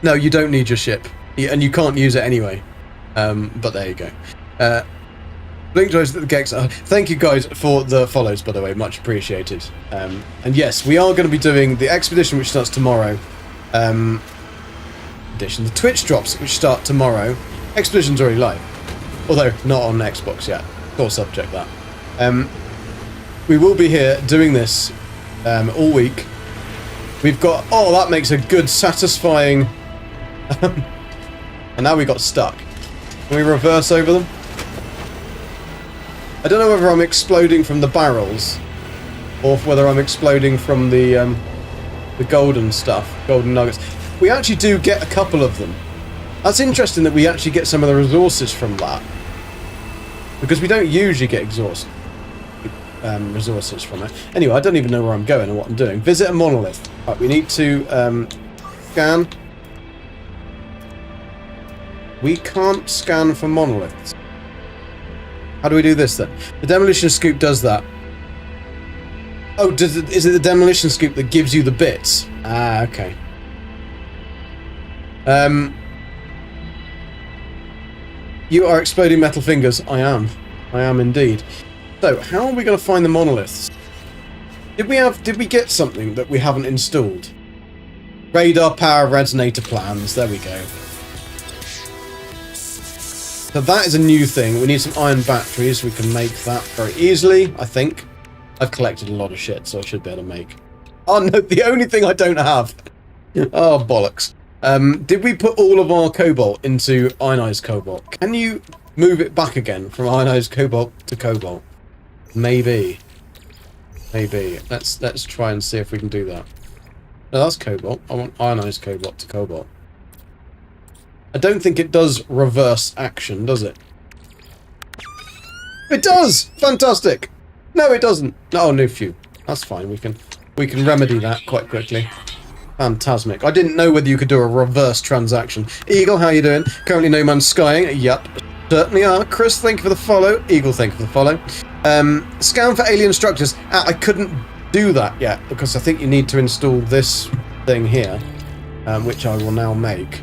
No, you don't need your ship, and you can't use it anyway. But there you go. Blink twice if the Gex are... Thank you guys for the follows, by the way, much appreciated. And yes, we are going to be doing the expedition, which starts tomorrow. Edition, the Twitch drops, which start tomorrow. Expedition's already live. Although, not on Xbox yet. Core subject, that. We will be here doing this all week. We've got... Oh, that makes a good, satisfying... and now we got stuck. Can we reverse over them? I don't know whether I'm exploding from the barrels, or whether I'm exploding from the golden stuff, golden nuggets. We actually do get a couple of them. That's interesting that we actually get some of the resources from that. Because we don't usually get resources from it. Anyway, I don't even know where I'm going or what I'm doing. Visit a monolith. Right, we need to scan. We can't scan for monoliths. How do we do this then? The demolition scoop does that. Oh, is it the demolition scoop that gives you the bits? Ah, okay. You are exploding metal fingers. I am. I am indeed. So, how are we going to find the monoliths? Did we get something that we haven't installed? Radar power resonator plans. There we go. So that is a new thing. We need some iron batteries. We can make that very easily, I think. I've collected a lot of shit, so I should be able to make... Oh no, the only thing I don't have. Oh, bollocks. Did we put all of our cobalt into ionized cobalt? Can you move it back again from ionized cobalt to cobalt? Maybe. Maybe. Let's try and see if we can do that. No, that's cobalt. I want ionized cobalt to cobalt. I don't think it does reverse action, does it? It does! Fantastic! No, it doesn't. Oh, no few. That's fine. We can remedy that quite quickly. Fantastic. I didn't know whether you could do a reverse transaction. Eagle, how you doing? Currently no man's skying. Yup. Certainly are. Chris, thank you for the follow. Eagle, thank you for the follow. Scan for alien structures. I couldn't do that yet because I think you need to install this thing here, which I will now make.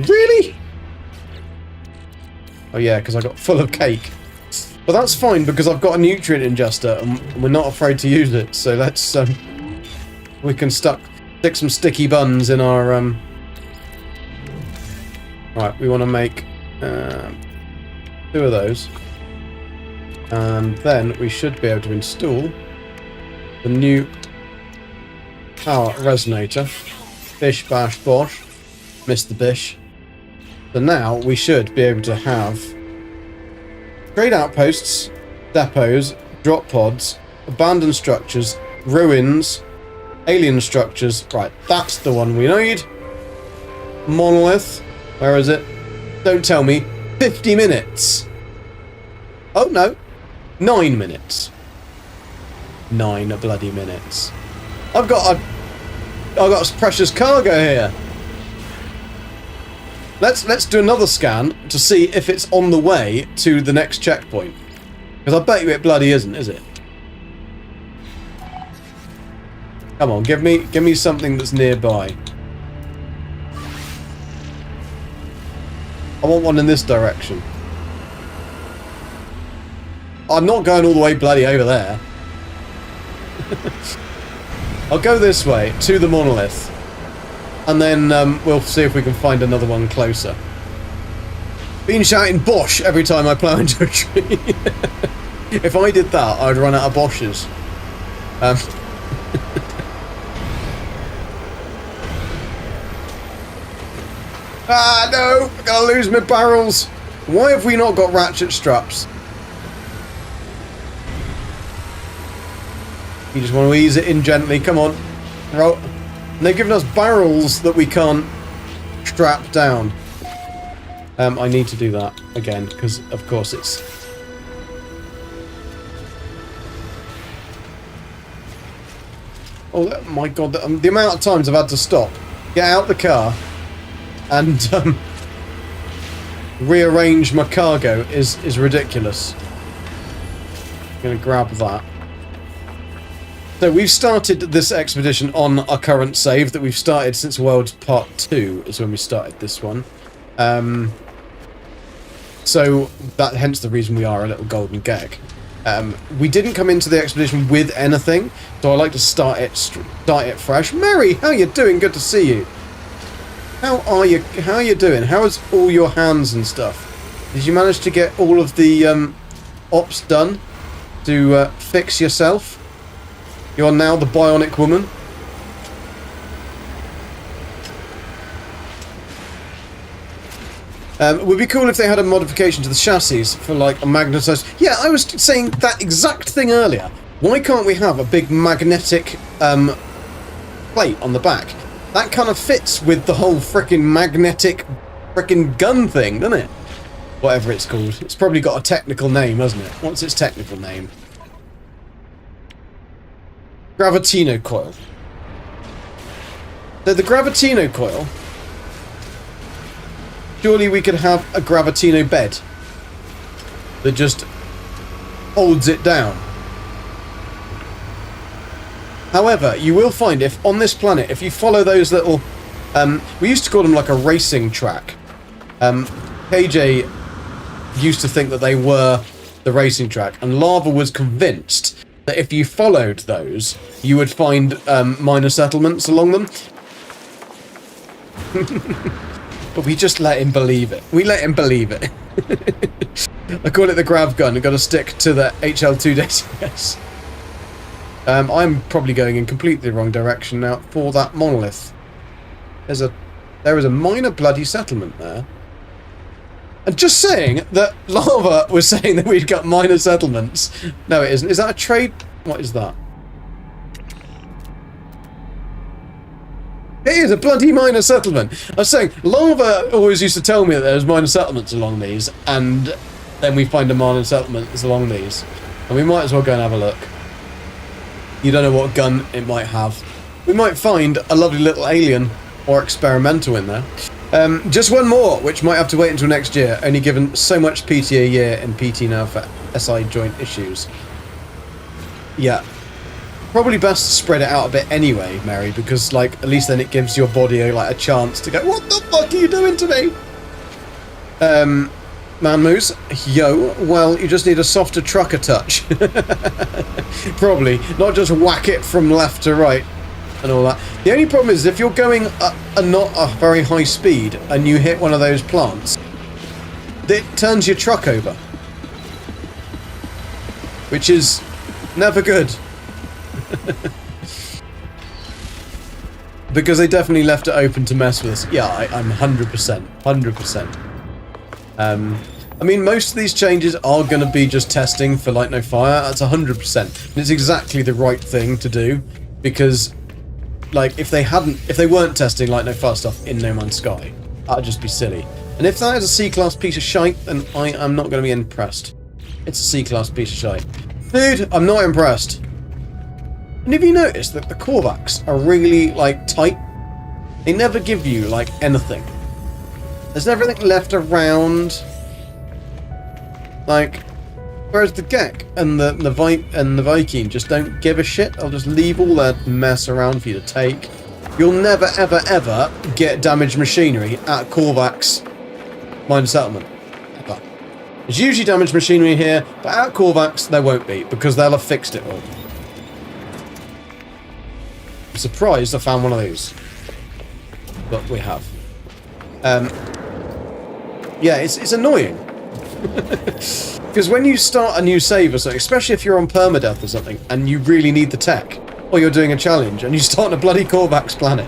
Really? Oh yeah, because I got full of cake. But that's fine because I've got a nutrient ingester and we're not afraid to use it. So let's we can stick some sticky buns in our Right, we want to make 2 of those, and then we should be able to install the new power resonator. Bish bash bosh, Mr. Bish. So now we should be able to have trade outposts, depots, drop pods, abandoned structures, ruins, alien structures. Right, that's the one we need. Monolith. Where is it? Don't tell me. 50 minutes. Oh no. 9 minutes. 9 bloody minutes. I've got precious cargo here. Let's do another scan to see if it's on the way to the next checkpoint. Because I bet you it bloody isn't, is it? Come on, give me something that's nearby. I want one in this direction. I'm not going all the way bloody over there. I'll go this way to the monolith. And then we'll see if we can find another one closer. Been shouting Bosch every time I plough into a tree. If I did that, I'd run out of Bosches. Ah, no! I'm gonna lose my barrels! Why have we not got ratchet straps? You just want to ease it in gently, come on. And they've given us barrels that we can't strap down. I need to do that again, because of course it's... Oh my god, the amount of times I've had to stop, get out the car, and rearrange my cargo is ridiculous. I'm going to grab that. So we've started this expedition on our current save that we've started since World Part 2 is when we started this one. So that hence the reason we are a little golden gag. We didn't come into the expedition with anything, so I like to start it fresh. Mary, how you doing? Good to see you. How are you? How are you doing? How is all your hands and stuff? Did you manage to get all of the ops done to fix yourself? You are now the bionic woman. It would be cool if they had a modification to the chassis for like a magnetized... Yeah, I was saying that exact thing earlier. Why can't we have a big magnetic plate on the back? That kind of fits with the whole frickin' magnetic frickin' gun thing, doesn't it? Whatever it's called. It's probably got a technical name, hasn't it? What's its technical name? Gravitino coil. So the Gravitino coil... Surely we could have a Gravitino bed that just holds it down. However, you will find if on this planet, if you follow those little... we used to call them like a racing track. KJ used to think that they were the racing track, and Lava was convinced that if you followed those, you would find minor settlements along them. But we just let him believe it. We let him believe it. I call it the grav gun. I've got to stick to the HL2 DCS. I'm probably going in completely the wrong direction now for that monolith. There is a minor bloody settlement there. And just saying that Lava was saying that we'd got minor settlements. No, it isn't. Is that a trade? What is that? It is a bloody minor settlement. I was saying, Lava always used to tell me that there's minor settlements along these, and then we find a minor settlement that's along these. And we might as well go and have a look. You don't know what gun it might have. We might find a lovely little alien or experimental in there. Just one more, which might have to wait until next year, only given so much PT a year in PT now for SI joint issues. Yeah. Probably best to spread it out a bit anyway, Mary, because, like, at least then it gives your body a chance to go, what the fuck are you doing to me? Man Moose, yo, well, you just need a softer trucker touch. Probably, not just whack it from left to right and all that. The only problem is if you're going not a very high speed and you hit one of those plants, it turns your truck over. Which is never good. Because they definitely left it open to mess with us. Yeah, I'm 100%. 100%. I mean, most of these changes are going to be just testing for Light No Fire. That's 100%. And it's exactly the right thing to do. Because, like, if they weren't testing Light No Fire stuff in No Man's Sky, that'd just be silly. And if that is a C-class piece of shite, then I am not going to be impressed. It's a C-class piece of shite. Dude, I'm not impressed. And have you noticed that the Korvax are really, like, tight? They never give you, like, anything. There's never anything left around. Like, whereas the Gek and the Viking just don't give a shit. They'll just leave all their mess around for you to take. You'll never, ever, ever get damaged machinery at Korvax Minor Settlement. Ever. There's usually damaged machinery here, but at Korvax there won't be, because they'll have fixed it all. I'm surprised I found one of these. But we have. Yeah, it's annoying. Because when you start a new save or something, especially if you're on permadeath or something, and you really need the tech, or you're doing a challenge, and you start on a bloody Korvax planet,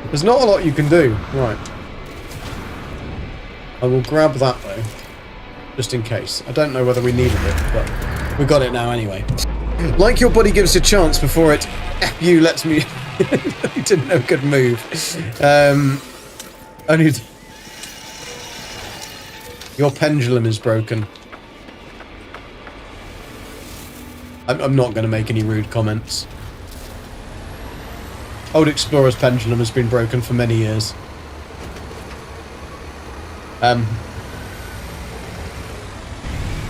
there's not a lot you can do. Right. I will grab that, though. Just in case. I don't know whether we needed it, but we got it now anyway. Like your body gives a chance before it you lets me... You didn't know a good move. Only... Your pendulum is broken. I'm not going to make any rude comments. Old Explorer's pendulum has been broken for many years.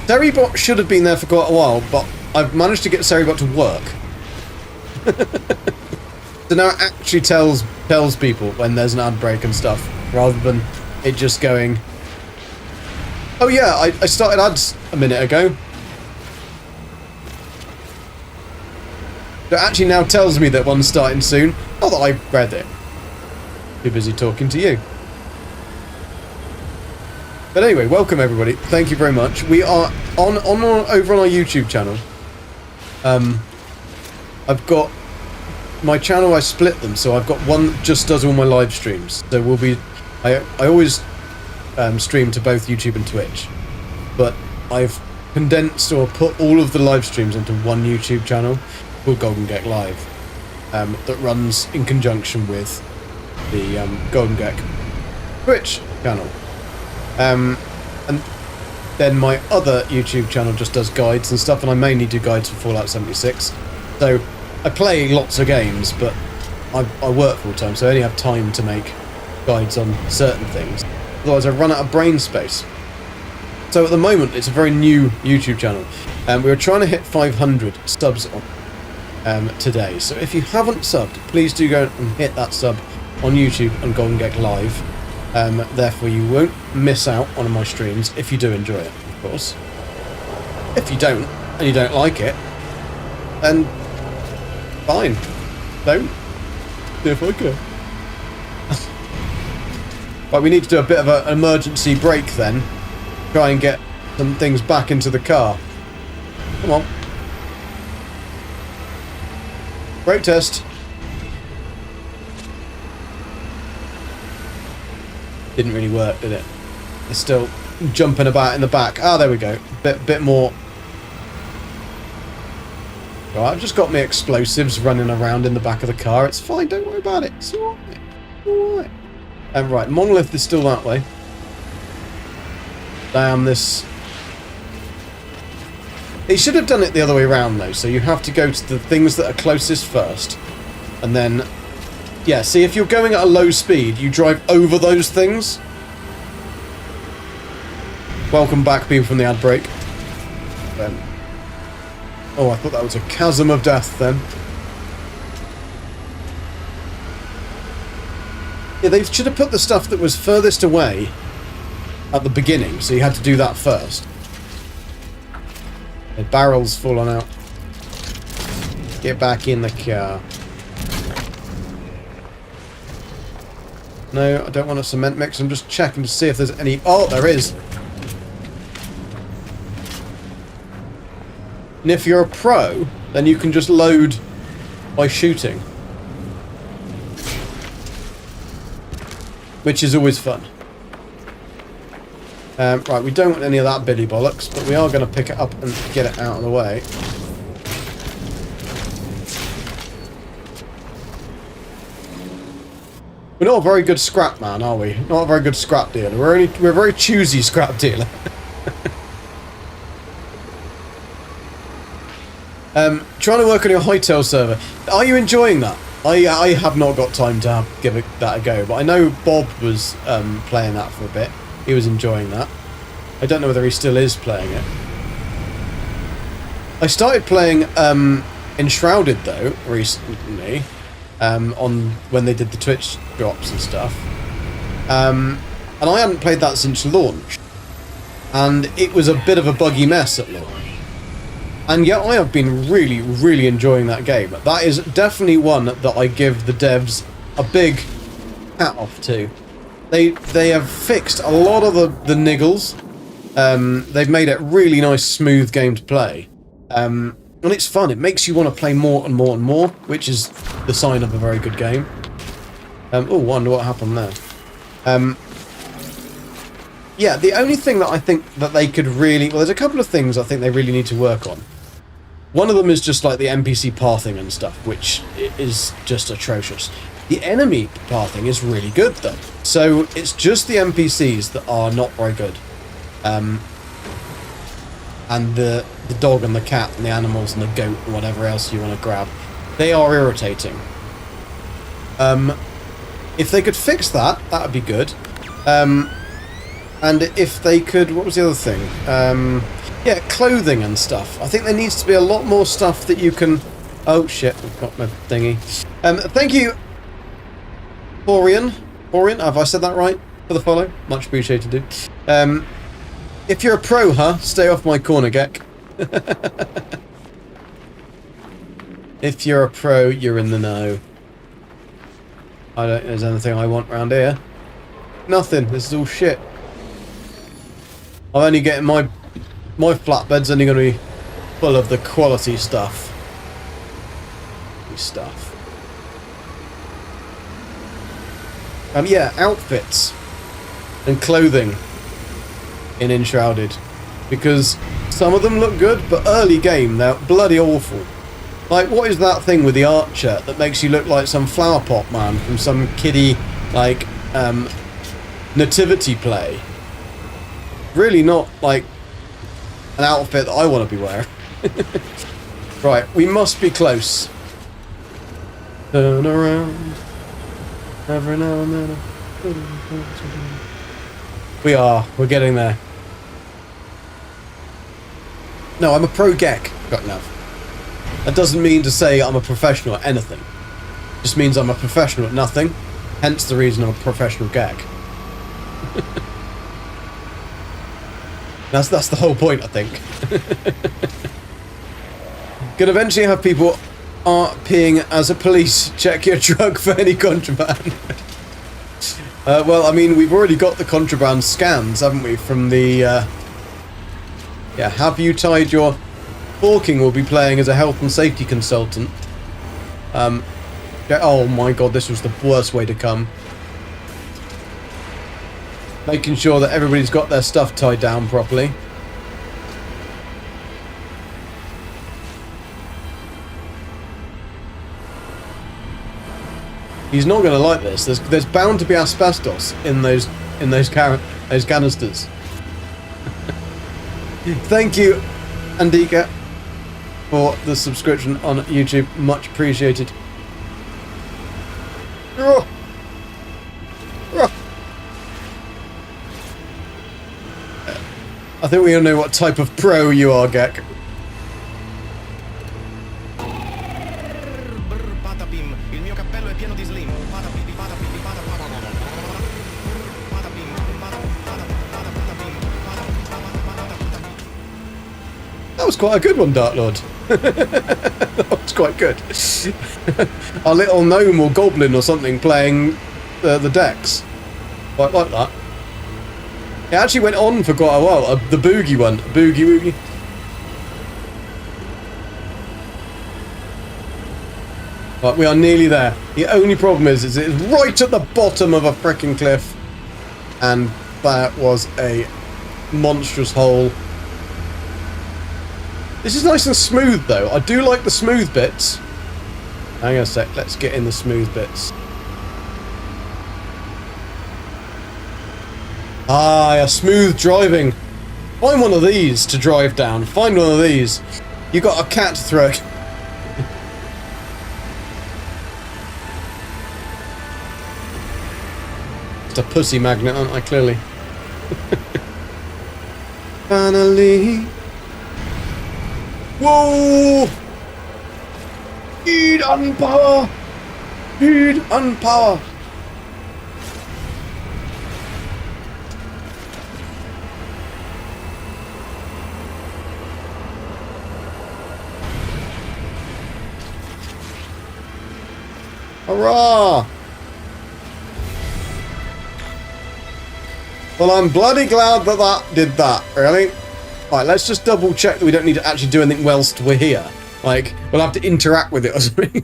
Seribot should have been there for quite a while, but I've managed to get Seribot to work. So now it actually tells people when there's an ad break and stuff, rather than it just going... Oh yeah, I started ads a minute ago. It actually now tells me that one's starting soon. Not that I read it. Too busy talking to you. But anyway, welcome everybody. Thank you very much. We are over on our YouTube channel. I've got my channel. I split them, so I've got one that just does all my live streams. So we'll be. I always stream to both YouTube and Twitch, but I've condensed or put all of the live streams into one YouTube channel called Golden Gek Live, that runs in conjunction with the Golden Gek Twitch channel. And then my other YouTube channel just does guides and stuff, and I mainly do guides for Fallout 76. So I play lots of games, but I work full time, so I only have time to make guides on certain things. Otherwise I run out of brain space. So at the moment it's a very new YouTube channel, and we were trying to hit 500 subs on today. So if you haven't subbed, please do go and hit that sub on YouTube and Golden Gek Live. Therefore you won't miss out on my streams if you do enjoy it, of course. If you don't, and you don't like it, then fine. Don't. If I can. But we need to do a bit of an emergency break then. Try and get some things back into the car. Come on. Brake test. Didn't really work, did it? It's still jumping about in the back. Ah, there we go. Bit more. Right, I've just got my explosives running around in the back of the car. It's fine, don't worry about it. It's alright. Alright. Right, Monolith is still that way. Damn, this... They should have done it the other way around, though. So you have to go to the things that are closest first. And then... Yeah, see, if you're going at a low speed, you drive over those things. Welcome back, people from the ad break. Oh, I thought that was a chasm of death, then. Yeah, they should have put the stuff that was furthest away at the beginning, so you had to do that first. The barrel's fallen out. Get back in the car. No, I don't want a cement mix. I'm just checking to see if there's any... Oh, there is. And if you're a pro, then you can just load by shooting. Which is always fun. Right, we don't want any of that billy bollocks, but we are going to pick it up and get it out of the way. We're not a very good scrap man, are we? Not a very good scrap dealer. We're a very choosy scrap dealer. Trying to work on your Hightail server. Are you enjoying that? I have not got time to give that a go, but I know Bob was playing that for a bit. He was enjoying that. I don't know whether he still is playing it. I started playing Enshrouded though recently, on when they did the Twitch drops and stuff, and I hadn't played that since launch, and it was a bit of a buggy mess at launch. And yet I have been really, really enjoying that game. That is definitely one that I give the devs a big hat off to. They have fixed a lot of the niggles. They've made it a really nice, smooth game to play. And it's fun. It makes you want to play more and more and more, which is the sign of a very good game. Oh, wonder what happened there. Yeah, the only thing that I think that they could really... Well, there's a couple of things I think they really need to work on. One of them is just like the NPC pathing and stuff, which is just atrocious. The enemy pathing is really good, though. So it's just the NPCs that are not very good. And the dog and the cat and the animals and the goat and whatever else you want to grab. They are irritating. If they could fix that, that would be good. And if they could... What was the other thing? Yeah, clothing and stuff. I think there needs to be a lot more stuff that you can... Oh, shit. I've got my thingy. Thank you, Orion. Orion, have I said that right? For the follow. Much appreciated, dude. If you're a pro, huh? Stay off my corner, Gek. If you're a pro, you're in the know. I don't think there's anything I want around here. Nothing. This is all shit. I'm only getting my flatbed's only going to be full of the quality stuff. Yeah, outfits and clothing in Enshrouded, because some of them look good, but early game they're bloody awful. Like, what is that thing with the archer that makes you look like some flower pot man from some kiddie like nativity play? Really not like an outfit that I want to be wearing. Right, we must be close. Turn around every now and then. We're getting there. No, I'm a pro Gek, got enough. That doesn't mean to say I'm a professional at anything. It just means I'm a professional at nothing. Hence the reason I'm a professional Gek. That's the whole point, I think. Gonna eventually have people peeing as a police check your truck for any contraband. Well, I mean, we've already got the contraband scans, haven't we, from the... Yeah, have you tied your... Hawking will be playing as a health and safety consultant. Oh my god, this was the worst way to come. making sure that everybody's got their stuff tied down properly. He's not going to like this. There's bound to be asbestos in those canisters. Thank you, Andika, for the subscription on YouTube. Much appreciated. I think we all know what type of pro you are, Gek. That was quite a good one, Dark Lord. That was quite good. A little gnome or goblin or something playing the decks. Quite like that. It actually went on for quite a while. The boogie one. Boogie woogie. But we are nearly there. The only problem is it's right at the bottom of a frickin' cliff. And that was a monstrous hole. This is nice and smooth though. I do like the smooth bits. Hang on a sec, let's get in the smooth bits. Ah, yeah, smooth driving. Find one of these to drive down. Find one of these. You got a cat to throw. Just a pussy magnet, aren't I, clearly? Finally. Whoa! Speed and power! Speed and power! Hurrah! Well, I'm bloody glad that that did that, really. Right, let's just double check that we don't need to actually do anything whilst we're here. Like, we'll have to interact with it or something.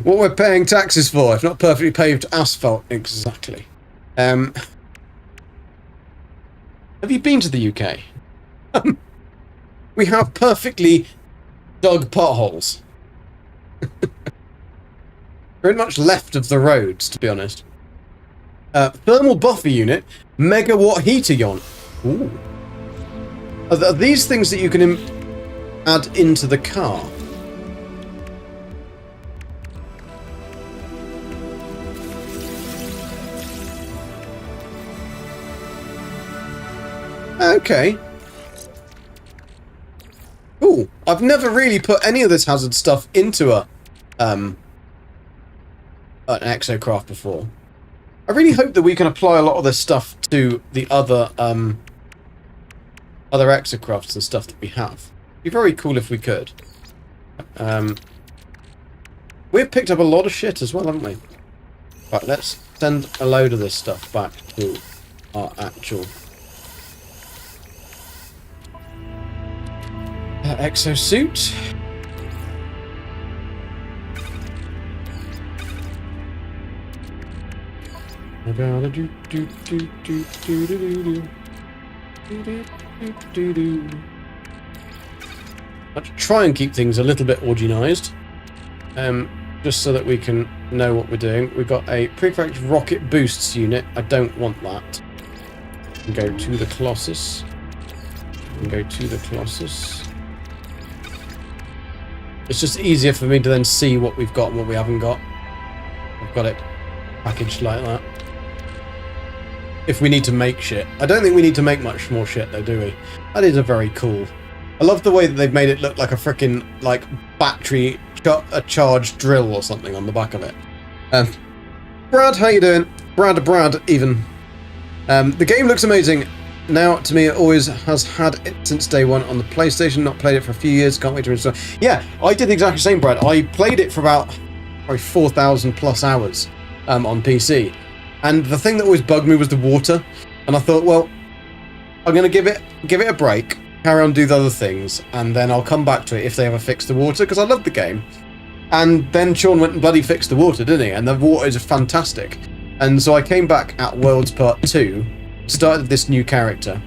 What we're paying taxes for, if not perfectly paved asphalt. Exactly. Have you been to the UK? We have perfectly dug potholes. Very much left of the roads, to be honest. Thermal buffer unit, megawatt heater yon. Ooh. Are these things that you can add into the car? Okay. Ooh, I've never really put any of this hazard stuff into an exocraft before. I really hope that we can apply a lot of this stuff to the other exocrafts and stuff that we have. It'd be very cool if we could. We've picked up a lot of shit as well, haven't we? Right, let's send a load of this stuff back to our actual exosuit. I gotta do. I'll try and keep things a little bit organised, just so that we can know what we're doing. We've got a prefect rocket boosts unit. I don't want that. And go to the Colossus. And go to the Colossus. It's just easier for me to then see what we've got and what we haven't got. I've got it packaged like that. If we need to make shit. I don't think we need to make much more shit though, do we? That is a very cool. I love the way that they've made it look like a frickin' like battery a charged drill or something on the back of it. Brad, how you doing? Brad even. The game looks amazing. Now, to me, it always has had it since day one on the PlayStation. Not played it for a few years. Can't wait to install. Yeah, I did exactly the same, Brad. I played it for about probably 4,000 plus hours on PC. And the thing that always bugged me was the water. And I thought, well, I'm going to give it a break, carry on, do the other things, and then I'll come back to it if they ever fix the water, because I love the game. And then Sean went and bloody fixed the water, didn't he? And the water is fantastic. And so I came back at Worlds Part 2 started this new character,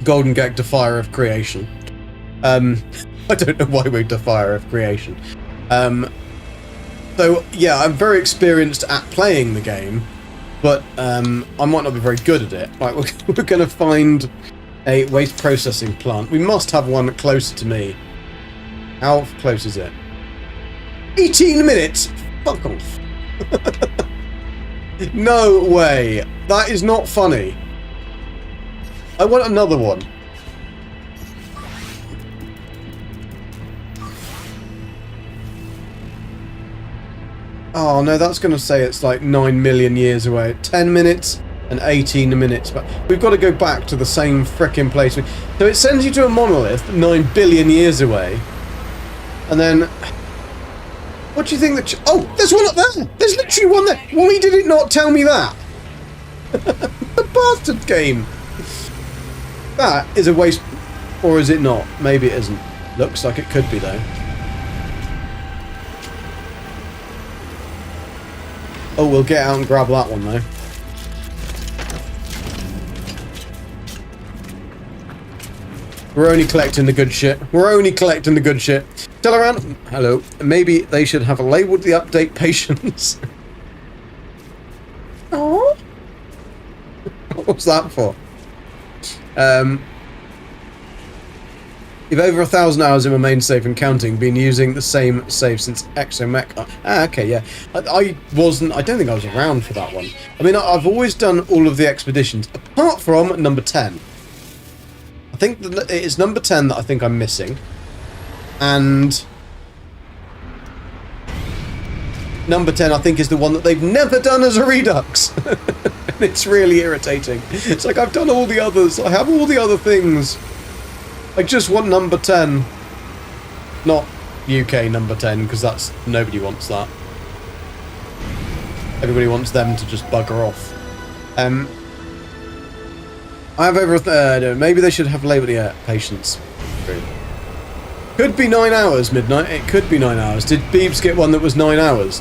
Golden Gag Defier of Creation. I don't know why we're Defier of Creation. So yeah, I'm very experienced at playing the game, but I might not be very good at it. Right, we're going to find a waste processing plant. We must have one closer to me. How close is it? 18 minutes! Fuck off. No way. That is not funny. I want another one. Oh no, that's going to say it's like 9 million years away. 10 minutes and 18 minutes. But we've got to go back to the same frickin' place. So it sends you to a monolith 9 billion years away. And then... What do you think that... Oh, there's one up there! There's literally one there! Why did it not tell me that? The bastard game! That is a waste... Or is it not? Maybe it isn't. Looks like it could be, though. Oh, we'll get out and grab that one, though. We're only collecting the good shit. We're only collecting the good shit. Tell around. Hello. Maybe they should have labelled the update patience. Oh. What's that for? You've over 1,000 hours in my main save and counting. Been using the same save since Exomech. Ah, okay, yeah. I wasn't. I don't think I was around for that one. I mean, I've always done all of the expeditions apart from number 10. I think that it's number 10 that I think I'm missing. And number 10, I think, is the one that they've never done as a Redux. And it's really irritating. It's like, I've done all the others. I have all the other things. I just want number 10. Not UK number 10, because that's... Nobody wants that. Everybody wants them to just bugger off. I have over... maybe they should have labelled... Yeah, patience. Could be 9 hours, midnight. It could be 9 hours. Did Beebs get one that was 9 hours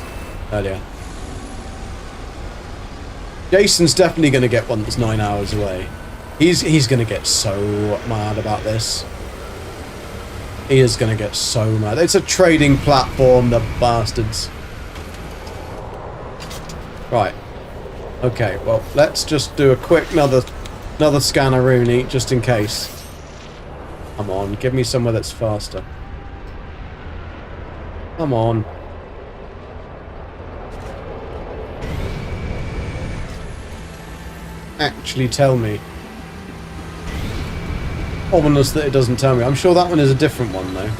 earlier? Jason's definitely going to get one that's 9 hours away. He's going to get so mad about this. He is going to get so mad. It's a trading platform, the bastards. Right. Okay, well, let's just do a quick another scanner-rooney, just in case. Come on, give me somewhere that's faster. Come on. Actually tell me. Ominous that it doesn't tell me. I'm sure that one is a different one, though.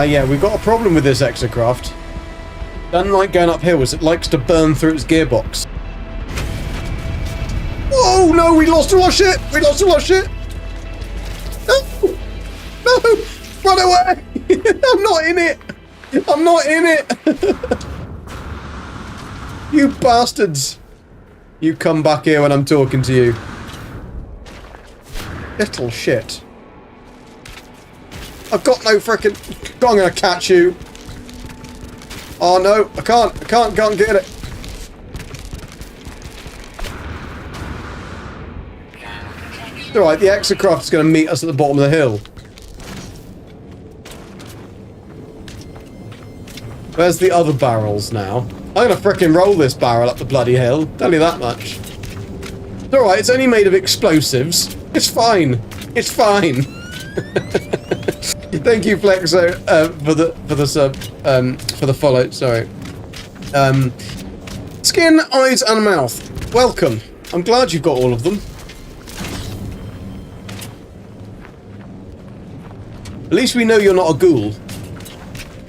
Yeah, we've got a problem with this exocraft. Doesn't like going up hills. It likes to burn through its gearbox. Whoa, no, we lost all our shit! We lost all our shit! No! No! Run away! I'm not in it! I'm not in it! You bastards! You come back here when I'm talking to you. Little shit. I've got no frickin'... I'm gonna catch you. Oh no, I can't get it. It's alright, the exocraft's gonna meet us at the bottom of the hill. Where's the other barrels now? I'm gonna frickin' roll this barrel up the bloody hill. Tell you that much. It's alright, it's only made of explosives. It's fine. It's fine. Thank you, Flexo, for the sub, for the follow. Sorry. Skin, eyes, and mouth. Welcome. I'm glad you've got all of them. At least we know you're not a ghoul.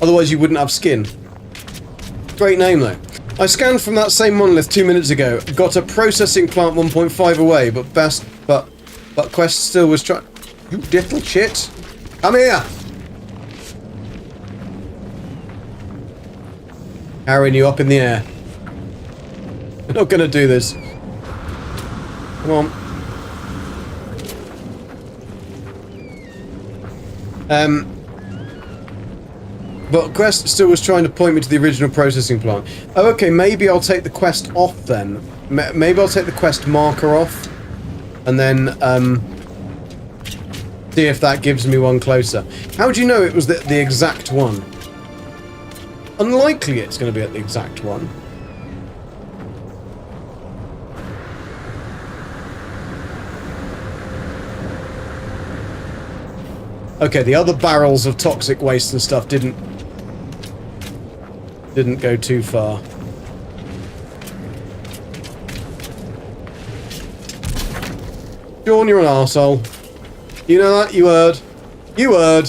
Otherwise, you wouldn't have skin. Great name, though. I scanned from that same monolith 2 minutes ago. Got a processing plant 1.5 away, but Quest still was trying. You little shit. Come here! Carrying you up in the air. We're not gonna do this. Come on. But quest still was trying to point me to the original processing plant. Oh, okay, maybe I'll take the quest off then. Maybe I'll take the quest marker off. And then, see if that gives me one closer. How do you know it was the exact one? Unlikely it's going to be at the exact one. Okay, the other barrels of toxic waste and stuff didn't go too far. Sean, you're an arsehole. You know that? You heard. You heard.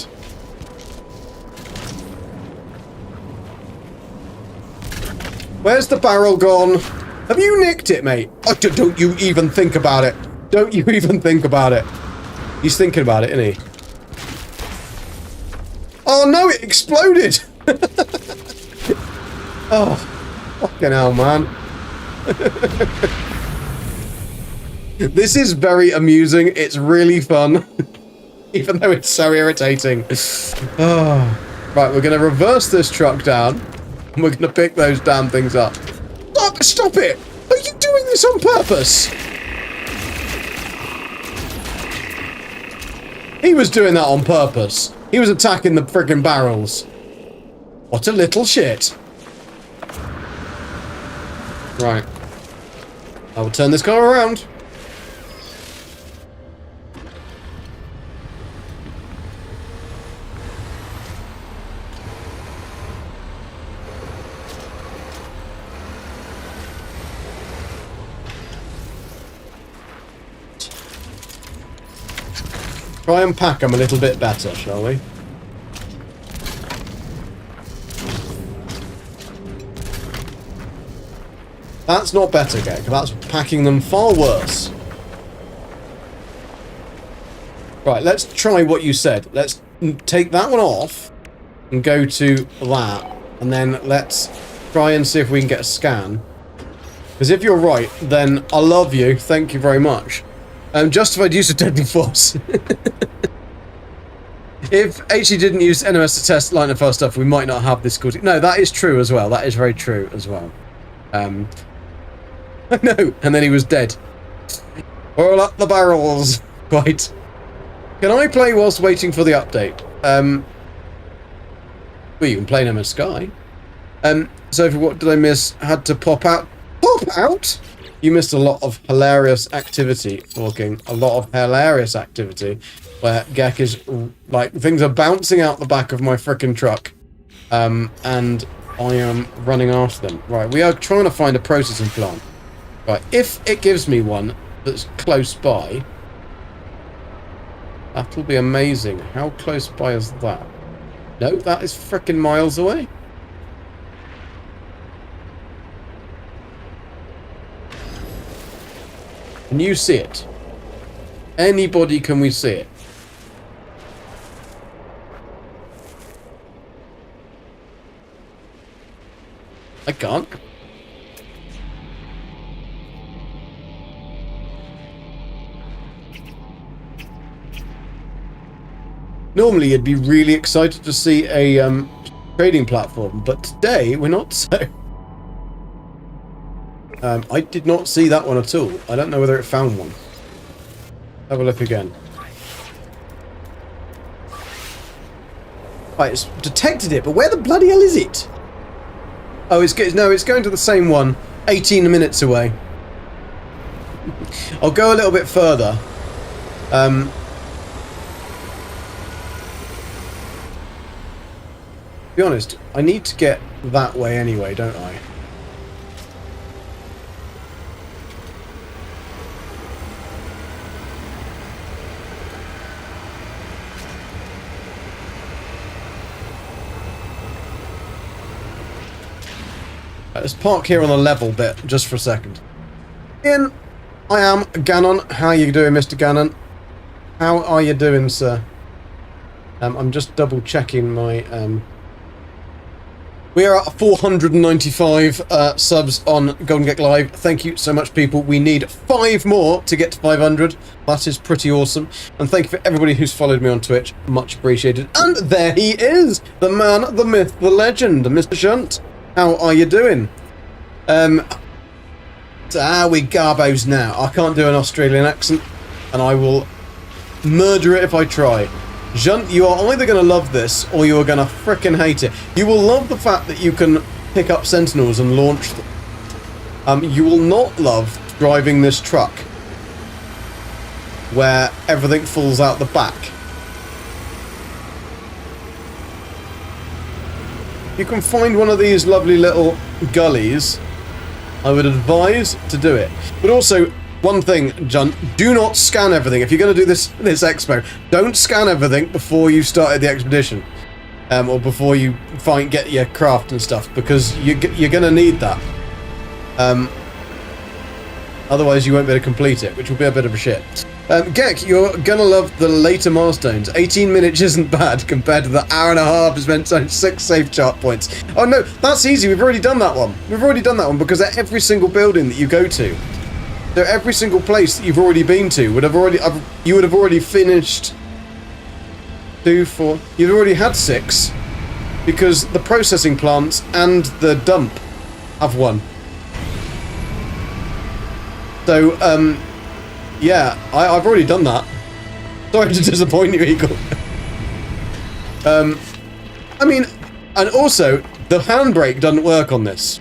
Where's the barrel gone? Have you nicked it, mate? Oh, don't you even think about it. Don't you even think about it. He's thinking about it, isn't he? Oh no, it exploded! Oh, fucking hell, man. This is very amusing. It's really fun. Even though it's so irritating. Oh. Right, we're going to reverse this truck down. And we're going to pick those damn things up. Stop it! Are you doing this on purpose? He was doing that on purpose. He was attacking the friggin' barrels. What a little shit. Right. I will turn this car around. Try and pack them a little bit better, shall we? That's not better, Gek. That's packing them far worse. Right, let's try what you said. Let's take that one off and go to that. And then let's try and see if we can get a scan. Because if you're right, then I love you. Thank you very much. Justified use of deadly force. If HE didn't use NOS to test line of fire stuff, we might not have this difficulty. No, that is true as well. That is very true as well. I know, and then he was dead. All up the barrels. Right. Can I play whilst waiting for the update? Well, you can play No Man's Sky. Sophie, what did I miss? Had to pop out. Pop out? You missed a lot of hilarious activity, Walking. A lot of hilarious activity. Where Gek is, like, things are bouncing out the back of my frickin' truck. And I am running after them. Right, we are trying to find a processing plant. Right, if it gives me one that's close by, that'll be amazing. How close by is that? No, that is frickin' miles away. Can you see it? Anybody, can we see it? I can't. Normally you'd be really excited to see a trading platform, but today we're not so. I did not see that one at all. I don't know whether it found one. Have a look again. Right, it's detected it, but where the bloody hell is it? Oh, it's going to the same one, 18 minutes away. I'll go a little bit further. To be honest, I need to get that way anyway, don't I? Let's park here on the level bit, just for a second. Ian, I am Gannon. How are you doing, Mr. Gannon? How are you doing, sir? I'm just double checking my We are at 495 subs on Golden Gate Live. Thank you so much, people. We need 5 more to get to 500. That is pretty awesome. And thank you for everybody who's followed me on Twitch. Much appreciated. And there he is, the man, the myth, the legend, Mr. Shunt. How are you doing? We garbos now. I can't do an Australian accent, and I will murder it if I try. Junt, you are either going to love this or you are going to frickin' hate it. You will love the fact that you can pick up sentinels and launch them. You will not love driving this truck where everything falls out the back. You can find one of these lovely little gullies. I would advise to do it. But also, one thing, Junt, do not scan everything. If you're going to do this expo, don't scan everything before you started the expedition. Or before you get your craft and stuff, because you're going to need that. Otherwise you won't be able to complete it, which will be a bit of a shit. Gek, you're going to love the later milestones. 18 minutes isn't bad compared to the hour and a half spent on 6 save chart points. Oh no, that's easy. We've already done that one. We've already done that one because at every single building that you go to, so every single place that you've already been to you would have already finished 2, 4. You'd already had 6 because the processing plants and the dump have 1. So yeah, I've already done that. Sorry to disappoint you, Eagle. I mean, and also the handbrake doesn't work on this.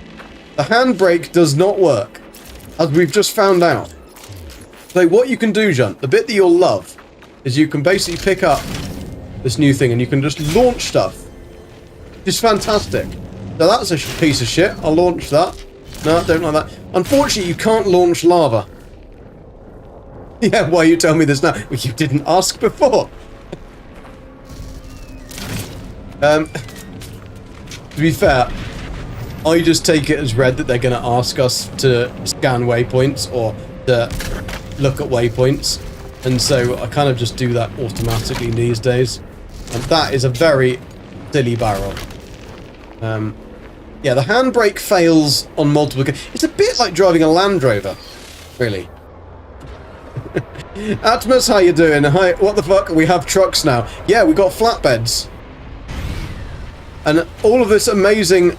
The handbrake does not work. As we've just found out. So what you can do, Junt, the bit that you'll love, is you can basically pick up this new thing and you can just launch stuff. It's fantastic. So that's a piece of shit. I'll launch that. No, I don't like that. Unfortunately, you can't launch lava. Yeah, why you tell me this now? Well, you didn't ask before. To be fair, I just take it as read that they're going to ask us to scan waypoints or to look at waypoints. And so I kind of just do that automatically these days. And that is a very silly barrel. Yeah, the handbrake fails on multiple... It's a bit like driving a Land Rover, really. Atmos, how you doing? Hi, what the fuck? We have trucks now. Yeah, we got flatbeds. And all of this amazing...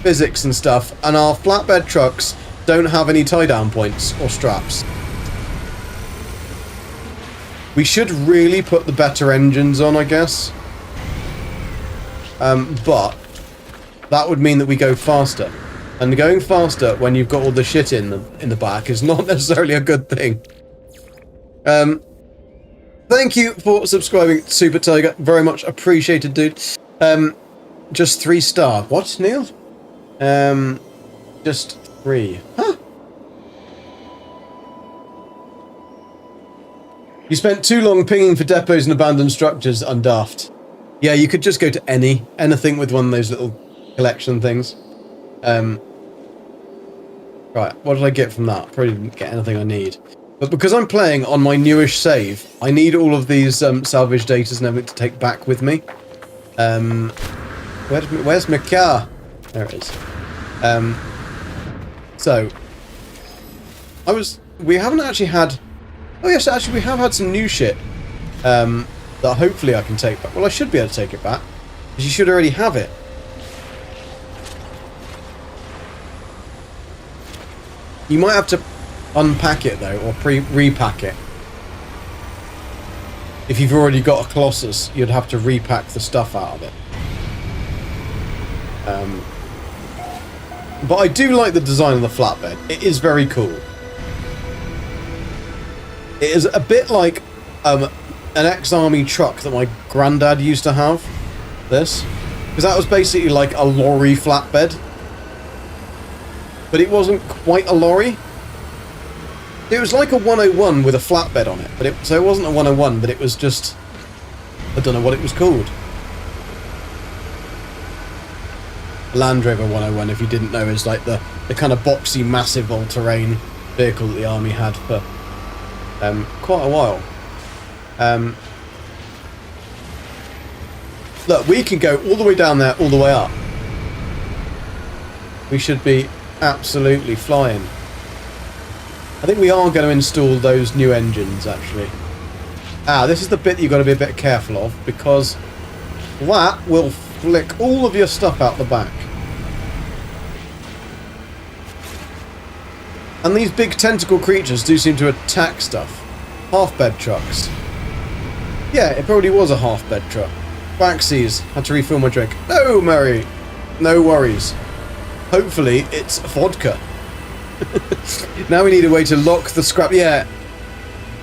physics and stuff, and our flatbed trucks don't have any tie-down points or straps. We should really put the better engines on, I guess. But that would mean that we go faster. And going faster when you've got all the shit in the back is not necessarily a good thing. Thank you for subscribing, Super Tiger. Very much appreciated, dude. Just 3-star. What, Neil? Just 3. Huh? You spent too long pinging for depots and abandoned structures, undaft. Yeah, you could just go to anything with one of those little collection things. Right, what did I get from that? Probably didn't get anything I need. But because I'm playing on my newish save, I need all of these salvage datas and everything to take back with me. Where's my car? There it is. So we haven't actually had... Oh yes, actually we have had some new shit that hopefully I can take back. Well, I should be able to take it back, because you should already have it. You might have to unpack it though, or repack it. If you've already got a Colossus, you'd have to repack the stuff out of it. But I do like the design of the flatbed. It is very cool. It is a bit like an ex-army truck that my granddad used to have. This. Because that was basically like a lorry flatbed. But it wasn't quite a lorry. It was like a 101 with a flatbed on it. So it wasn't a 101, but it was just... I don't know what it was called. Land Rover 101, if you didn't know, is like the kind of boxy, massive all-terrain vehicle that the army had for quite a while. Look, we can go all the way down there, all the way up. We should be absolutely flying. I think we are going to install those new engines, actually. This is the bit you've got to be a bit careful of, because that will flick all of your stuff out the back. And these big tentacle creatures do seem to attack stuff. Half-bed trucks. Yeah, it probably was a half-bed truck. Backseas. Had to refill my drink. No, Murray. No worries. Hopefully, it's vodka. Now we need a way to lock the scrap. Yeah.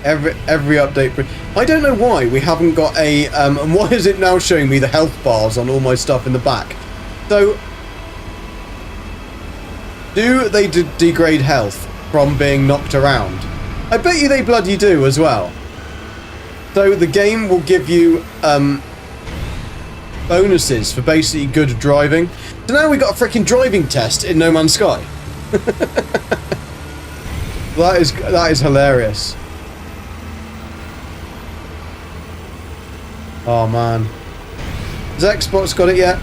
Every update. I don't know why we haven't got a... and why is it now showing me the health bars on all my stuff in the back? So... do they degrade health from being knocked around? I bet you they bloody do as well. So the game will give you bonuses for basically good driving. So now we got a freaking driving test in No Man's Sky. That is hilarious. Oh man. Has Xbox got it yet?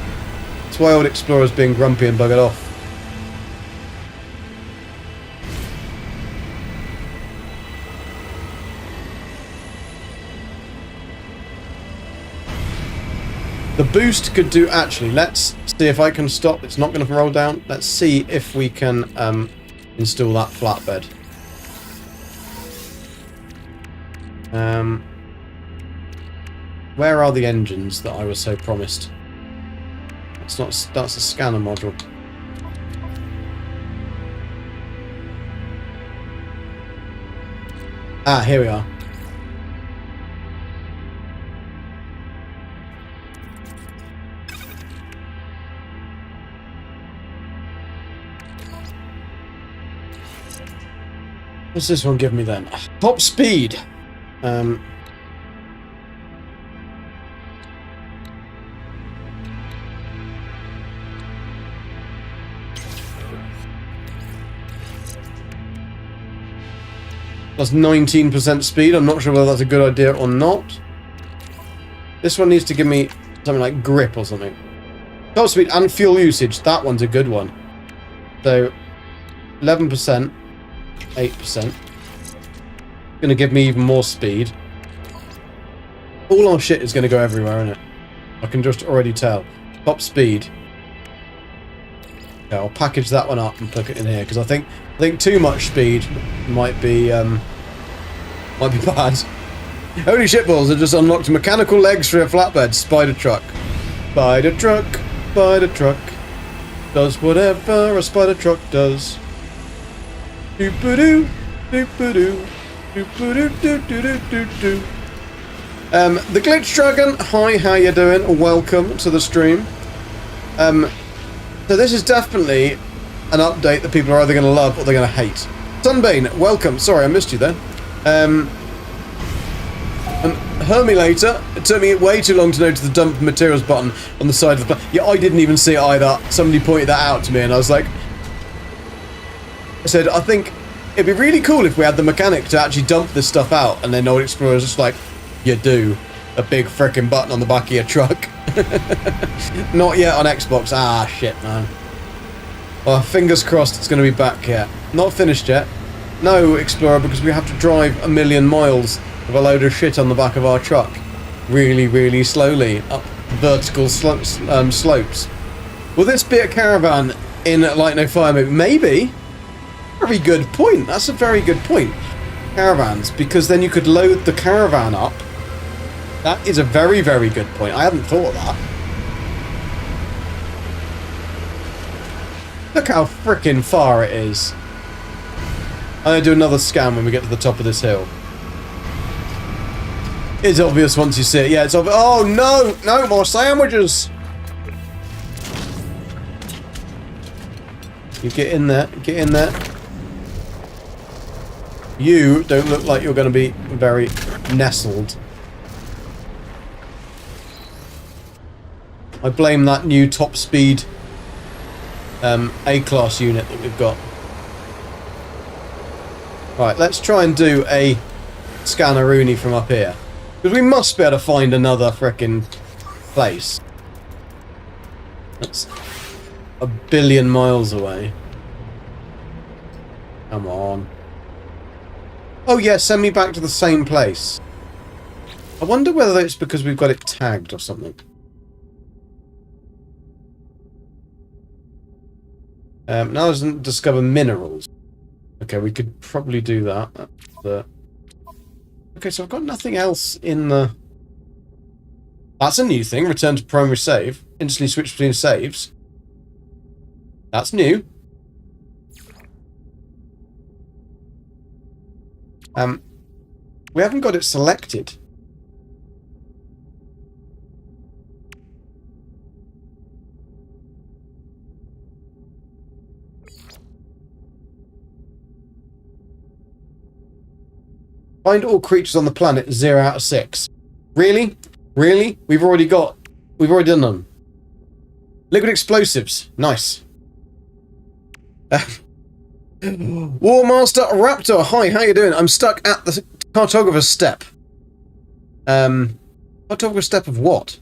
That's why Old Explorer's being grumpy and buggered off. The boost could do... actually, let's see if I can stop. It's not going to roll down. Let's see if we can install that flatbed. Where are the engines that I was so promised? That's not... that's a scanner module. Here we are. What's this one give me then? Top speed. That's 19% speed. I'm not sure whether that's a good idea or not. This one needs to give me something like grip or something. Top speed and fuel usage. That one's a good one. So 11%. 8%. Gonna give me even more speed. All our shit is gonna go everywhere, isn't it? I can just already tell. Top speed. Yeah, I'll package that one up and plug it in here because I think too much speed might be bad. Holy shitballs! I just unlocked mechanical legs for a flatbed spider truck. Spider truck, spider truck, does whatever a spider truck does. Doop-a-doo, doop-a-doo, doop-a-doo, doo-doo-doo-doo-doo. The Glitch Dragon, hi, how you doing? Welcome to the stream. So this is definitely an update that people are either going to love or they're going to hate. Sunbane, welcome. Sorry, I missed you then. Hermulator, it took me way too long to notice the dump materials button on the side of the... yeah, I didn't even see it either. Somebody pointed that out to me and I was like... I said, I think it'd be really cool if we had the mechanic to actually dump this stuff out, and then Old Explorer's just like, you do. A big frickin' button on the back of your truck. Not yet on Xbox. Ah, shit, man. Well, fingers crossed it's going to be back yet. Not finished yet. No, Explorer, because we have to drive 1,000,000 miles with a load of shit on the back of our truck. Really, really slowly up vertical slopes. Will this be a caravan in Light No Fire movie? Maybe. Very good point. That's a very good point. Caravans, because then you could load the caravan up. That is a very, very good point. I hadn't thought of that. Look how frickin' far it is. I'm going to do another scan when we get to the top of this hill. It's obvious once you see it. Yeah, it's obvious. Oh, no! No more sandwiches! You get in there. Get in there. You don't look like you're going to be very nestled. I blame that new top speed A-class unit that we've got. Right, let's try and do a Scanner-Rooney from up here. Because we must be able to find another frickin' place. a billion miles away. Come on. Oh yeah, send me back to the same place. I wonder whether it's because we've got it tagged or something. Now doesn't discover minerals. Okay, we could probably do that. Okay, so I've got nothing else in the... That's a new thing. Return to primary save. Instantly switch between saves. That's new. We haven't got it selected. Find all creatures on the planet 0 out of 6. Really? Really? We've already done them. Liquid explosives. Nice. War Master Raptor. Hi, how you doing? I'm stuck at the cartographer's step. Cartographer's step of what?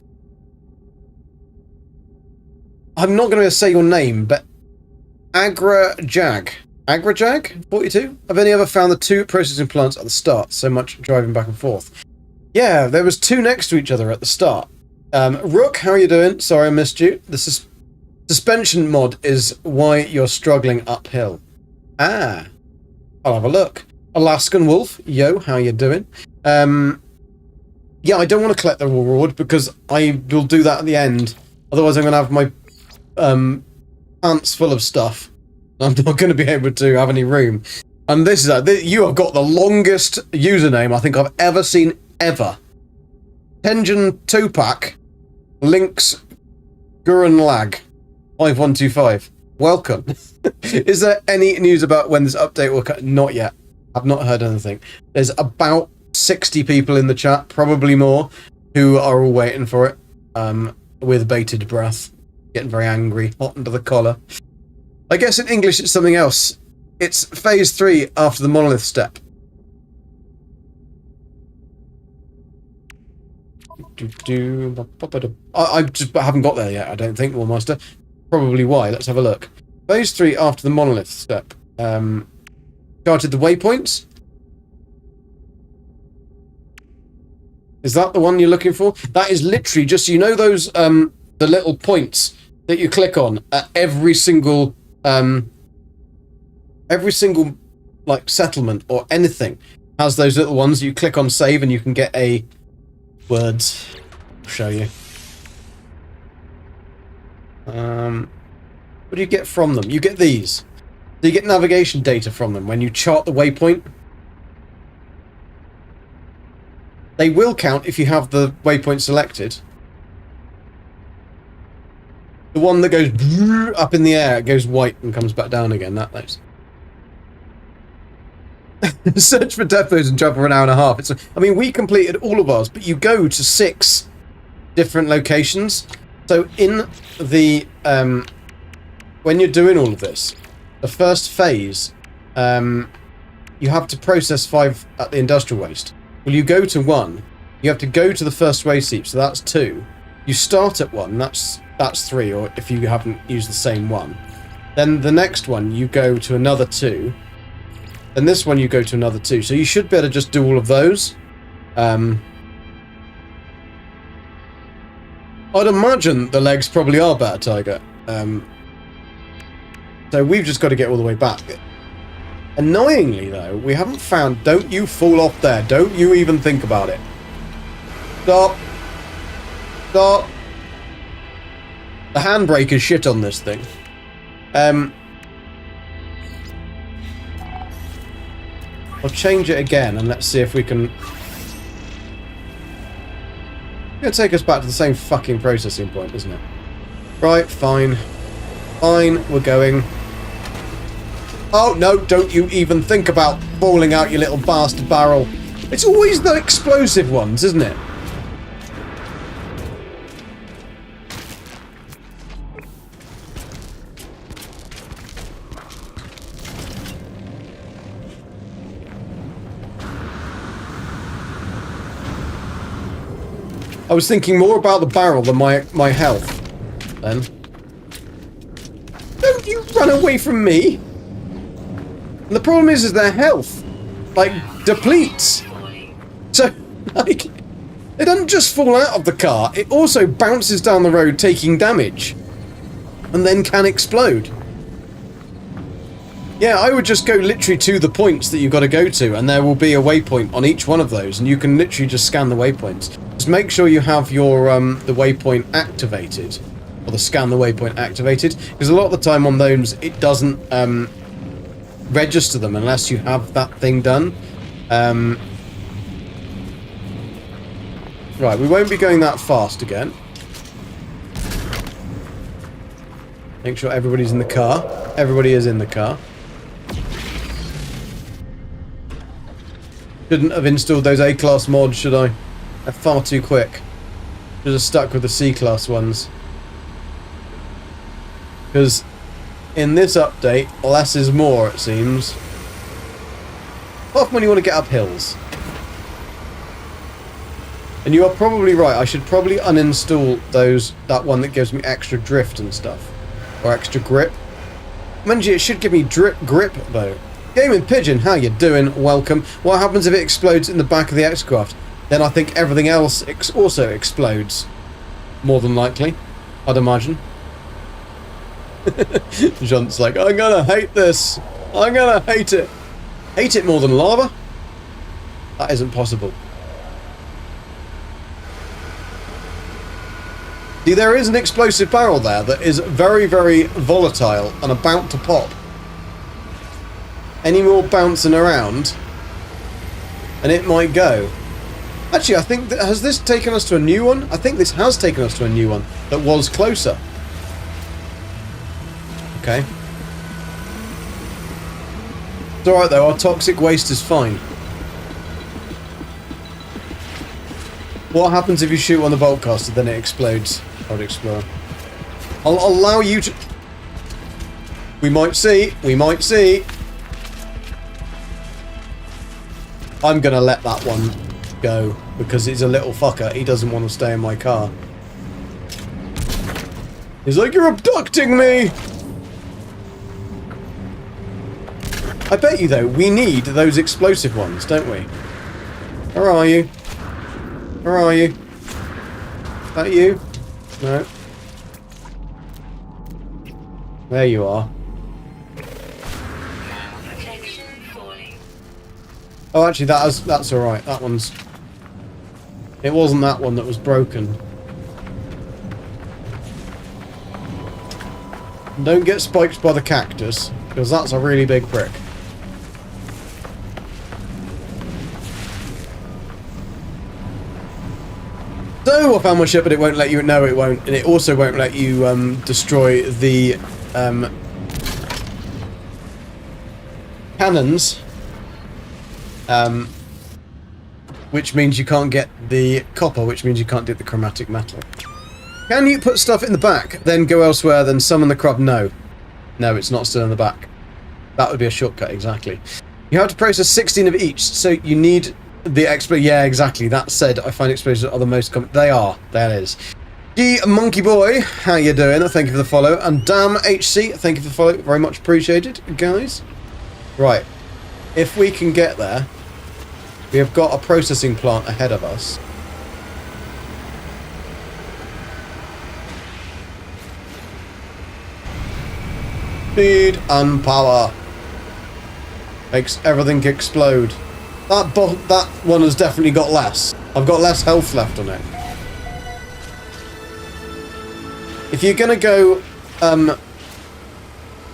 I'm not going to say your name, but Agrajag. Agrajag? 42? I've only ever found the 2 processing plants at the start, so much driving back and forth. Yeah, there was 2 next to each other at the start. Rook, how are you doing? Sorry I missed you. The suspension mod is why you're struggling uphill. Ah, I'll have a look. Alaskan Wolf, yo, how you doing? Yeah, I don't want to collect the reward because I will do that at the end. Otherwise I'm going to have my pants full of stuff. I'm not going to be able to have any room. And this is you have got the longest username I think I've ever seen ever. Tenjin Topak Links Gurren Lag 5125. Welcome. Is there any news about when this update will come? Not yet. I've not heard anything. There's about 60 people in the chat, probably more, who are all waiting for it. With bated breath, getting very angry, hot under the collar. I guess in English it's something else. It's phase 3 after the monolith step. I just haven't got there yet, I don't think, Warmaster. Probably why. Let's have a look. Phase 3 after the monolith step. Charted the waypoints. Is that the one you're looking for? That is literally just, you know those, the little points that you click on at every single, like, settlement or anything has those little ones. You click on save and you can get a... Words. I'll show you. What do you get from them? You get these. So you get navigation data from them when you chart the waypoint. They will count if you have the waypoint selected. The one that goes up in the air, it goes white and comes back down again. That those. Search for depots and jump for an hour and a half. I mean, we completed all of ours, but you go to 6 different locations. So in the when you're doing all of this, the first phase, you have to process 5 at the industrial waste. Well, you go to 1, you have to go to the first waste heap, so that's 2. You start at 1, that's 3, or if you haven't used the same one. Then the next one, you go to another 2. Then this one, you go to another 2. So you should be able to just do all of those. I'd imagine the legs probably are better, Tiger. So we've just got to get all the way back. Annoyingly, though, we haven't found... Don't you fall off there. Don't you even think about it. Stop. Stop. The handbrake is shit on this thing. I'll change it again and let's see if we can... It's going to take us back to the same fucking processing point, isn't it? Right, fine. Fine, we're going. Oh, no, don't you even think about falling out, you little bastard barrel. It's always the explosive ones, isn't it? I was thinking more about the barrel than my health, then. run away from me. And the problem is their health, like, depletes. So, like, it doesn't just fall out of the car, it also bounces down the road taking damage. And then can explode. Yeah, I would just go literally to the points that you've got to go to, and there will be a waypoint on each one of those, and you can literally just scan the waypoints. Just make sure you have your the waypoint activated, or the scan the waypoint activated, because a lot of the time on those it doesn't register them unless you have that thing done. Right, we won't be going that fast again. Make sure everybody's in the car. Everybody is in the car. Shouldn't have installed those A-class mods, should I? They're far too quick. Should have stuck with the C-class ones. Because in this update, less is more, it seems. Apart from when you want to get up hills. And you are probably right, I should probably uninstall that one that gives me extra drift and stuff. Or extra grip. Mind you, it should give me grip though. Gaming Pigeon, how you doing? Welcome. What happens if it explodes in the back of the X-Craft? Then I think everything else also explodes. More than likely, I'd imagine. Jean's like, I'm gonna hate this. I'm gonna hate it. Hate it more than lava? That isn't possible. See, there is an explosive barrel there that is very, very volatile and about to pop. Any more bouncing around, and it might go. Actually, I think has this taken us to a new one? I think this has taken us to a new one that was closer. Okay. It's alright though, our toxic waste is fine. What happens if you shoot on the bolt caster, then it explodes? I'd explore. I'll allow you to... We might see. We might see. I'm going to let that one go because he's a little fucker. He doesn't want to stay in my car. He's like, you're abducting me! I bet you, though, we need those explosive ones, don't we? Where are you? Where are you? Is that you? No. There you are. Protection falling. Oh, actually, that's all right. That one's. It wasn't that one that was broken. Don't get spiked by the cactus, because that's a really big brick. So I found my ship, but it won't let you. No, it won't, and it also won't let you destroy the cannons. Which means you can't get the copper, which means you can't get the chromatic metal. Can you put stuff in the back, then go elsewhere, then summon the crop? No. No, it's not still in the back. That would be a shortcut, exactly. You have to process 16 of each, so you need the expl. Yeah, exactly. That said, I find explosives are the most common. They are. That is. G Monkey Boy, how you doing? Thank you for the follow. And Damn HC, thank you for the follow. Very much appreciated, guys. Right. If we can get there, we have got a processing plant ahead of us. Speed and power makes everything explode. That one has definitely got less. I've got less health left on it. If you're gonna go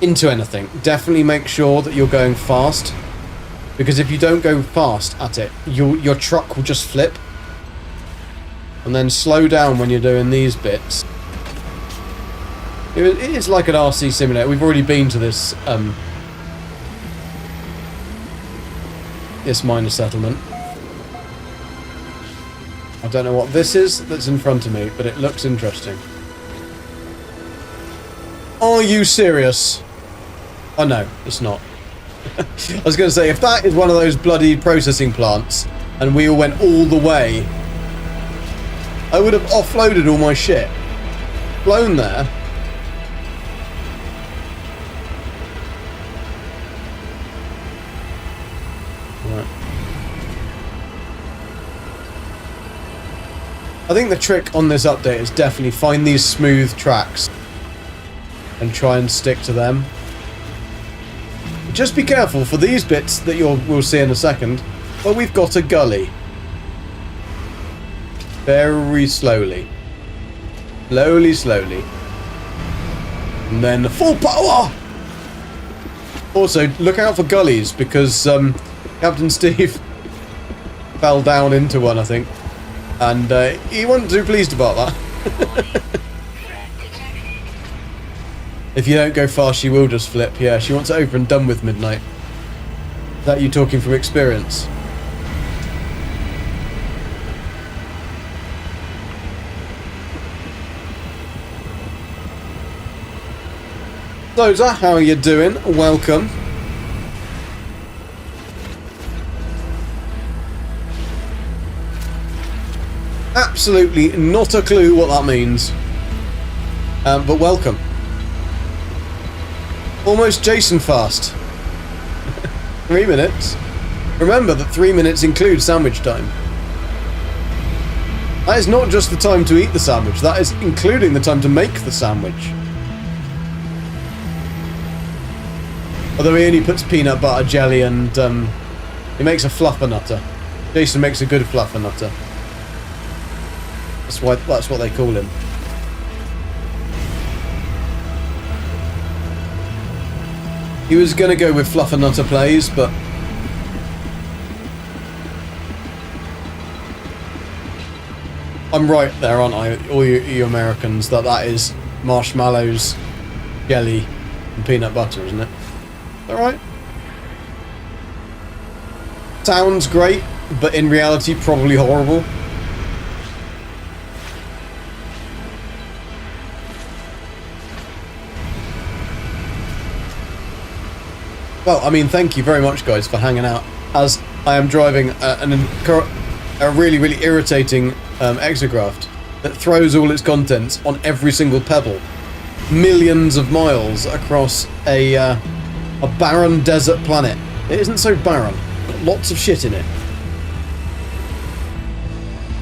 into anything, definitely make sure that you're going fast. Because if you don't go fast at it, your truck will just flip. And then slow down when you're doing these bits. It is like an RC simulator. We've already been to this this miner settlement. I don't know what this is that's in front of me, but it looks interesting. Are you serious? Oh no, it's not. I was going to say, if that is one of those bloody processing plants, and we all went all the way, I would have offloaded all my shit. Flown there. I think the trick on this update is definitely find these smooth tracks and try and stick to them. Just be careful for these bits that we'll see in a second, but we've got a gully. Very slowly. Slowly. And then full power! Also, look out for gullies, because Captain Steve fell down into one, I think. And he wasn't too pleased about that. If you don't go fast, she will just flip. Yeah, she wants it over and done with midnight. Is that you talking from experience? So, Zach, how are you doing? Welcome. Absolutely not a clue what that means. But welcome. Almost Jason fast. 3 minutes. Remember that 3 minutes includes sandwich time. That is not just the time to eat the sandwich, that is including the time to make the sandwich. Although he only puts peanut butter, jelly, and he makes a fluffernutter. Jason makes a good fluffernutter. That's what they call him. He was going to go with fluffernutter plays, but I'm right there, aren't I? All you Americans, that is marshmallows, jelly, and peanut butter, isn't it? Alright. Sounds great, but in reality probably horrible. Well, I mean, thank you very much, guys, for hanging out, as I am driving a really, really irritating exocraft that throws all its contents on every single pebble. Millions of miles across a barren desert planet. It isn't so barren. Got lots of shit in it.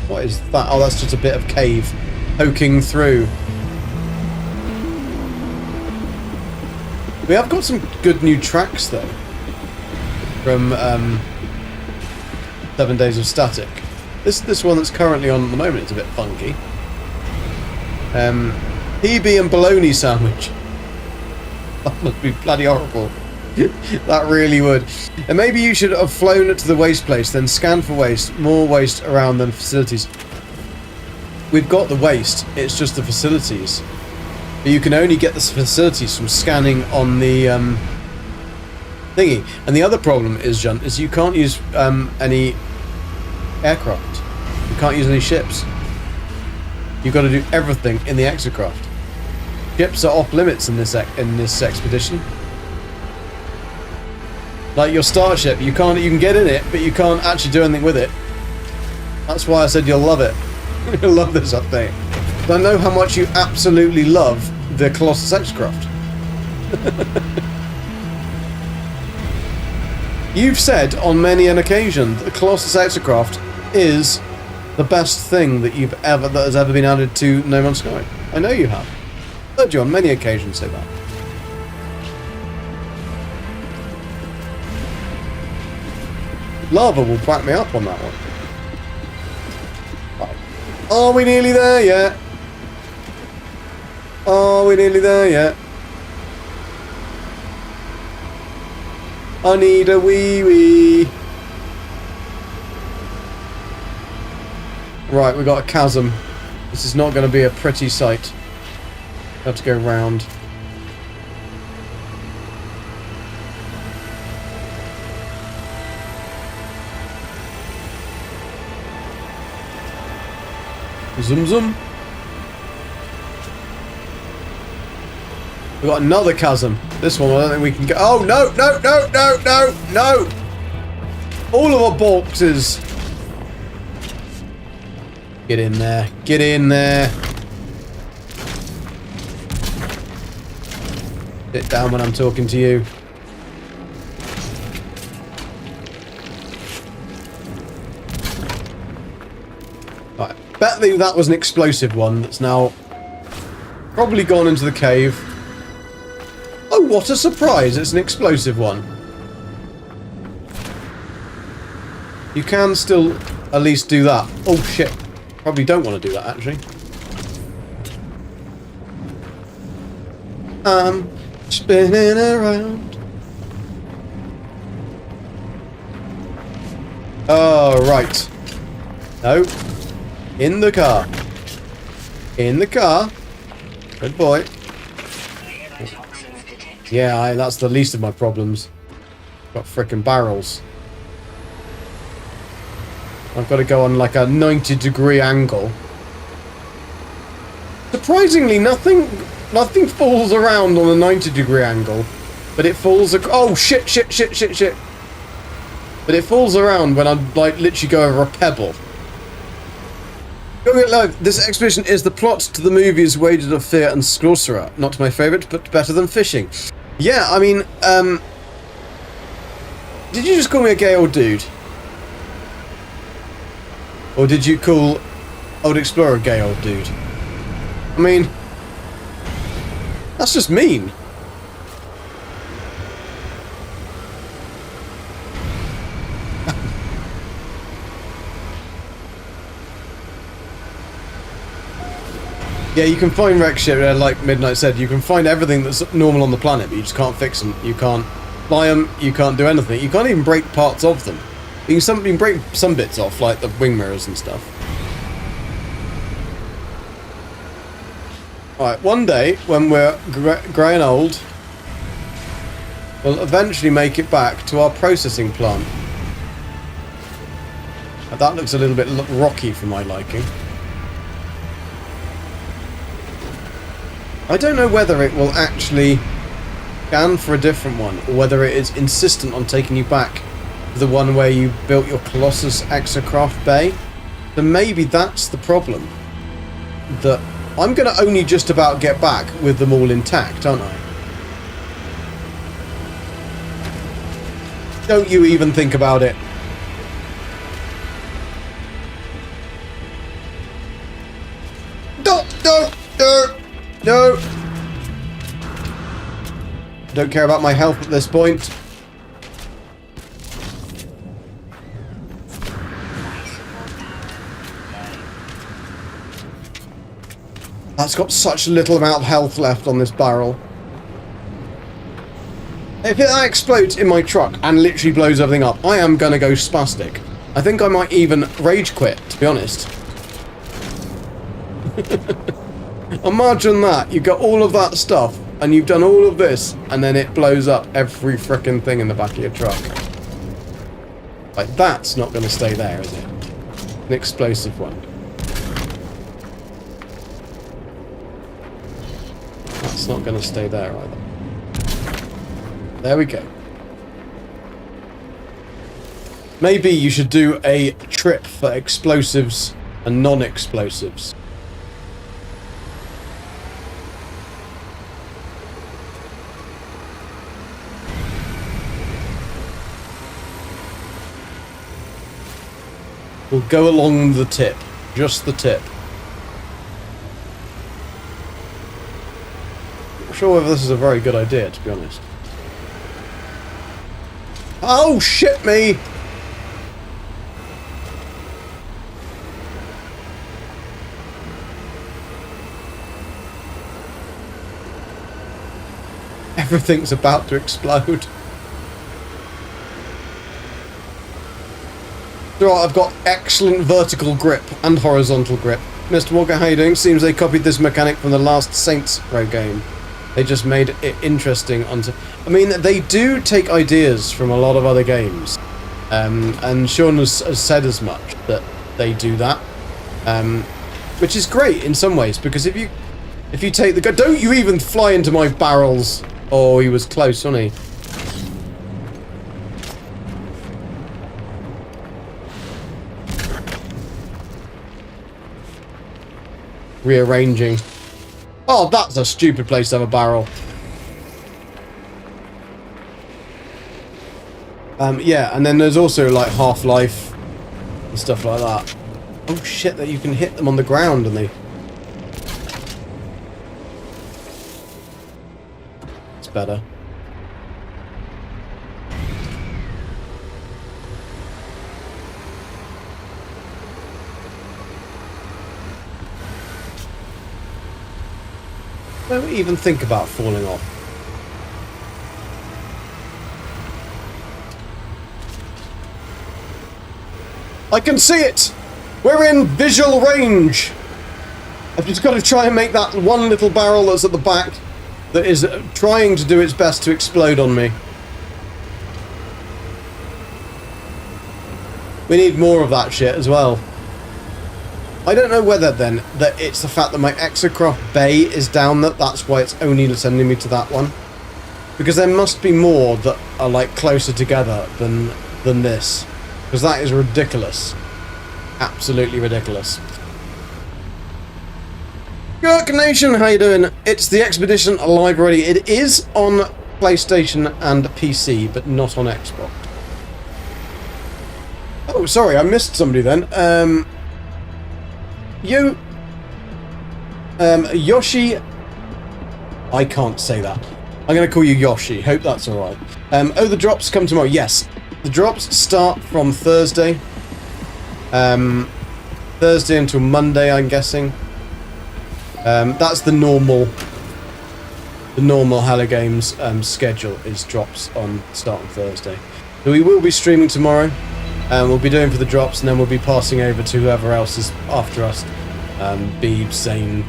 What is that? Oh, that's just a bit of cave poking through. We have got some good new tracks though from 7 Days of Static. This one that's currently on at the moment is a bit funky. PB and bologna sandwich. That must be bloody horrible. That really would. And maybe you should have flown to the waste place, then scanned for waste. More waste around than facilities. We've got the waste, it's just the facilities. But you can only get the facilities from scanning on the thingy. And the other problem is, John, is you can't use any aircraft. You can't use any ships. You've got to do everything in the exocraft. Ships are off limits in this expedition. Like your starship, you can get in it, but you can't actually do anything with it. That's why I said you'll love it. You'll love this update. I know how much you absolutely love the Colossus Exocraft. You've said on many an occasion that the Colossus Exocraft is the best thing that has ever been added to No Man's Sky. I know you have. I've heard you on many occasions say that. Lava will back me up on that one. Right. Are we nearly there yet? Are we nearly there yet? I need a wee-wee. Right, we got a chasm. This is not going to be a pretty sight. We have to go round. Zoom zoom. We got another chasm. This one I don't think we can go. Oh no, no, no, no, no, no! All of our boxes. Get in there. Get in there. Sit down when I'm talking to you. Right. Bet that was an explosive one that's now probably gone into the cave. Oh, what a surprise! It's an explosive one. You can still at least do that. Oh shit. Probably don't want to do that, actually. I'm spinning around. Oh, right. No. In the car. In the car. Good boy. Yeah, that's the least of my problems. Got frickin' barrels. I've got to go on like a 90-degree angle. Surprisingly, nothing falls around on a 90-degree angle, but it falls. Oh shit! But it falls around when I like literally go over a pebble. Going it live. This expedition is the plot to the movies Wages of Fear and Sorcerer. Not my favourite, but better than fishing. Yeah, I mean, did you just call me a gay old dude? Or did you call Old Explorer a gay old dude? I mean, that's just mean. Yeah, you can find wreck shit, like Midnight said, you can find everything that's normal on the planet, but you just can't fix them. You can't fly them, you can't do anything. You can't even break parts of them. You can break some bits off, like the wing mirrors and stuff. Alright, one day, when we're grey and old, we'll eventually make it back to our processing plant. That looks a little bit rocky for my liking. I don't know whether it will actually scan for a different one, or whether it is insistent on taking you back to the one where you built your Colossus Exocraft Bay. So maybe that's the problem. That I'm going to only just about get back with them all intact, aren't I? Don't you even think about it. No! I don't care about my health at this point. That's got such a little amount of health left on this barrel. If it explodes in my truck and literally blows everything up, I am gonna go spastic. I think I might even rage quit, to be honest. Imagine that. You've got all of that stuff, and you've done all of this, and then it blows up every frickin' thing in the back of your truck. Like, that's not going to stay there, is it? An explosive one. That's not going to stay there either. There we go. Maybe you should do a trip for explosives and non-explosives. We'll go along the tip. Just the tip. Not sure whether this is a very good idea, to be honest. Oh, shit me! Everything's about to explode. Right, I've got excellent vertical grip and horizontal grip. Mr. Walker, how you doing? Seems they copied this mechanic from the last Saints Row game. They just made it interesting onto... I mean, they do take ideas from a lot of other games. And Sean has said as much, that they do that. Which is great in some ways, because if you take the... Don't you even fly into my barrels! Oh, he was close, wasn't he? Rearranging. Oh, that's a stupid place to have a barrel. Yeah, and then there's also like Half-Life and stuff like that. Oh shit, that you can hit them on the ground and they... It's better. Don't even think about falling off. I can see it! We're in visual range! I've just got to try and make that one little barrel that's at the back that is trying to do its best to explode on me. We need more of that shit as well. I don't know whether then that it's the fact that my exocraft bay is down that's why it's only sending me to that one. Because there must be more that are like closer together than this. Because that is ridiculous. Absolutely ridiculous. Gurk Nation, how you doing? It's the Expedition live already. It is on PlayStation and PC, but not on Xbox. Oh, sorry, I missed somebody then. Yoshi... I can't say that. I'm going to call you Yoshi. Hope that's alright. Oh, the drops come tomorrow. Yes. The drops start from Thursday. Thursday until Monday, I'm guessing. That's the normal Hello Games schedule is drops on start on Thursday. So we will be streaming tomorrow. We'll be doing for the drops, and then we'll be passing over to whoever else is after us. Beeb, Zane,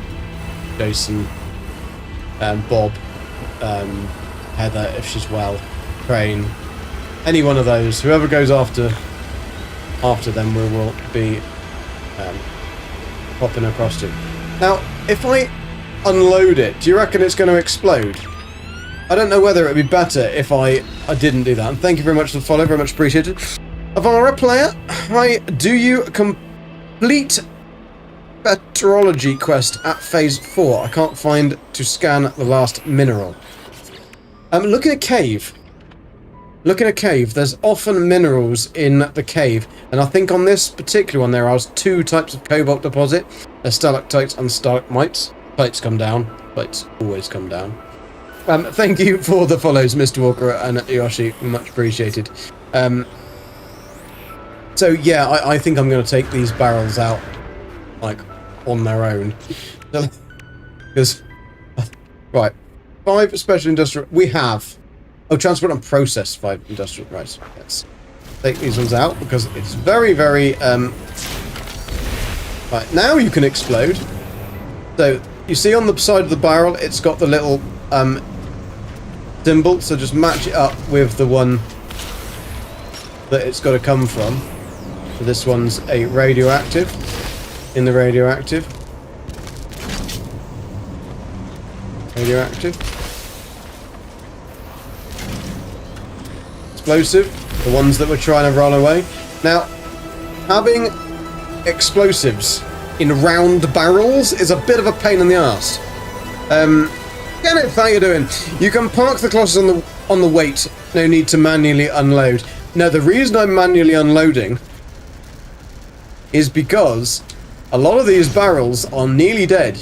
Jason, Bob, Heather, if she's well, Crane, any one of those. Whoever goes after them, we will be popping across to. Now, if I unload it, do you reckon it's going to explode? I don't know whether it would be better if I didn't do that. And thank you very much for the follow, very much appreciated. Avara player, hi, do you complete Petrology quest at phase 4? I can't find to scan the last mineral. Look in a cave. Look in a cave. There's often minerals in the cave, and I think on this particular one there are 2 types of cobalt deposit. There's stalactites and stalagmites. Plates come down. Plates always come down. Thank you for the follows, Mr. Walker and Yoshi. Much appreciated. So yeah, I think I'm going to take these barrels out, like, on their own. Because, right, 5 special industrial, we have, oh, transport and process 5 industrial, right, let's take these ones out, because it's very, very, right, now you can explode. So, you see on the side of the barrel, it's got the little, symbol, so just match it up with the one that it's got to come from. So this one's a radioactive, in the radioactive. Radioactive. Explosive, the ones that were trying to run away. Now, having explosives in round barrels is a bit of a pain in the arse. Kenneth, how you doing? You can park the Colossus on the weight, no need to manually unload. Now, the reason I'm manually unloading is because a lot of these barrels are nearly dead,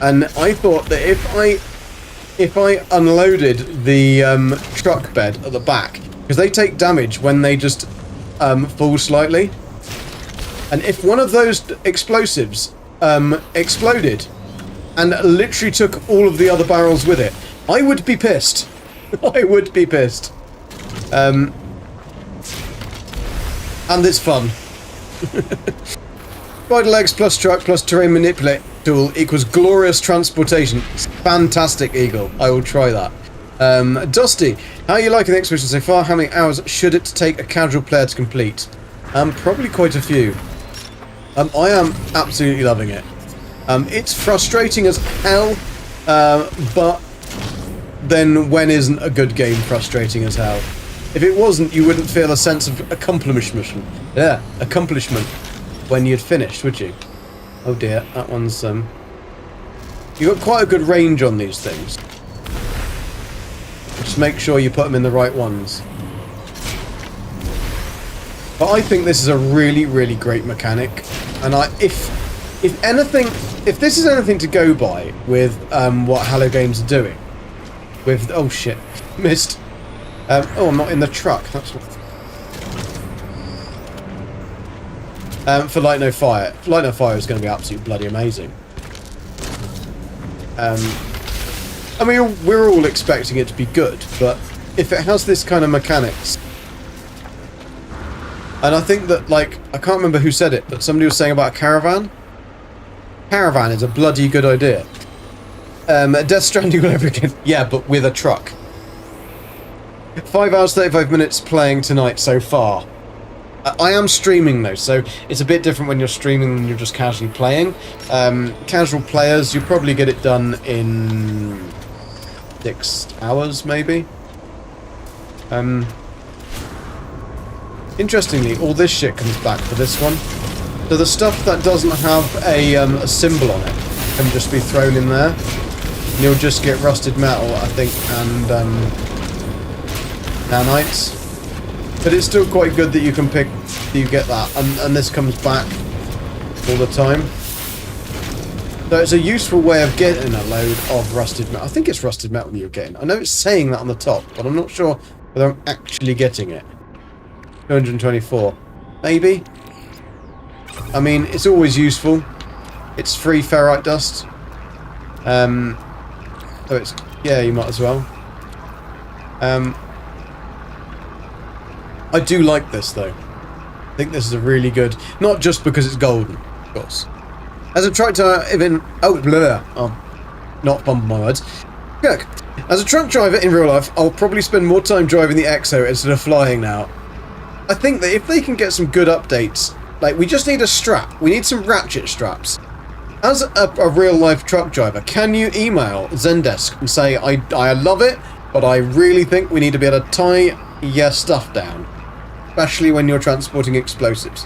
and I thought that if I unloaded the truck bed at the back, because they take damage when they just fall slightly, and if one of those explosives exploded and literally took all of the other barrels with it, I would be pissed. I would be pissed. And it's fun. Spider legs plus truck plus terrain manipulate tool equals glorious transportation. Fantastic, Eagle. I will try that. Dusty, how are you liking the expedition so far? How many hours should it take a casual player to complete? Probably quite a few. I am absolutely loving it. It's frustrating as hell, but then when isn't a good game frustrating as hell? If it wasn't, you wouldn't feel a sense of accomplishment. Yeah, accomplishment when you'd finished, would you? Oh dear, that one's you got quite a good range on these things. Just make sure you put them in the right ones. But I think this is a really, really great mechanic. And if this is anything to go by with what Hello Games are doing, with oh shit, missed. Oh, I'm not in the truck. That's what. For Light No Fire. Light No Fire is going to be absolutely bloody amazing. I mean, we're all expecting it to be good, but if it has this kind of mechanics, and I think that, like, I can't remember who said it, but somebody was saying about a caravan. Caravan is a bloody good idea. Death Stranding all over again. Yeah, but with a truck. 5 hours, 35 minutes playing tonight so far. I am streaming though, so it's a bit different when you're streaming than you're just casually playing. Casual players, you probably get it done in 6 hours, maybe. Interestingly, all this shit comes back for this one. So the stuff that doesn't have a symbol on it can just be thrown in there. And you'll just get rusted metal, I think, and nanites. But it's still quite good that you can pick, you get that, and this comes back all the time. So it's a useful way of getting a load of rusted metal. I think it's rusted metal you're getting. I know it's saying that on the top, but I'm not sure whether I'm actually getting it. 224. Maybe? I mean, it's always useful. It's free ferrite dust. So it's, yeah, you might as well. I do like this though. I think this is a really good, not just because it's golden, of course. As a truck driver, not bump my words. Kirk, as a truck driver in real life, I'll probably spend more time driving the Exo instead of flying now. I think that if they can get some good updates, like we just need a strap, we need some ratchet straps. As a real life truck driver, can you email Zendesk and say, I love it, but I really think we need to be able to tie your stuff down? Especially when you're transporting explosives.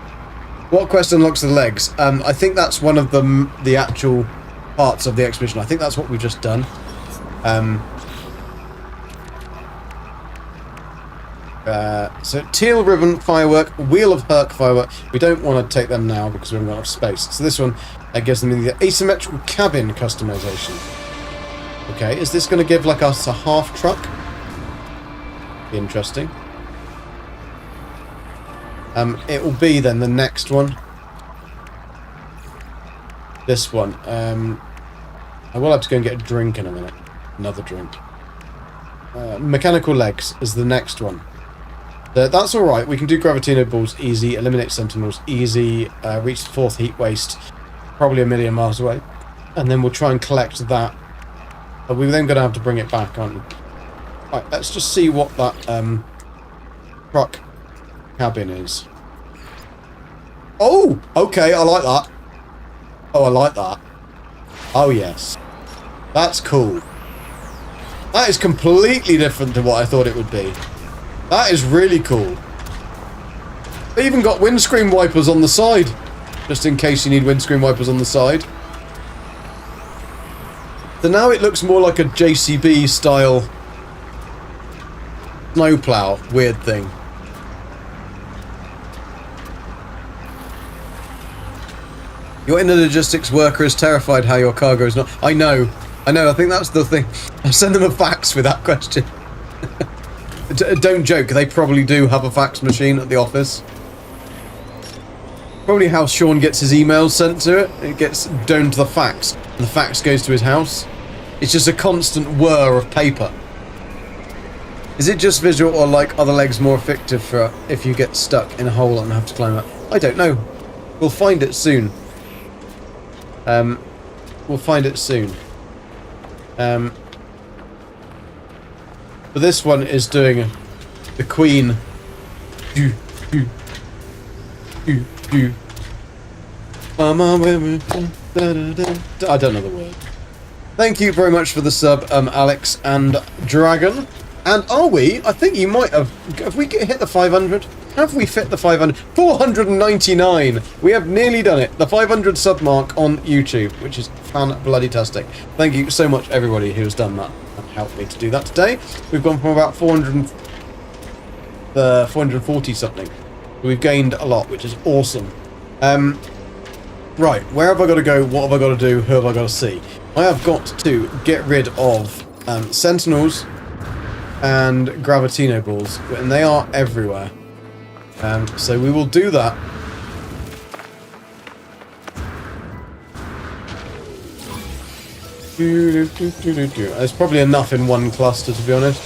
What quest unlocks the legs? I think that's one of the actual parts of the expedition. I think that's what we've just done. So Teal Ribbon Firework, Wheel of Herc Firework. We don't want to take them now because we haven't got enough space. So this one gives them the asymmetrical cabin customization. Okay, is this going to give like us a half truck? Interesting. It will be then the next one. This one. I will have to go and get a drink in a minute. Another drink. Mechanical legs is the next one. That's alright. We can do Gravitino balls easy. Eliminate sentinels easy. Reach the 4th heat waste. Probably 1,000,000 miles away. And then we'll try and collect that. But we're then going to have to bring it back, aren't we? Right, let's just see what that truck cabin is. Oh, okay, I like that. Oh, I like that. Oh, yes. That's cool. That is completely different to what I thought it would be. That is really cool. They even got windscreen wipers on the side. Just in case you need windscreen wipers on the side. So now it looks more like a JCB style snowplow weird thing. Your inner logistics worker is terrified how your cargo is not... I know. I think that's the thing. I'll send them a fax with that question. Don't joke, they probably do have a fax machine at the office. Probably how Sean gets his emails sent to it. It gets down to the fax. And the fax goes to his house. It's just a constant whir of paper. Is it just visual, or like, are the legs more effective for if you get stuck in a hole and have to climb up? I don't know. We'll find it soon. We'll find it soon. But this one is doing the Queen. I don't know the word. Thank you very much for the sub, Alex and Dragon. And are we? I think you might have. Have we hit the 500? Have we fit the 500? 499! We have nearly done it. The 500 sub mark on YouTube, which is fan-bloody-tastic. Thank you so much, everybody who's done that and helped me to do that today. We've gone from about 440 something. We've gained a lot, which is awesome. Right, where have I got to go? What have I got to do? Who have I got to see? I have got to get rid of Sentinels and Gravitino balls, and they are everywhere. So we will do that. There's probably enough in one cluster, to be honest.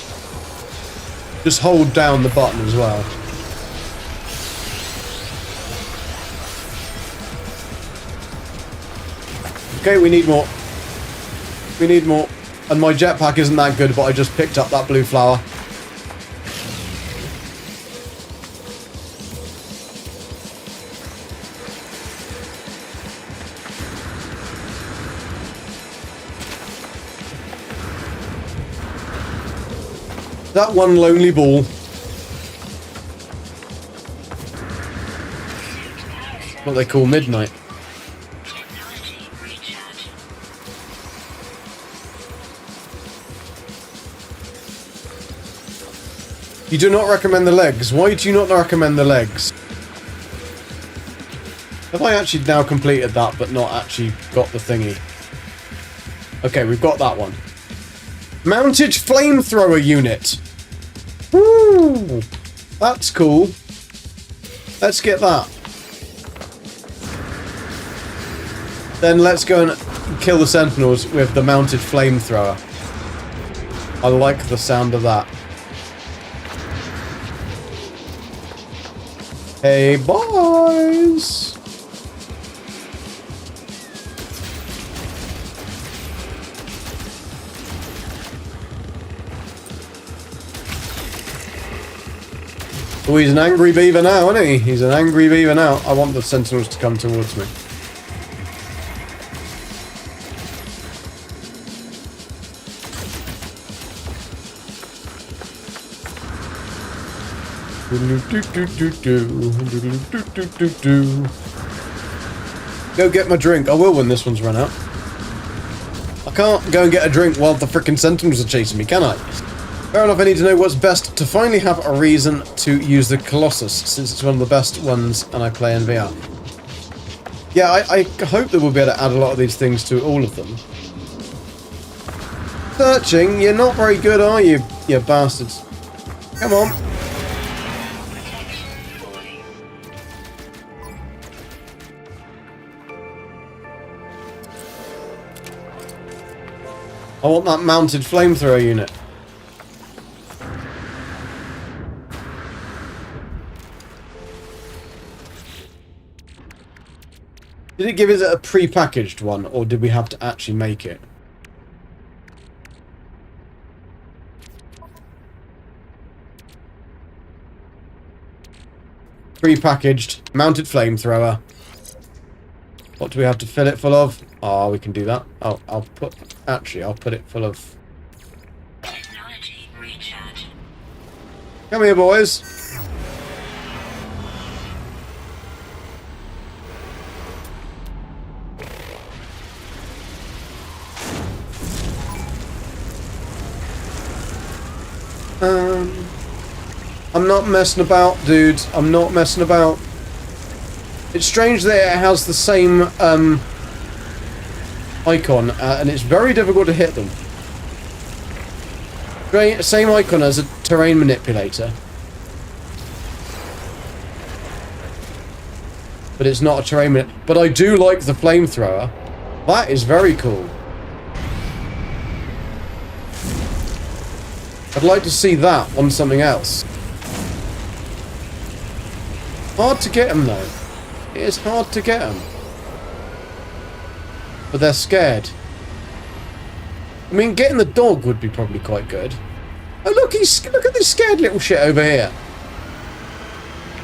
Just hold down the button as well. Okay, we need more. We need more. And my jetpack isn't that good, but I just picked up that blue flower. That one lonely ball. What they call midnight. Technology recharge. You do not recommend the legs. Why do you not recommend the legs? Have I actually now completed that, but not actually got the thingy? Okay, we've got that one. Mounted flamethrower unit. Woo! That's cool. Let's get that. Then let's go and kill the Sentinels with the mounted flamethrower. I like the sound of that. Hey, boys! Oh, he's an angry beaver now, isn't he? He's an angry beaver now. I want the Sentinels to come towards me. Go get my drink. I will when this one's run out. I can't go and get a drink while the frickin' Sentinels are chasing me, can I? Fair enough, I need to know what's best to finally have a reason to use the Colossus, since it's one of the best ones and I play in VR. Yeah, I hope that we'll be able to add a lot of these things to all of them. Searching? You're not very good, are you, you bastards? Come on. Protection falling. I want that mounted flamethrower unit. Did it give us a pre-packaged one, or did we have to actually make it? Pre-packaged, mounted flamethrower. What do we have to fill it full of? Oh, we can do that. Oh, I'll put it full of... Technology recharge. Come here, boys. I'm not messing about, dude. I'm not messing about. It's strange that it has the same icon, and it's very difficult to hit them. Same icon as a terrain manipulator. But it's not a terrain manipulator. But I do like the flamethrower. That is very cool. I'd like to see that on something else. Hard to get them though. It is hard to get them. But they're scared. I mean, getting the dog would be probably quite good. Oh look, look at this scared little shit over here.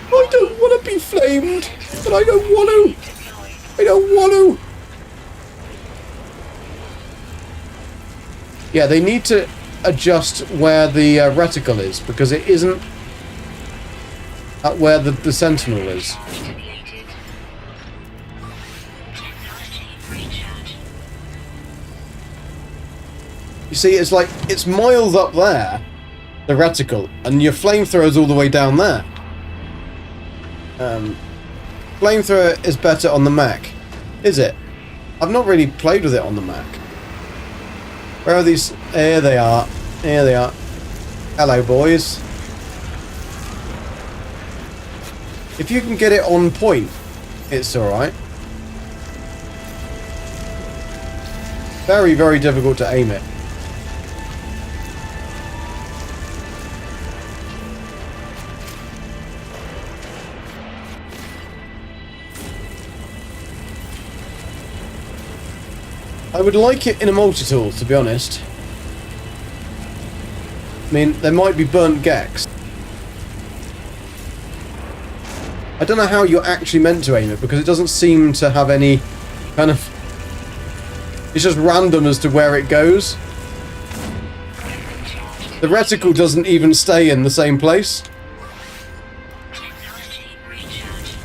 I don't want to be flamed, but I don't want to. I don't want to. Yeah, they need to adjust where the reticle is, because it isn't at where the Sentinel is. Activated. Technology recharge. You see, it's like, it's miles up there, the reticle, and your flamethrower's all the way down there. Flamethrower is better on the Mac. Is it? I've not really played with it on the Mac. Where are these? Here they are. Here they are. Hello, boys. If you can get it on point, it's alright. Very, very difficult to aim it. I would like it in a multi-tool, to be honest. I mean, there might be burnt gex. I don't know how you're actually meant to aim it, because it doesn't seem to have any kind of... It's just random as to where it goes. The reticle doesn't even stay in the same place. Technology recharge.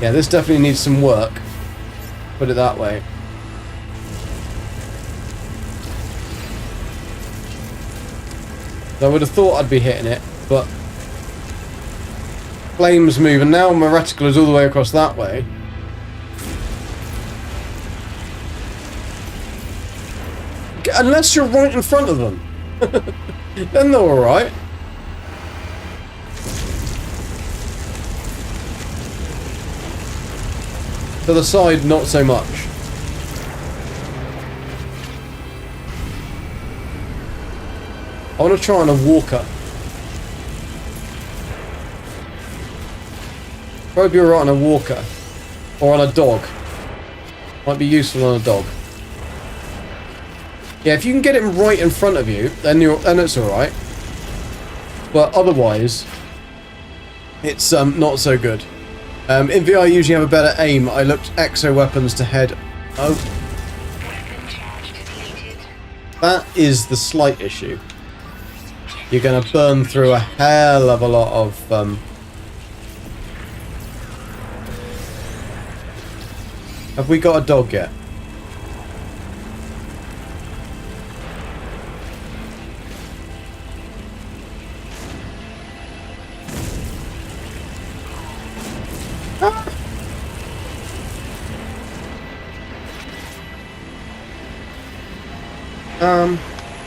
Yeah, this definitely needs some work. Put it that way. I would have thought I'd be hitting it, but flames move, and now my reticle is all the way across that way. Unless you're right in front of them. Then they're alright. To the side, not so much. I want to try on a walker. Probably alright on a walker. Or on a dog. Might be useful on a dog. Yeah, if you can get him right in front of you, then it's alright. But otherwise, it's not so good. In VR I usually have a better aim. I looked exo weapons to head. Oh. Weapon charge depleted. That is the slight issue. You're going to burn through a hell of a lot of... Have we got a dog yet?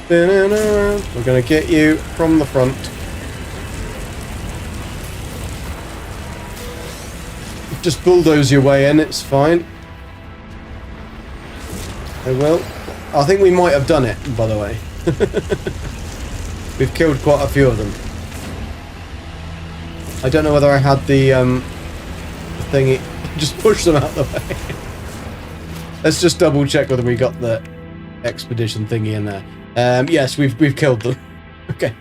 We're gonna get you from the front. Just bulldoze your way in, it's fine. I will. I think we might have done it, by the way. We've killed quite a few of them. I don't know whether I had the thingy. Just push them out the way. Let's just double check whether we got the expedition thingy in there. Yes, we've killed them. Okay.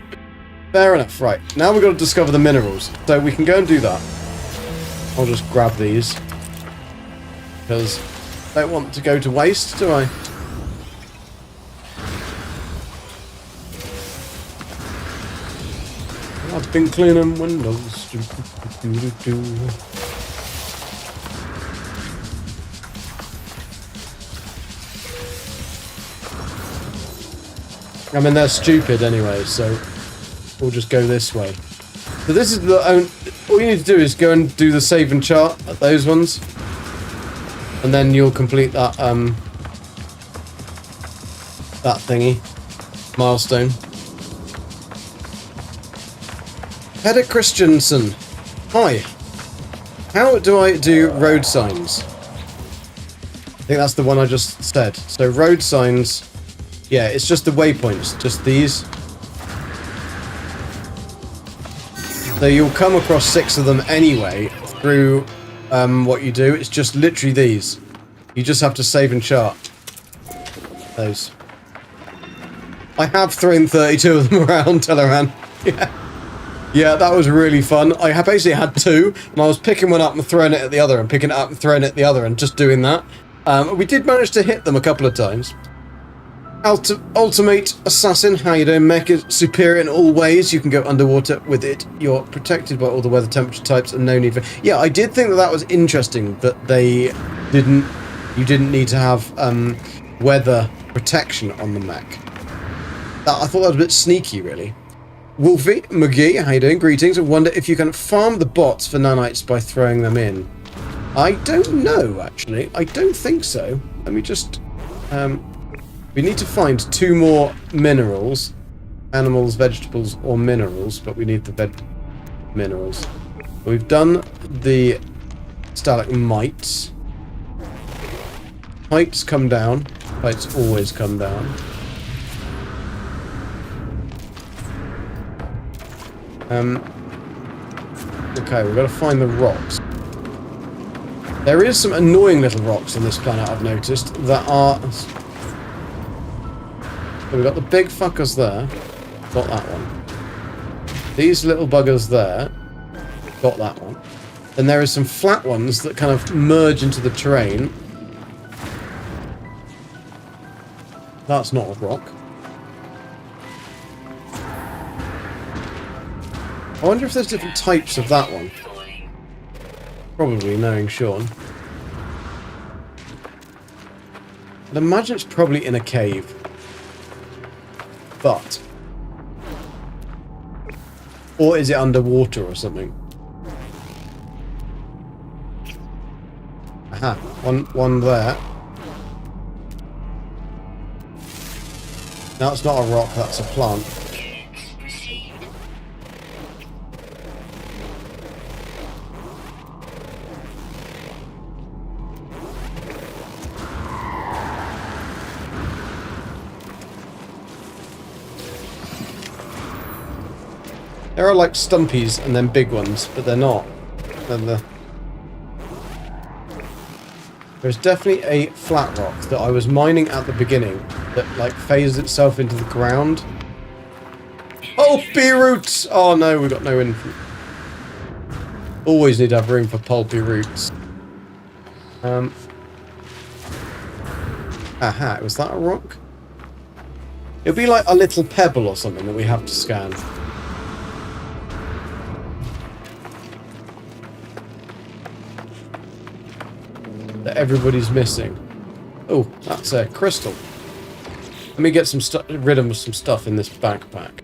Fair enough. Right. Now we've got to discover the minerals. So we can go and do that. I'll just grab these. Because I don't want to go to waste, do I? I've been cleaning windows. I mean, they're stupid anyway, so we'll just go this way. So this is the only... All you need to do is go and do the save and chart at those ones. And then you'll complete that, that thingy. Milestone. Hedda Christensen. Hi. How do I do road signs? I think that's the one I just said. So road signs... Yeah, it's just the waypoints, just these. So you'll come across 6 of them anyway through what you do. It's just literally these. You just have to save and chart those. I have thrown 32 of them around, Teleran. Yeah. Yeah, that was really fun. I basically had 2, and I was picking one up and throwing it at the other, and picking it up and throwing it at the other, and just doing that. We did manage to hit them a couple of times. Ultimate Assassin, how you doing? Mech is superior in all ways. You can go underwater with it. You're protected by all the weather temperature types and no need for... Yeah, I did think that that was interesting that they didn't... You didn't need to have weather protection on the mech. I thought that was a bit sneaky, really. Wolfie, McGee, how you doing? Greetings. I wonder if you can farm the bots for nanites by throwing them in. I don't know, actually. I don't think so. Let me just... we need to find 2 more minerals. Animals, vegetables, or minerals, but we need the minerals. We've done the stalagmites. Heights come down. Heights always come down. Okay, we've got to find the rocks. There is some annoying little rocks on this planet, I've noticed, that are... So we've got the big fuckers there. Got that one. These little buggers there. Got that one. Then there is some flat ones that kind of merge into the terrain. That's not a rock. I wonder if there's different types of that one. Probably, knowing Sean. I'd imagine it's probably in a cave. But... Or is it underwater or something? Aha, one there. No, it's not a rock, that's a plant. There are like stumpies and then big ones, but they're not. There's definitely a flat rock that I was mining at the beginning that like phases itself into the ground. Pulpy roots! Oh no, we've got no infant. Always need to have room for pulpy roots. Aha, was that a rock? It'll be like a little pebble or something that we have to scan. That everybody's missing. Oh, that's a crystal. Let me get rid of some stuff in this backpack.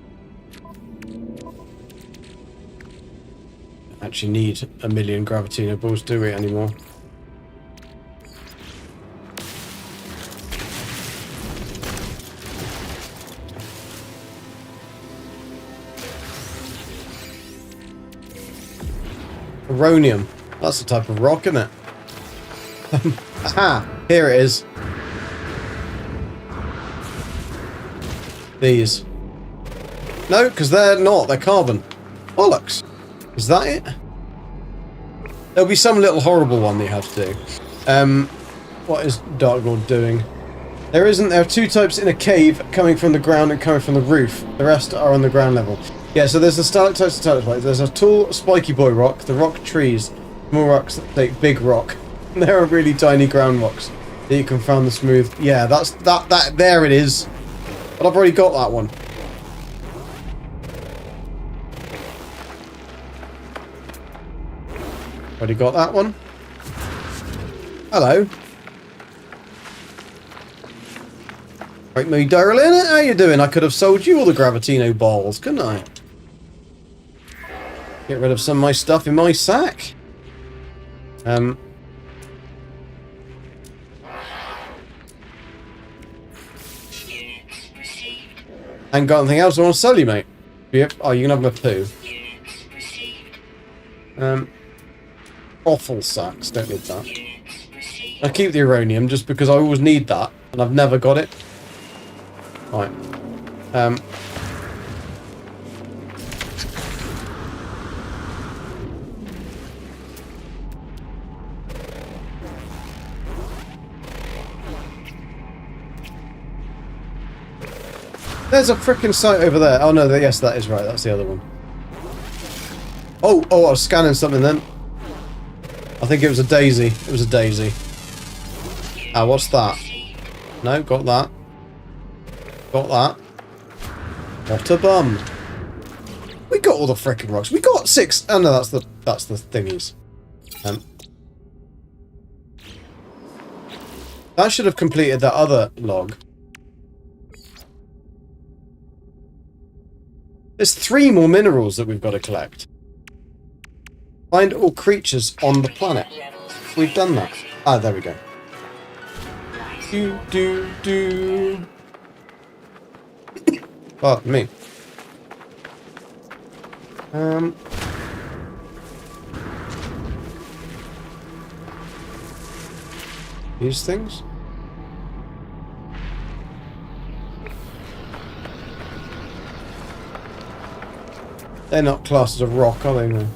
Actually need 1,000,000 Gravitino balls, do we, anymore? Uranium. That's the type of rock, isn't it? Aha! Here it is. These. No, because they're not. They're carbon. Bollocks. Is that it? There'll be some little horrible one that you have to do. What is Dark Lord doing? There isn't. There are 2 types in a cave, coming from the ground and coming from the roof. The rest are on the ground level. Yeah, so there's the stalactites and stalagmites. There's a tall, spiky boy rock, the rock trees, small rocks, big rock. There are really tiny ground rocks that you can find the smooth. Yeah, that's that. There it is. But I've already got that one. Already got that one. Hello. Right, me darling, how you doing? I could have sold you all the Gravitino balls, couldn't I? Get rid of some of my stuff in my sack. Ain't got anything else I want to sell you, mate. Yep. Oh, you can have my poo. Offal sacks, don't need that. I keep the uranium just because I always need that, and I've never got it. Right. There's a frickin' site over there. Oh no, yes, that is right. That's the other one. Oh, I was scanning something then. I think it was a daisy. It was a daisy. Ah, what's that? No, got that. Got that. What a bum. We got all the frickin' rocks. We got 6. Oh no, that's the thingies. That should have completed that other log. There's 3 more minerals that we've got to collect. Find all creatures on the planet. We've done that. Ah, there we go. Do. Pardon me. These things? They're not classed as a rock, are they? No.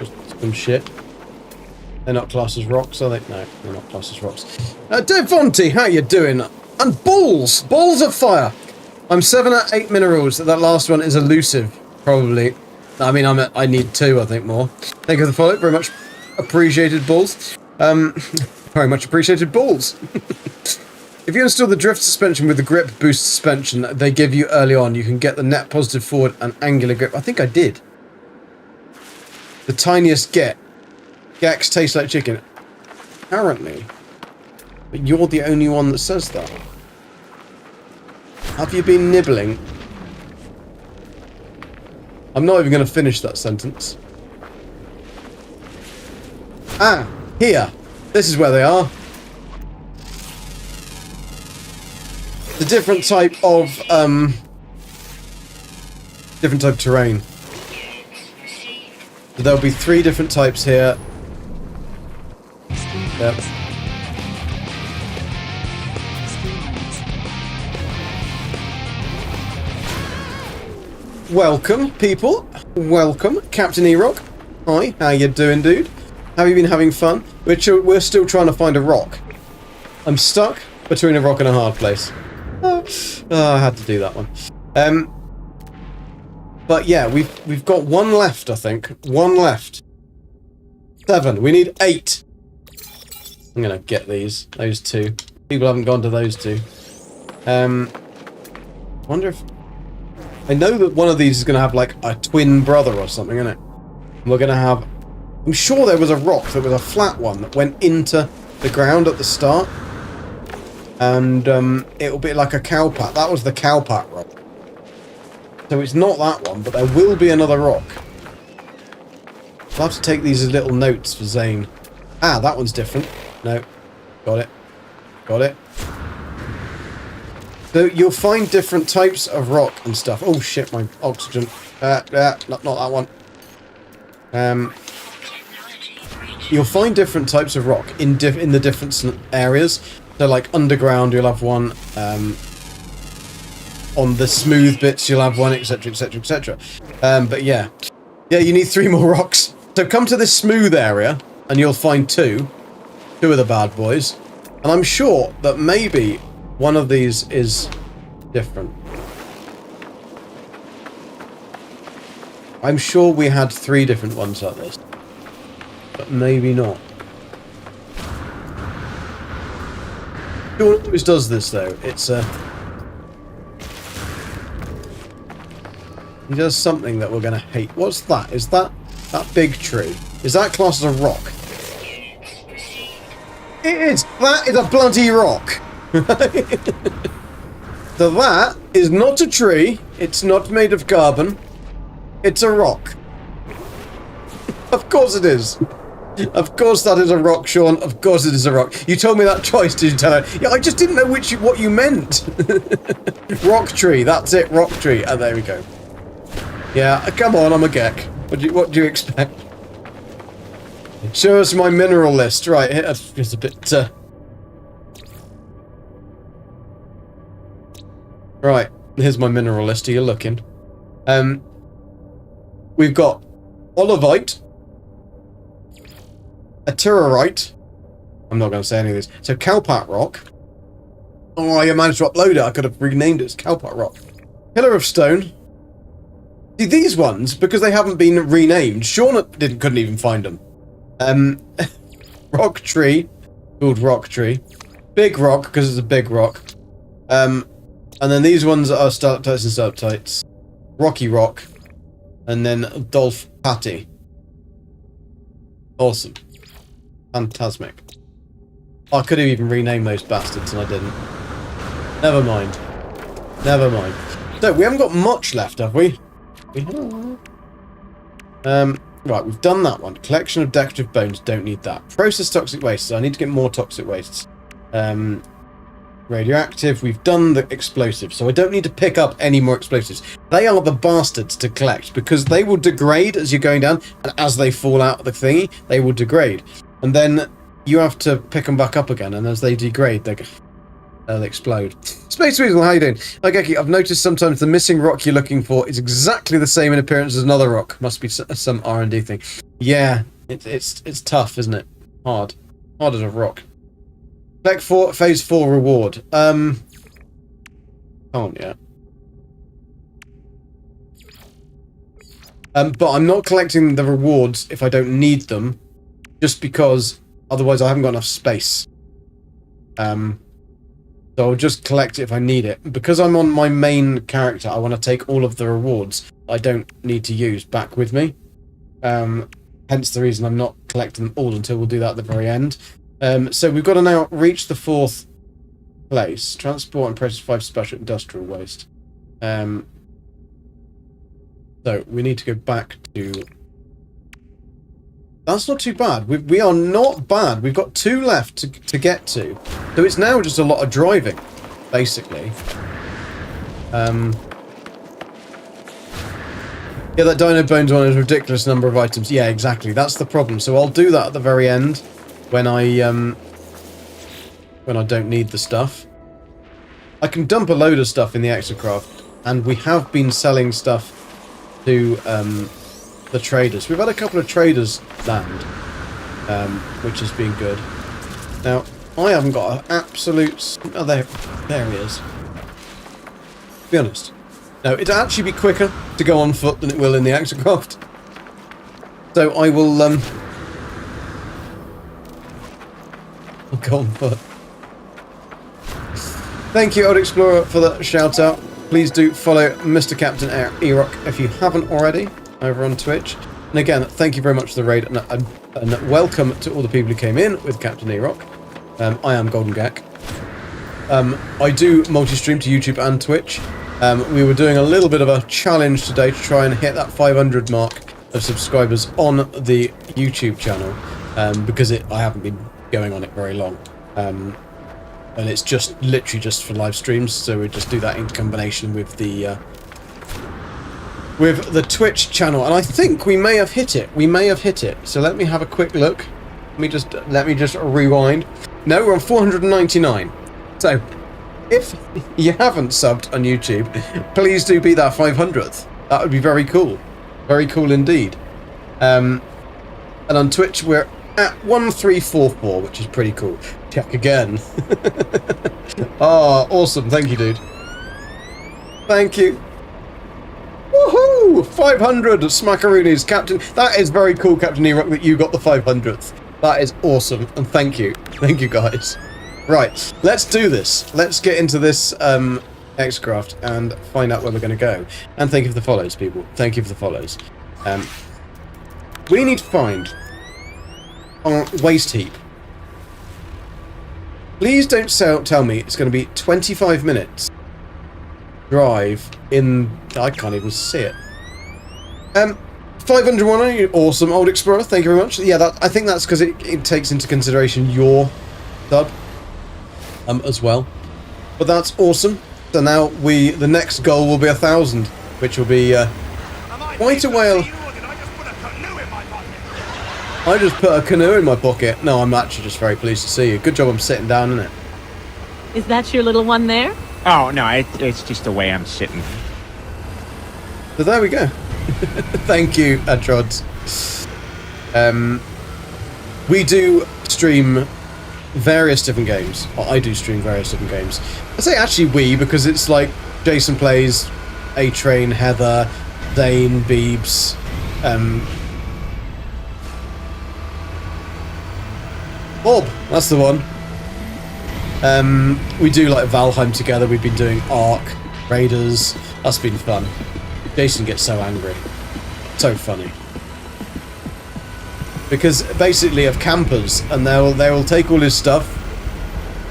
Just some shit. They're not classed as rocks, are they? No, they're not classed as rocks. Devonte, how you doing? And balls! Balls of fire! I'm 7 at 8 minerals. That last one is elusive, probably. I mean, I need 2, I think, more. Thank you for the follow. Very much appreciated, balls. Very much appreciated, balls. If you install the drift suspension with the grip boost suspension that they give you early on, you can get the net positive forward and angular grip. I think I did. The tiniest get. Gex tastes like chicken. Apparently. But you're the only one that says that. Have you been nibbling? I'm not even going to finish that sentence. Ah, here. This is where they are. The different type of terrain. So there'll be 3 different types here. Yep. Welcome, people. Welcome, Captain E-Rock. Hi, how you doing, dude? Have you been having fun? We're still trying to find a rock. I'm stuck between a rock and a hard place. Oh, I had to do that one. But yeah, we've got 1 left, I think. 1 left. 7. We need 8. I'm gonna get those 2. People haven't gone to those 2. Wonder if I know that one of these is gonna have like a twin brother or something, isn't it? We're gonna have. I'm sure there was a rock that was a flat one that went into the ground at the start, and it'll be like a cowpat. That was the cowpat rock. So it's not that one, but there will be another rock. I'll have to take these as little notes for Zane. Ah, that one's different. No. Got it. Got it. So you'll find different types of rock and stuff. Oh shit, my oxygen. Not that one. You'll find different types of rock in the different areas. So like underground, you'll have one. On the smooth bits, you'll have one, etc., etc., etc. But yeah, you need 3 more rocks. So come to this smooth area, and you'll find 2 of the bad boys. And I'm sure that maybe one of these is different. I'm sure we had 3 different ones like this, but maybe not. It always does this though. He does something that we're gonna hate. What's that? Is that big tree? Is that classed as a rock? It is! That is a bloody rock! So that is not a tree. It's not made of carbon. It's a rock. Of course it is. Of course that is a rock, Sean. Of course it is a rock. You told me that twice, did you tell her? Yeah, I just didn't know what you meant. Rock tree. That's it. Rock tree. Oh, there we go. Yeah, come on, I'm a geck. What do you expect? Show us my mineral list. Right, it's a bit... Right, here's my mineral list. Are you looking? We've got olivite, atirorite. I'm not going to say any of these. So cowpat rock. Oh, I managed to upload it. I could have renamed it as cowpat rock. Pillar of stone. See, these ones, because they haven't been renamed, Sean couldn't even find them. Rock tree, called rock tree. Big rock, because it's a big rock. And then these ones are stalactites and stalactites. Rocky rock. And then Dolph Patty. Awesome. Phantasmic. I could have even renamed those bastards and I didn't. Never mind. Never mind. So, we haven't got much left, have we? We have. Right, we've done that one. Collection of decorative bones, don't need that. Process toxic waste, so I need to get more toxic wastes. Radioactive, we've done the explosives, so I don't need to pick up any more explosives. They are the bastards to collect, because they will degrade as you're going down, and as they fall out of the thingy, they will degrade. And then you have to pick them back up again, and as they degrade, they'll explode. Space Weasel, how you doing? Like, Eki, I've noticed sometimes the missing rock you're looking for is exactly the same in appearance as another rock. Must be some R&D thing. Yeah, it's tough, isn't it? Hard as a rock. Collect phase 4 reward. Come on, yeah. But I'm not collecting the rewards if I don't need them, just because otherwise I haven't got enough space. So I'll just collect it if I need it. Because I'm on my main character, I want to take all of the rewards I don't need to use back with me. Hence the reason I'm not collecting them all until we'll do that at the very end. So we've got to now reach the 4th place. Transport and process 5 special industrial waste. So we need to go back to... That's not too bad. We are not bad. We've got 2 left to get to. So it's now just a lot of driving, basically. Yeah, that Dino Bones one is a ridiculous number of items. Yeah, exactly. That's the problem. So I'll do that at the very end when I don't need the stuff. I can dump a load of stuff in the exocraft, and we have been selling stuff to the traders. We've had a couple of traders land, which has been good. Now, I haven't got an absolute... Oh, there he is. To be honest. No, it'd actually be quicker to go on foot than it will in the exocraft. So I will, I'll go on foot. Thank you, Old Explorer, for the shout-out. Please do follow Mr. Captain E-Rock if you haven't already over on Twitch. And again, thank you very much for the raid, and welcome to all the people who came in with Captain E-Rock. I am Golden Gak. I do multi-stream to YouTube and Twitch. We were doing a little bit of a challenge today to try and hit that 500 mark of subscribers on the YouTube channel, because I haven't been going on it very long. And it's just literally just for live streams, so we just do that in combination with the Twitch channel, and I think we may have hit it. We may have hit it. So let me have a quick look. Let me just rewind. No, we're on 499. So if you haven't subbed on YouTube, please do be that 500th. That would be very cool. Very cool indeed. And on Twitch we're at 1344, which is pretty cool. Check again. Ah, awesome. Thank you, dude. Thank you. Woohoo! 500 smackaroonies, Captain. That is very cool, Captain E-Rock, that you got the 500th. That is awesome, and thank you. Thank you, guys. Right, let's do this. Let's get into this X-Craft and find out where we're going to go. And thank you for the follows, people. Thank you for the follows. We need to find our waste heap. Please don't tell me it's going to be 25 minutes drive in... I can't even see it. 501, awesome, Old Explorer, thank you very much. Yeah, I think that's because it takes into consideration your sub as well. But that's awesome. So now the next goal will be 1,000, which will be quite a while. I just put a canoe in my pocket. No, I'm actually just very pleased to see you. Good job I'm sitting down, isn't it? Is that your little one there? Oh, no, it's just the way I'm sitting. So there we go. Thank you, Atrods. We do stream various different games. Or I do stream various different games. I say actually we, because it's like Jason plays, A-Train, Heather, Dane, Beebs, Bob, that's the one. We do like Valheim together. We've been doing Ark, Raiders. That's been fun. Jason gets so angry. So funny. Because basically of campers, and they'll take all his stuff,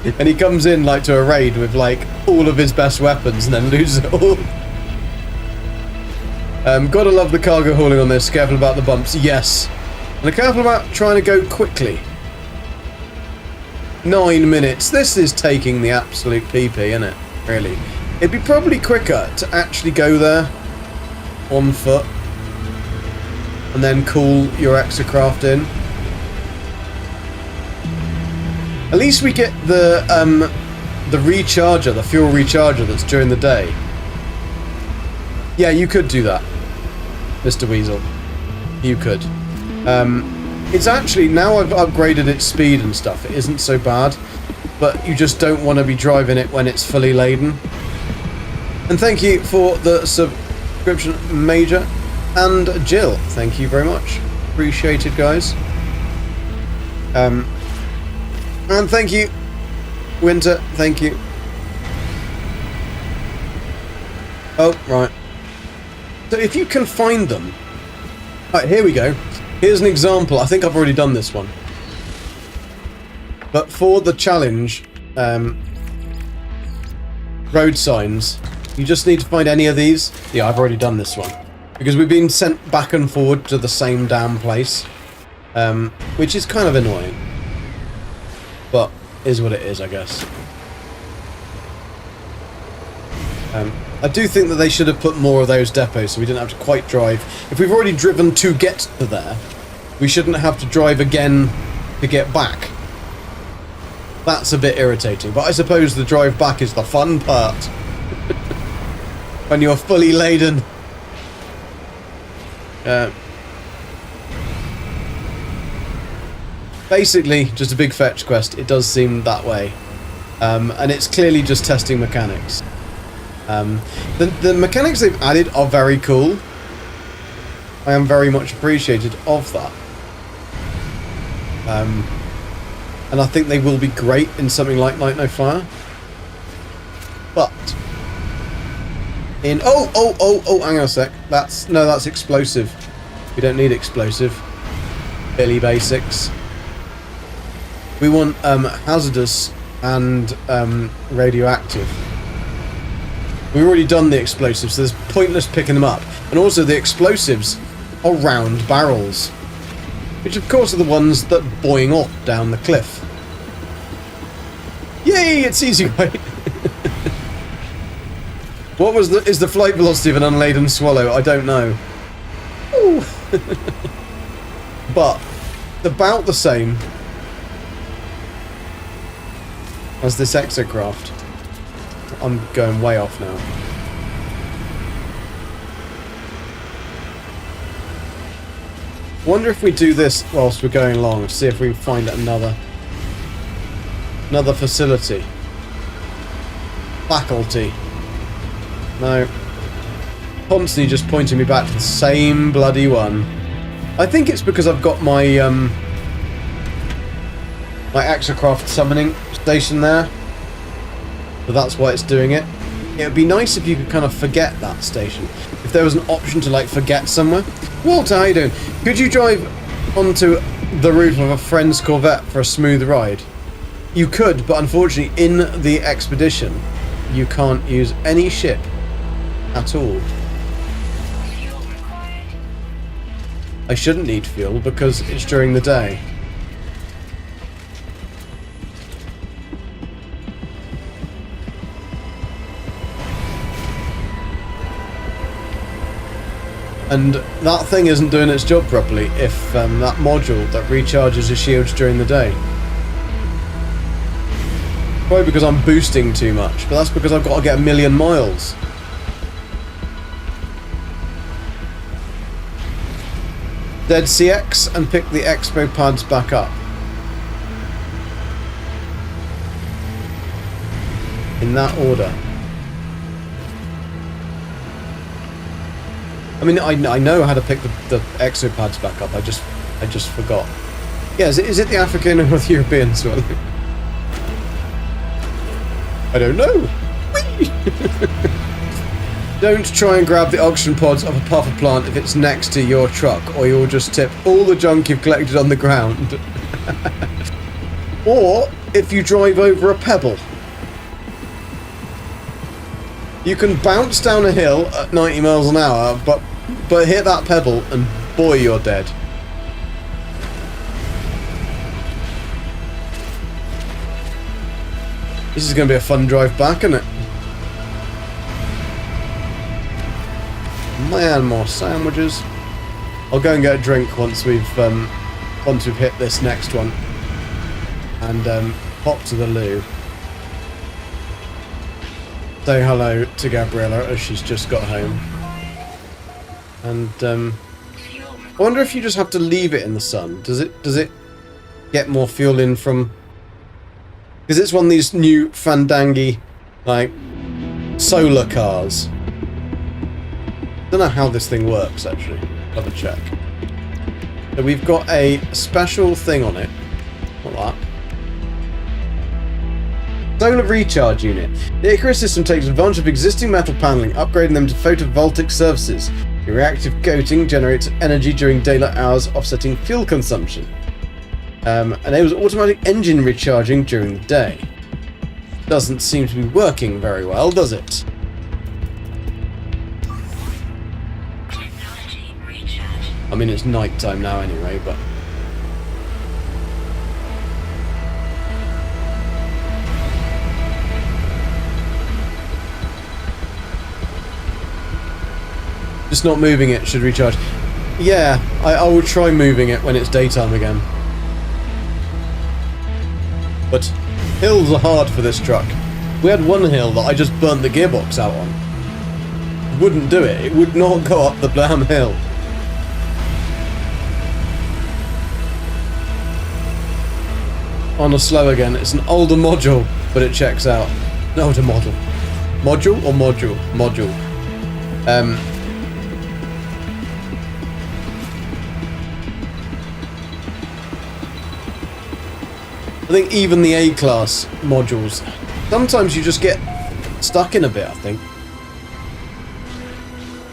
And he comes in like to a raid with like all of his best weapons and then loses it all. Gotta love the cargo hauling on this. Careful about the bumps. Yes. And careful about trying to go quickly. 9 minutes. This is taking the absolute PP, isn't it? Really. It'd be probably quicker to actually go there on foot and then call your exocraft in. At least we get the recharger, the fuel recharger that's during the day. Yeah, you could do that, Mr. Weasel. You could. It's actually, now I've upgraded its speed and stuff, it isn't so bad, but you just don't want to be driving it when it's fully laden. And thank you for the subscription, Major and Jill. Thank you very much. Appreciate it, guys. And thank you, Winter. Thank you. Oh, right. So if you can find them... Right, here we go. Here's an example. I think I've already done this one. But for the challenge, road signs, you just need to find any of these. Yeah, I've already done this one. Because we've been sent back and forward to the same damn place. Which is kind of annoying. But is what it is, I guess. I do think that they should have put more of those depots so we didn't have to quite drive. If we've already driven to get to there, we shouldn't have to drive again to get back. That's a bit irritating, but I suppose the drive back is the fun part. When you're fully laden. Basically, just a big fetch quest. It does seem that way. And it's clearly just testing mechanics. The mechanics they've added are very cool. I am very much appreciated of that. And I think they will be great in something like Night No Fire. But in oh, hang on a sec. That's explosive. We don't need explosive. Billy basics. We want hazardous and radioactive. We've already done the explosives, so there's pointless picking them up. And also the explosives are round barrels, which of course are the ones that boing off down the cliff. Yay, it's easy way. What is the flight velocity of an unladen swallow? I don't know. Ooh. But about the same as this exocraft. I'm going way off now. Wonder if we do this whilst we're going along, see if we can find another facility. Faculty. No. Constantly just pointing me back to the same bloody one. I think it's because I've got my my exocraft summoning station there. So that's why it's doing it. It would be nice if you could kind of forget that station. If there was an option to like forget somewhere. Walter, how you doing? Could you drive onto the roof of a friend's Corvette for a smooth ride? You could, but unfortunately in the expedition you can't use any ship at all. Fuel required. I shouldn't need fuel because it's during the day. And that thing isn't doing its job properly if that module that recharges your shields during the day. Probably because I'm boosting too much, but that's because I've got to get 1,000,000 miles. Dead CX and pick the expo pads back up. In that order. I mean, I know how to pick the exo pads back up. I just forgot. Yeah, is it the African or the European swallow? I don't know. Whee! Don't try and grab the oxygen pods of a puffer plant if it's next to your truck, or you'll just tip all the junk you've collected on the ground. Or if you drive over a pebble? You can bounce down a hill at 90 miles an hour, but hit that pebble and boy, you're dead. This is going to be a fun drive back, isn't it? Man, more sandwiches. I'll go and get a drink once we've hit this next one, and pop to the loo. Say hello to Gabriella as she's just got home. And I wonder if you just have to leave it in the sun. Does it get more fuel in from? Because it's one of these new Fandangy like solar cars. Don't know how this thing works actually. Have a check. So we've got a special thing on it. What that? Solar recharge unit. The Icarus system takes advantage of existing metal paneling, upgrading them to photovoltaic surfaces. The reactive coating generates energy during daylight hours, offsetting fuel consumption. Enables automatic engine recharging during the day. Doesn't seem to be working very well, does it? Technology recharge. I mean, it's night time now anyway, but... Just not moving it should recharge. Yeah, I will try moving it when it's daytime again. But hills are hard for this truck. We had one hill that I just burnt the gearbox out on. Wouldn't do it. It would not go up the damn hill. On a slow again. It's an older module, but it checks out. An older model. Module or module? Module. I think even the A-class modules, sometimes you just get stuck in a bit, I think.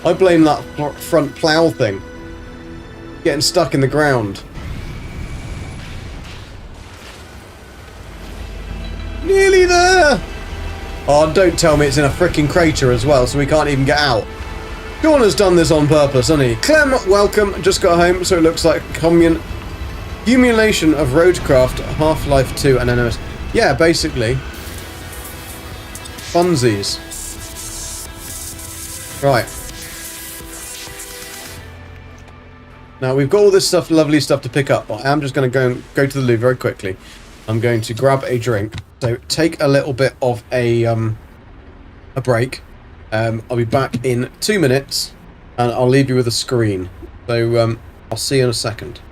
I blame that front plough thing. Getting stuck in the ground. Nearly there! Oh, don't tell me it's in a freaking crater as well, so we can't even get out. Sean has done this on purpose, hasn't he? Clem, welcome. Just got home, so it looks like Accumulation of Roadcraft, Half-Life 2 and NOS. Yeah, basically. Funsies. Right. Now, we've got all this stuff, lovely stuff to pick up, but I am just going to go to the loo very quickly. I'm going to grab a drink. So, take a little bit of a break. I'll be back in 2 minutes, and I'll leave you with a screen. So, I'll see you in a second.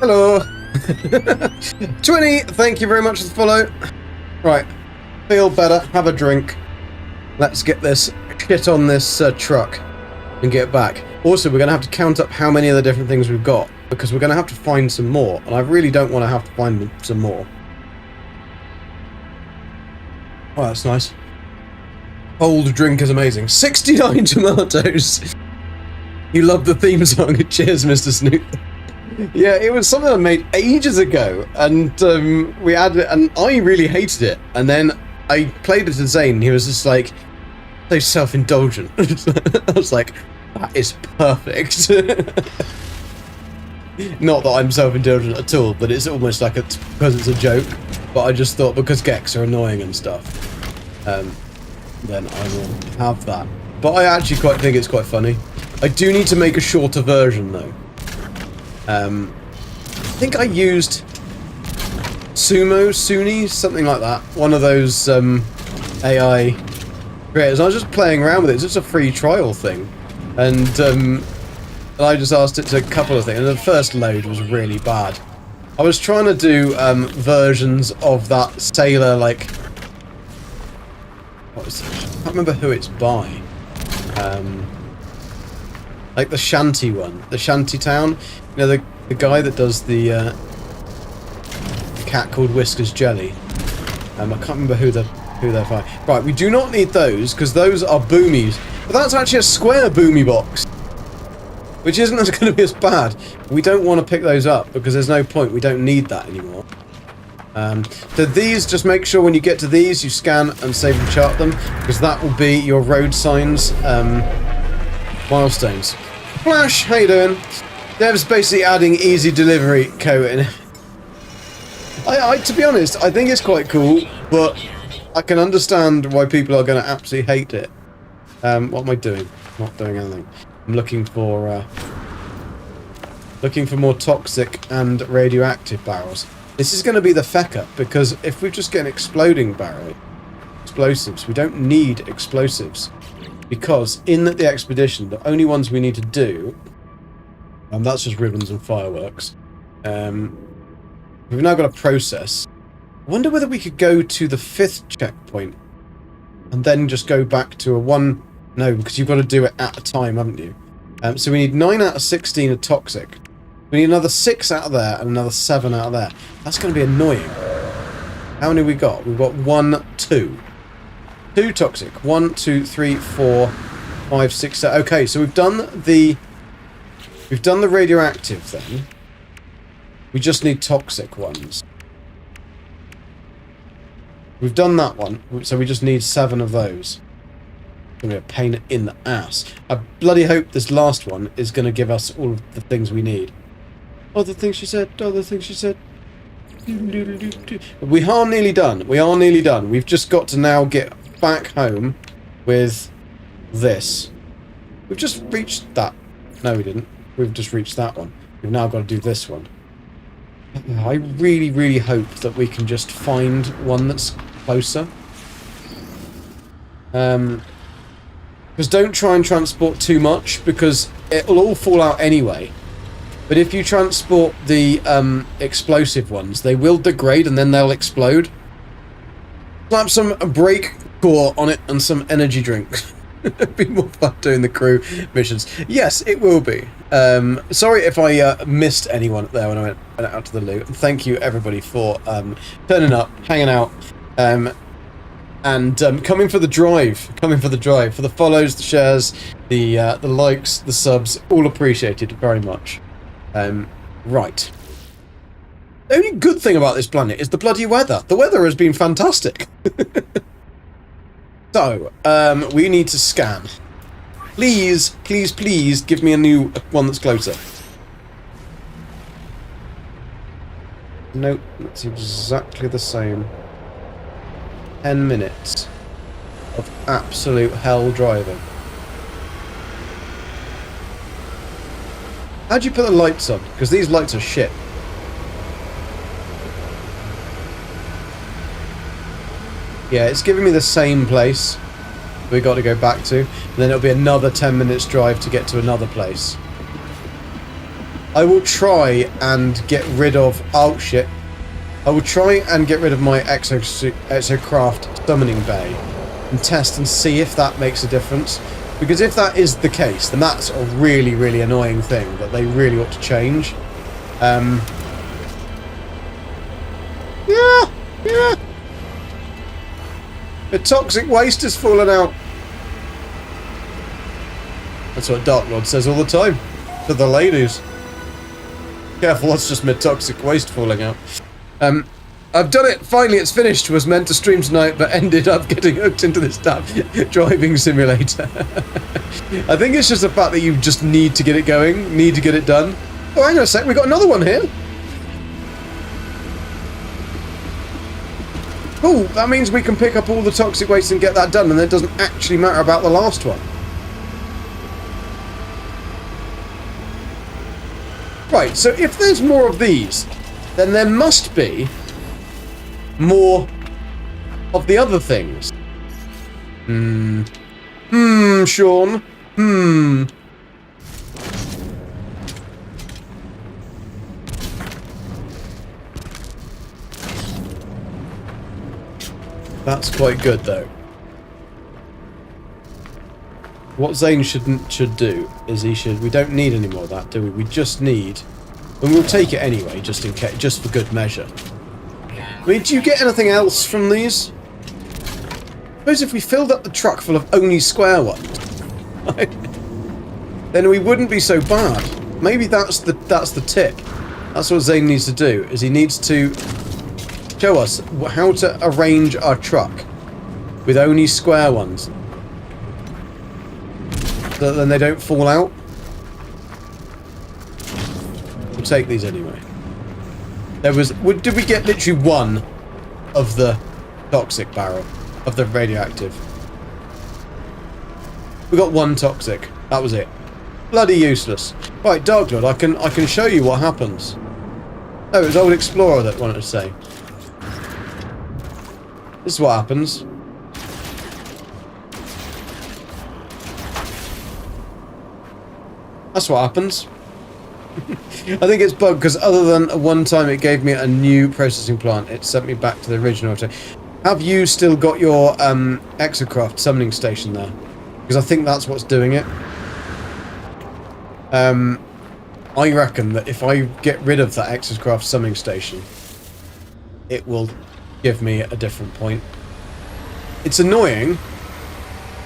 Hello. 20, thank you very much for the follow. Right, feel better, have a drink. Let's get this shit on this truck and get back. Also, we're going to have to count up how many of the different things we've got, because we're going to have to find some more, and I really don't want to have to find some more. Oh, that's nice. Cold drink is amazing. 69 tomatoes! You love the theme song. Cheers, Mr. Snoop. Yeah, it was something I made ages ago, and we had it, and I really hated it. And then I played it to Zane, and he was just like, so self-indulgent. I was like, that is perfect. Not that I'm self-indulgent at all, but it's almost like it's because it's a joke. But I just thought, because Gex are annoying and stuff, then I will have that. But I actually quite think it's quite funny. I do need to make a shorter version, though. I think I used Suni, something like that. One of those AI creators. I was just playing around with it. It's just a free trial thing. And I just asked it to a couple of things. And the first load was really bad. I was trying to do versions of that sailor, like... What is it? I can't remember who it's by. Like the shanty one. The shanty town. You know, the guy that does the cat called Whiskers Jelly. I can't remember who they're by. Right, we do not need those, because those are boomies. But that's actually a square boomy box. Which isn't going to be as bad. We don't want to pick those up, because there's no point. We don't need that anymore. So these, just make sure when you get to these, you scan and save and chart them, because that will be your road signs milestones. Flash, how you doing? Dev's basically adding easy delivery code in. To be honest, I think it's quite cool, but I can understand why people are going to absolutely hate it. What am I doing? Not doing anything. I'm looking for more toxic and radioactive barrels. This is going to be the fecker, because if we just get an exploding barrel, explosives, we don't need explosives, because in the expedition, the only ones we need to do, and that's just ribbons and fireworks. We've now got a process. I wonder whether we could go to the 5th checkpoint and then just go back to a 1... No, because you've got to do it at a time, haven't you? So we need 9 out of 16 of toxic. We need another 6 out of there and another 7 out of there. That's going to be annoying. How many we got? We've got 1, 2. 2 toxic. 1, 2, 3, 4, 5, 6, 7. Okay, so we've done the radioactive then. We just need toxic ones. We've done that one, so we just need 7 of those. It's going to be a pain in the ass. I bloody hope this last one is going to give us all of the things we need. Other things she said, other things she said. We are nearly done. We are nearly done. We've just got to now get back home with this. We've just reached that. No, we didn't. We've just reached that one. We've now got to do this one. I really, really hope that we can just find one that's closer. Because don't try and transport too much, because it'll all fall out anyway. But if you transport the explosive ones, they will degrade and then they'll explode. Slap some brake core on it and some energy drinks. It'd be more fun doing the crew missions. Yes, it will be. Sorry if I missed anyone there when I went out to the loo. And thank you everybody for turning up, hanging out, and coming for the drive. Coming for the drive. For the follows, the shares, the likes, the subs, all appreciated very much. Right. The only good thing about this planet is the bloody weather. The weather has been fantastic. So, we need to scan. Please, please, please give me a new one that's closer. Nope, it's exactly the same. 10 minutes of absolute hell driving. How'd you put the lights on? Because these lights are shit. Yeah, it's giving me the same place we got to go back to, and then it'll be another 10 minutes drive to get to another place. I will try and get rid of... Oh, shit. I will try and get rid of my exocraft summoning bay and test and see if that makes a difference. Because if that is the case, then that's a really, really annoying thing that they really ought to change. Yeah. The toxic waste has fallen out. That's what Dark Lord says all the time to the ladies. Careful, that's just my toxic waste falling out. I've done it. Finally, it's finished. Was meant to stream tonight, but ended up getting hooked into this damn driving simulator. I think it's just the fact that you just need to get it going, need to get it done. Oh, hang on a sec. We got another one here. Cool. That means we can pick up all the toxic waste and get that done, and it doesn't actually matter about the last one. Right. So if there's more of these, then there must be more of the other things. Sean. That's quite good, though. What Zane should do is we don't need any more of that, do we? We just need, and we'll take it anyway, just in case, just for good measure. I mean, do you get anything else from these? I suppose if we filled up the truck full of only square ones, then we wouldn't be so bad. Maybe that's the tip. That's what Zane needs to do, is he needs to show us how to arrange our truck with only square ones, so that then they don't fall out. We'll take these anyway. Did we get literally one of the toxic barrel, of the radioactive? We got one toxic. That was it. Bloody useless. Right, Dark Lord, I can show you what happens. Oh, it was Old Explorer that wanted to say. This is what happens. That's what happens. I think it's bugged because other than one time it gave me a new processing plant, it sent me back to the original. Have you still got your exocraft summoning station there? Because I think that's what's doing it. I reckon that if I get rid of that exocraft summoning station, it will give me a different point. It's annoying,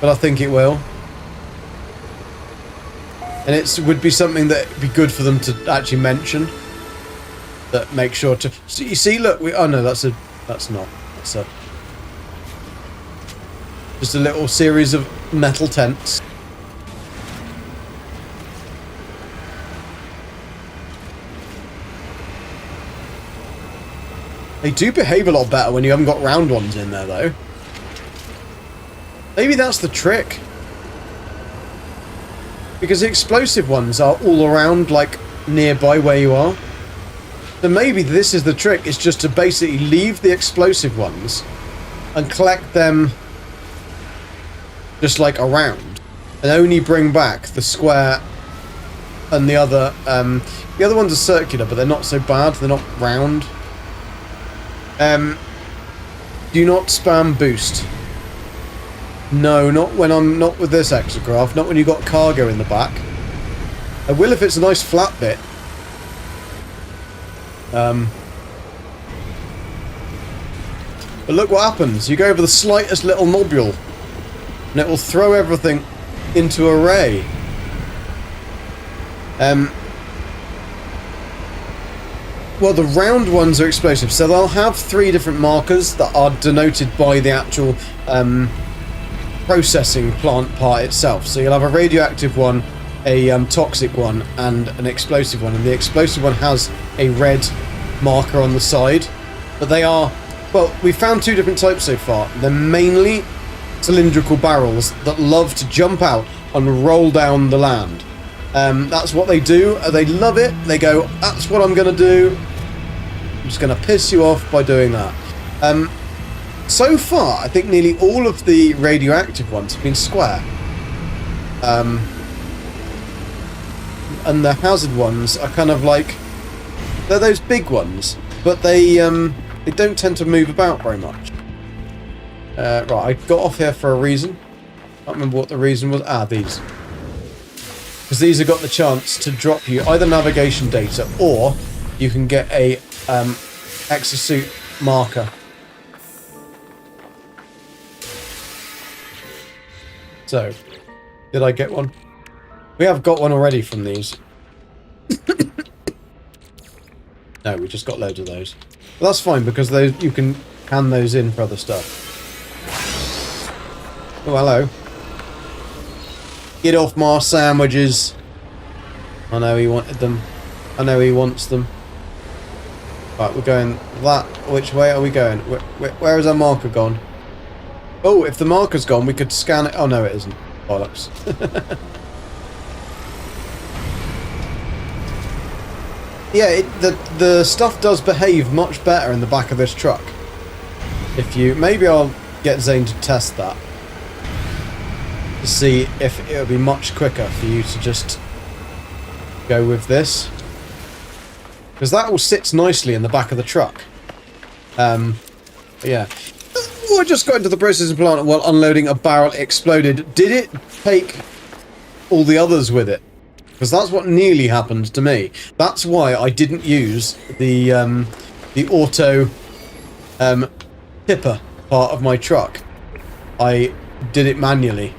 but I think it will. And it would be something that would be good for them to actually mention. That make sure to... So you see, look, oh no, that's not. That's just a little series of metal tents. They do behave a lot better when you haven't got round ones in there, though. Maybe that's the trick. Because the explosive ones are all around, like, nearby where you are. So maybe this is the trick, is just to basically leave the explosive ones and collect them just, like, around. And only bring back the square and the other ones are circular, but they're not so bad. They're not round. Do not spam boost. No, not when I'm not with this exocraft. Not when you've got cargo in the back. I will if it's a nice flat bit. But look what happens. You go over the slightest little nobule, and it will throw everything into array. Well, the round ones are explosive, so they'll have 3 different markers that are denoted by the actual processing plant part itself. So you'll have a radioactive one, a toxic one, and an explosive one. And the explosive one has a red marker on the side. But they are... Well, we found 2 different types so far. They're mainly cylindrical barrels that love to jump out and roll down the land. That's what they do. They love it. They go, that's what I'm going to do. I'm just going to piss you off by doing that. So far, I think nearly all of the radioactive ones have been square. and the hazard ones are kind of like, they're those big ones, but they don't tend to move about very much. Right, I got off here for a reason. I can't remember what the reason was. Ah, these. Because these have got the chance to drop you either navigation data or you can get a exosuit marker. So, did I get one? We have got one already from these. No, we just got loads of those. But that's fine because those you can hand those in for other stuff. Oh, hello. Get off my sandwiches. I know he wanted them. I know he wants them. Right, we're going that. Which way are we going? Where has our marker gone? Oh, if the marker's gone, we could scan it. Oh, no, it isn't. Bollocks. Yeah, the stuff does behave much better in the back of this truck. If you... Maybe I'll get Zane to test that. To see if it would be much quicker for you to just go with this. Because that all sits nicely in the back of the truck. Yeah. Oh, I just got into the processing plant while unloading a barrel exploded. Did it take all the others with it? Because that's what nearly happened to me. That's why I didn't use the auto tipper part of my truck. I did it manually.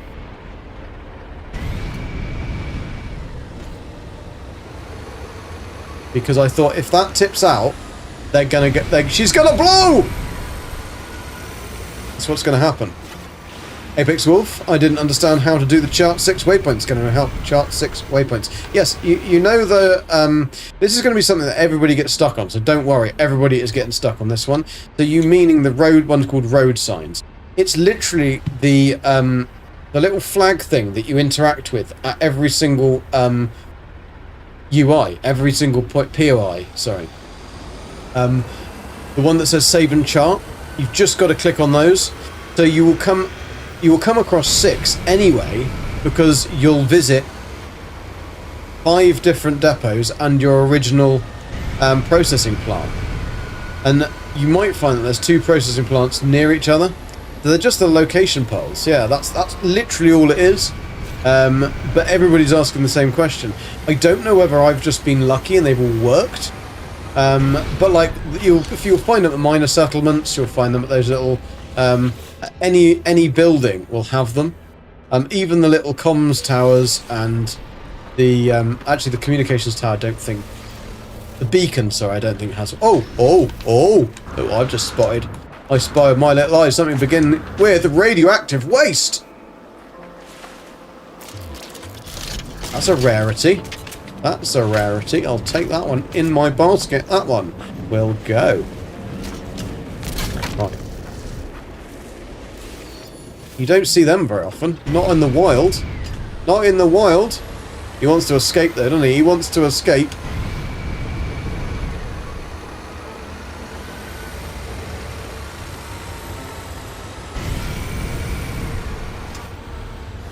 Because I thought if that tips out, they're gonna get. She's gonna blow! That's what's gonna happen. Apex Wolf, I didn't understand how to do the chart 6 waypoints. Going to help chart 6 waypoints. Yes, you know the... this is going to be something that everybody gets stuck on, so don't worry. Everybody is getting stuck on this one. So you meaning the road one's called road signs. It's literally the little flag thing that you interact with at every single UI, every single POI, sorry. The one that says save and chart, you've just got to click on those. So you will come across 6 anyway, because you'll visit 5 different depots and your original processing plant. And you might find that there's 2 processing plants near each other. They're just the location poles. Yeah, that's literally all it is. But everybody's asking the same question. I don't know whether I've just been lucky and they've all worked. But like, if you'll find them at minor settlements, you'll find them at those little... any building will have them. Even the little comms towers and the actually the communications tower, I don't think the beacon, sorry, I don't think has. Oh, I've just spotted. I spy with my little eyes something beginning with radioactive waste. That's a rarity. That's a rarity. I'll take that one in my basket. That one will go. Right. You don't see them very often. Not in the wild. Not in the wild. He wants to escape though, doesn't he? He wants to escape.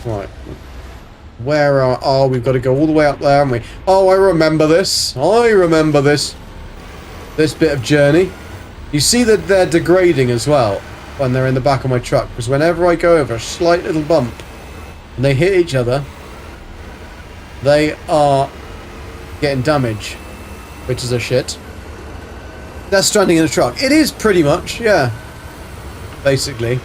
Right. Where are... Oh, we've got to go all the way up there, haven't we? Oh, I remember this. I remember this. This bit of journey. You see that they're degrading as well when they're in the back of my truck, because whenever I go over a slight little bump and they hit each other, they are getting damage, which is a shit. Death Stranding in a truck. It is pretty much, yeah. Basically.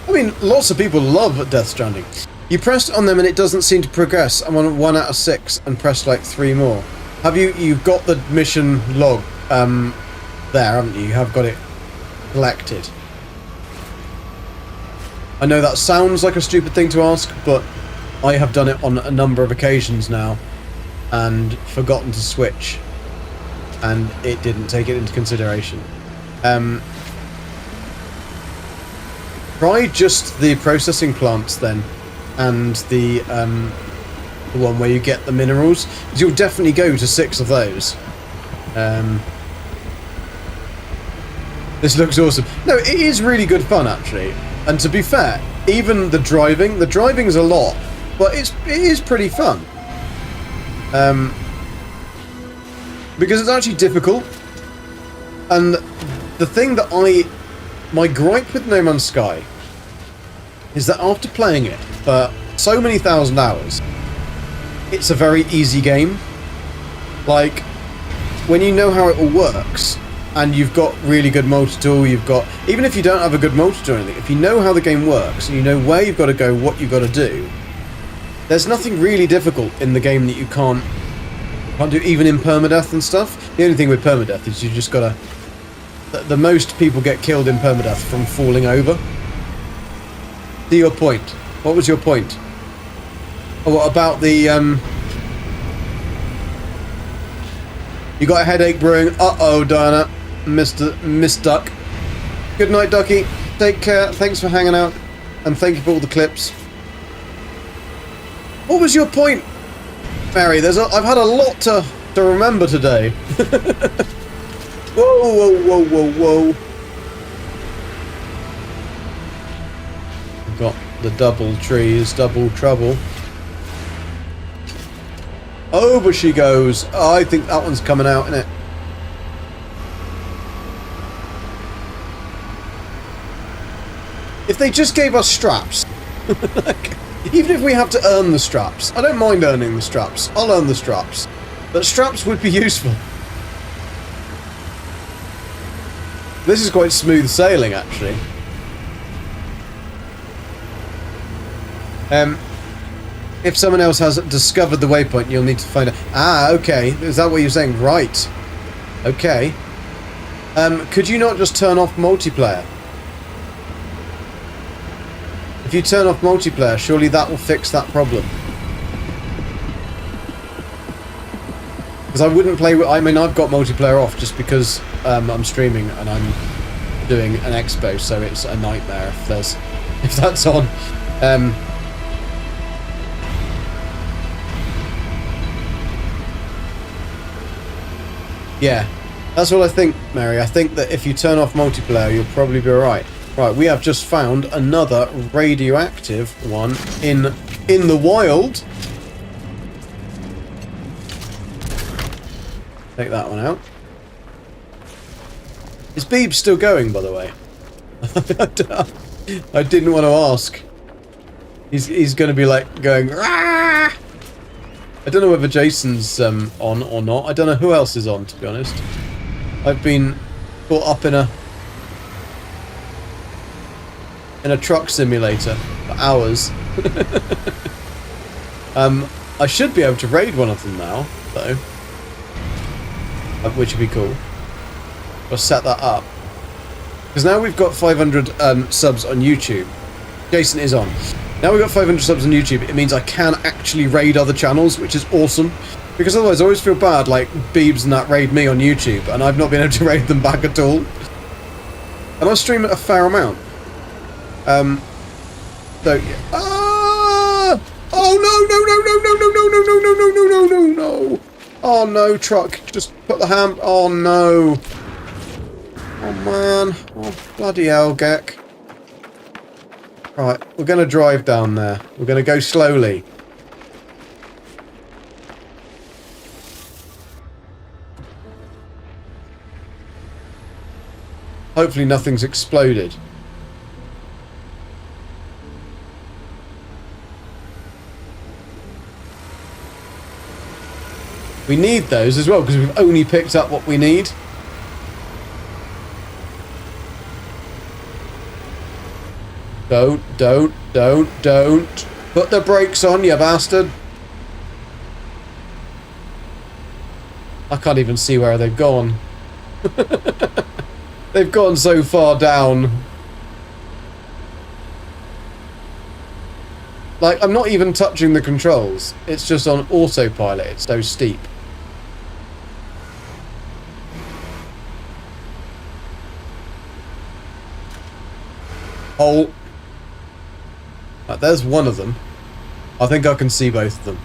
I mean, lots of people love Death Stranding. You pressed on them and it doesn't seem to progress. I'm on 1 out of 6 and pressed like 3 more. Have you've got the mission log there, haven't you? You have got it collected. I know that sounds like a stupid thing to ask, but I have done it on a number of occasions now and forgotten to switch, and it didn't take it into consideration. Try just the processing plants then, and the one where you get the minerals, because you'll definitely go to 6 of those. This looks awesome. No, it is really good fun, actually. And to be fair, even the driving's a lot, but it is pretty fun. Because it's actually difficult. And the thing that my gripe with No Man's Sky is that after playing it for so many thousand hours, it's a very easy game. Like, when you know how it all works, and you've got really good multi-tool, even if you don't have a good multi-tool or anything, if you know how the game works, and you know where you've got to go, what you've got to do, there's nothing really difficult in the game that you can't do, even in permadeath and stuff. The only thing with permadeath is you just gotta... The most people get killed in permadeath from falling over. To your point. What was your point? Oh, what about the, You got a headache brewing. Uh-oh, Diana. Miss Duck. Good night, Ducky. Take care. Thanks for hanging out. And thank you for all the clips. What was your point, Mary? I've had a lot to remember today. Whoa, whoa, whoa, whoa, whoa. We've got the double trees, double trouble. Over she goes. Oh, I think that one's coming out, isn't it? If they just gave us straps, even if we have to earn the straps, I don't mind earning the straps. I'll earn the straps. But straps would be useful. This is quite smooth sailing, actually. If someone else has discovered the waypoint, you'll need to find out. Ah, okay. Is that what you're saying? Right. Okay. Could you not just turn off multiplayer? If you turn off multiplayer, surely that will fix that problem. Because I wouldn't play with... I mean, I've got multiplayer off just because I'm streaming and I'm doing an expo, so it's a nightmare if that's on. Yeah, that's what I think, Mary. I think that if you turn off multiplayer, you'll probably be alright. Right, we have just found another radioactive one in the wild. Take that one out. Is Beeb still going, by the way? I didn't want to ask. He's going to be like going. Rah! I don't know whether Jason's on or not. I don't know who else is on, to be honest. I've been caught up in a truck simulator for hours. I should be able to raid one of them now, though, which would be cool. I'll set that up because now we've got 500 subs on YouTube. Jason is on. Now we've got 500 subs on YouTube. It means I can actually raid other channels, which is awesome. Because otherwise, I always feel bad, like Beebs and that raid me on YouTube, and I've not been able to raid them back at all. And I stream a fair amount. So yeah. Ah! Oh no! No! Oh no, truck! Just put the ham. Oh no! Oh man! Oh bloody hell, Gek! Right, we're gonna drive down there. We're gonna go slowly. Hopefully nothing's exploded. We need those as well, because we've only picked up what we need. Don't. Put the brakes on, you bastard. I can't even see where they've gone. They've gone so far down. Like, I'm not even touching the controls. It's just on autopilot. It's so steep. Oh. Right, there's one of them. I think I can see both of them.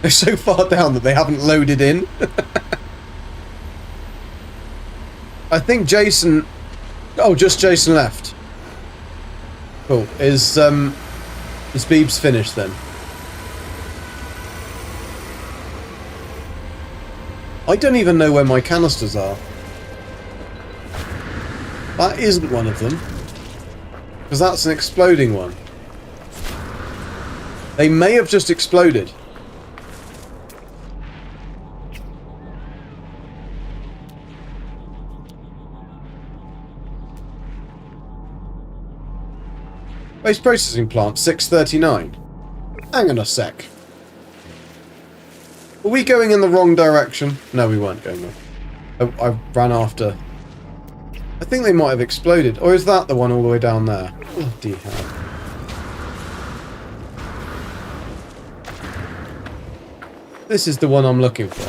They're so far down that they haven't loaded in. I think Jason... Oh, just Jason left. Cool. Is Beebs finished then? I don't even know where my canisters are. That isn't one of them. Because that's an exploding one. They may have just exploded. Waste processing plant, 639. Hang on a sec. Were we going in the wrong direction? No, we weren't going there. I ran after... I think they might have exploded. Or is that the one all the way down there? Bloody hell. This is the one I'm looking for.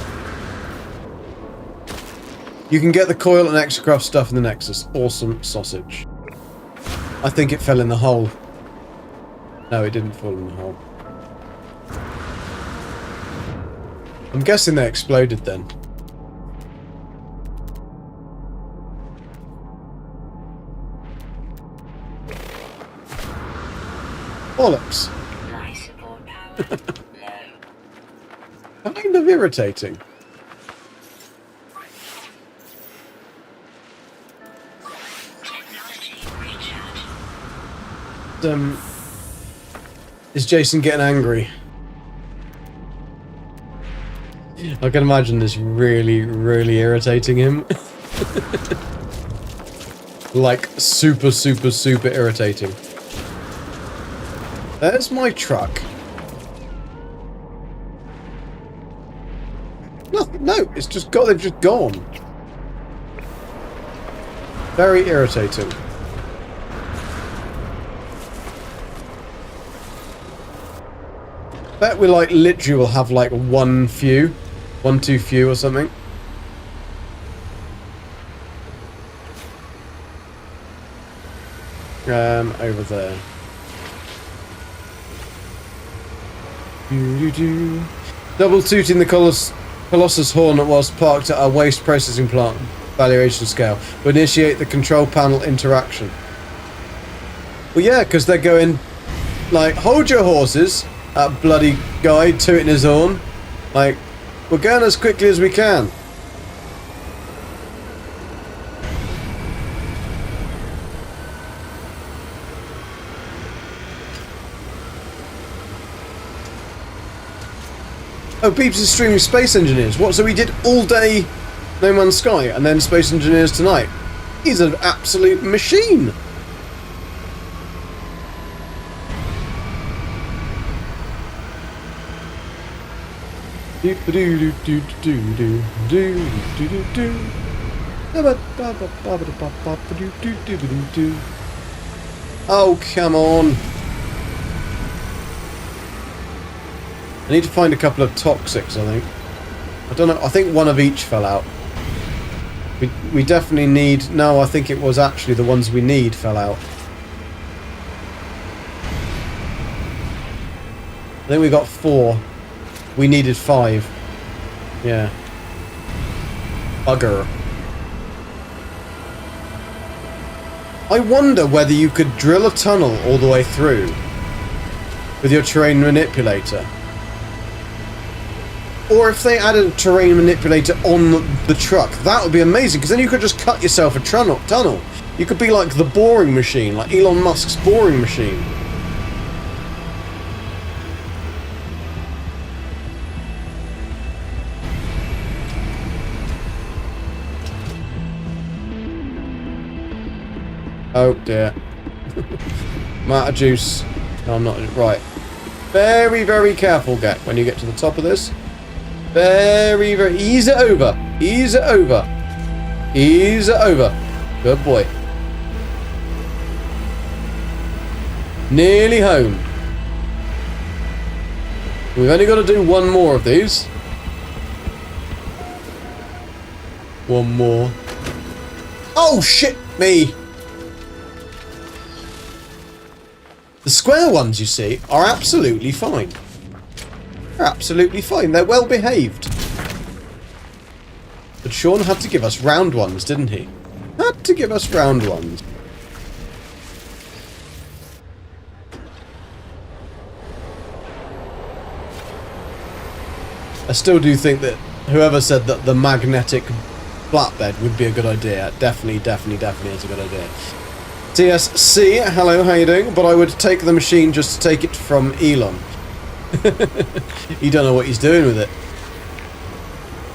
You can get the coil and extra craft stuff in the Nexus. Awesome sausage. I think it fell in the hole. No, it didn't fall in the hole. I'm guessing they exploded then. Bollocks. Life support power low. Kind of irritating. Technology recharge. Is Jason getting angry? I can imagine this really, really irritating him. Like, super, super, super irritating. There's my truck. No, it's just got, they've just gone. Very irritating. Bet we like literally will have like one two few or something. Over there. Double tooting the Colossus horn whilst parked at our waste processing plant valuation scale. We initiate the control panel interaction. Well, yeah, because they're going like, hold your horses. That bloody guy tooting his horn. Like, we're going as quickly as we can. Oh, Beeps is streaming Space Engineers. What, so we did all day No Man's Sky and then Space Engineers tonight? He's an absolute machine. Oh, come on. I need to find a couple of toxics, I think. I don't know, I think one of each fell out. We definitely need... No, I think it was actually the ones we need fell out. I think we got 4. We needed 5. Yeah. Bugger. I wonder whether you could drill a tunnel all the way through with your terrain manipulator. Or if they added a terrain manipulator on the truck, that would be amazing, because then you could just cut yourself a tunnel. You could be like the boring machine, like Elon Musk's boring machine. Oh dear. I'm out of juice. No, I'm not. Right. Very, very careful, Gek, when you get to the top of this. Very, very... Ease it over. Ease it over. Ease it over. Good boy. Nearly home. We've only got to do one more of these. One more. Oh, shit me. The square ones, you see, are absolutely fine. They're absolutely fine. They're well behaved. But Sean had to give us round ones, didn't he? Had to give us round ones. I still do think that whoever said that the magnetic flatbed would be a good idea. Definitely is a good idea. TSC, hello, how you doing? But I would take the machine just to take it from Elon. He don't know what he's doing with it.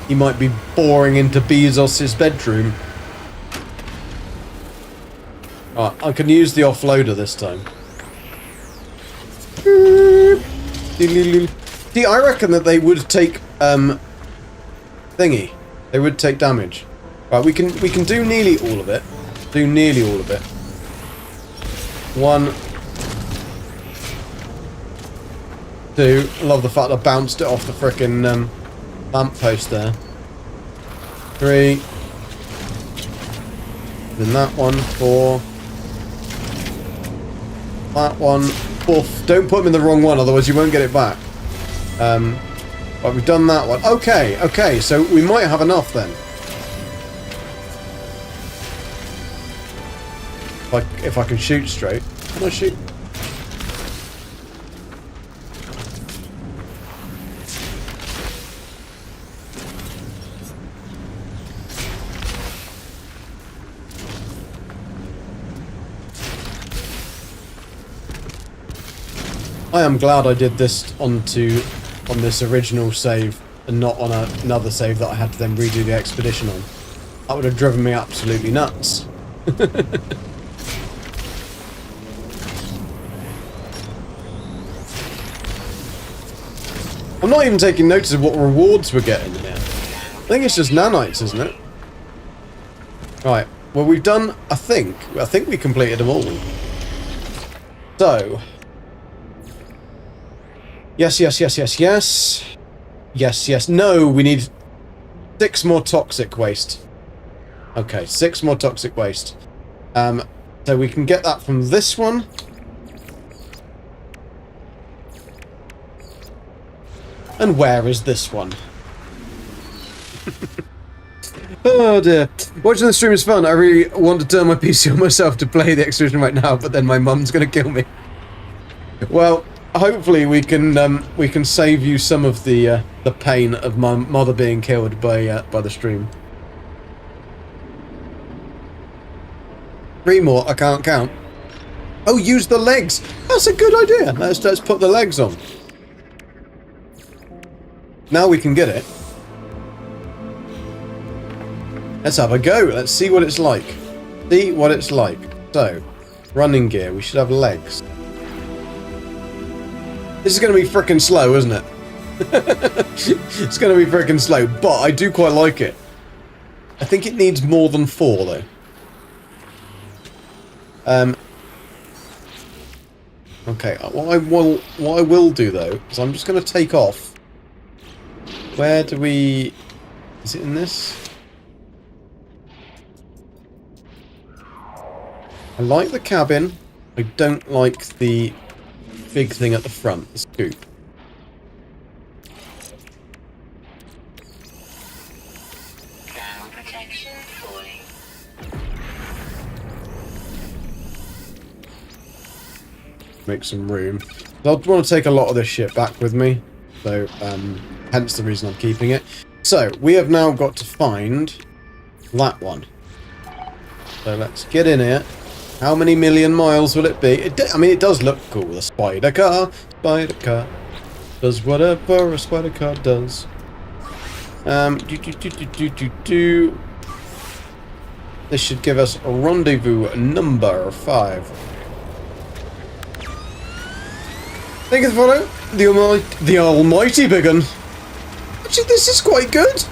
He might be boring into Bezos' bedroom. Alright, I can use the offloader this time. See, I reckon that they would take thingy. They would take damage. Right, we can do nearly all of it. Do nearly all of it. 1, 2. Love the fact I bounced it off the frickin' lamppost there. 3. Then that one. 4. That one. Oof. Don't put them in the wrong one, otherwise you won't get it back. But we've done that one. Okay, so we might have enough then. If I can shoot straight. Can I shoot? I am glad I did this on this original save and not on another save that I had to then redo the expedition on. That would have driven me absolutely nuts. I'm not even taking notice of what rewards we're getting here. I think it's just nanites, isn't it? Right. Well, we've done. I think we completed them all. So. Yes. No, we need 6 more toxic waste. Okay, 6 more toxic waste. So we can get that from this one. And where is this one? Oh dear. Watching the stream is fun. I really want to turn my PC on myself to play the expedition right now, but then my mum's going to kill me. Well, hopefully we can save you some of the pain of my mother being killed by the stream. 3 more. I can't count. Oh, use the legs. That's a good idea. Let's put the legs on. Now we can get it. Let's have a go. Let's see what it's like. See what it's like. So, running gear. We should have legs. This is going to be frickin' slow, isn't it? It's going to be frickin' slow, but I do quite like it. I think it needs more than 4, though. Okay, what I will do, though, is I'm just going to take off. Where do we... Is it in this? I like the cabin. I don't like the big thing at the front, the scoop. Ground protection falling. Make some room. I want to take a lot of this shit back with me. So, hence the reason I'm keeping it. So, we have now got to find that one. So, let's get in here. How many million miles will it be? I mean, it does look cool. The spider car. Spider car. Does whatever a spider car does. This should give us a rendezvous number 5. Thank you for follow. The almighty big one. Actually, this is quite good.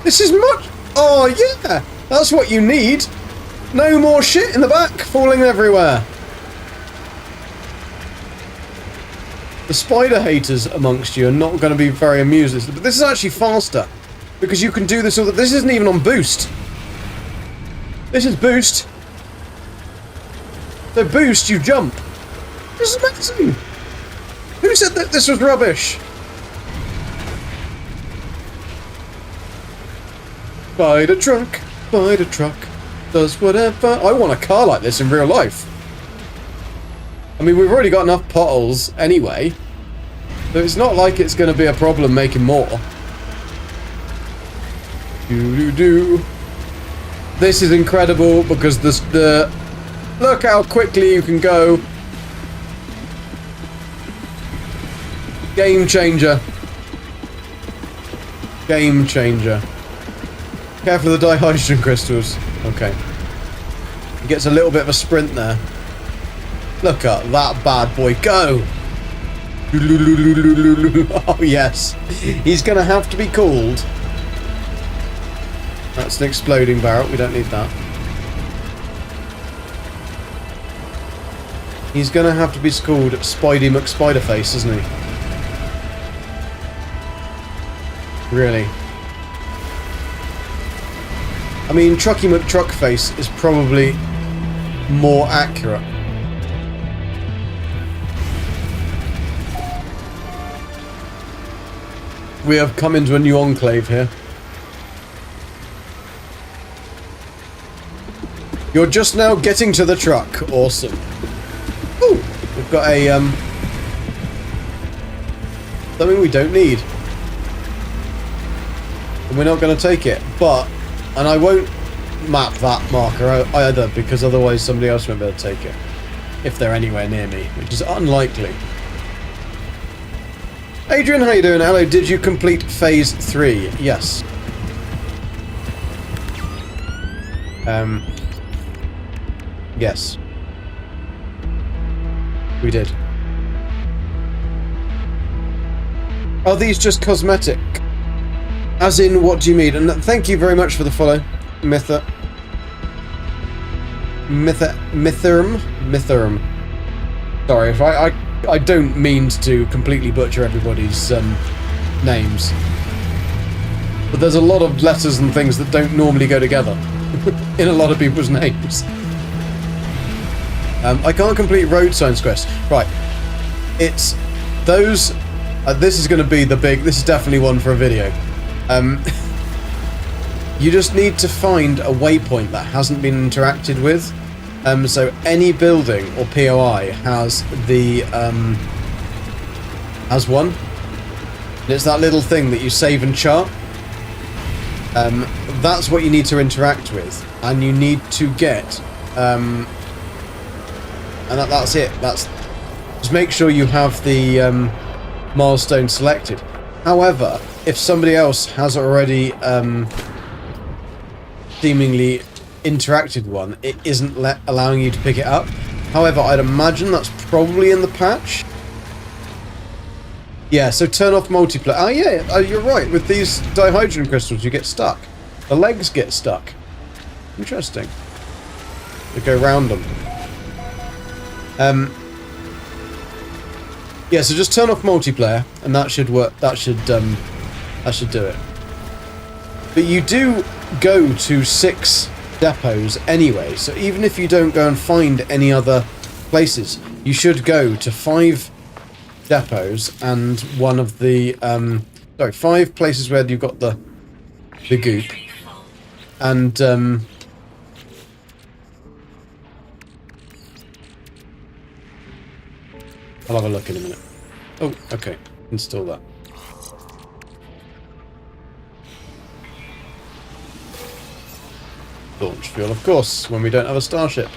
This is much... Oh, yeah. That's what you need. No more shit in the back falling everywhere. The spider haters amongst you are not going to be very amused. But this is actually faster. Because you can do this all... This isn't even on boost. This is boost. So boost, you jump. This is amazing. Who said that this was rubbish? Spider truck, does whatever. I want a car like this in real life. I mean, we've already got enough potholes anyway, so it's not like it's going to be a problem making more. Do. This is incredible because look how quickly you can go. Game changer. Game changer. Careful of the dihydrogen crystals. Okay. He gets a little bit of a sprint there. Look at that bad boy go. Oh yes. He's gonna have to be called. That's an exploding barrel. We don't need that. He's gonna have to be called Spidey McSpiderface, isn't he? Really. I mean, Trucky McTruckface is probably more accurate. We have come into a new enclave here. You're just now getting to the truck. Awesome. Ooh, we've got a something we don't need. And we're not going to take it. And I won't map that marker either, because otherwise somebody else won't be able to take it. If they're anywhere near me, which is unlikely. Adrian, how you doing? Hello, did you complete phase 3? Yes. Yes. We did. Are these just cosmetic? As in, what do you mean? And thank you very much for the follow, Mitherm. Sorry, if I don't mean to completely butcher everybody's names, but there's a lot of letters and things that don't normally go together in a lot of people's names. I can't complete road signs quest. Right, it's those. This is going to be the big. This is definitely one for a video. You just need to find a waypoint that hasn't been interacted with. So any building or POI has the has one. And it's that little thing that you save and chart. That's what you need to interact with, and you need to get. And that's it. That's just make sure you have the milestone selected. However, if somebody else has already seemingly interacted one, it isn't allowing you to pick it up. However, I'd imagine that's probably in the patch. Yeah, so turn off multiplayer. Oh yeah, you're right. With these dihydrogen crystals, you get stuck. The legs get stuck. Interesting. You go round them. Yeah, so just turn off multiplayer, and that should work. That should do it. But you do go to 6 depots anyway, so even if you don't go and find any other places, you should go to 5 depots and one of the 5 places where you've got the goop, and I'll have a look in a minute. Oh, okay. Install that. Launch fuel, of course, when we don't have a starship.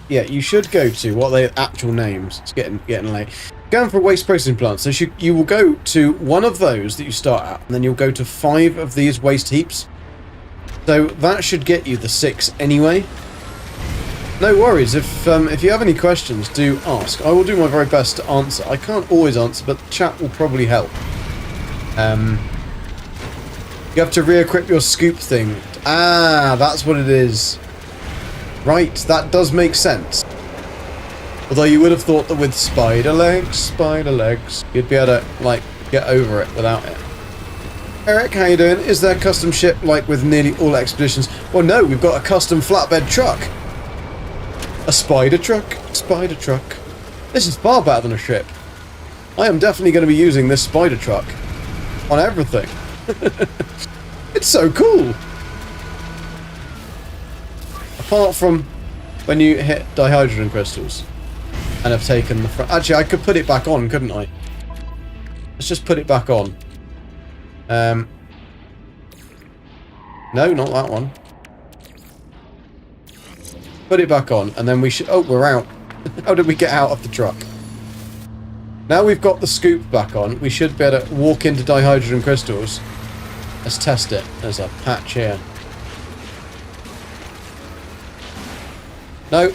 Yeah, you should go to what are the actual names. It's getting late. Going for a waste processing plant. So you will go to one of those that you start at, and then you'll go to 5 of these waste heaps. So that should get you the 6 anyway. No worries. If you have any questions, do ask. I will do my very best to answer. I can't always answer, but the chat will probably help. You have to re-equip your scoop thing. Ah, that's what it is. Right, that does make sense. Although you would have thought that with spider legs, you'd be able to, like, get over it without it. Eric, how you doing? Is there a custom ship like with nearly all expeditions? Well, no, we've got a custom flatbed truck. A spider truck? Spider truck. This is far better than a ship. I am definitely going to be using this spider truck on everything. It's so cool. Apart from when you hit dihydrogen crystals and have taken the front. Actually, I could put it back on, couldn't I? Let's just put it back on. No, not that one. Put it back on, and then we should... Oh, we're out. How did we get out of the truck? Now we've got the scoop back on, we should be able to walk into dihydrogen crystals. Let's test it. There's a patch here. No.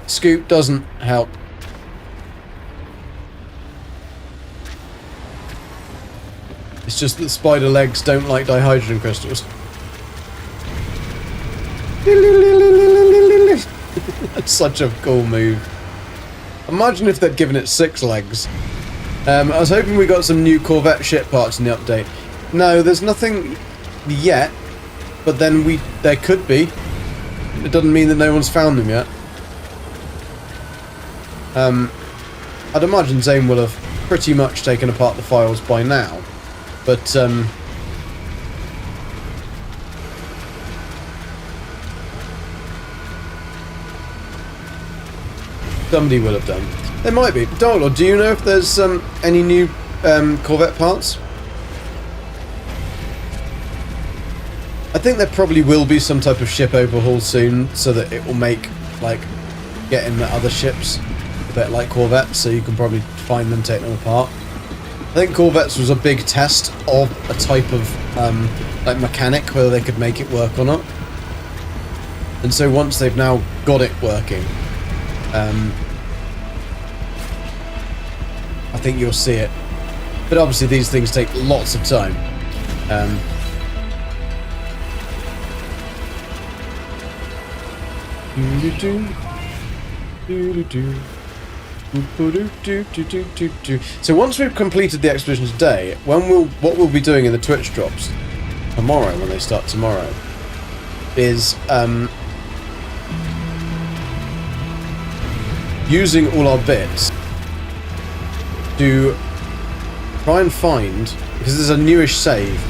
Scoop doesn't help. It's just that spider legs don't like dihydrogen crystals. That's such a cool move. Imagine if they'd given it 6 legs. I was hoping we got some new Corvette ship parts in the update. No, there's nothing yet, but then there could be. It doesn't mean that no one's found them yet. I'd imagine Zane will have pretty much taken apart the files by now, but somebody will have done. There might be. Darlord, do you know if there's any new Corvette parts? I think there probably will be some type of ship overhaul soon, so that it will make, like, getting the other ships a bit like Corvettes, so you can probably find them, take them apart. I think Corvettes was a big test of a type of, like, mechanic, whether they could make it work or not. And so once they've now got it working, I think you'll see it. But obviously these things take lots of time. So once we've completed the expedition today, what we'll be doing in the Twitch drops tomorrow, when they start tomorrow, is using all our bits to try and find, because there's a newish save,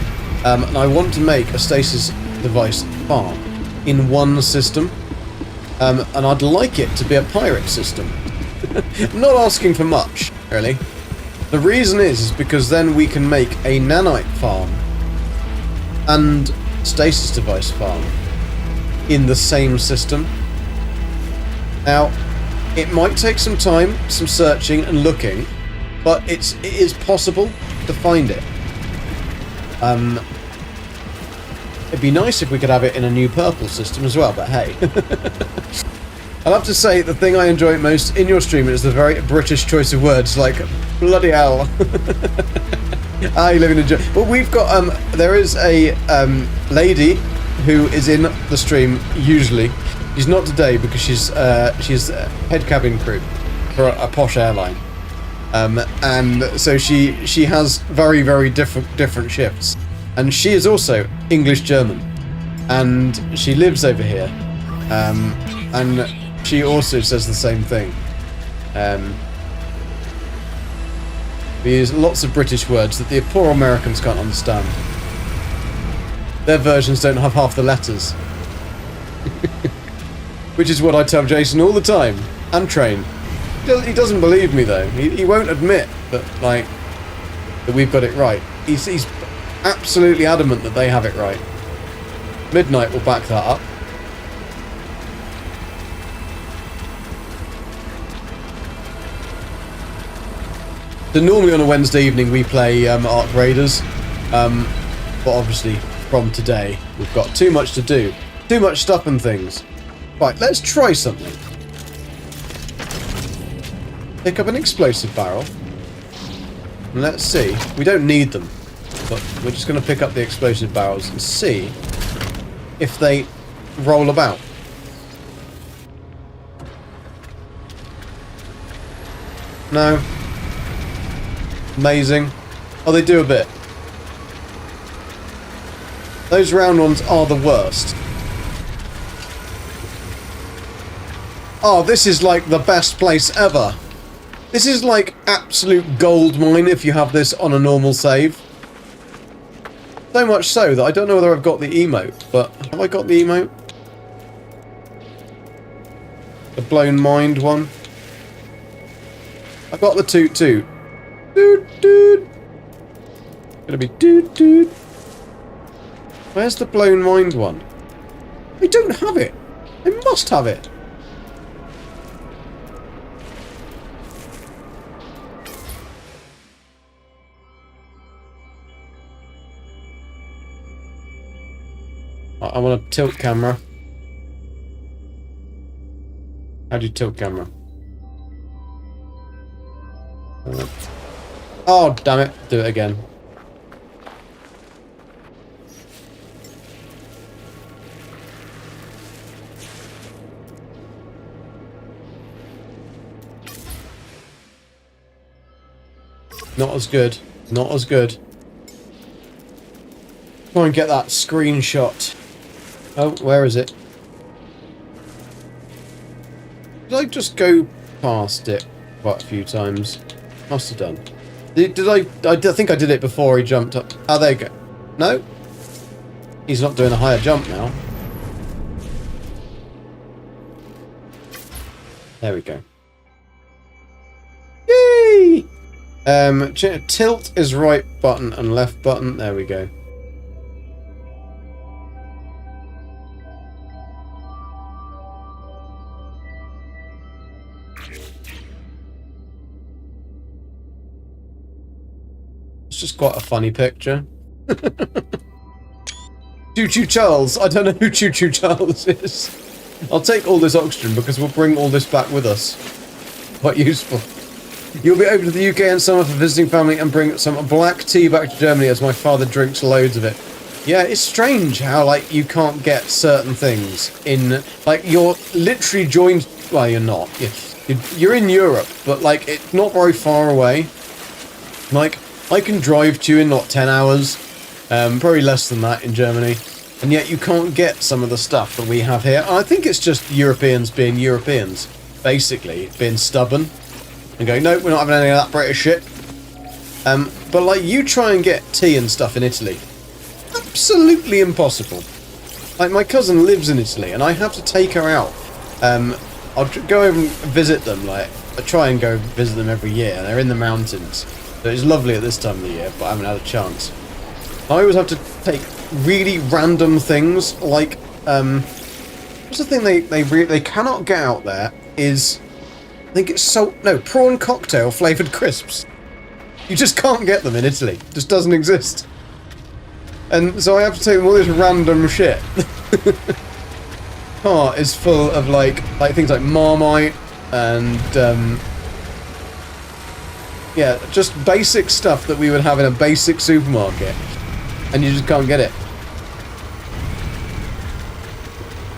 and I want to make a stasis device farm in one system, and I'd like it to be a pirate system. I'm not asking for much, really. The reason is because then we can make a nanite farm and stasis device farm in the same system. Now, it might take some time, some searching and looking, but it is possible to find it. It'd be nice if we could have it in a new purple system as well, but hey. I'll have to say, the thing I enjoy most in your stream is the very British choice of words, like, bloody hell. I live in a... Well, we've got, there is a lady who is in the stream, usually. She's not today because she's head cabin crew for a posh airline. And so she has very, very different shifts. And she is also English-German. And she lives over here. And she also says the same thing. We use lots of British words that the poor Americans can't understand. Their versions don't have half the letters. Which is what I tell Jason all the time. And Train. He doesn't believe me though. He won't admit that, like, that we've got it right. He's absolutely adamant that they have it right. Midnight will back that up. So normally on a Wednesday evening we play Ark Raiders, but obviously from today we've got too much to do. Too much stuff and things. Right, let's try something. Pick up an explosive barrel. And let's see. We don't need them, but we're just going to pick up the explosive barrels and see if they roll about. No. Amazing. Oh, they do a bit. Those round ones are the worst. Oh, this is like the best place ever. This is like absolute gold mine if you have this on a normal save. So much so that I don't know whether I've got the emote, but have I got the emote? The blown mind one. I've got the toot toot. Toot toot. Gonna be doot doot. Where's the blown mind one? I don't have it. I must have it. I want a tilt camera. How do you tilt camera? Oh, damn it. Do it again. Not as good. Not as good. Try and get that screenshot. Oh, where is it? Did I just go past it quite a few times? Must have done. Did I think I did it before he jumped up. Oh, there you go. No? He's not doing a higher jump now. There we go. Yay! Tilt is right button and left button. There we go. It's just quite a funny picture. Choo Choo Charles. I don't know who Choo Choo Charles is. I'll take all this oxygen because we'll bring all this back with us. Quite useful. You'll be over to the UK in summer for visiting family and bring some black tea back to Germany as my father drinks loads of it. Yeah, it's strange how, like, you can't get certain things in... Like, you're literally joined... Well, you're not. You're in Europe, but, like, it's not very far away. Like, I can drive to you in, not 10 hours. Probably less than that in Germany. And yet you can't get some of the stuff that we have here. I think it's just Europeans being Europeans. Basically, being stubborn. And going, no, we're not having any of that British shit. But, like, you try and get tea and stuff in Italy. Absolutely impossible. Like, my cousin lives in Italy, and I have to take her out. I'll go over and visit them, like, I try and go visit them every year. They're in the mountains. So it's lovely at this time of the year, but I haven't had a chance. I always have to take really random things, like, what's the thing they cannot get out there is... I think it's prawn cocktail flavoured crisps. You just can't get them in Italy. It just doesn't exist. And so I have to take them all this random shit. Car is full of like things like Marmite and yeah, just basic stuff that we would have in a basic supermarket, and you just can't get it.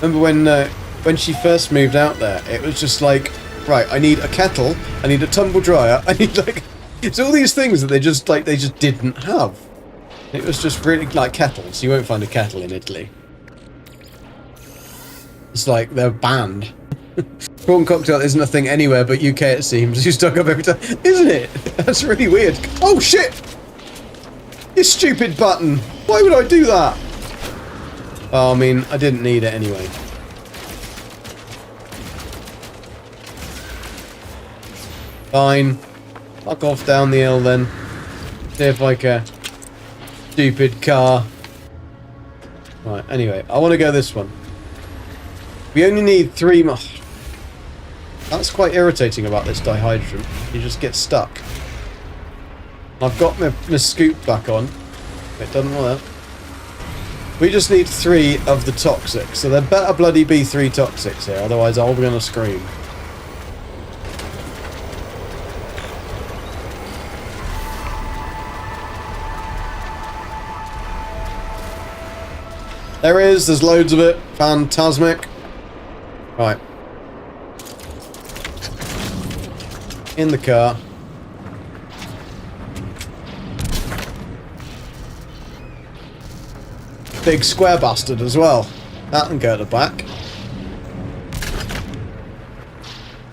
Remember when she first moved out there, it was just like, right, I need a kettle, I need a tumble dryer, I need like... It's all these things that they just didn't have. It was just really like kettles. You won't find a kettle in Italy. It's like they're banned. Prawn cocktail isn't a thing anywhere but UK, it seems. You stuck up every time. Isn't it? That's really weird. Oh shit! This stupid button. Why would I do that? Oh, I mean, I didn't need it anyway. Fine. Fuck off down the hill then. See if I can. Stupid car. Right, anyway, I want to go this one. We only need 3 more. That's quite irritating about this dihydrant. You just get stuck. I've got my scoop back on. It doesn't work. We just need 3 of the toxics. So there better bloody be 3 toxics here, otherwise I'll be on a scream. There is, there's loads of it. Phantasmic. Right. In the car. Big square bastard as well. That can go at the back.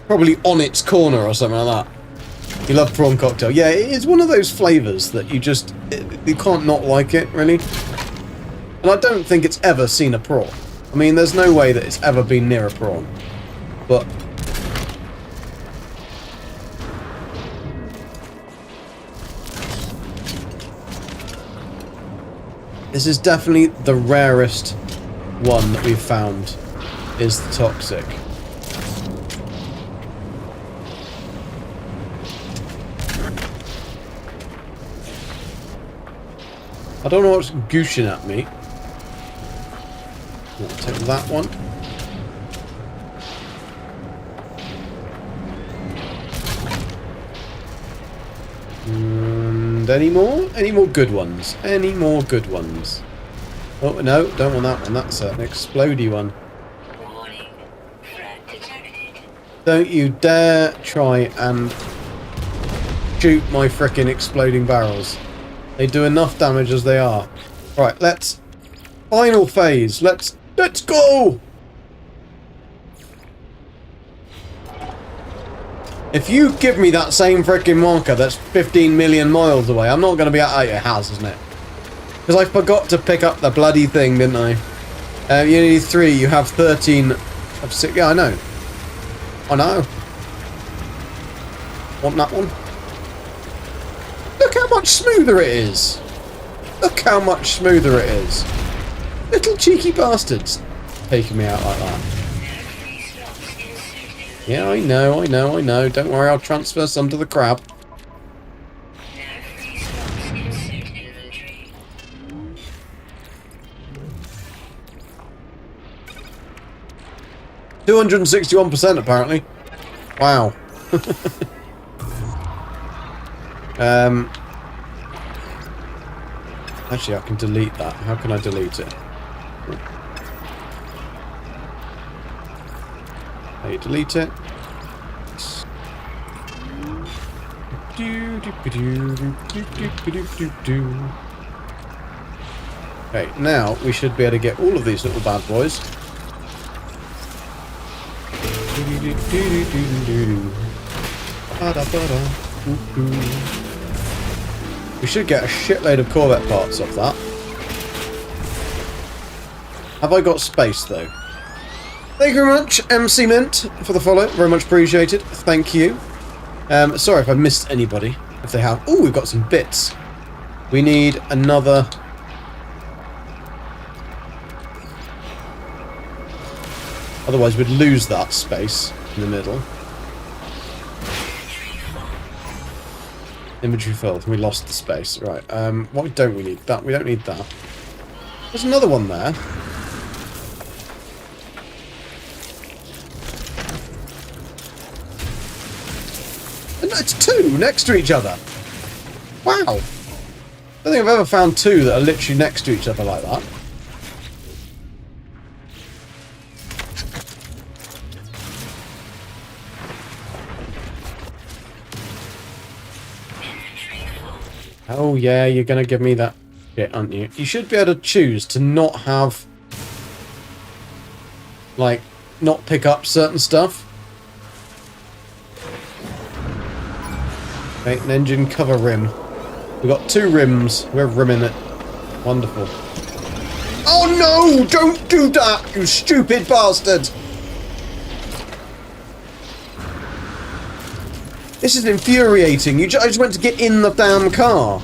Probably on its corner or something like that. You love prawn cocktail. Yeah, it's one of those flavours that you just... you can't not like it, really. And I don't think it's ever seen a prawn. I mean, there's no way that it's ever been near a prawn. But... This is definitely the rarest one that we've found, is the toxic. I don't know what's gooshing at me. I'll take that one. And any more? Any more good ones? Any more good ones? Oh, no, don't want that one. That's an explodey one. Warning. Threat detected. Don't you dare try and shoot my frickin' exploding barrels. They do enough damage as they are. Right, let's... Final phase. Let's go! If you give me that same frickin' marker that's 15 million miles away, I'm not going to be at your house, isn't it? Because I forgot to pick up the bloody thing, didn't I? You need 3, you have 13 of 6. Yeah, I know. I know. Want that one? Look how much smoother it is. Look how much smoother it is. Little cheeky bastards taking me out like that. Yeah, I know. Don't worry, I'll transfer some to the crab. 261% apparently. Wow. Actually, I can delete that. How can I delete it? How you delete it? Okay, now we should be able to get all of these little bad boys. We should get a shitload of Corvette parts off that. Have I got space though? Thank you very much, MC Mint, for the follow. Very much appreciated. Thank you. Sorry if I missed anybody. If they have. Oh, we've got some bits. We need another. Otherwise, we'd lose that space in the middle. Inventory filled. We lost the space. Right. Why don't we need that? We don't need that. There's another one there. And it's 2 next to each other. Wow. I don't think I've ever found 2 that are literally next to each other like that. Oh yeah, you're gonna give me that shit, aren't you? You should be able to choose to not have, like, not pick up certain stuff. Okay, an engine cover rim. We've got 2 rims. We're rimming it. Wonderful. Oh no! Don't do that, you stupid bastard! This is infuriating. I just went to get in the damn car.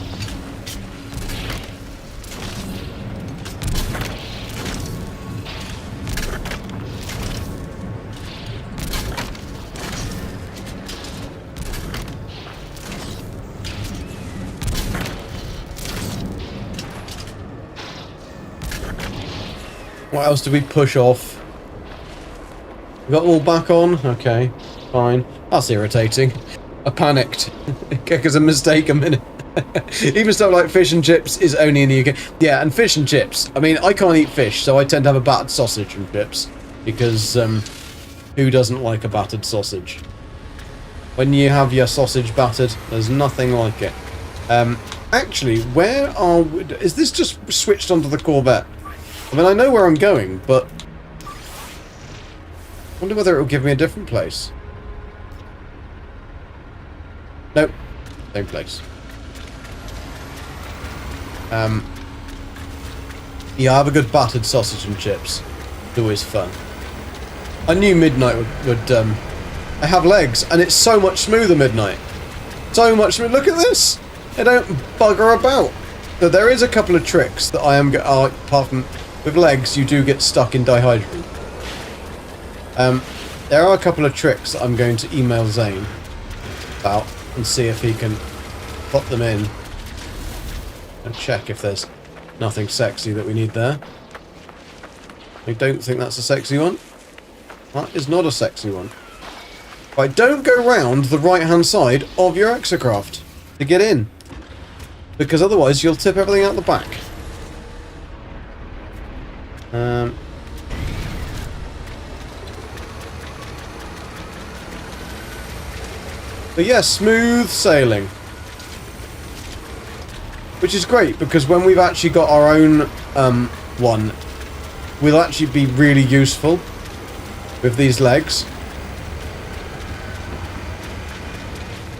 What else did we push off? We got them all back on? Okay, fine. That's irritating. I panicked. Because a mistake a minute. Even stuff like fish and chips is only in the UK. Yeah, and fish and chips. I mean, I can't eat fish, so I tend to have a battered sausage and chips. Because, who doesn't like a battered sausage? When you have your sausage battered, there's nothing like it. Actually, where are we? Is this just switched onto the Corvette? I mean, I know where I'm going, but I wonder whether it will give me a different place. Nope. Same place. Yeah, I have a good battered sausage and chips. It's always fun. I knew Midnight would I have legs, and it's so much smoother, Midnight. So much smoother. Look at this! They don't bugger about. So there is a couple of tricks that I am apart from with legs, you do get stuck in dihydrogen. There are a couple of tricks that I'm going to email Zane about and see if he can put them in and check if there's nothing sexy that we need there. I don't think that's a sexy one. That is not a sexy one. Right, don't go round the right-hand side of your exocraft to get in, because otherwise you'll tip everything out the back. But yeah, smooth sailing. Which is great, because when we've actually got our own one, we'll actually be really useful with these legs.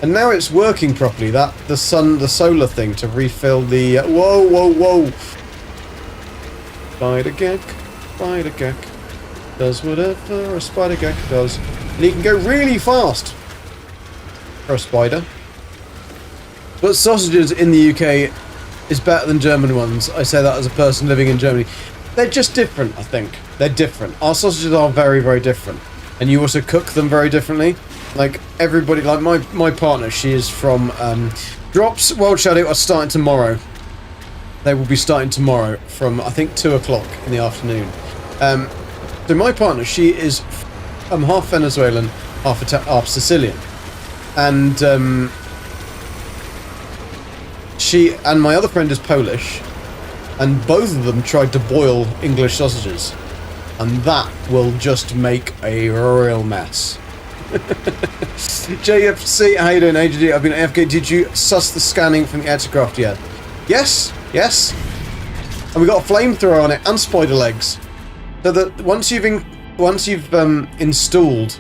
And now it's working properly, the solar thing to refill the... whoa, whoa, whoa! Spider gek does whatever a spider gek does. And he can go really fast for a spider. But sausages in the UK is better than German ones. I say that as a person living in Germany. They're just different, I think. They're different. Our sausages are very, very different. And you also cook them very differently. Like, everybody, like my partner, she is from, Drops World Shadow are starting tomorrow. They will be starting tomorrow from, I think, 2 o'clock in the afternoon. So my partner, she is half Venezuelan, half Sicilian. And, she and my other friend is Polish. And both of them tried to boil English sausages. And that will just make a real mess. JFC, how you doing, AJD? I've been AFK. Did you suss the scanning from the aircraft yet? Yes, yes. And we got a flamethrower on it and spider legs. So that once you've installed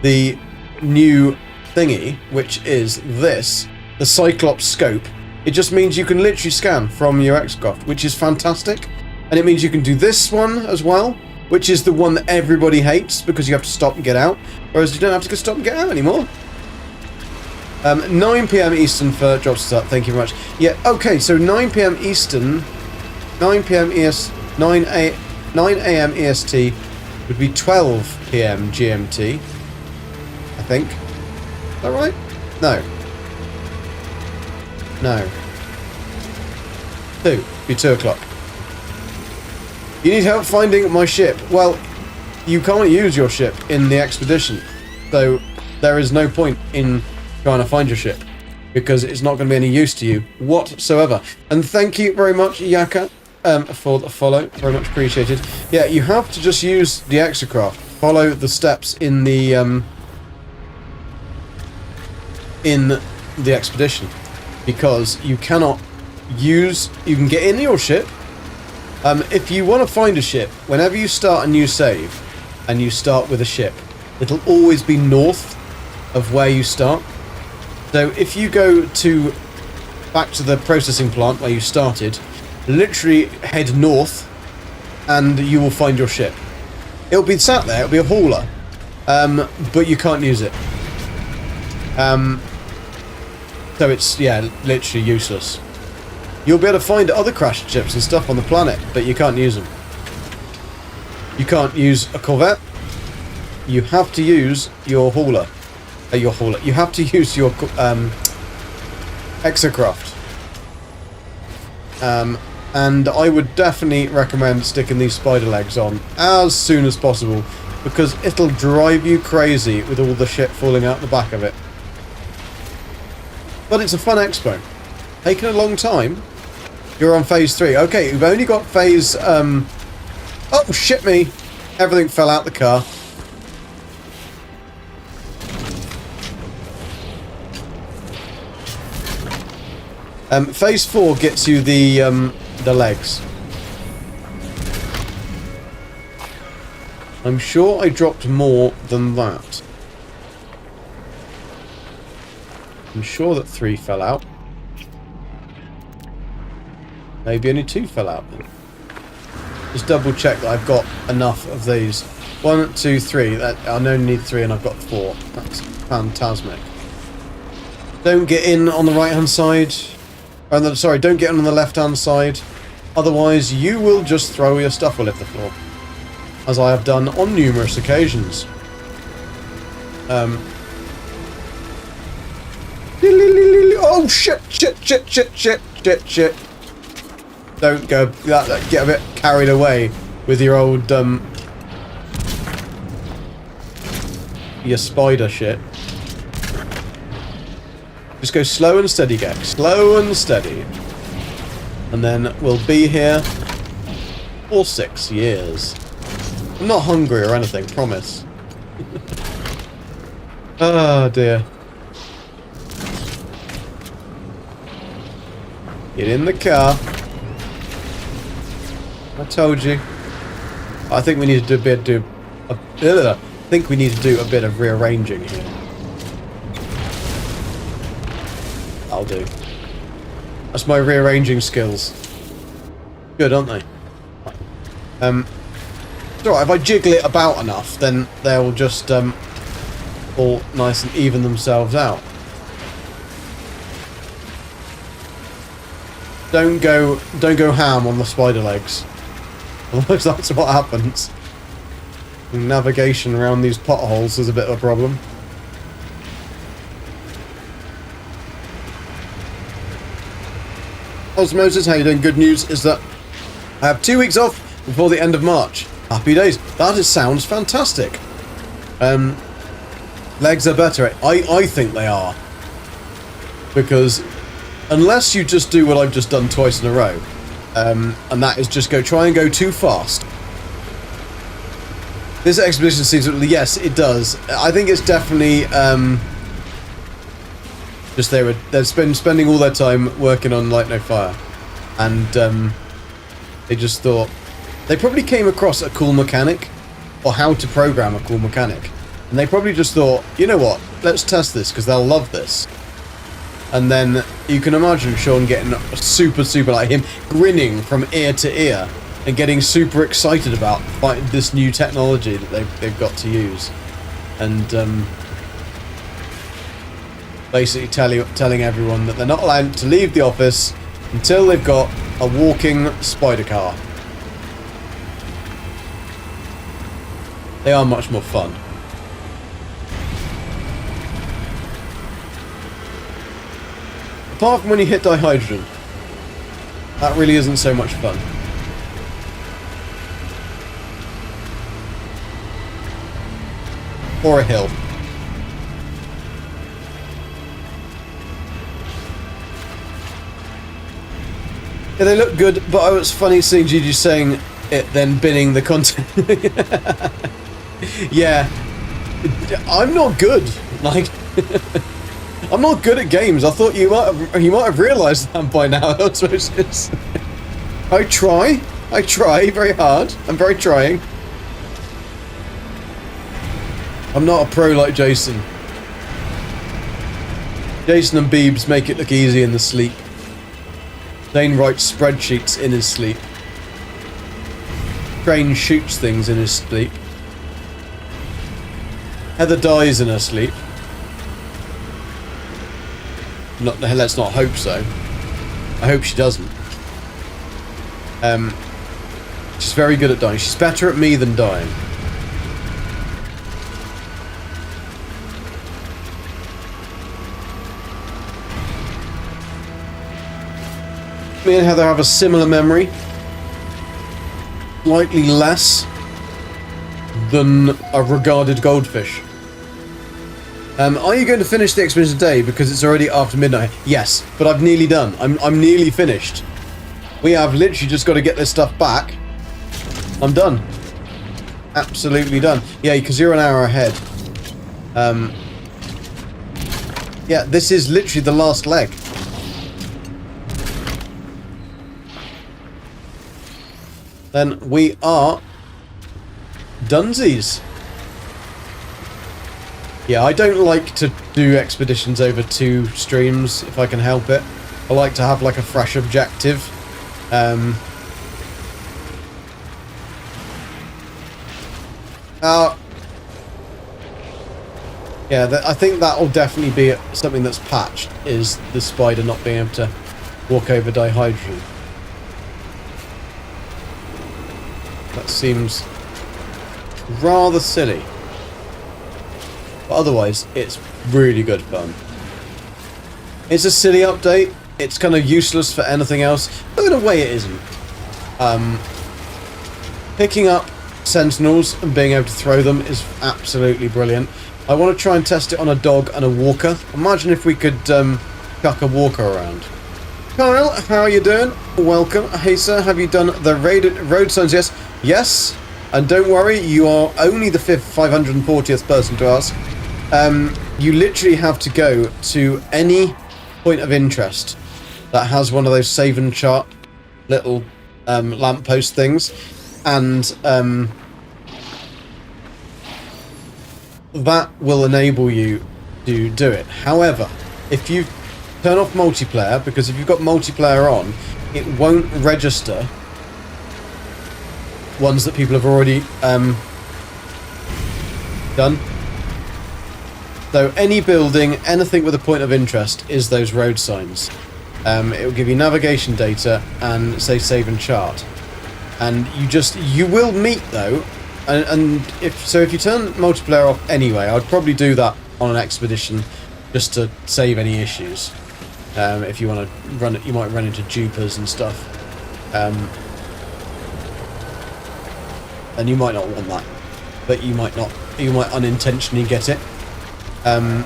the new thingy, which is this, the Cyclops scope, it just means you can literally scan from your aircraft, which is fantastic. And it means you can do this one as well, which is the one that everybody hates because you have to stop and get out, whereas you don't have to stop and get out anymore. 9 PM Eastern for job start. Thank you very much. Yeah, okay, so 9 PM Eastern, 9 PM ES, 9 AM EST would be 12 PM GMT, I think. Is that right? No. No. 2. Be 2 o'clock. You need help finding my ship. Well, you can't use your ship in the expedition, so there is no point in trying to find your ship, because it's not going to be any use to you whatsoever. And thank you very much, Yaka, for the follow. Very much appreciated. Yeah, you have to just use the exocraft. Follow the steps in the expedition, because you cannot use... You can get in your ship. If you want to find a ship, whenever you start a new save and you start with a ship, it'll always be north of where you start. So if you go back to the processing plant where you started, literally head north and you will find your ship. It'll be sat there, it'll be a hauler, but you can't use it. So it's, yeah, literally useless. You'll be able to find other crashed ships and stuff on the planet, but you can't use them. You can't use a Corvette. You have to use your hauler. You have to use your exocraft. And I would definitely recommend sticking these spider legs on as soon as possible, because it'll drive you crazy with all the shit falling out the back of it. But it's a fun expo. Taken a long time. You're on phase 3. Okay, we've only got phase... Oh, shit me! Everything fell out the car. Phase 4 gets you the legs. I'm sure I dropped more than that. I'm sure that 3 fell out. Maybe only 2 fell out then. Just double check that I've got enough of these. 1, 2, 3. I only need 3 and I've got 4. That's fantastic. Don't get in on the right hand side. And then, sorry, don't get on the left-hand side. Otherwise, you will just throw your stuff all over the floor. As I have done on numerous occasions. Oh, shit. Don't go, get a bit carried away with your old, your spider shit. Just go slow and steady, Gex. Slow and steady. And then we'll be here for 6 years. I'm not hungry or anything, promise. Oh dear. Get in the car. I told you. I think we need to do a bit of rearranging here. I'll do. That's my rearranging skills. Good, aren't they? It's alright, if I jiggle it about enough, then they'll just all nice and even themselves out. Don't go ham on the spider legs. Otherwise that's what happens. Navigation around these potholes is a bit of a problem. Osmosis, how you doing? Good news is that I have 2 weeks off before the end of March. Happy days. That sounds fantastic. Legs are better. I think they are. Because unless you just do what I've just done twice in a row, and that is just try and go too fast. This expedition seems to, yes, it does. I think it's definitely just they've been spending all their time working on Light No Fire, and they just thought they probably came across a cool mechanic or how to program a cool mechanic, and they probably just thought, you know what, let's test this because they'll love this. And then you can imagine Sean getting super like him grinning from ear to ear and getting super excited about this new technology that they've got to use, and basically telling everyone that they're not allowed to leave the office until they've got a walking spider car. They are much more fun. Apart from when you hit dihydrogen. That really isn't so much fun. Or a hill. Yeah, they look good, but it was funny seeing Gigi saying it, then binning the content. Yeah. I'm not good. Like, I'm not good at games. I thought you might have realised that by now. I try very hard. I'm very trying. I'm not a pro like Jason. Jason and Beebs make it look easy in the sleep. Dane writes spreadsheets in his sleep. Crane shoots things in his sleep. Heather dies in her sleep. Let's not hope so. I hope she doesn't. She's very good at dying. She's better at me than dying. Me and Heather have a similar memory. Slightly less than a regarded goldfish. Are you going to finish the expedition today because it's already after midnight? Yes, but I've nearly done. I'm nearly finished. We have literally just got to get this stuff back. I'm done. Absolutely done. Yeah, because you're an hour ahead. Yeah, this is literally the last leg. Then we are dunsies. Yeah, I don't like to do expeditions over 2 streams if I can help it. I like to have like a fresh objective. Yeah, I think that will definitely be something that's patched, is the spider not being able to walk over dihydrogen. That seems rather silly. But otherwise, it's really good fun. It's a silly update. It's kind of useless for anything else. But in a way, it isn't. Picking up sentinels and being able to throw them is absolutely brilliant. I want to try and test it on a dog and a walker. Imagine if we could chuck a walker around. Kyle, how are you doing? Welcome. Hey sir, have you done the road signs? Yes. Yes. And don't worry, you are only the 540th person to ask. You literally have to go to any point of interest that has one of those save and chart little lamppost things, and that will enable you to do it. However, if you turn off multiplayer, because if you've got multiplayer on, it won't register ones that people have already done. So any building, anything with a point of interest is those road signs. It will give you navigation data and say save and chart. And you will meet though, and if you turn multiplayer off anyway, I'd probably do that on an expedition just to save any issues. If you want to run it, you might run into dupers and stuff. And you might not want that, but you might unintentionally get it. And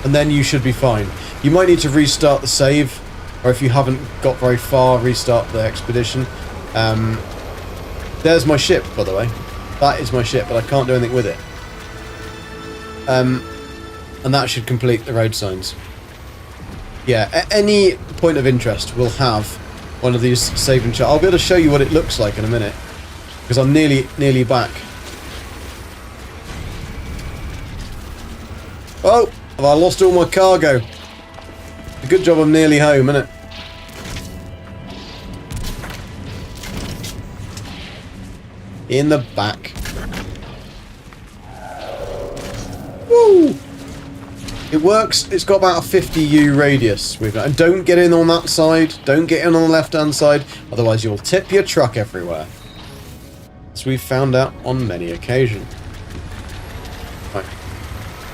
then you should be fine. You might need to restart the save, or if you haven't got very far, restart the expedition. There's my ship, by the way. That is my ship, but I can't do anything with it. And that should complete the road signs. Yeah, at any point of interest will have one of these save and chart. I'll be able to show you what it looks like in a minute, because I'm nearly back. Oh, have I lost all my cargo? A good job I'm nearly home, innit? In the back. Woo! It works. It's got about a 50 U radius. And don't get in on that side. Don't get in on the left-hand side. Otherwise you'll tip your truck everywhere. As we've found out on many occasions. Right.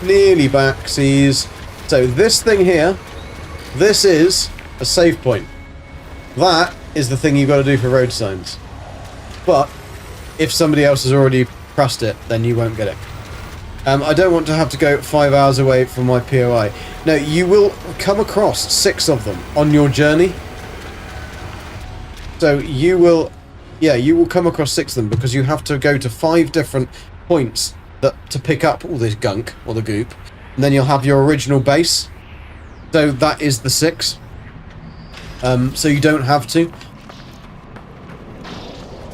Nearly back, seas. So this thing here, this is a save point. That is the thing you've got to do for road signs. But if somebody else has already pressed it, then you won't get it. I don't want to have to go 5 hours away from my POI. No, you will come across 6 of them on your journey. So you will come across 6 of them, because you have to go to 5 different points to pick up all this gunk, or the goop. And then you'll have your original base. So that is the 6. So you don't have to.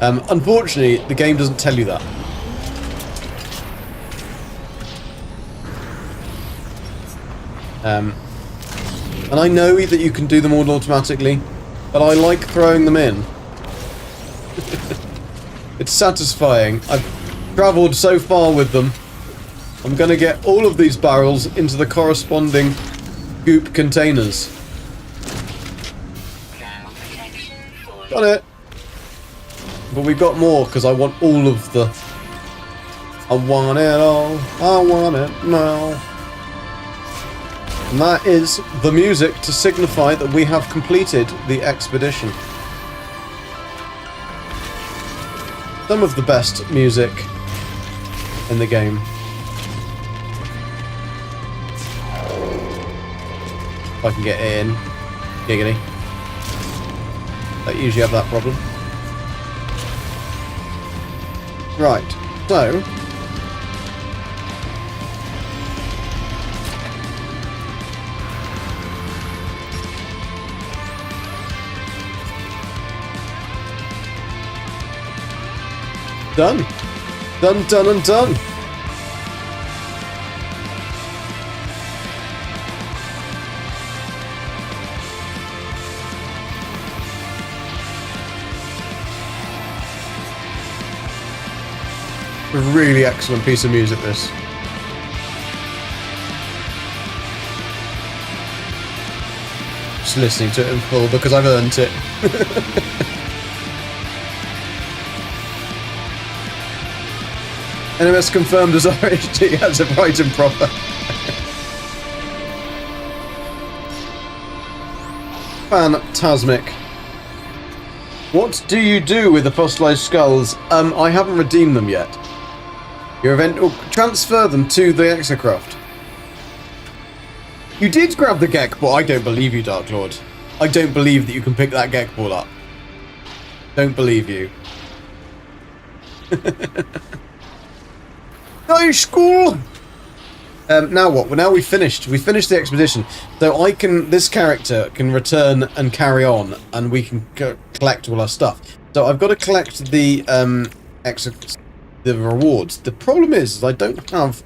Unfortunately, the game doesn't tell you that. And I know that you can do them all automatically, but I like throwing them in. It's satisfying. I've travelled so far with them. I'm going to get all of these barrels into the corresponding goop containers. Got it. But we got more, because I want all of the... I want it all. I want it now. And that is the music to signify that we have completed the expedition. Some of the best music in the game. If I can get in. Giggity. Don't usually have that problem. Right, so... Done. Done, done, and done. A really excellent piece of music, this. Just listening to it in full because I've earned it. NMS confirmed as RHD as a right and proper. Phantasmic. What do you do with the fossilized skulls? I haven't redeemed them yet. Your event will transfer them to the Exocraft. You did grab the Gek ball. I don't believe you, Dark Lord. I don't believe that you can pick that Gek ball up. Don't believe you. Nice school. Now what? Well, now we finished. We finished the expedition. So this character can return and carry on, and we can collect all our stuff. So I've got to collect the rewards. The problem is I don't have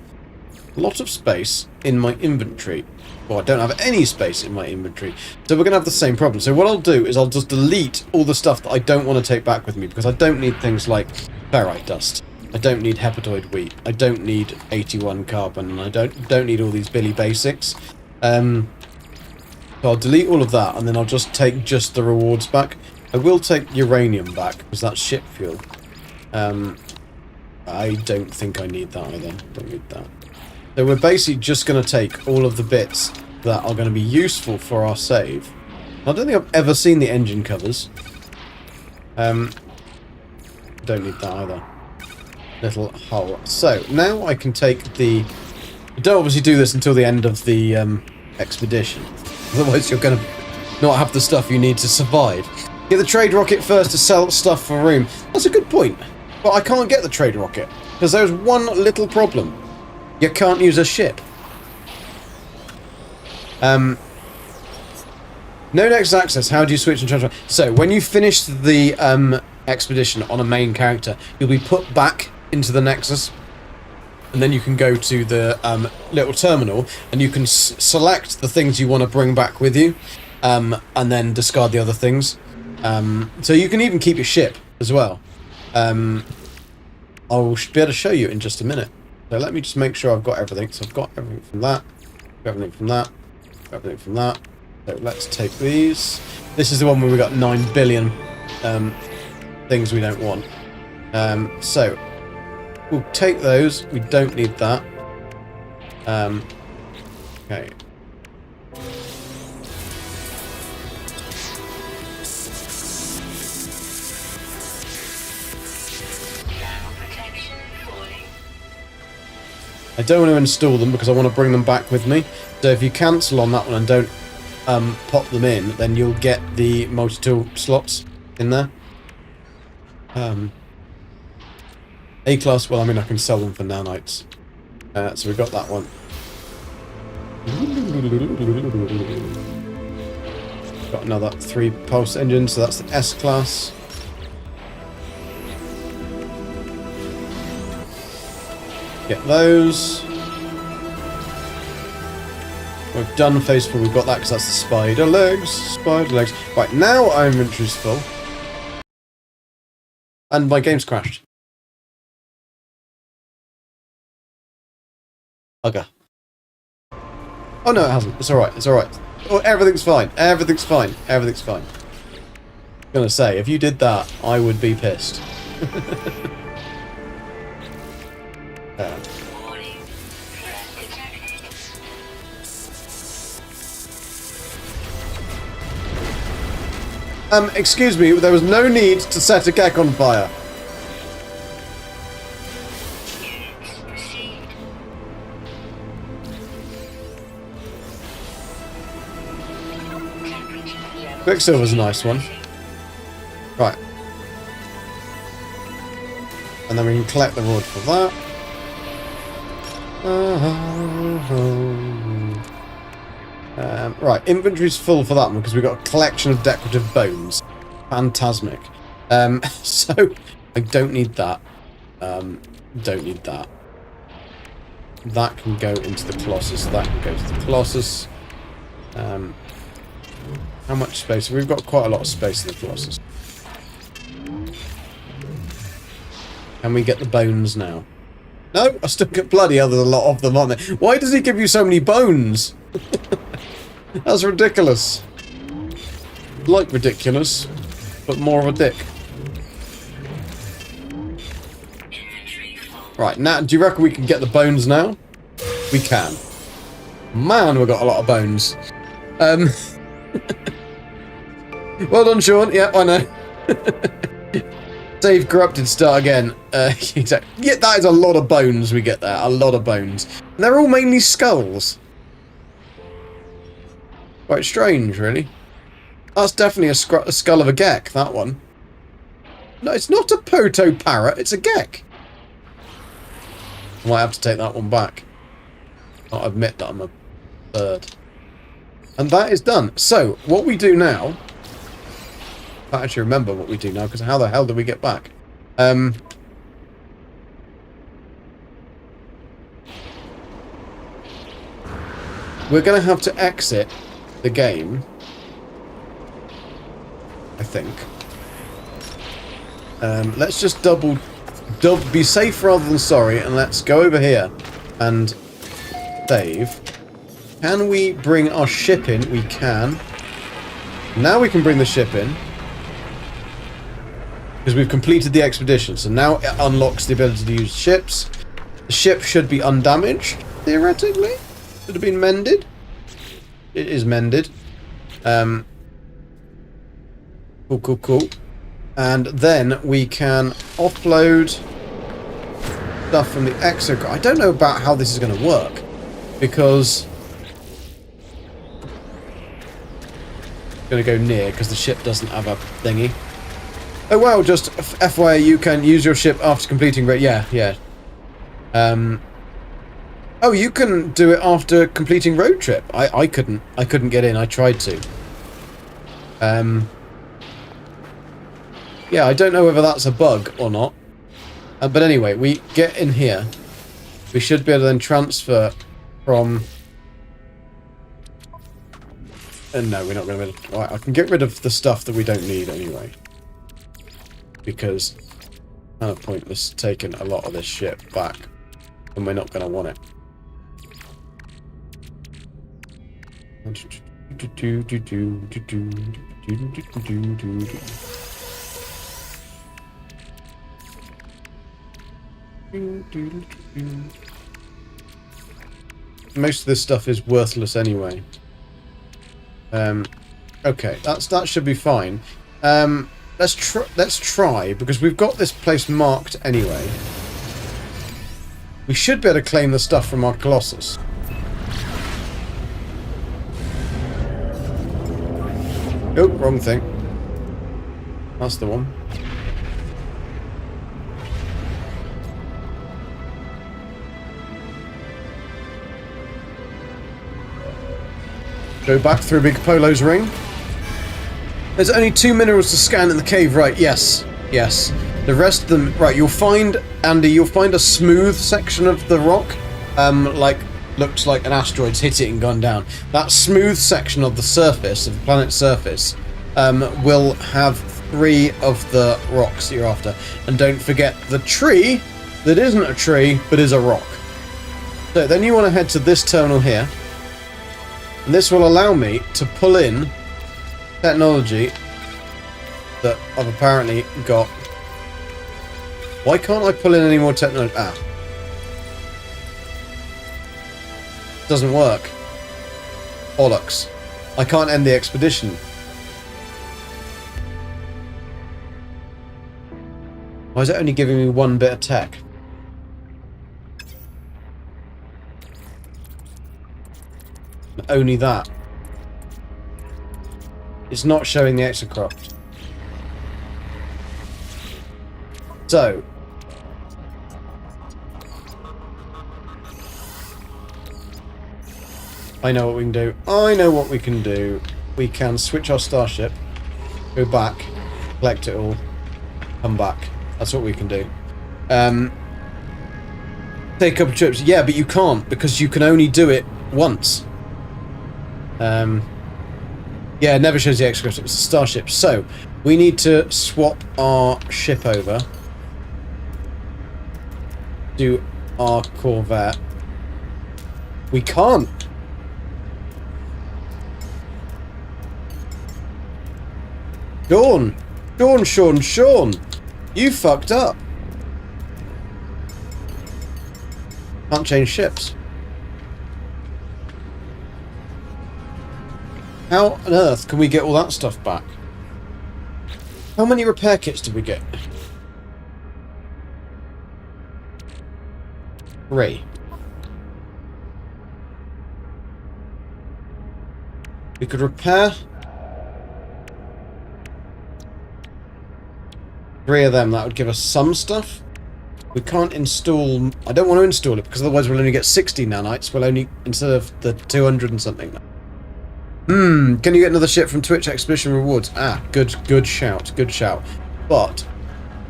a lot of space in my inventory. Well, I don't have any space in my inventory. So we're going to have the same problem. So what I'll do is I'll just delete all the stuff that I don't want to take back with me, because I don't need things like ferrite dust. I don't need hepatoid wheat. I don't need 81 carbon. And I don't need all these Billy basics. So I'll delete all of that, and then I'll just take just the rewards back. I will take uranium back, because that's ship fuel. I don't think I need that either. Don't need that. So we're basically just going to take all of the bits that are going to be useful for our save. I don't think I've ever seen the engine covers. Don't need that either. Little hull. So now I can take the... You don't obviously do this until the end of the expedition. Otherwise you're going to not have the stuff you need to survive. Get the trade rocket first to sell stuff for room. That's a good point. But I can't get the trade rocket. Because there's one little problem. You can't use a ship. No next access. How do you switch and transfer? So when you finish the expedition on a main character, you'll be put back into the Nexus, and then you can go to the little terminal, and you can select the things you want to bring back with you, and then discard the other things. So you can even keep your ship as well. I'll be able to show you in just a minute. So let me just make sure I've got everything. So I've got everything from that, got everything from that, got everything from that. So let's take these. This is the one where we got 9 billion things we don't want. So we'll take those. We don't need that. Okay. I don't want to install them because I want to bring them back with me. So if you cancel on that one and don't pop them in, then you'll get the multi-tool slots in there. A-class, well, I mean, I can sell them for nanites. So we've got that one. Got another 3 pulse engines, so that's the S-class. Get those. We've done phase 4, we've got that because that's the spider legs. Spider legs. Right, now our inventory's full. And my game's crashed. Bugger. Oh no, it hasn't. It's alright, it's alright. Oh, everything's fine. Everything's fine. Everything's fine. I'm gonna say, if you did that, I would be pissed. Excuse me, there was no need to set a Gek on fire. Quicksilver's a nice one. Right. And then we can collect the reward for that. Right, inventory's full for that one because we've got a collection of decorative bones. Phantasmic. So I don't need that. Don't need that. That can go into the Colossus. That can go to the Colossus. How much space? We've got quite a lot of space in the Colossus. Can we get the bones now? No, I still get bloody other a lot of them, aren't there? Why does he give you so many bones? That's ridiculous. like ridiculous, but more of a dick. Right, now, do you reckon we can get the bones now? We can. Man, we've got a lot of bones. Well done, Sean. Yeah, I know. Save corrupted, start again. Exactly. Yeah, that is a lot of bones we get there. A lot of bones. And they're all mainly skulls. Quite strange, really. That's definitely a skull of a gek, that one. No, it's not a proto parrot, it's a gek. I might have to take that one back. I'll admit that I'm a bird. And that is done. So, what we do now... I can't actually remember what we do now, because how the hell do we get back? We're going to have to exit the game, I think. Let's just be safe rather than sorry, and let's go over here and save. Can we bring our ship in? We can. Now we can bring the ship in. Because we've completed the expedition. So now it unlocks the ability to use ships. The ship should be undamaged, theoretically. Should have been mended. It is mended. Cool. And then we can offload stuff from the exocrine. I don't know about how this is going to work. Because... I'm going to go near, because the ship doesn't have a thingy. Oh wow, just FYI, you can use your ship after completing... Yeah. Oh, you can do it after completing road trip. I couldn't get in. I tried to. Yeah, I don't know whether that's a bug or not. But anyway, we get in here. We should be able to then transfer from... no, we're not going to be able to... Right, I can get rid of the stuff that we don't need anyway. Because it's kind of pointless taking a lot of this shit back. And we're not going to want it. Most of this stuff is worthless anyway. Okay, that should be fine. Let's try, because we've got this place marked anyway. We should be able to claim the stuff from our Colossus. Oh, wrong thing. That's the one. Go back through Big Polo's ring. There's only 2 minerals to scan in the cave, right? Yes. The rest of them... Right, you'll find, Andy, you'll find a smooth section of the rock. Looks like an asteroid's hit it and gone down. That smooth section of the surface, of the planet's surface, will have 3 of the rocks that you're after. And don't forget the tree that isn't a tree, but is a rock. So then you want to head to this terminal here. And this will allow me to pull in technology that I've apparently got. Why can't I pull in any more technology? Doesn't work. Bollocks. I can't end the expedition. Why is it only giving me 1 bit of tech? Only that. It's not showing the exocroft. So. I know what we can do. I know what we can do. We can switch our starship. Go back. Collect it all. Come back. That's what we can do. Take a couple of trips. Yeah, but you can't, because you can only do it once. Yeah, it never shows the exocroft. It's a starship. So, we need to swap our ship over to our Corvette. We can't. Sean! You fucked up! Can't change ships. How on earth can we get all that stuff back? How many repair kits did we get? 3. We could repair 3 of them. That would give us some stuff. We can't install... I don't want to install it because otherwise we'll only get 60 nanites. We'll only... instead of the 200 and something. Can you get another ship from Twitch Expedition Rewards? Ah, good shout. Good shout. But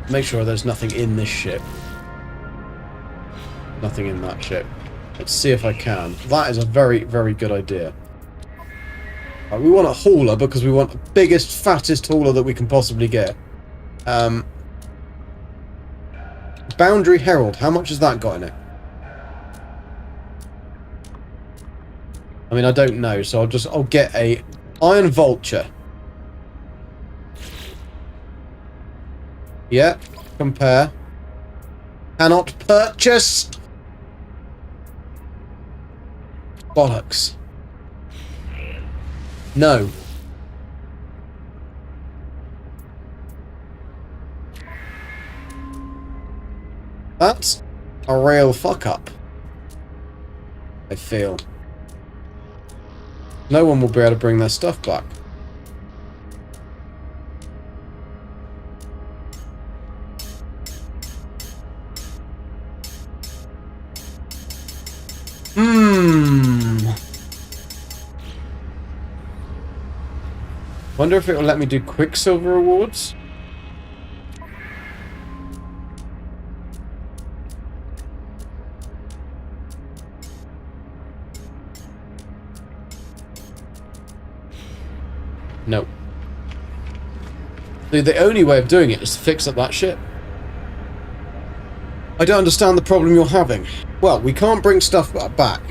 make sure there's nothing in this ship. Nothing in that ship. Let's see if I can. That is a very, very good idea. Right, we want a hauler because we want the biggest, fattest hauler that we can possibly get. Boundary Herald. How much has that got in it? I mean, I don't know, so I'll get a Iron Vulture. Yeah, compare. Cannot purchase. Bollocks. No. That's a real fuck up. I feel. No one will be able to bring their stuff back. Wonder if it will let me do Quicksilver rewards? No. The only way of doing it is to fix up that ship. I don't understand the problem you're having. Well, we can't bring stuff back.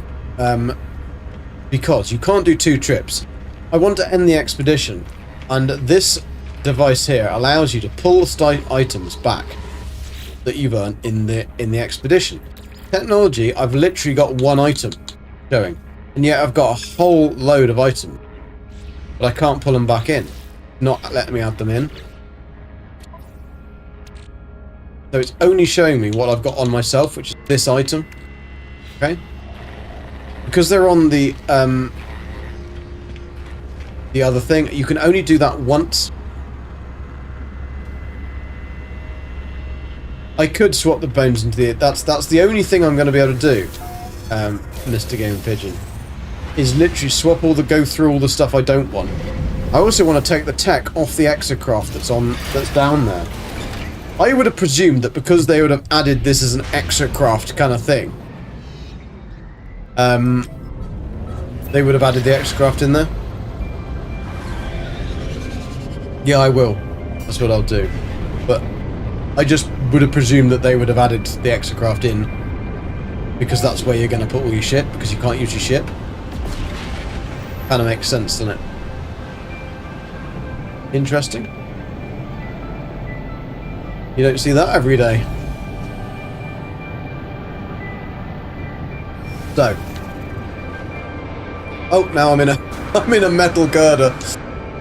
Because you can't do 2 trips. I want to end the expedition. And this device here allows you to pull the items back that you've earned in the expedition. Technology, I've literally got 1 item showing. And yet I've got a whole load of items. But I can't pull them back in. Not letting me add them in. So it's only showing me what I've got on myself, which is this item. Okay? Because they're on the other thing, you can only do that once. I could swap the bones into the... That's the only thing I'm going to be able to do, Mr. Game Pigeon. Is literally swap go through all the stuff I don't want. I also want to take the tech off the exocraft that's down there. I would have presumed that because they would have added this as an exocraft kind of thing, they would have added the exocraft in there. Yeah, I will. That's what I'll do. But I just would have presumed that they would have added the exocraft in because that's where you're going to put all your shit, because you can't use your ship. Kind of makes sense, doesn't it? Interesting. You don't see that every day. So. Oh, now I'm in a metal girder.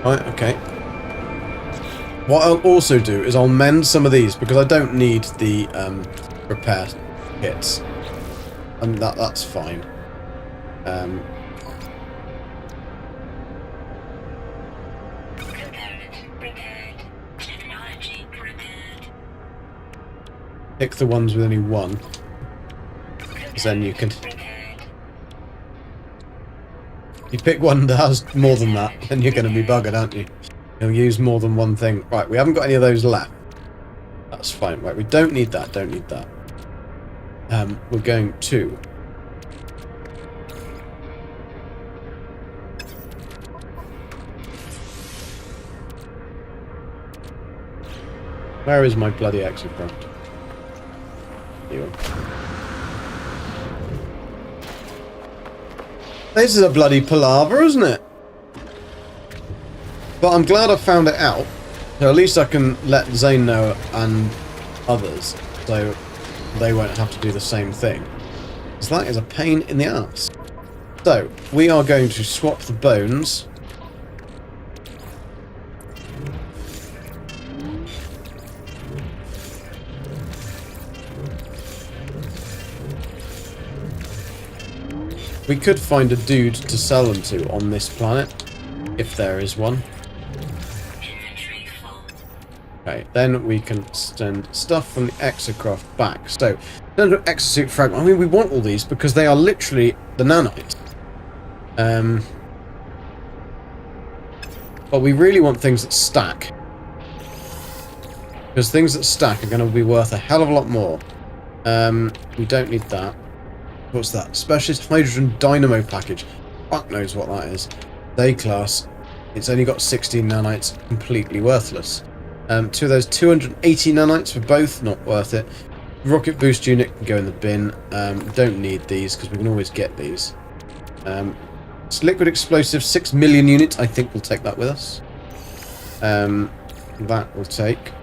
Right, okay. What I'll also do is I'll mend some of these because I don't need the repair kits. And that's fine. Pick the ones with only 1. Because then you can... You pick one that has more than that, then you're going to be buggered, aren't you? You'll use more than one thing. Right, we haven't got any of those left. That's fine. Right, we don't need that, don't need that. We're going to... Where is my bloody exocraft? This is a bloody palaver, isn't it? But I'm glad I found it out. So at least I can let Zane know and others, so they won't have to do the same thing. Because that is a pain in the ass. So, we are going to swap the bones. We could find a dude to sell them to on this planet, if there is one. Inventory full. Okay, then we can send stuff from the exocraft back. So, exosuit fragment. I mean, we want all these because they are literally the nanites. But we really want things that stack. Because things that stack are going to be worth a hell of a lot more. We don't need that. What's that? Specialist Hydrogen Dynamo Package. Fuck knows what that is. They class. It's only got 16 nanites. Completely worthless. Two of those 280 nanites for both. Not worth it. Rocket Boost Unit can go in the bin. Don't need these because we can always get these. It's Liquid Explosive 6 million units. I think we'll take that with us. That will take.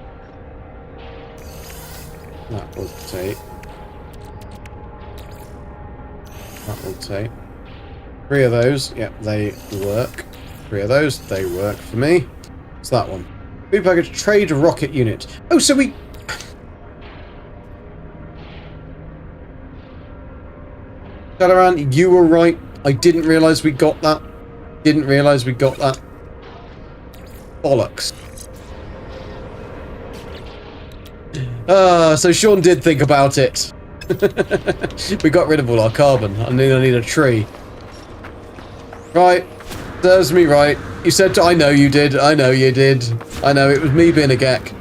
That will take. That will take. 3 of those. Yep, they work. 3 of those. They work for me. It's that one. Food package trade rocket unit. Oh, so we... Shadowran, you were right. I didn't realise we got that. Didn't realise we got that. Bollocks. So Sean did think about it. We got rid of all our carbon. I need a tree. Right. Serves me right. You said I know you did. I know you did. I know it was me being a geck.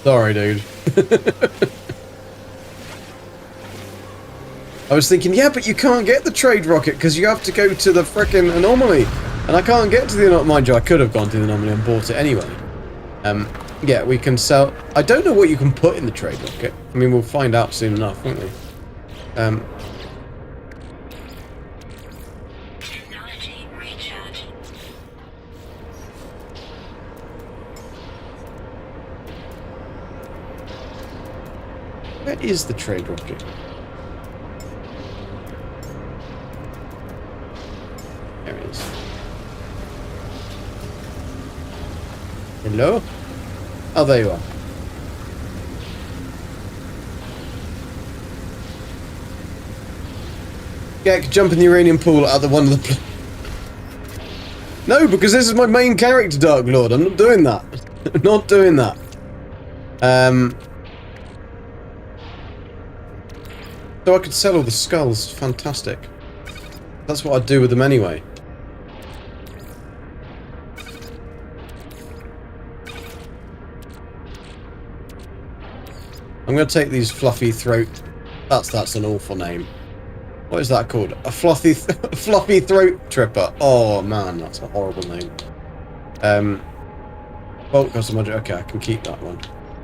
Sorry, dude. I was thinking, yeah, but you can't get the trade rocket because you have to go to the frickin' anomaly. And I can't get to the anomaly. Mind you, I could have gone to the anomaly and bought it anyway. Yeah, we can sell... I don't know what you can put in the trade rocket. I mean, we'll find out soon enough, won't we? Technology recharge. Where is the trade rocket? There it is. Hello? Oh, there you are. Gek, jump in the uranium pool at the one of the... No, because this is my main character, Dark Lord. I'm not doing that. I'm not doing that. So I could sell all the skulls. Fantastic. That's what I'd do with them anyway. I'm going to take these fluffy throat... That's an awful name. What is that called? A fluffy throat tripper. Oh man, that's a horrible name. Well, cost of okay, I can keep that one.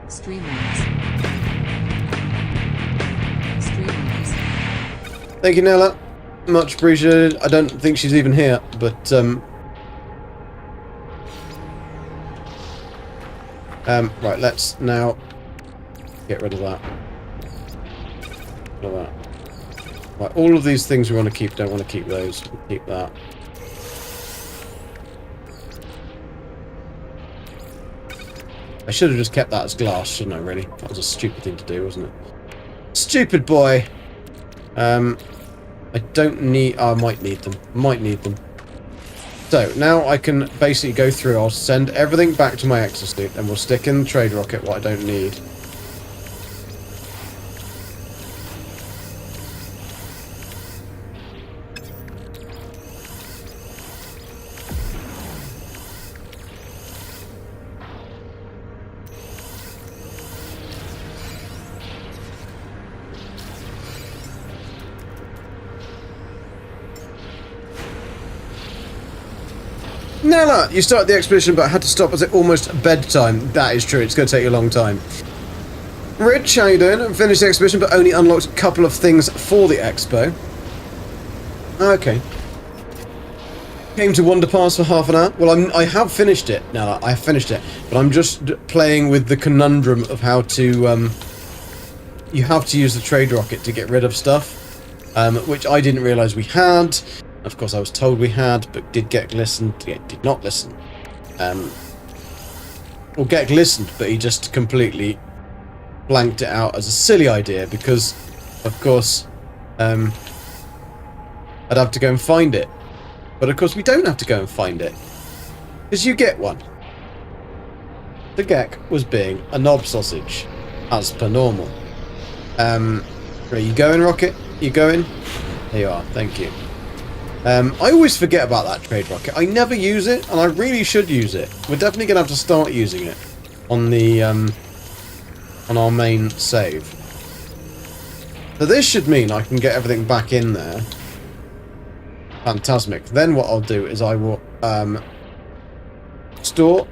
Streamlabs. Thank you, Nella. Much appreciated. I don't think she's even here, but right, let's now get rid of that. Look at that. Right, all of these things we want to keep, don't want to keep those. We'll keep that. I should have just kept that as glass, shouldn't I, really? That was a stupid thing to do, wasn't it? Stupid boy! I don't need... Oh, I might need them. Might need them. So, now I can basically go through. I'll send everything back to my exosuit, and we'll stick in the trade rocket what I don't need. Nella, you started the expedition but had to stop as it almost bedtime. That is true, it's going to take you a long time. Rich, how you doing? Finished the expedition but only unlocked a couple of things for the expo. Okay. Came to Wonder Pass for half an hour. Well, I have finished it. No, I have finished it. But I'm just playing with the conundrum of how to... you have to use the trade rocket to get rid of stuff. Which I didn't realise we had. Of course, I was told we had, but did did not listen. Well, Gek listened, but he just completely blanked it out as a silly idea because, of course, I'd have to go and find it. But of course, we don't have to go and find it because you get one. The Gek was being a knob sausage, as per normal. Are you going, Rocket? You going? There you are. Thank you. I always forget about that trade rocket. I never use it, and I really should use it. We're definitely going to have to start using it on the on our main save. So this should mean I can get everything back in there. Fantastic. Then what I'll do is I will store.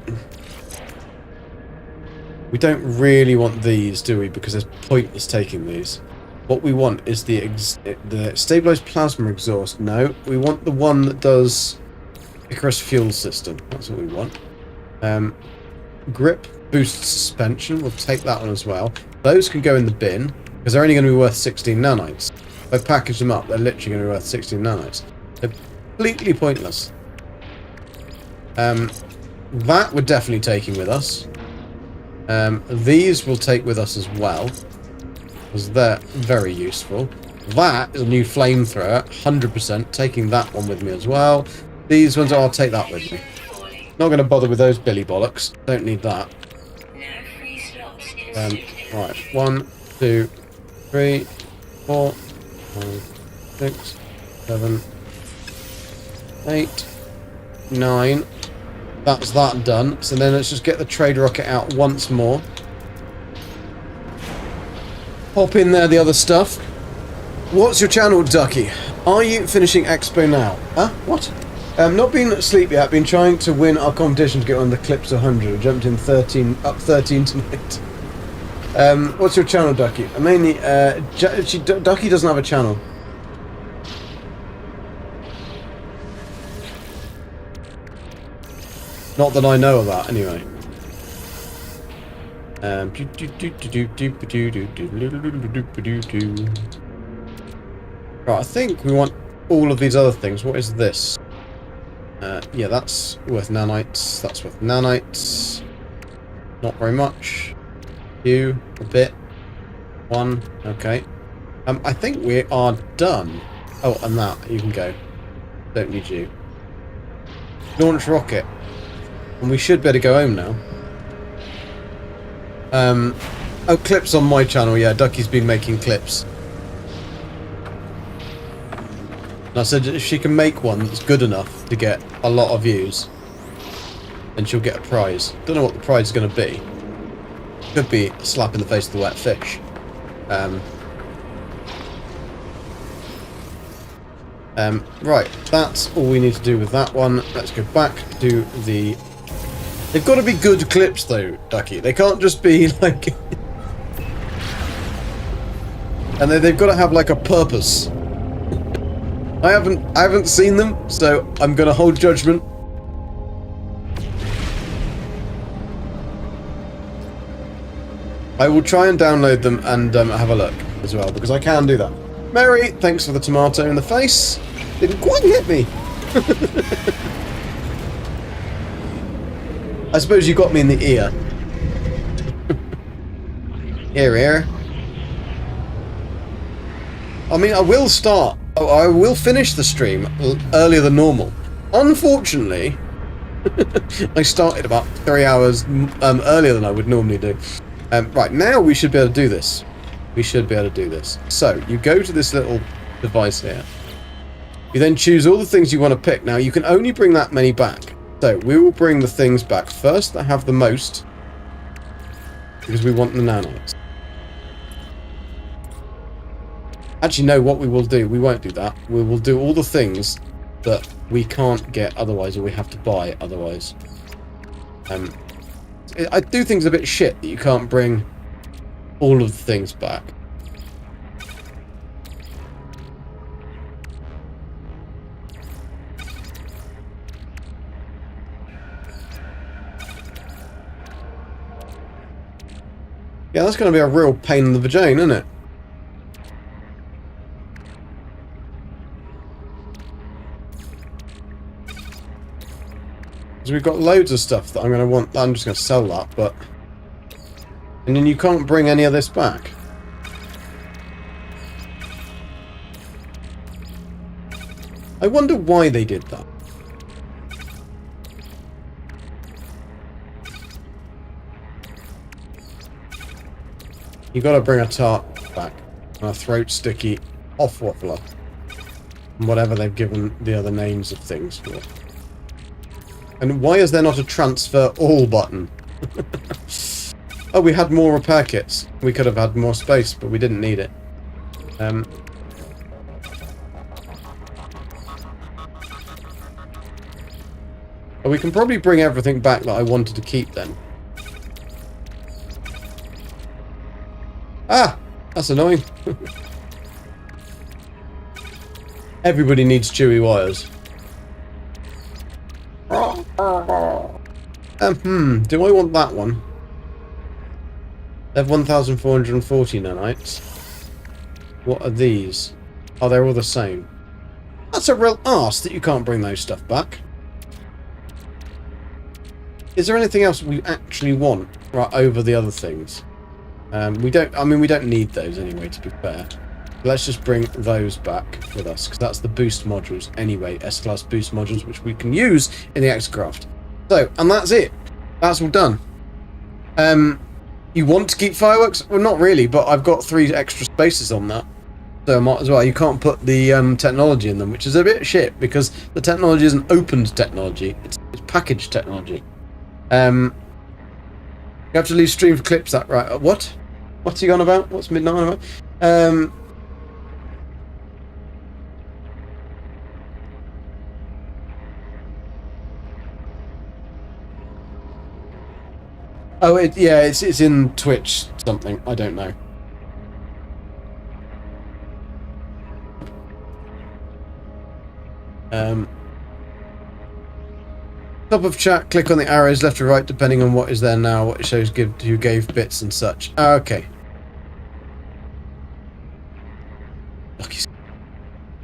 We don't really want these, do we? Because it's pointless taking these. What we want is the stabilized plasma exhaust. No, we want the one that does Icarus fuel system. That's what we want. Grip boost suspension. We'll take that one as well. Those can go in the bin because they're only going to be worth 16 nanites. If I package them up, they're literally going to be worth 16 nanites. They're completely pointless. That we're definitely taking with us. These we'll take with us as well. Because they're very useful. That is a new flamethrower, 100%. Taking that one with me as well. These ones, I'll take that with me. Not going to bother with those billy bollocks. Don't need that. Right, 1, 2, 3, 4, 5, 6, 7, 8, 9. That's that done. So then let's just get the trade rocket out once more. Pop in there the other stuff. What's your channel, Ducky? Are you finishing Expo now? Huh? What? Not been asleep yet. Been trying to win our competition to get on the Clips 100. I jumped in 13 tonight. What's your channel, Ducky? I mainly Ducky doesn't have a channel. Not that I know about, anyway. Right, I think we want all of these other things. What is this? Yeah, that's worth nanites. That's worth nanites. Not very much. You, a bit. 1, okay. I think we are done. Oh, and that, you can go. Don't need you. Launch rocket. And we should be able to go home now. Oh, clips on my channel, yeah, Ducky's been making clips. And I said if she can make one that's good enough to get a lot of views, then she'll get a prize. Don't know what the prize is going to be. Could be a slap in the face of the wet fish. Right, that's all we need to do with that one. Let's go back to the... They've got to be good clips though, Ducky. They can't just be like... and they've got to have like a purpose. I haven't seen them, so I'm going to hold judgment. I will try and download them and have a look as well, because I can do that. Mary, thanks for the tomato in the face. Didn't quite hit me. I suppose you got me in the ear. Here. I mean, I will start. Oh, I will finish the stream earlier than normal. Unfortunately, I started about 3 hours earlier than I would normally do. Right, now we should be able to do this. We should be able to do this. So, you go to this little device here. You then choose all the things you want to pick. Now, you can only bring that many back. So, we will bring the things back first that have the most. Because we want the nanites. Actually, no, what we will do, we won't do that. We will do all the things that we can't get otherwise, or we have to buy otherwise. I do things a bit shit that you can't bring all of the things back. Yeah, that's going to be a real pain in the vagina, isn't it? Because we've got loads of stuff that I'm going to want. I'm just going to sell that, but... And then you can't bring any of this back. I wonder why they did that. You got to bring a tart back. And a throat sticky off waffler. And whatever they've given the other names of things for. And why is there not a transfer all button? Oh, we had more repair kits. We could have had more space, but we didn't need it. But we can probably bring everything back that I wanted to keep then. Ah! That's annoying. Everybody needs chewy wires. Do I want that one? They have 1,440 nanites. What are these? Oh, they're all the same. That's a real arse that you can't bring those stuff back. Is there anything else we actually want right over the other things? We don't. I mean, we don't need those anyway, to be fair. Let's just bring those back with us, because that's the boost modules anyway, S-Class boost modules, which we can use in the X-Craft. So, and that's it. That's all done. You want to keep fireworks? Well, not really, but I've got 3 extra spaces on that. So I might as well. You can't put the technology in them, which is a bit shit, because the technology isn't opened technology. It's packaged technology. You have to leave stream clips that right. What? What's he on about? What's Midnight on about? Oh, yeah, it's in Twitch something. I don't know. Top of chat, click on the arrows left or right depending on what is there now, what it shows who gave bits and such. Okay.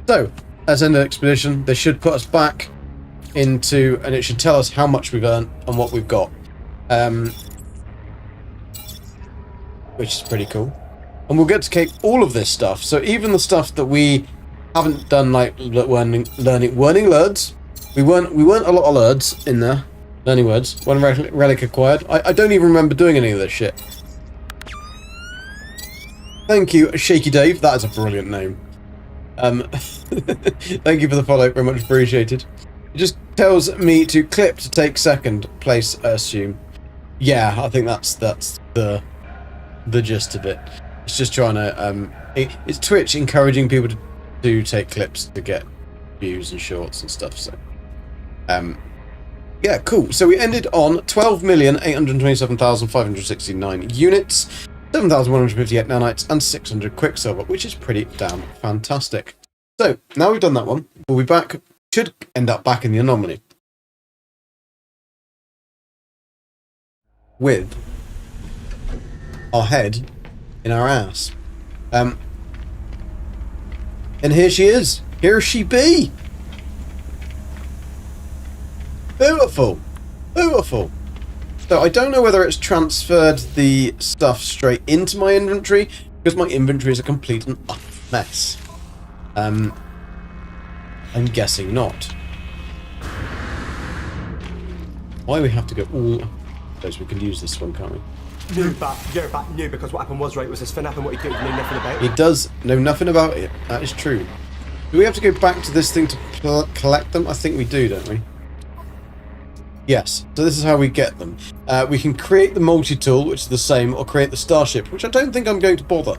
So, let's end the expedition. They should put us back into, and it should tell us how much we've earned and what we've got. Which is pretty cool. And we'll get to keep all of this stuff. So even the stuff that we haven't done, like learning words. We weren't a lot of words in there. Learning words. One relic acquired. I don't even remember doing any of this shit. Thank you, Shaky Dave. That is a brilliant name. Thank you for the follow. Very much appreciated. It just tells me to clip to take second place, I assume. Yeah, I think that's the gist of it. It's just trying to it's Twitch encouraging people to take clips to get views and shorts and stuff. So yeah, cool. So we ended on 12,827,569 units, 7,158 nanites, and 600 quicksilver, which is pretty damn fantastic. So now we've done that one, we'll be back. Should end up back in the anomaly with our head in our ass. And here she is. Here she be. Beautiful. Beautiful. So I don't know whether it's transferred the stuff straight into my inventory, because my inventory is a complete and utter mess. I'm guessing not. Why we have to go all... Those we can use this one, can't we? New, but you're back new, because what happened was, right, was this thing happened, what he did, he knew nothing about He it. does know nothing about it. That is true. Do we have to go back to this thing to collect them? I think we do, don't we? Yes. So this is how we get them. We can create the multi-tool, which is the same, or create the starship, which I don't think I'm going to bother.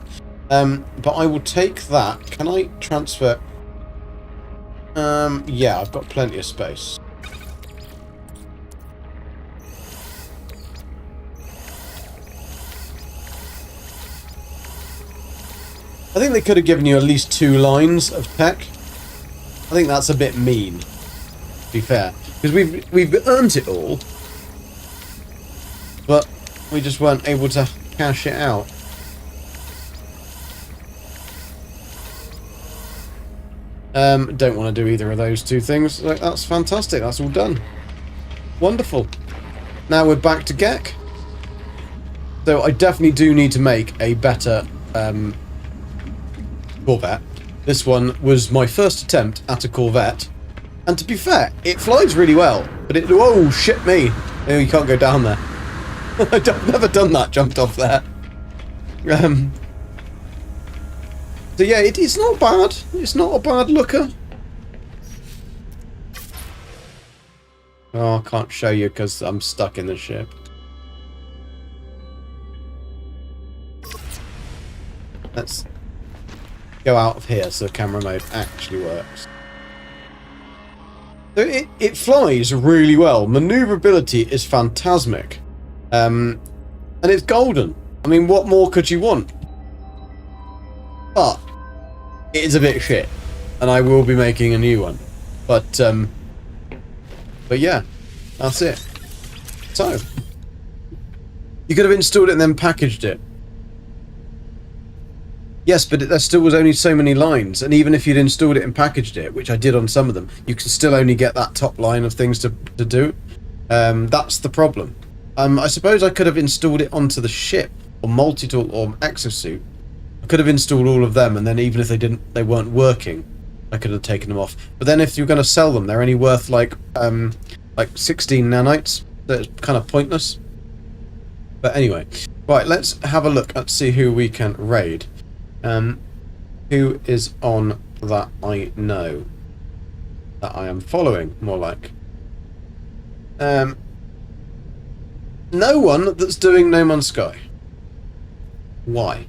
But I will take that. Can I transfer... yeah, I've got plenty of space. I think they could have given you at least 2 lines of tech. I think that's a bit mean, to be fair. Because we've earned it all. But we just weren't able to cash it out. Don't want to do either of those two things. Like, that's fantastic. That's all done. Wonderful. Now we're back to Gek. So I definitely do need to make a better Corvette. This one was my first attempt at a Corvette. And to be fair, it flies really well. But it... Oh, shit me. Oh, you can't go down there. I've never done that, jumped off there. So yeah, it's not bad. It's not a bad looker. Oh, I can't show you because I'm stuck in the ship. Let's go out of here so camera mode actually works. So it flies really well. Maneuverability is phantasmic. And it's golden. I mean, what more could you want? But it is a bit shit, and I will be making a new one. But yeah, that's it. So you could have installed it and then packaged it. Yes, but there still was only so many lines, and even if you'd installed it and packaged it, which I did on some of them, you can still only get that top line of things to do. That's the problem. I suppose I could have installed it onto the ship, or multi-tool, or exosuit. I could have installed all of them, and then even if they weren't working, I could have taken them off. But then if you're going to sell them, they're only worth like 16 nanites. That's kind of pointless. But anyway, right, let's have a look and see who we can raid. Who is on that I know, that I am following, more like. No one that's doing No Man's Sky. Why?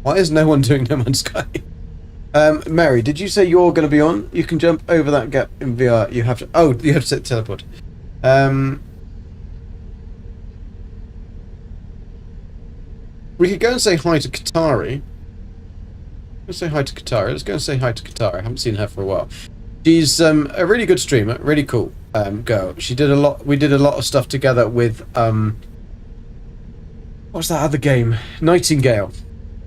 Why is no one doing No Man's Sky? Mary, did you say you're going to be on? You can jump over that gap in VR. You have to... Oh, you have to set teleport. We could go and say hi to Katari. Let's say hi to Katari. Let's go and say hi to Katari. I haven't seen her for a while. She's a really good streamer. Really cool girl. She did a lot... We did a lot of stuff together with... what's that other game? Nightingale.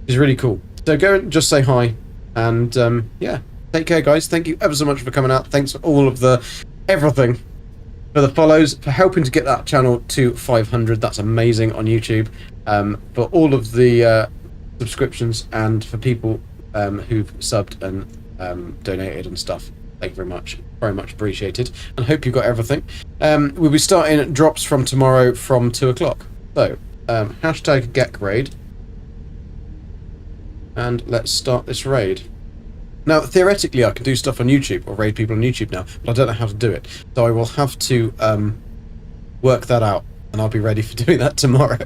Is really cool. So go and just say hi, and yeah, take care, guys. Thank you ever so much for coming out. Thanks for all of the everything, for the follows, for helping to get that channel to 500. That's amazing on YouTube. For all of the subscriptions, and for people who've subbed and donated and stuff. Thank you very much appreciated. And hope you got everything. We'll be starting drops from tomorrow from 2 o'clock. So hashtag GekRaid. And let's start this raid. Now, theoretically, I can do stuff on YouTube, or raid people on YouTube now, but I don't know how to do it. So I will have to work that out, and I'll be ready for doing that tomorrow.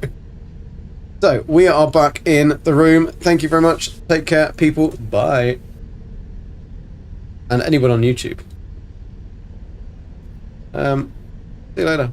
So, we are back in the room. Thank you very much. Take care, people. Bye. And anyone on YouTube. See you later.